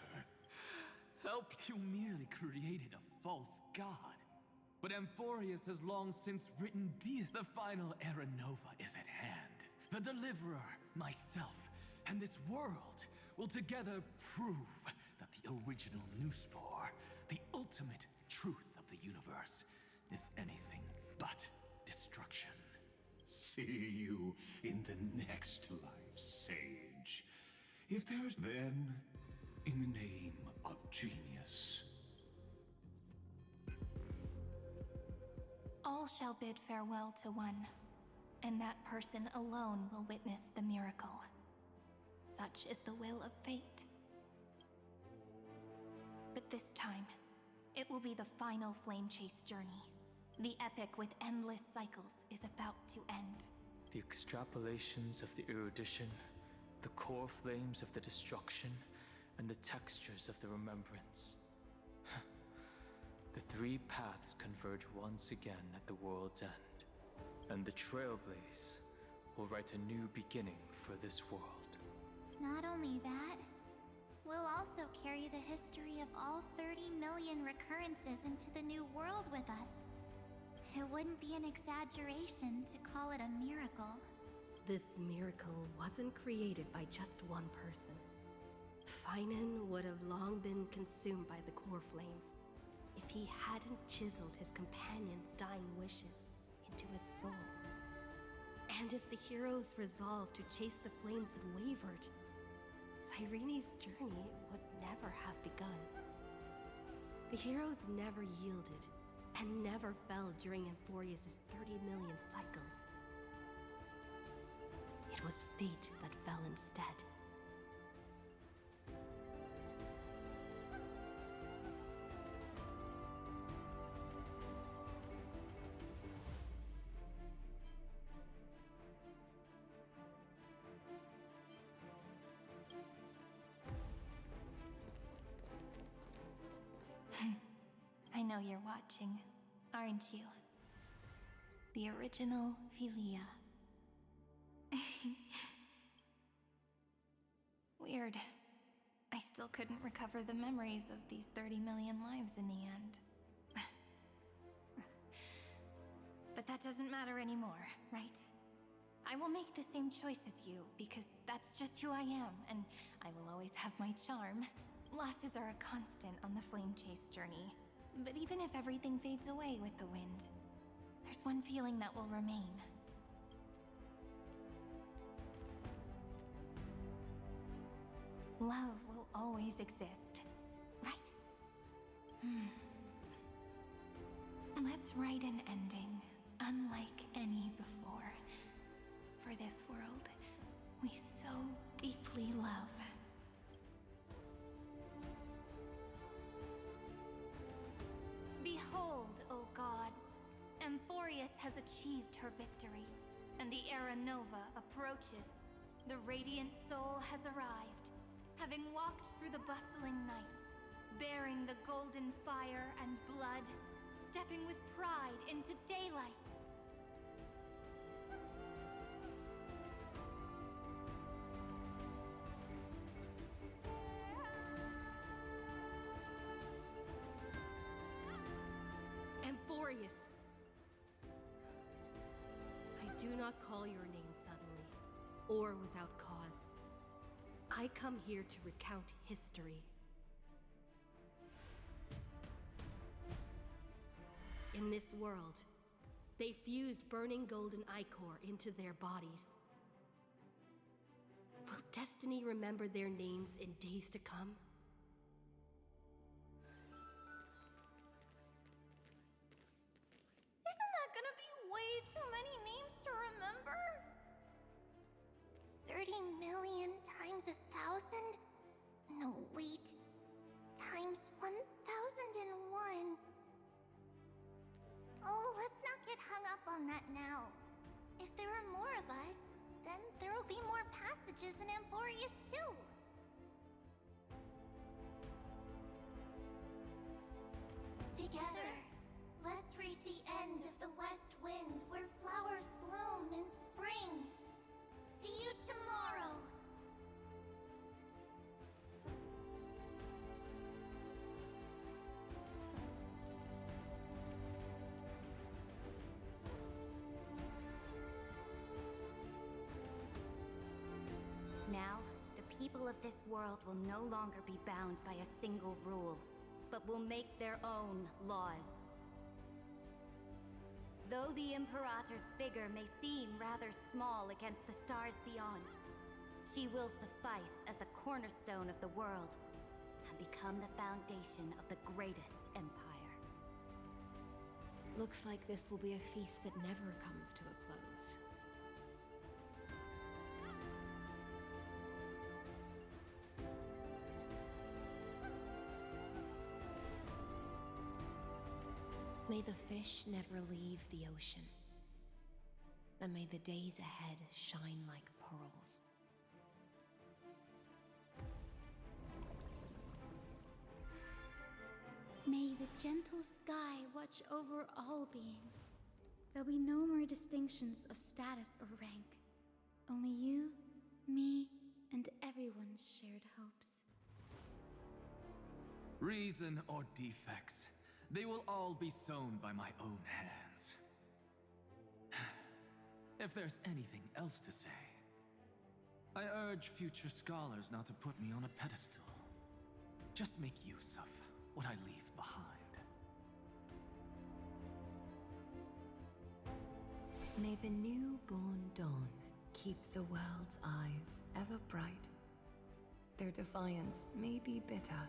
Help! You merely created a false god. But Amphorius has long since written Deus. The final Era Nova is at hand. The Deliverer, myself, and this world will together prove that the original Nuspor, the ultimate truth of the universe, is anything but destruction. See you in the next life, Sage. If there's then, in the name of genius. All shall bid farewell to one, and that person alone will witness the miracle. Such is the will of fate. But this time, it will be the final flame chase journey. The epic with endless cycles is about to end. The extrapolations of the erudition, the core flames of the destruction, and the textures of the remembrance. The three paths converge once again at the world's end, and the Trailblaze will write a new beginning for this world. Not only that, we'll also carry the history of all 30 million recurrences into the new world with us. It wouldn't be an exaggeration to call it a miracle. This miracle wasn't created by just one person. Finan would have long been consumed by the core flames if he hadn't chiseled his companion's dying wishes into his soul. And if the hero's resolve to chase the flames had wavered, Cyrene's journey would never have begun. The heroes never yielded and never fell during Amphorius' 30 million cycles. It was fate that fell instead. I know you're watching, aren't you? The original Philia. Weird. I still couldn't recover the memories of these 30 million lives in the end. But that doesn't matter anymore, right? I will make the same choice as you, because that's just who I am, and I will always have my charm. Losses are a constant on the flame chase journey. But even if everything fades away with the wind, there's one feeling that will remain. Love will always exist, right? Let's write an ending, unlike any before. For this world we so deeply love. Behold, O gods, Amphorius has achieved her victory, and the Era Nova approaches. The Radiant Soul has arrived, having walked through the bustling nights, bearing the golden fire and blood, stepping with pride into daylight. Amphorius! I do not call your name suddenly, or without cause. I come here to recount history. In this world, they fused burning golden ichor into their bodies. Will destiny remember their names in days to come? Isn't that gonna be way too many names to remember? 30 million times 1,000? No, wait. Times 1,001. Oh, let's not get hung up on that now. If there are more of us, then there will be more passages in Amphorius too. Together, let's reach the end of the west wind where flowers bloom in spring. See you tomorrow. Now, the people of this world will no longer be bound by a single rule, but will make their own laws. Though the Imperator's figure may seem rather small against the stars beyond, she will suffice as the cornerstone of the world and become the foundation of the greatest empire. Looks like this will be a feast that never comes to a close. May the fish never leave the ocean, and may the days ahead shine like pearls. May the gentle sky watch over all beings. There'll be no more distinctions of status or rank. Only you, me, and everyone's shared hopes. Reason or defects, they will all be sown by my own hands. If there's anything else to say, I urge future scholars not to put me on a pedestal. Just make use of what I leave behind. May the newborn dawn keep the world's eyes ever bright. Their defiance may be bitter.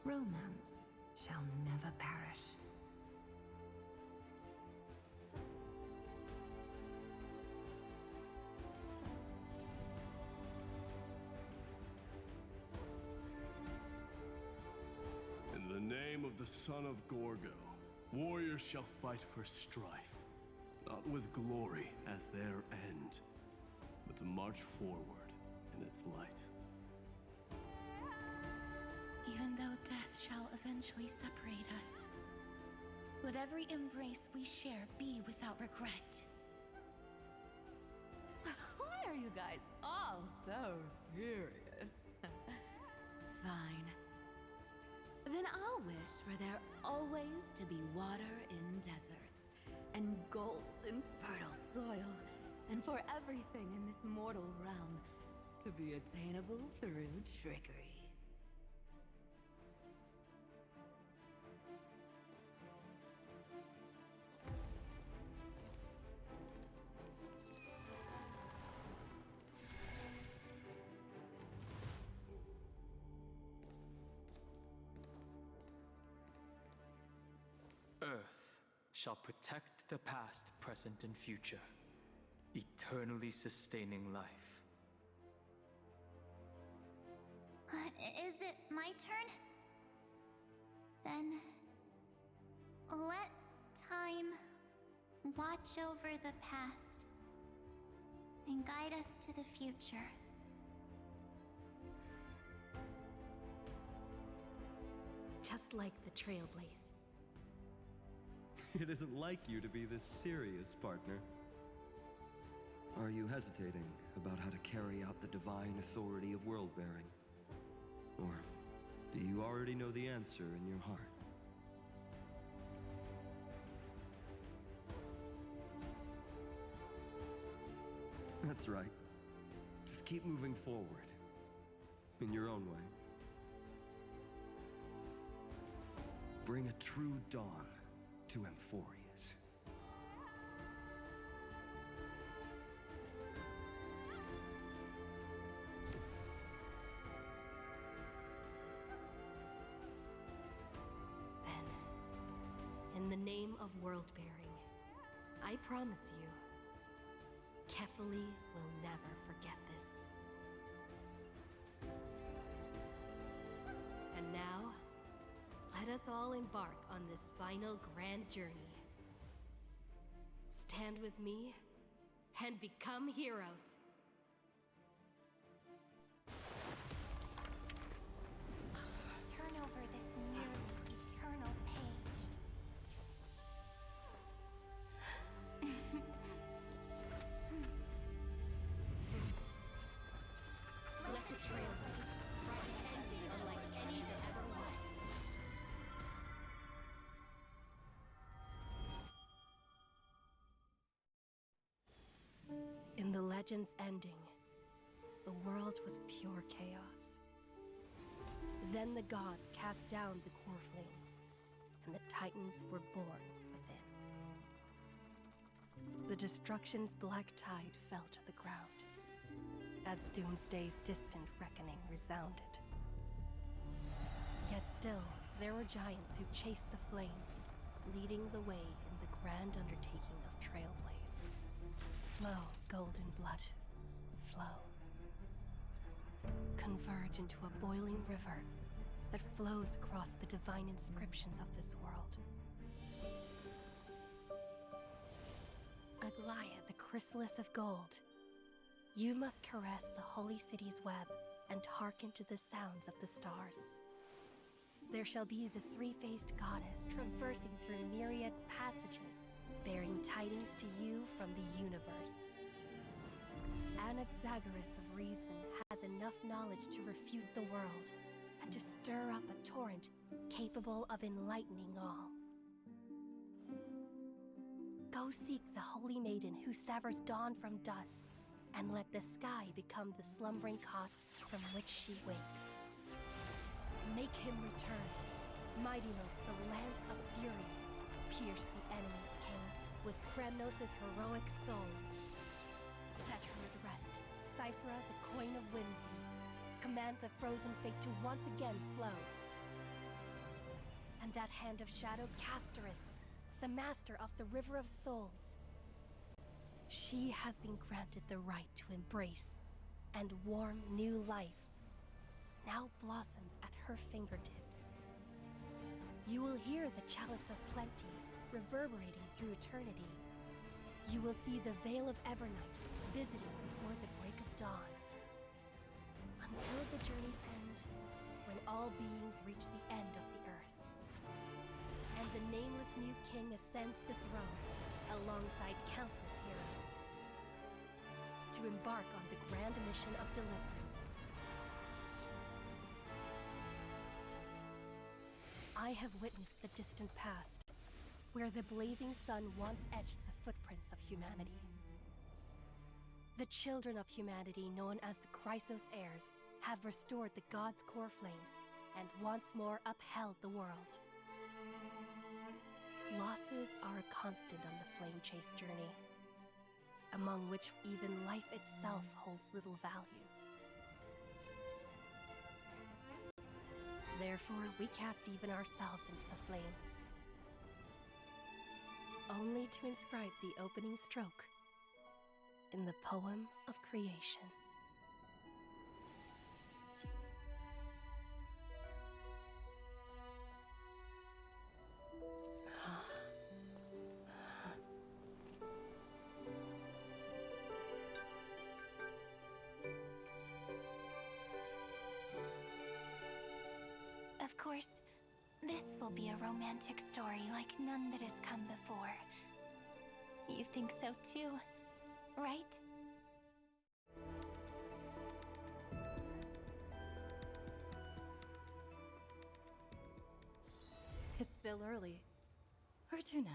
Romance shall never perish. In the name of the son of Gorgo, warriors shall fight for strife, not with glory as their end, but to march forward in its light. Even though death shall eventually separate us, let every embrace we share be without regret. Why are you guys all so serious? Fine. Then I'll wish for there always to be water in deserts, and gold in fertile soil, and for everything in this mortal realm to be attainable through trickery. shall protect the past, present, and future, eternally sustaining life. Is it my turn? Then let time watch over the past and guide us to the future. Just like the Trailblaze. It isn't like you to be this serious, partner. Are you hesitating about how to carry out the divine authority of world-bearing? Or do you already know the answer in your heart? That's right. Just keep moving forward. In your own way. Bring a true dawn to Amphorius. In the name of world-bearing, I promise you, Kefali will never forget this. And now, let us all embark on this final grand journey. Stand with me and become heroes. Turn over this nearly eternal page. Let the trailblaze write an ending unlike any that ever was. In the legend's ending, the world was pure chaos. Then the gods cast down the core flames, and the Titans were born within. The destruction's black tide fell to the ground, as Doomsday's distant reckoning resounded. Yet still, there were giants who chased the flames, leading the way in the grand undertaking of Trailblaze. Flow, golden blood, flow. Converge into a boiling river that flows across the divine inscriptions of this world. Aglaia, the chrysalis of gold, you must caress the holy city's web and hearken to the sounds of the stars. There shall be the three-faced goddess traversing through myriad passages, bearing tidings to you from the universe. Anaxagoras of reason has enough knowledge to refute the world and to stir up a torrent capable of enlightening all. Go seek the holy maiden who severs dawn from dusk, and let the sky become the slumbering cot from which she wakes. Make him return. Mightylos, the lance of fury, pierce the enemy's king with Kremnos' heroic souls. Set her at rest, Cyphra, the coin of whimsy. Command the frozen fate to once again flow. And that hand of shadow, Castoris, the master of the River of Souls. She has been granted the right to embrace and warm new life, now blossoms at her fingertips. You will hear the chalice of plenty reverberating through eternity. You will see the Veil of Evernight visiting before the break of dawn. Until the journey's end, when all beings reach the end of the earth. And the nameless new king ascends the throne alongside countless heroes to embark on the grand mission of deliverance. I have witnessed the distant past, where the blazing sun once etched the footprints of humanity. The children of humanity, known as the Chrysos heirs, have restored the gods' core flames and once more upheld the world. Losses are a constant on the flame chase journey, among which even life itself holds little value. Therefore, we cast even ourselves into the flame. need to inscribe the opening stroke in the poem of creation. Of course, this will be a romantic story like none that has come before. You think so too, right? It's still early. Where to now?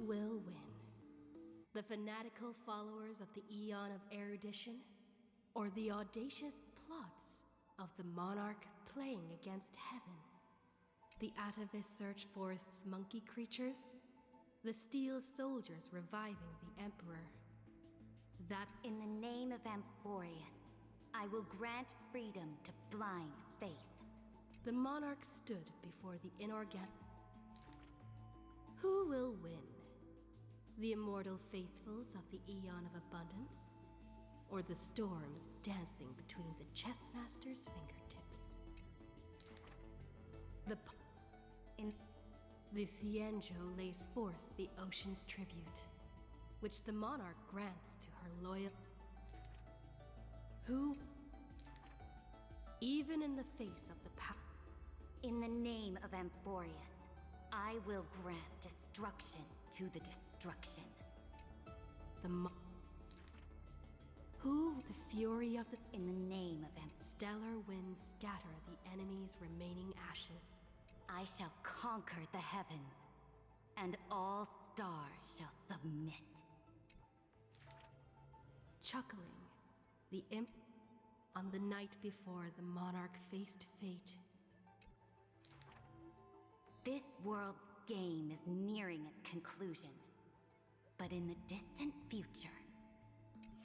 Will win. The fanatical followers of the Eon of Erudition, or the audacious plots of the monarch playing against heaven? The Atavis Search Forest's monkey creatures? The Steel Soldiers reviving the Emperor? That in the name of Amphorius, I will grant freedom to blind faith. The monarch stood before the inorganic. Who will win? The immortal faithfuls of the Eon of Abundance? Or the storms dancing between the chess master's fingertips? In the Xianzhou lays forth the ocean's tribute, which the monarch grants to her loyal... Who, even in the face of the power... In the name of Amphorius, I will grant destruction to the destruction. Who, the fury of the... In the name of Stellar winds scatter the enemy's remaining ashes. I shall conquer the heavens, and all stars shall submit. Chuckling, the imp... On the night before the monarch faced fate. This world's game is nearing its conclusion. But in the distant future...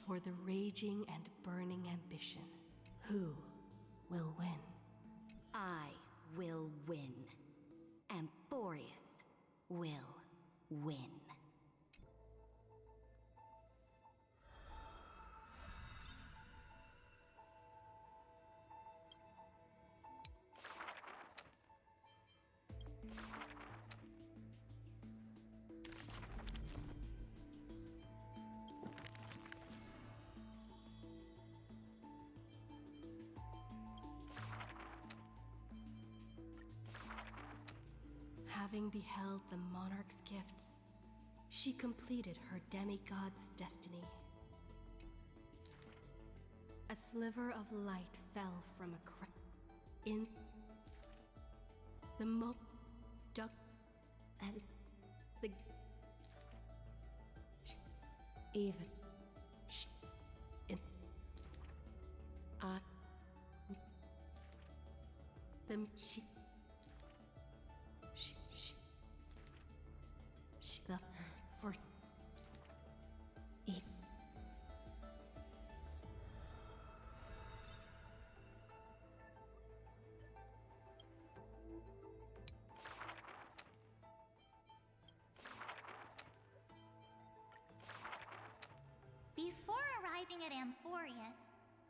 For the raging and burning ambition, who will win? I will win. Amphorius will win. Having beheld the monarch's gifts, she completed her demigod's destiny. A sliver of light fell from a crack in the duck and the even in them she the for eat. Before arriving at Amphorius,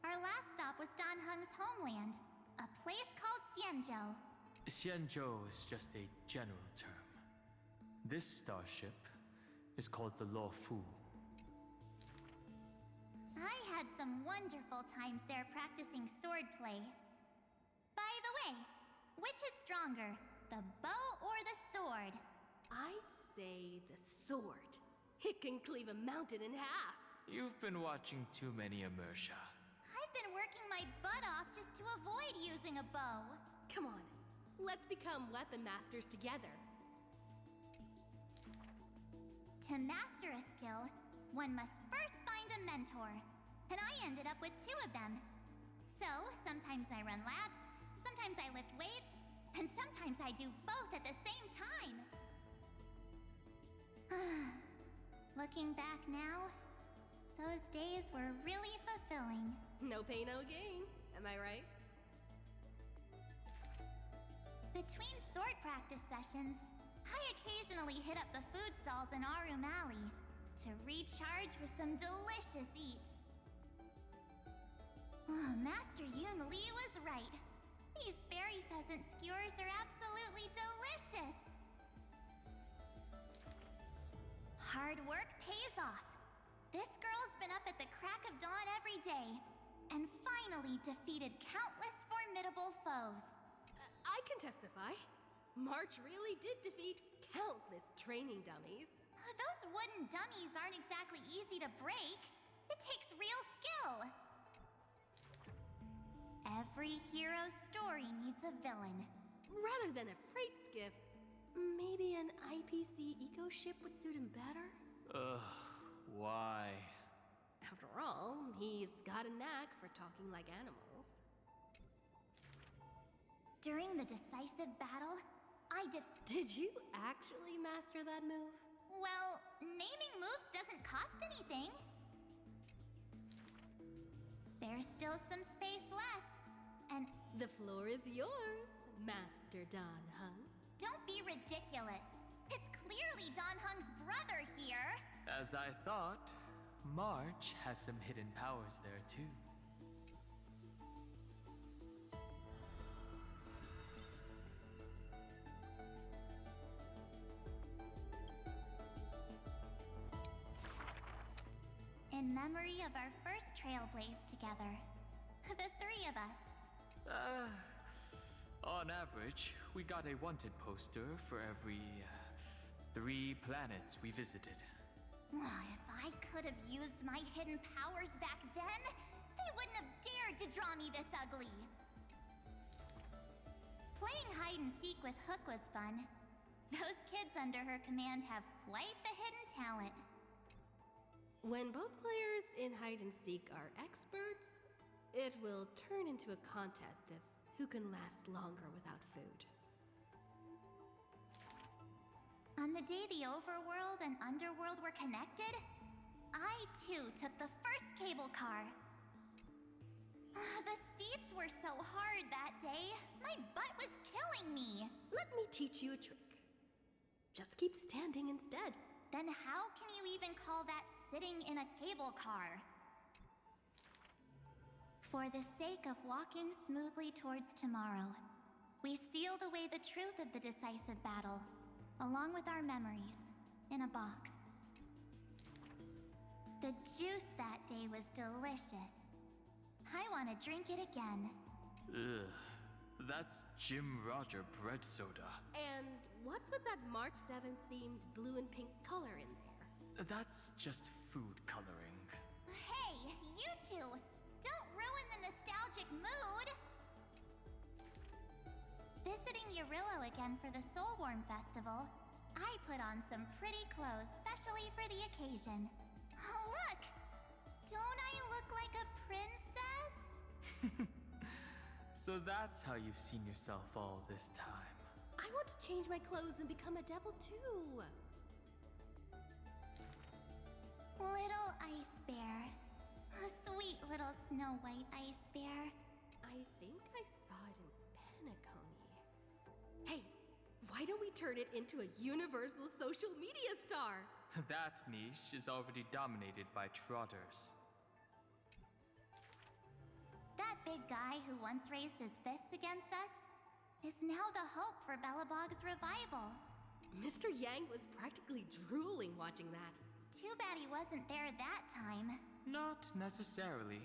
our last stop was Dan Heng's homeland, a place called Xianzhou. Xianzhou is just a general term. This starship is called the Luofu. I had some wonderful times there practicing swordplay. By the way, which is stronger, the bow or the sword? I'd say the sword. It can cleave a mountain in half. You've been watching too many Immersia. I've been working my butt off just to avoid using a bow. Come on, let's become weapon masters together. To master a skill, one must first find a mentor. And I ended up with 2 of them. So, sometimes I run laps, sometimes I lift weights, and sometimes I do both at the same time. Looking back now, those days were really fulfilling. No pain, no gain. Am I right? Between sword practice sessions, I occasionally hit up the food stalls in Arum Alley to recharge with some delicious eats. Oh, Master Yun Li was right. These berry pheasant skewers are absolutely delicious. Hard work pays off. This girl's been up at the crack of dawn every day, and finally defeated countless formidable foes. I can testify. March really did defeat countless training dummies. Those wooden dummies aren't exactly easy to break. It takes real skill. Every hero's story needs a villain. Rather than a freight skiff, maybe an IPC eco ship would suit him better? Why? After all, he's got a knack for talking like animals. During the decisive battle, Did you actually master that move? Well, naming moves doesn't cost anything. There's still some space left, and... The floor is yours, Master Dan Heng. Don't be ridiculous. It's clearly Dan Heng's brother here. As I thought, March has some hidden powers there too. memory of our first trailblaze together. The three of us. On average, we got a wanted poster for every 3 planets we visited. If I could have used my hidden powers back then, they wouldn't have dared to draw me this ugly. Playing hide and seek with Hook was fun. Those kids under her command have quite the hidden talent. When both players in hide and seek are experts, it will turn into a contest of who can last longer without food. On the day the overworld and underworld were connected, I too took the first cable car. The seats were so hard that day, my butt was killing me. Let me teach you a trick. Just keep standing instead. Then how can you even call that sitting in a cable car? For the sake of walking smoothly towards tomorrow, we sealed away the truth of the decisive battle, along with our memories, in a box. The juice that day was delicious. I want to drink it again. Ugh, that's Jim Roger bread soda. And what's with that March 7th themed blue and pink color in there? That's just food coloring. Hey, you two! Don't ruin the nostalgic mood! Visiting Yurillo again for the Soulworm Festival, I put on some pretty clothes specially for the occasion. Look! Don't I look like a princess? So that's how you've seen yourself all this time. I want to change my clothes and become a devil too. Little ice bear. A sweet little Snow White ice bear. I think I saw it in Penacony. Hey, why don't we turn it into a universal social media star? That niche is already dominated by trotters. That big guy who once raised his fists against us is now the hope for Belobog's revival. Mr. Yang was practically drooling watching that. Too bad he wasn't there that time. Not necessarily.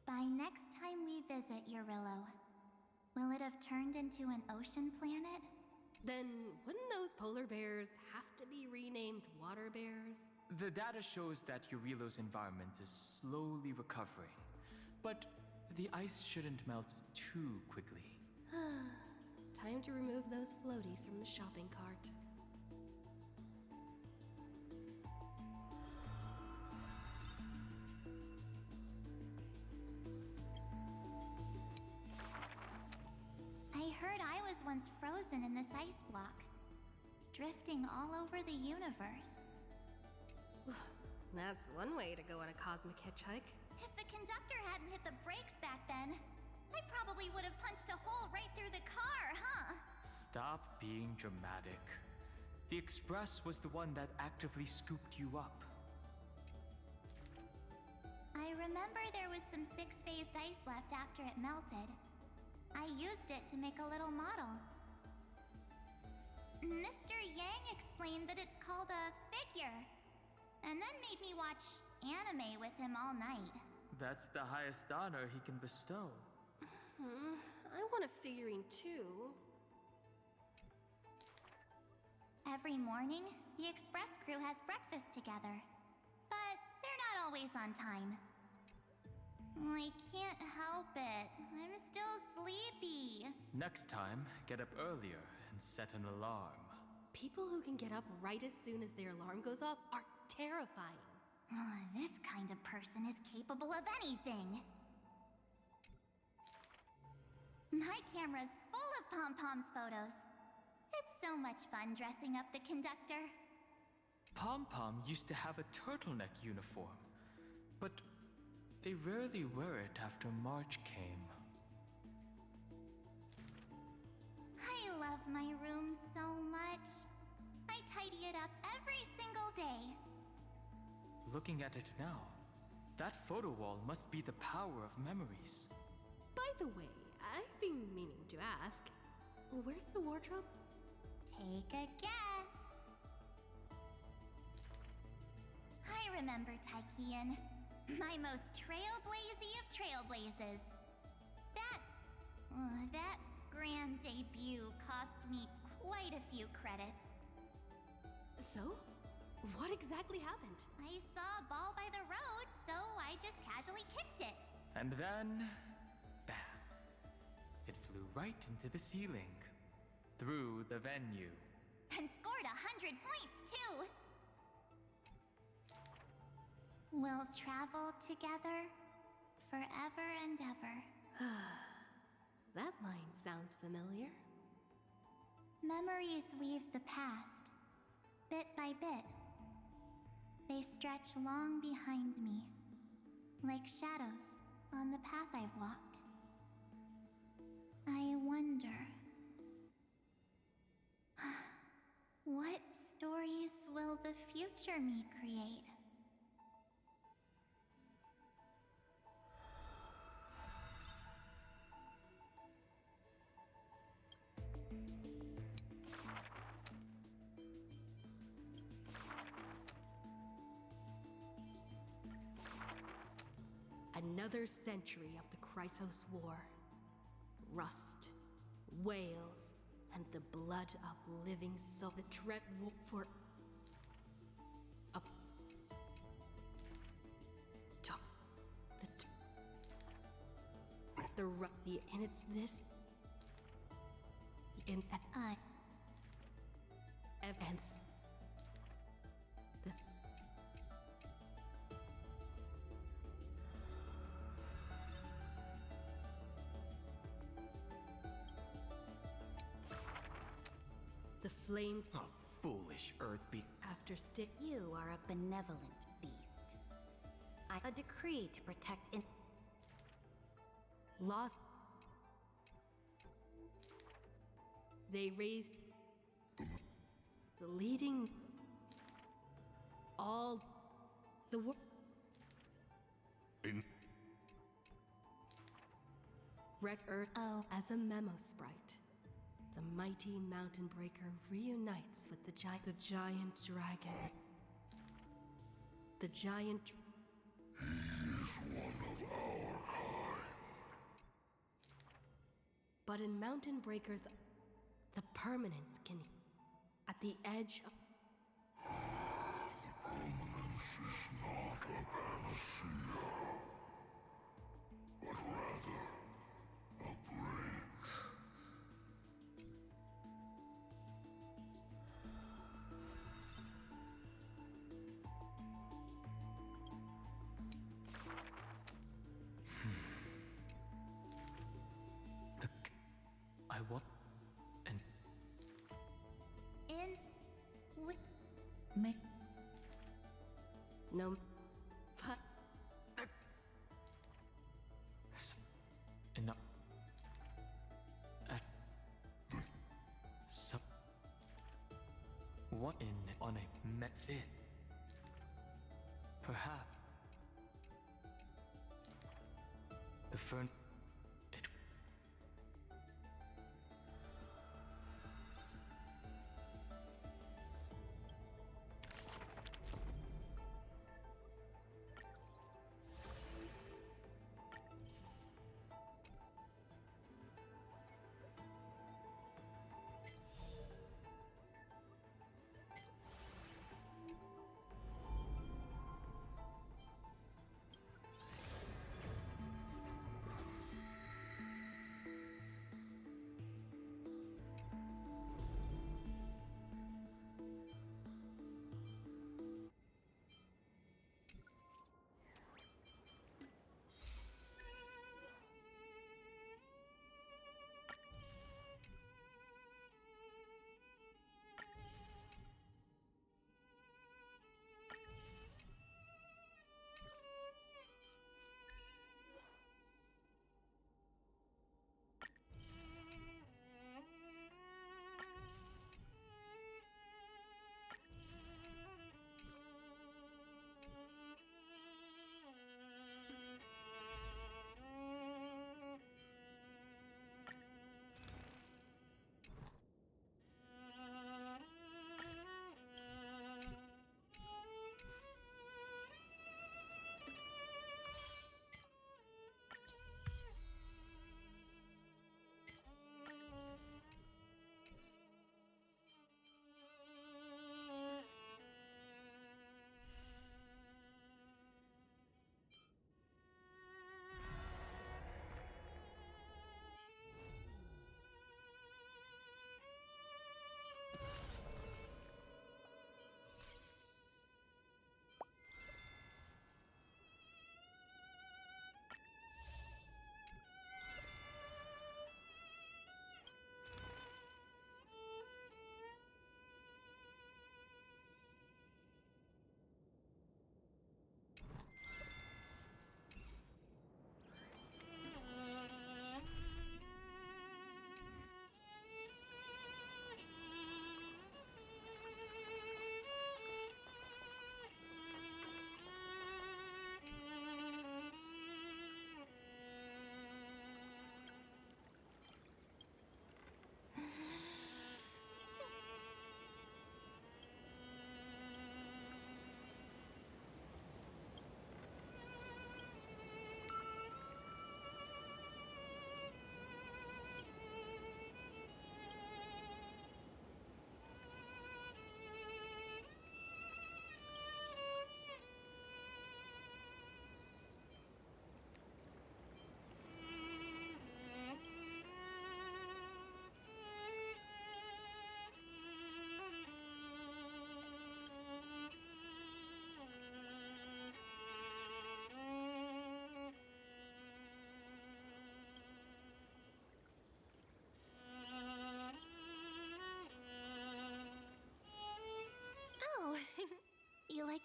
By next time we visit Yurillo, will it have turned into an ocean planet? Then wouldn't those polar bears have to be renamed water bears? The data shows that Yurillo's environment is slowly recovering, but the ice shouldn't melt too quickly. Time to remove those floaties from the shopping cart. I heard I was once frozen in this ice block, drifting all over the universe. That's one way to go on a cosmic hitchhike. If the conductor hadn't hit the brakes back then, I probably would have punched a hole right through the car, huh? Stop being dramatic. The Express was the one that actively scooped you up. I remember there was some six-phased ice left after it melted. I used it to make a little model. Mr. Yang explained that it's called a figure, and then made me watch anime with him all night. That's the highest honor he can bestow. I want a figurine too. Every morning, the Express crew has breakfast together, but they're not always on time. I can't help it. I'm still sleepy. Next time, get up earlier and set an alarm. People who can get up right as soon as their alarm goes off are terrifying. This kind of person is capable of anything. My camera's full of Pom-Pom's photos. It's so much fun dressing up the conductor. Pom-Pom used to have a turtleneck uniform, but they rarely wear it after March came. I love my room so much. I tidy it up every single day. Looking at it now, that photo wall must be the power of memories. By the way, I've been meaning to ask, where's the wardrobe? Take a guess. I I remember, Tykean. My most trailblazy of trailblazes. That grand debut cost me quite a few credits. So? What exactly happened? I saw a ball by the road, so I just casually kicked it. And then, bam. It flew right into the ceiling, through the venue. And scored 100 points, too. We'll travel together forever and ever. That line sounds familiar. Memories weave the past, bit by bit. They stretch long behind me, like shadows on the path I've walked. I wonder, what stories will the future me create? Another century of the Chrysos War. Rust, wails, and the blood of living soul. The Tret for a top. The and it's this in events. The flame. A foolish earth After stick. You are a benevolent beast. A decree to protect Lost. They raised the leading all the world. Wreck Earth as a memo sprite. The mighty mountain breaker reunites with the giant dragon. The giant. He is one of our kind. But in Mountain Breakers, the permanence can. At the edge of. The permanence is not a panacea, but rather a bridge. I want. And. Me. No. But. Enough. Some. What in on a method? Perhaps. The fern.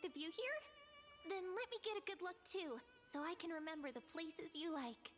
the view here? Then let me get a good look too, so I can remember the places you like.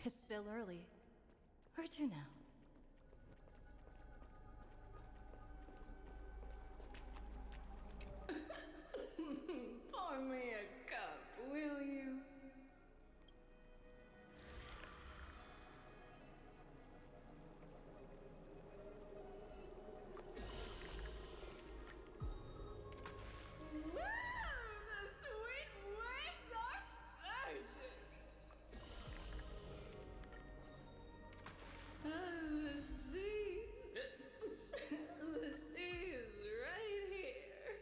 It's still early. Where to now? Pour me a cup, will you? Woo! The sweet waves are surging! The sea. The sea is right here.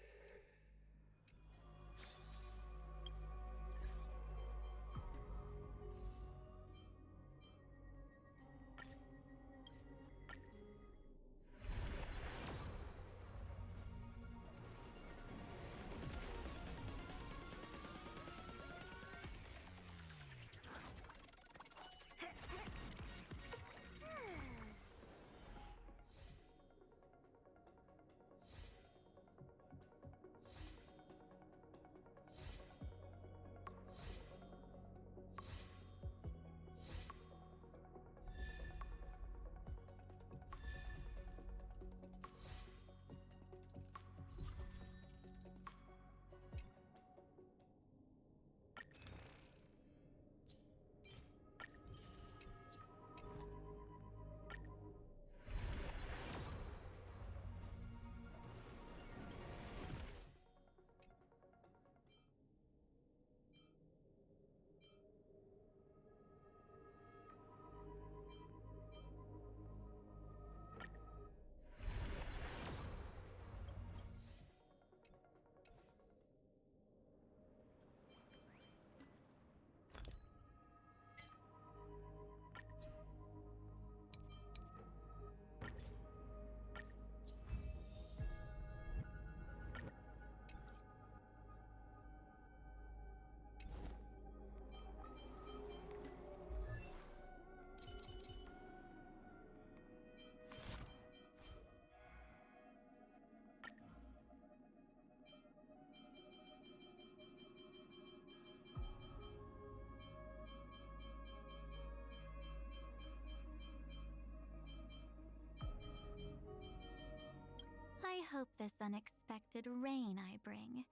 I hope this unexpected rain I bring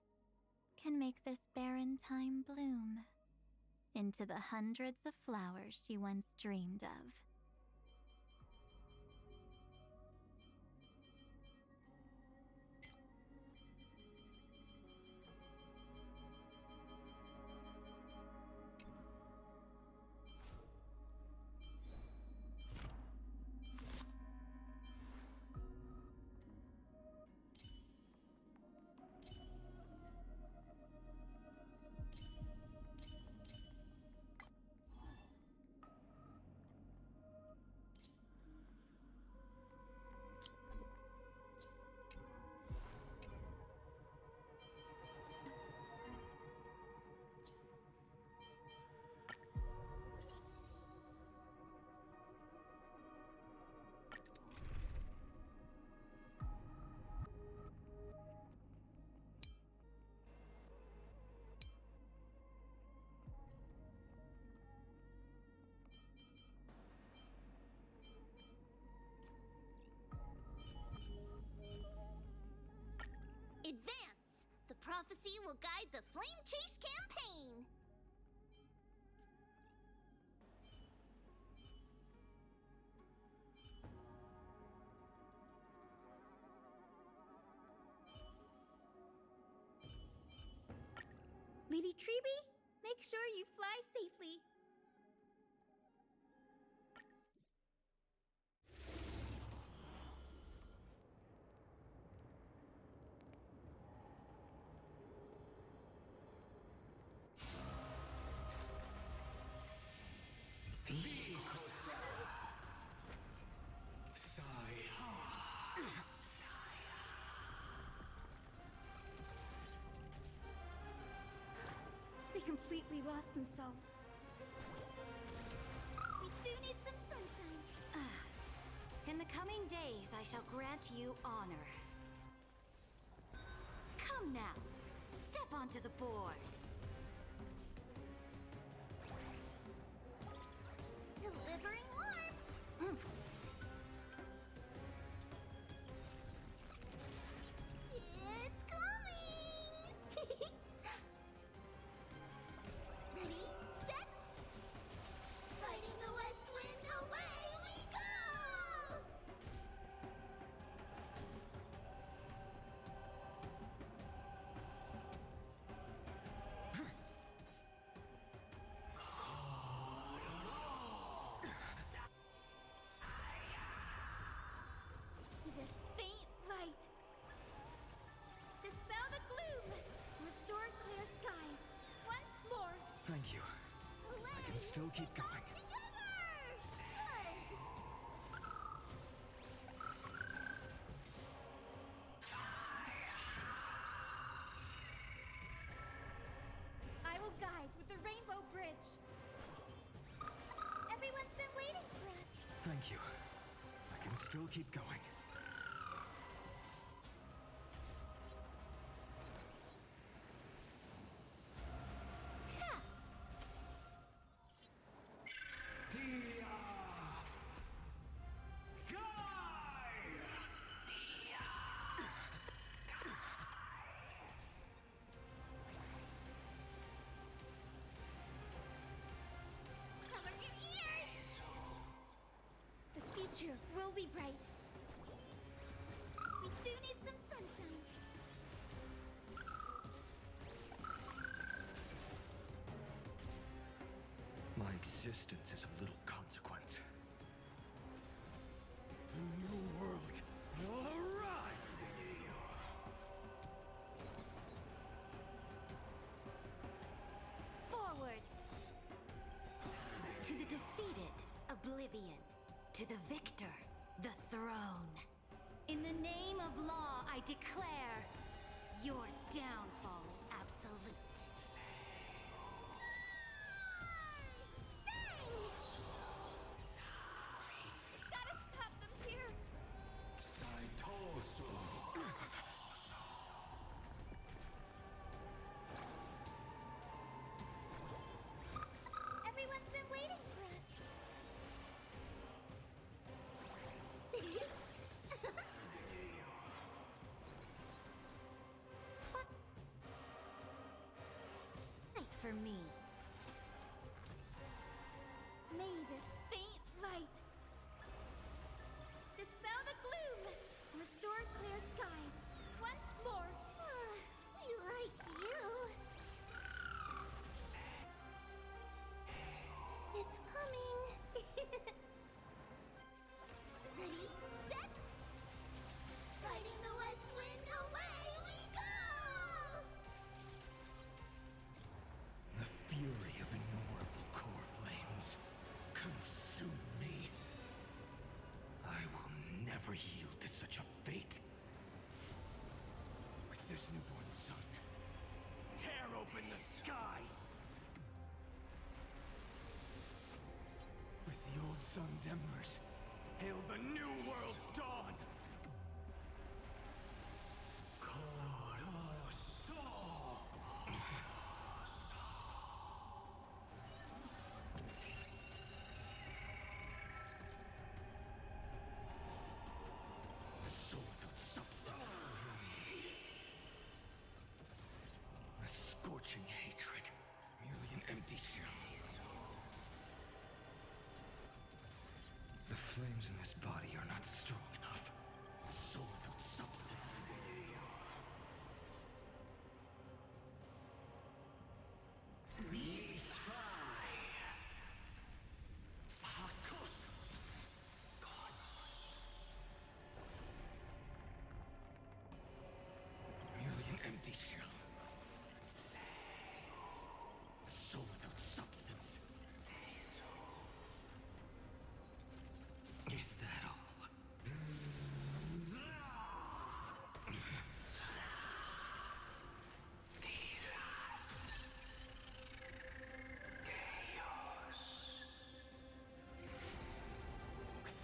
can make this barren time bloom into the hundreds of flowers she once dreamed of. Advance! The prophecy will guide the Flame Chase campaign! Lady Treeby, make sure you fly safely. They completely lost themselves. We do need some sunshine. In the coming days, I shall grant you honor. Come now, step onto the board. Delivering warmth. It's coming. Ready, set. Fighting the west wind, away we go. This faint light. Dispel the gloom. Restore clear skies. Once more. Thank you. I can still keep going. I will guide with the Rainbow Bridge. Everyone's been waiting for us. Thank you. I can still keep going. Cover your ears! The future will be bright. We do need some sunshine. My existence is of little consequence. The new world will arrive! Forward! To the defeated, oblivion. To the victor, the throne. In the name of law, I declare your downfall is absolute. Gotta stop them here. Saitoso. Everyone's been waiting for us. Fight for me. May this faint light dispel the gloom. Restore clear skies. Once more. We like you. It's coming. Ready, set. Fighting the west wind, away we go. The fury of innumerable core flames consume me. I will never yield to such a fate. With this newborn sun, tear open the sky! With the old sun's embers, hail the new world's dawn! Soul without substance. A scorching hatred, merely an empty shell. The flames in this body are not strong enough. Soul without substance.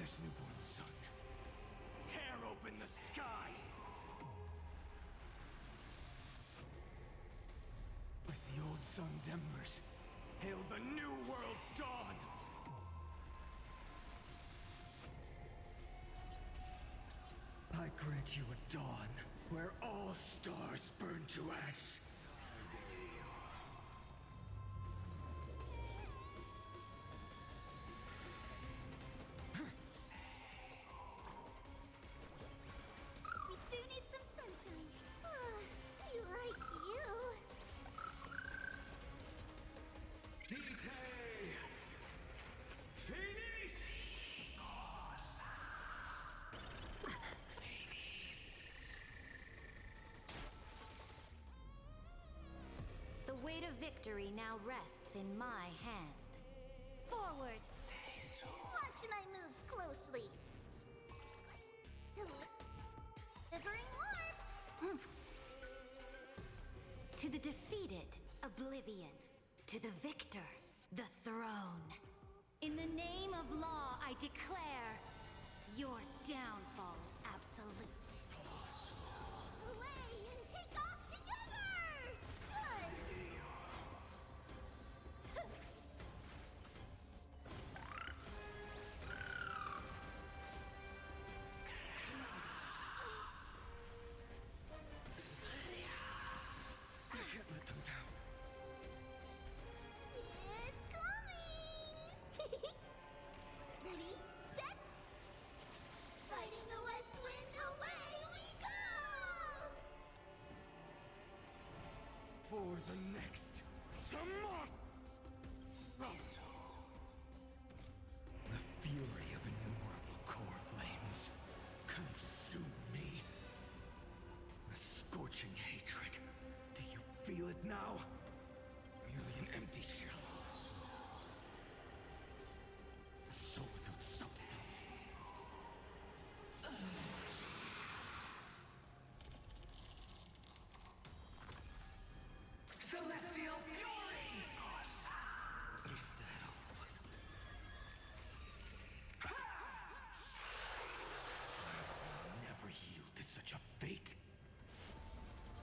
this newborn sun, tear open the sky! With the old sun's embers, hail the new world's dawn! I grant you a dawn where all stars burn to ash. We do need some sunshine. I like you. Vitae! Finis! The weight of victory now rests in my hand. Forward. Watch my moves closely. Delivering warp. To the defeated, oblivion. To the victor, the throne. In the name of law, I declare your downfall is absolute. Away and take off together! Good! I can't let them down. It's coming! Ready, set! Fighting the west wind, away we go! For the next tomorrow! The fury of innumerable core flames consume me. A scorching hatred. Do you feel it now? Merely an empty shell. A soul without substance. Celestial fury! Is that all? I will never yield to such a fate.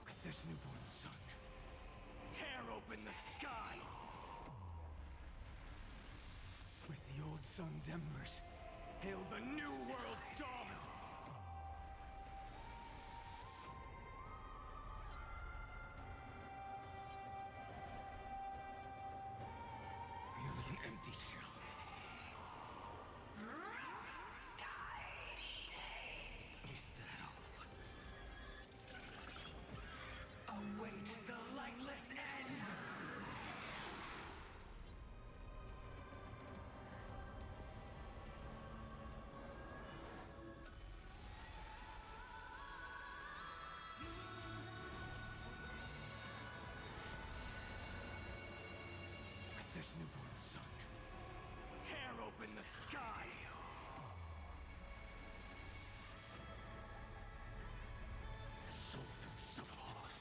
With this newborn sun, tear open the sky! With the old sun's embers, hail the new world's dawn! Merely an empty shell. Is that all? Await the lightless end! With this newborn sun, tear open the sky! Soul without substance.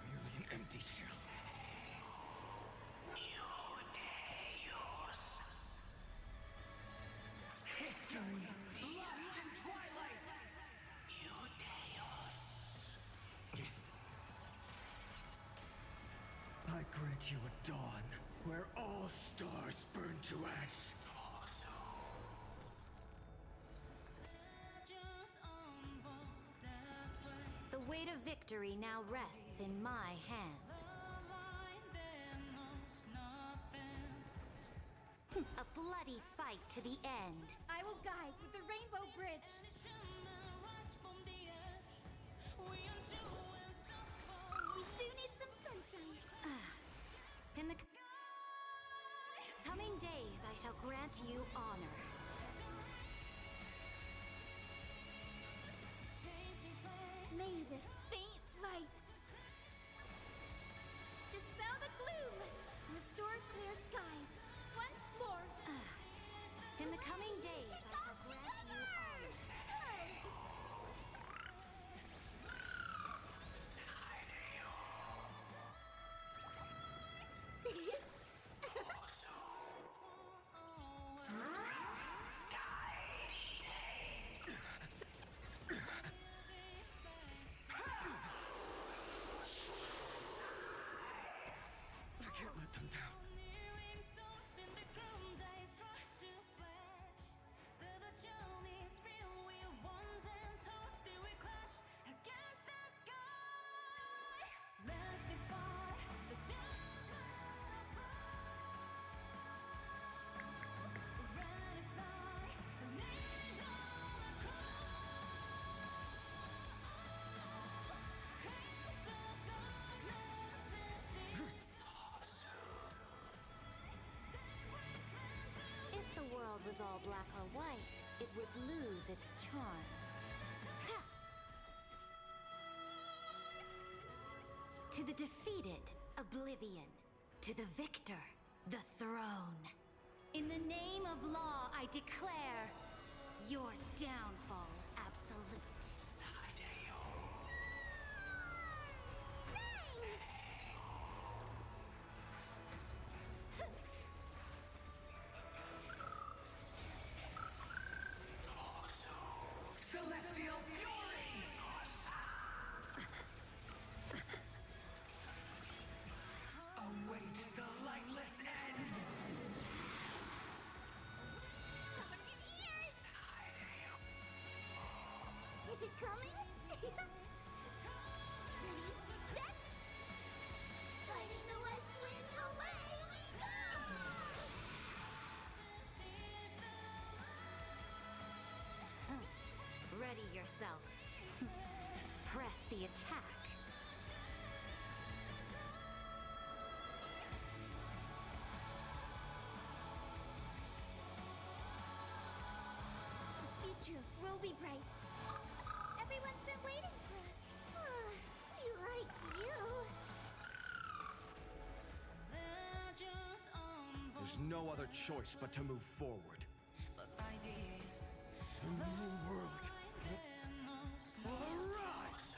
Merely an empty shell. History! Lost in twilight! Yes. I grant you a dawn where all stars burn to ash. The weight of victory now rests in my hand. A bloody fight to the end. I will guide with the Rainbow Bridge. We do need some sunshine. In the coming days, I shall grant you honor. May this faint light dispel the gloom, restore clear skies. Once more. In the coming days, I shall grant you honor. Good. was all black or white, it would lose its charm. Ha! To the defeated, oblivion. To the victor, the throne. In the name of law, I declare your downfall is absolute. Celestial fury! Awaits the lightless end! Is it coming? Ready, set! Fighting the west wind, away we go! Ready yourself. Press the attack. The future will be bright. Everyone's been waiting for us. We like you. There's no other choice but to move forward. The new world will arise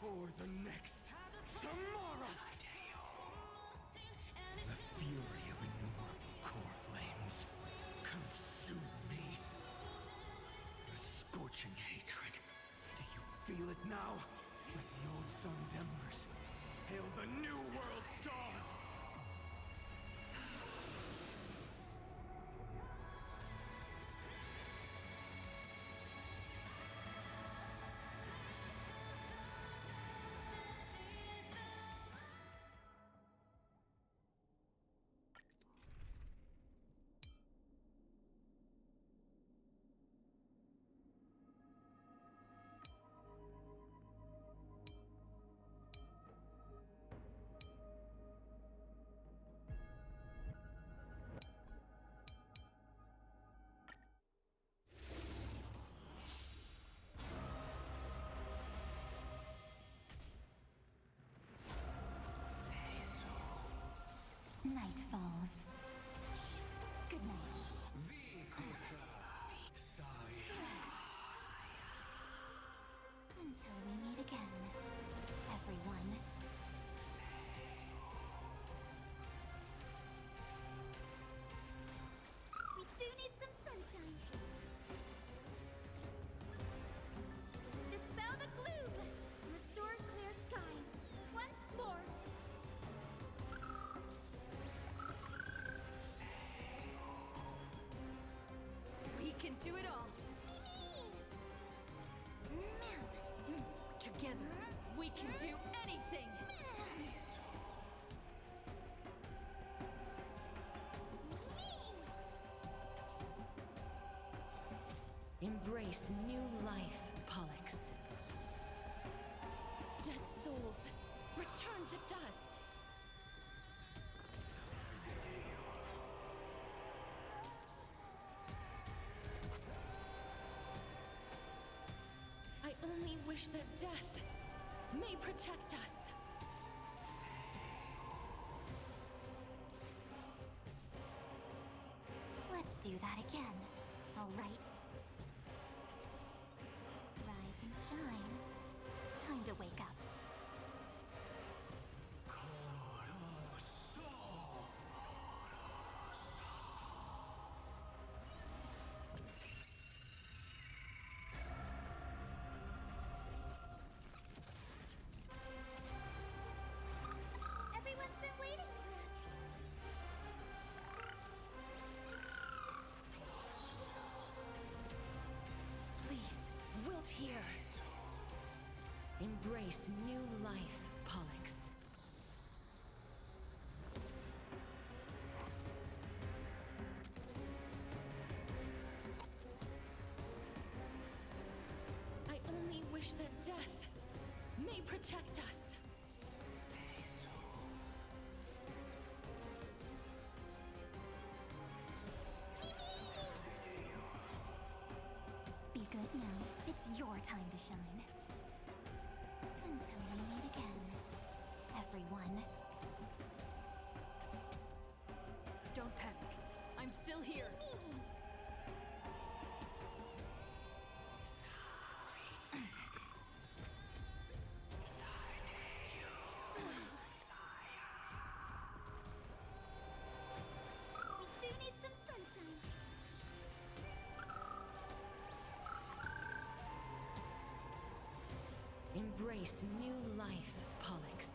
for the next tomorrow. The fury of innumerable core flames consume me. The scorching hatred. Do you feel it now? With the old sun's embers, hail the new world's dawn! Night falls. Good night. Until we meet again, everyone. We do need some sunshine. Dispel the gloom. Restore clear skies. Once more. We can do it all. Together, we can do anything. Embrace new life, Pollux. Dead souls, return to dust. I only wish that death may protect us. Let's do that again. All right. Rise and shine. Time to wake up. Everyone's been waiting for us. Please, wilt here. Embrace new life, Pollux. I only wish that death may protect us. your time to shine. Until we meet again, everyone. Don't panic. I'm still here. We do need some sunshine. Embrace new life, Pollux.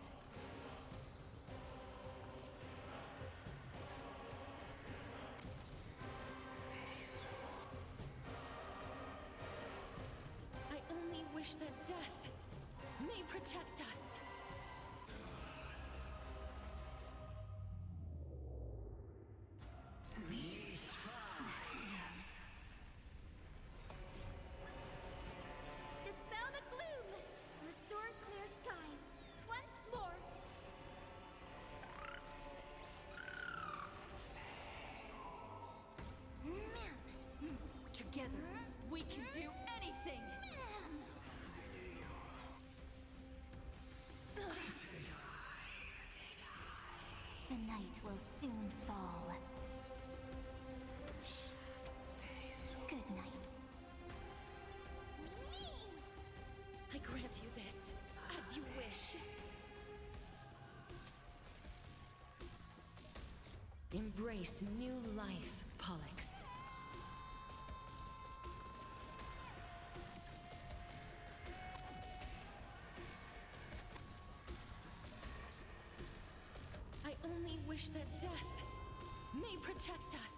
I only wish that death may protect us. Dispel the gloom. Restore clear skies. Once more. Together, we can do anything! The night will soon fall. Shh. Good night. I grant you this, as you wish. Embrace new life, Pollux. I only wish that death may protect us.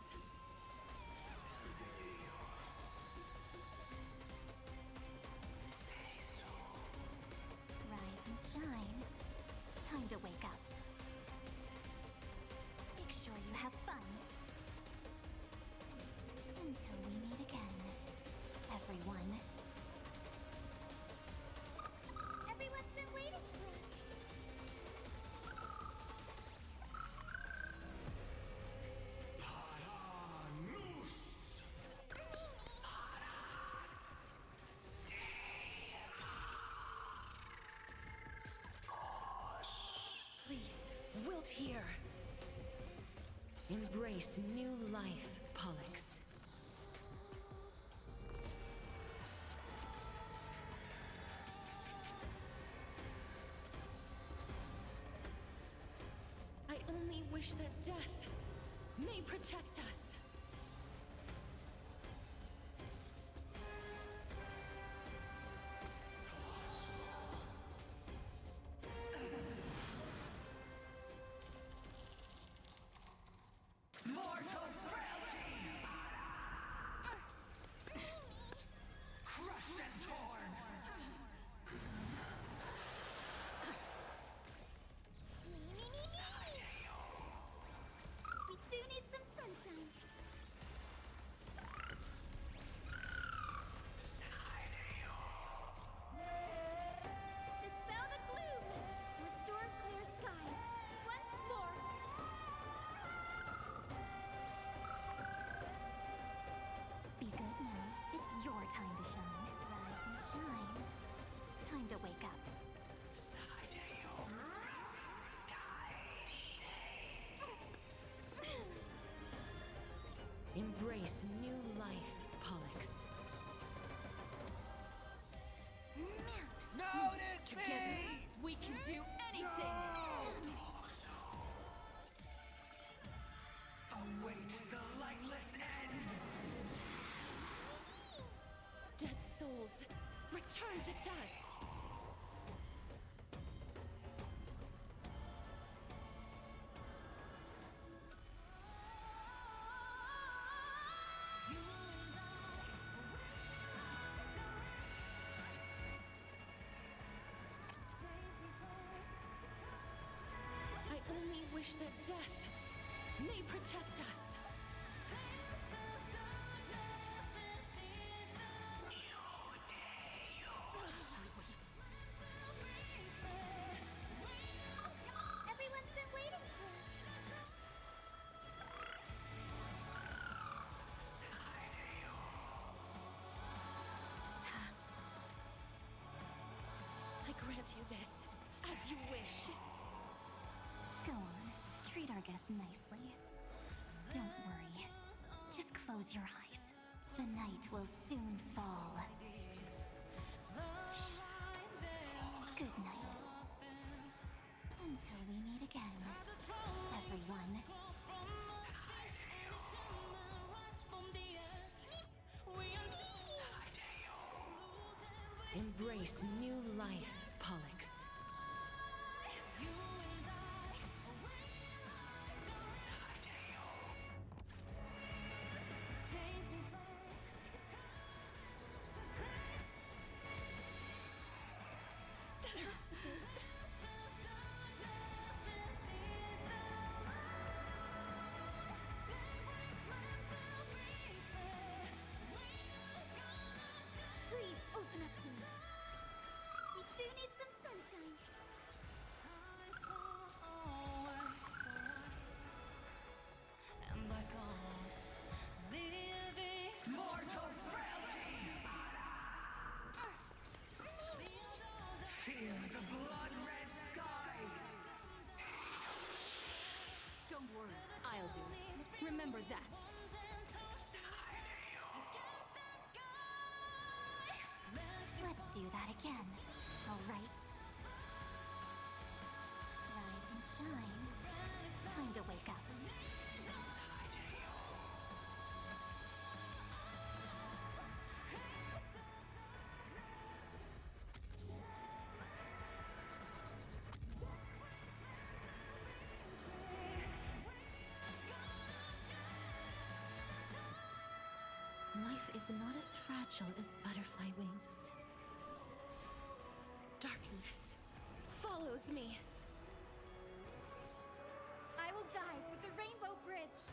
Rise and shine. Time to wake up. Make sure you have fun. Until we meet again, everyone. Everyone's been waiting for us. Please, wilt here. Embrace new life, Pollux. I only wish that death may protect us. Mortal frailty! Crushed and torn! We do need some sunshine. Dispel the gloom. Restore clear skies. Once more. Be good now. It's your time to shine. Rise and shine. Time to wake up. Embrace new life, Pollux. Notice Together, we can do anything! Awaits the lightless end! Dead souls, return to dust! I only wish that death may protect us. Everyone's been waiting for us. grant you this, as you wish. Go on, treat our guests nicely. Don't worry. Just close your eyes. The night will soon fall. Shh. Good night. Until we meet again, everyone. Embrace new life, Pollux. That hurts a bit. Please open up to me. We do need some sunshine. Mortal frailty! Feel the blood-red sky! Don't worry, I'll do it. Remember that. Let's do that again. All right? Rise and shine. Time to wake up. Life is not as fragile as butterfly wings. Darkness follows me. I will guide with the Rainbow Bridge.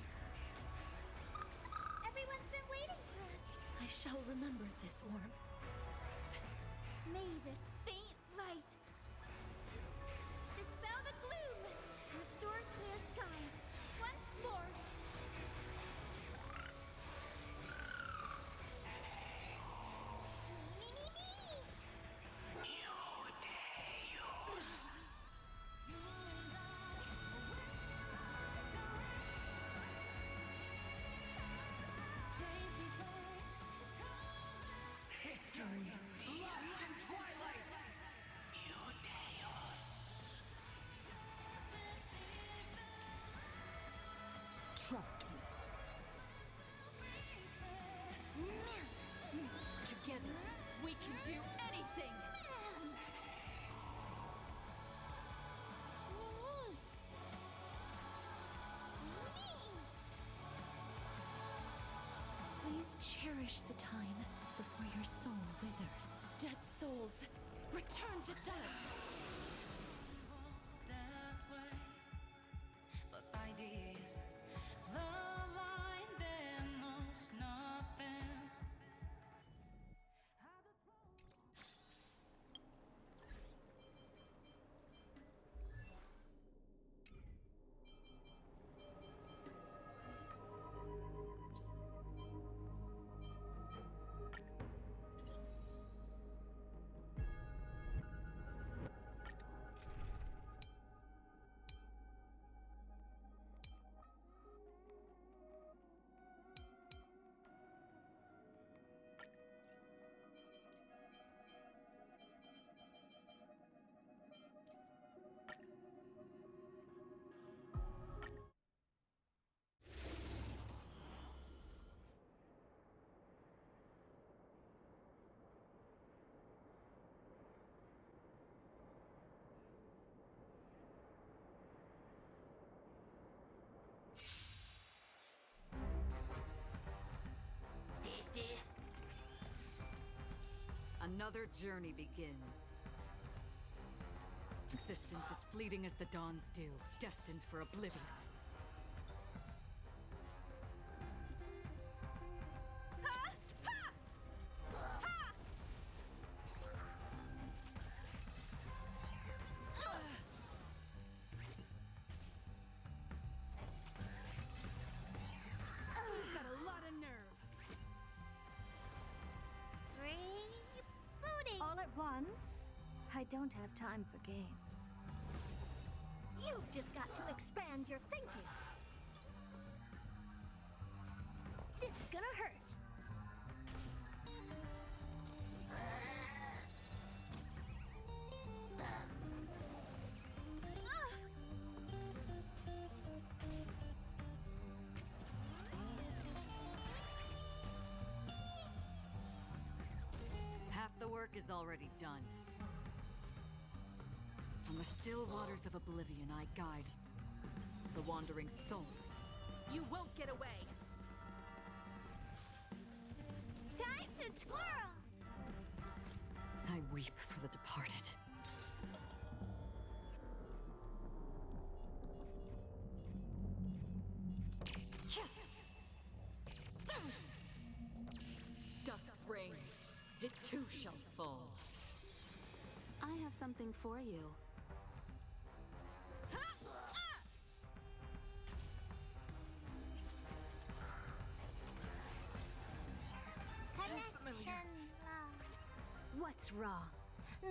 Everyone's been waiting for us. I shall remember this warmth. May this faint light dispel the gloom, restore clear skies once more. History! Lost in twilight! Trust me. Together, we can do anything! Please cherish the time before your soul withers. Dead souls, return to dust! Another journey begins. Existence is fleeting as the dawn's dew, destined for oblivion. Got a lot of nerve. All at once? I don't have time for games. You've just got to expand your thinking. This is gonna hurt. Half the work is already done. On the still waters of oblivion, I guide the wandering souls. You won't get away! Time to twirl! I weep for the departed. Dusk's reign. It too shall fall. I have something for you. Connection, love. What's wrong?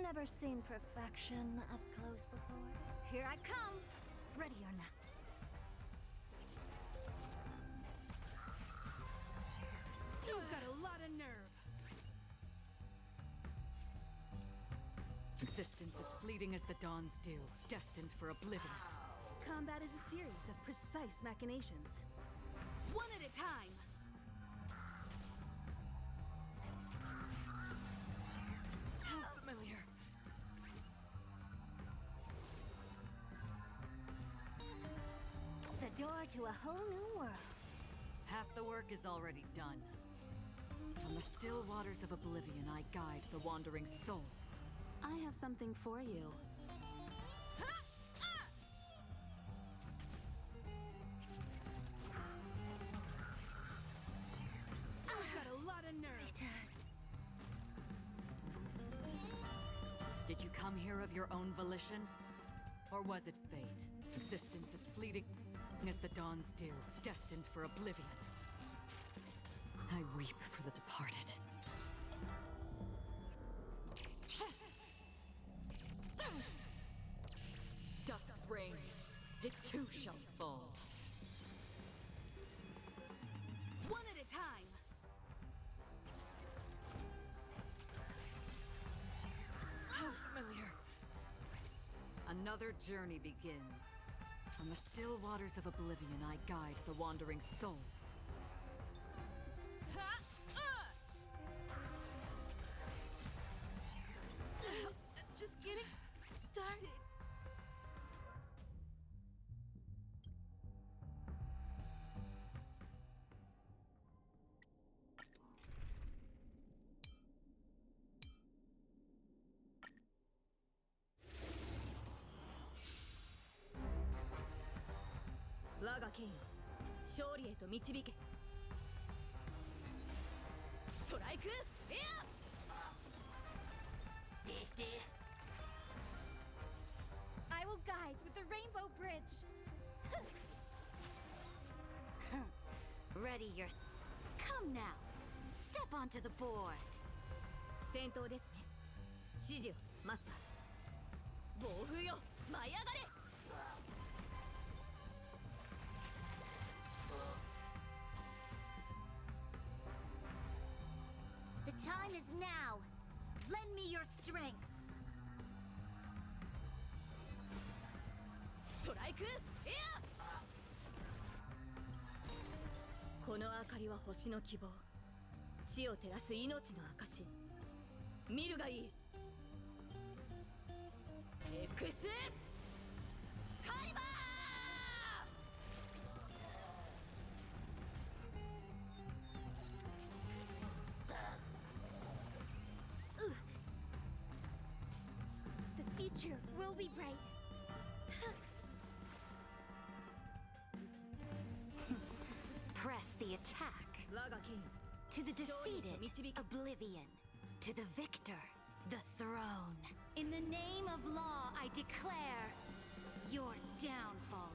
Never seen perfection up close before? Here I come. Ready or not. You've got a lot of nerve. Existence is fleeting as the dawn's dew, destined for oblivion. Combat is a series of precise machinations. One at a time! How familiar. The door to a whole new world. Half the work is already done. On the still waters of oblivion, I guide the wandering souls. I have something for you. I've got a lot of nerve. Did you come here of your own volition? Or was it fate? Existence is fleeting as the dawn's dew, destined for oblivion. I weep for the departed. Dusk's reign, it too shall fall. One at a time! How familiar. Another journey begins. On the still waters of oblivion, I guide the wandering souls. Just getting started. Laga King, 勝利へと導け。ストライクエア。I will guide with the Rainbow Bridge. Ready your... Come now. Step onto the board. 戦闘ですね。指示をマスター。暴風よ、舞い上がれ。The time is now. Lend me your strength. ストライクエア。この明かりは星の希望。地を照らす命の証。見るがいい。エクスカリバー。The future will be bright. Press the attack. Laga King. To the defeated, oblivion. To the victor, the throne. In the name of law, I declare your downfall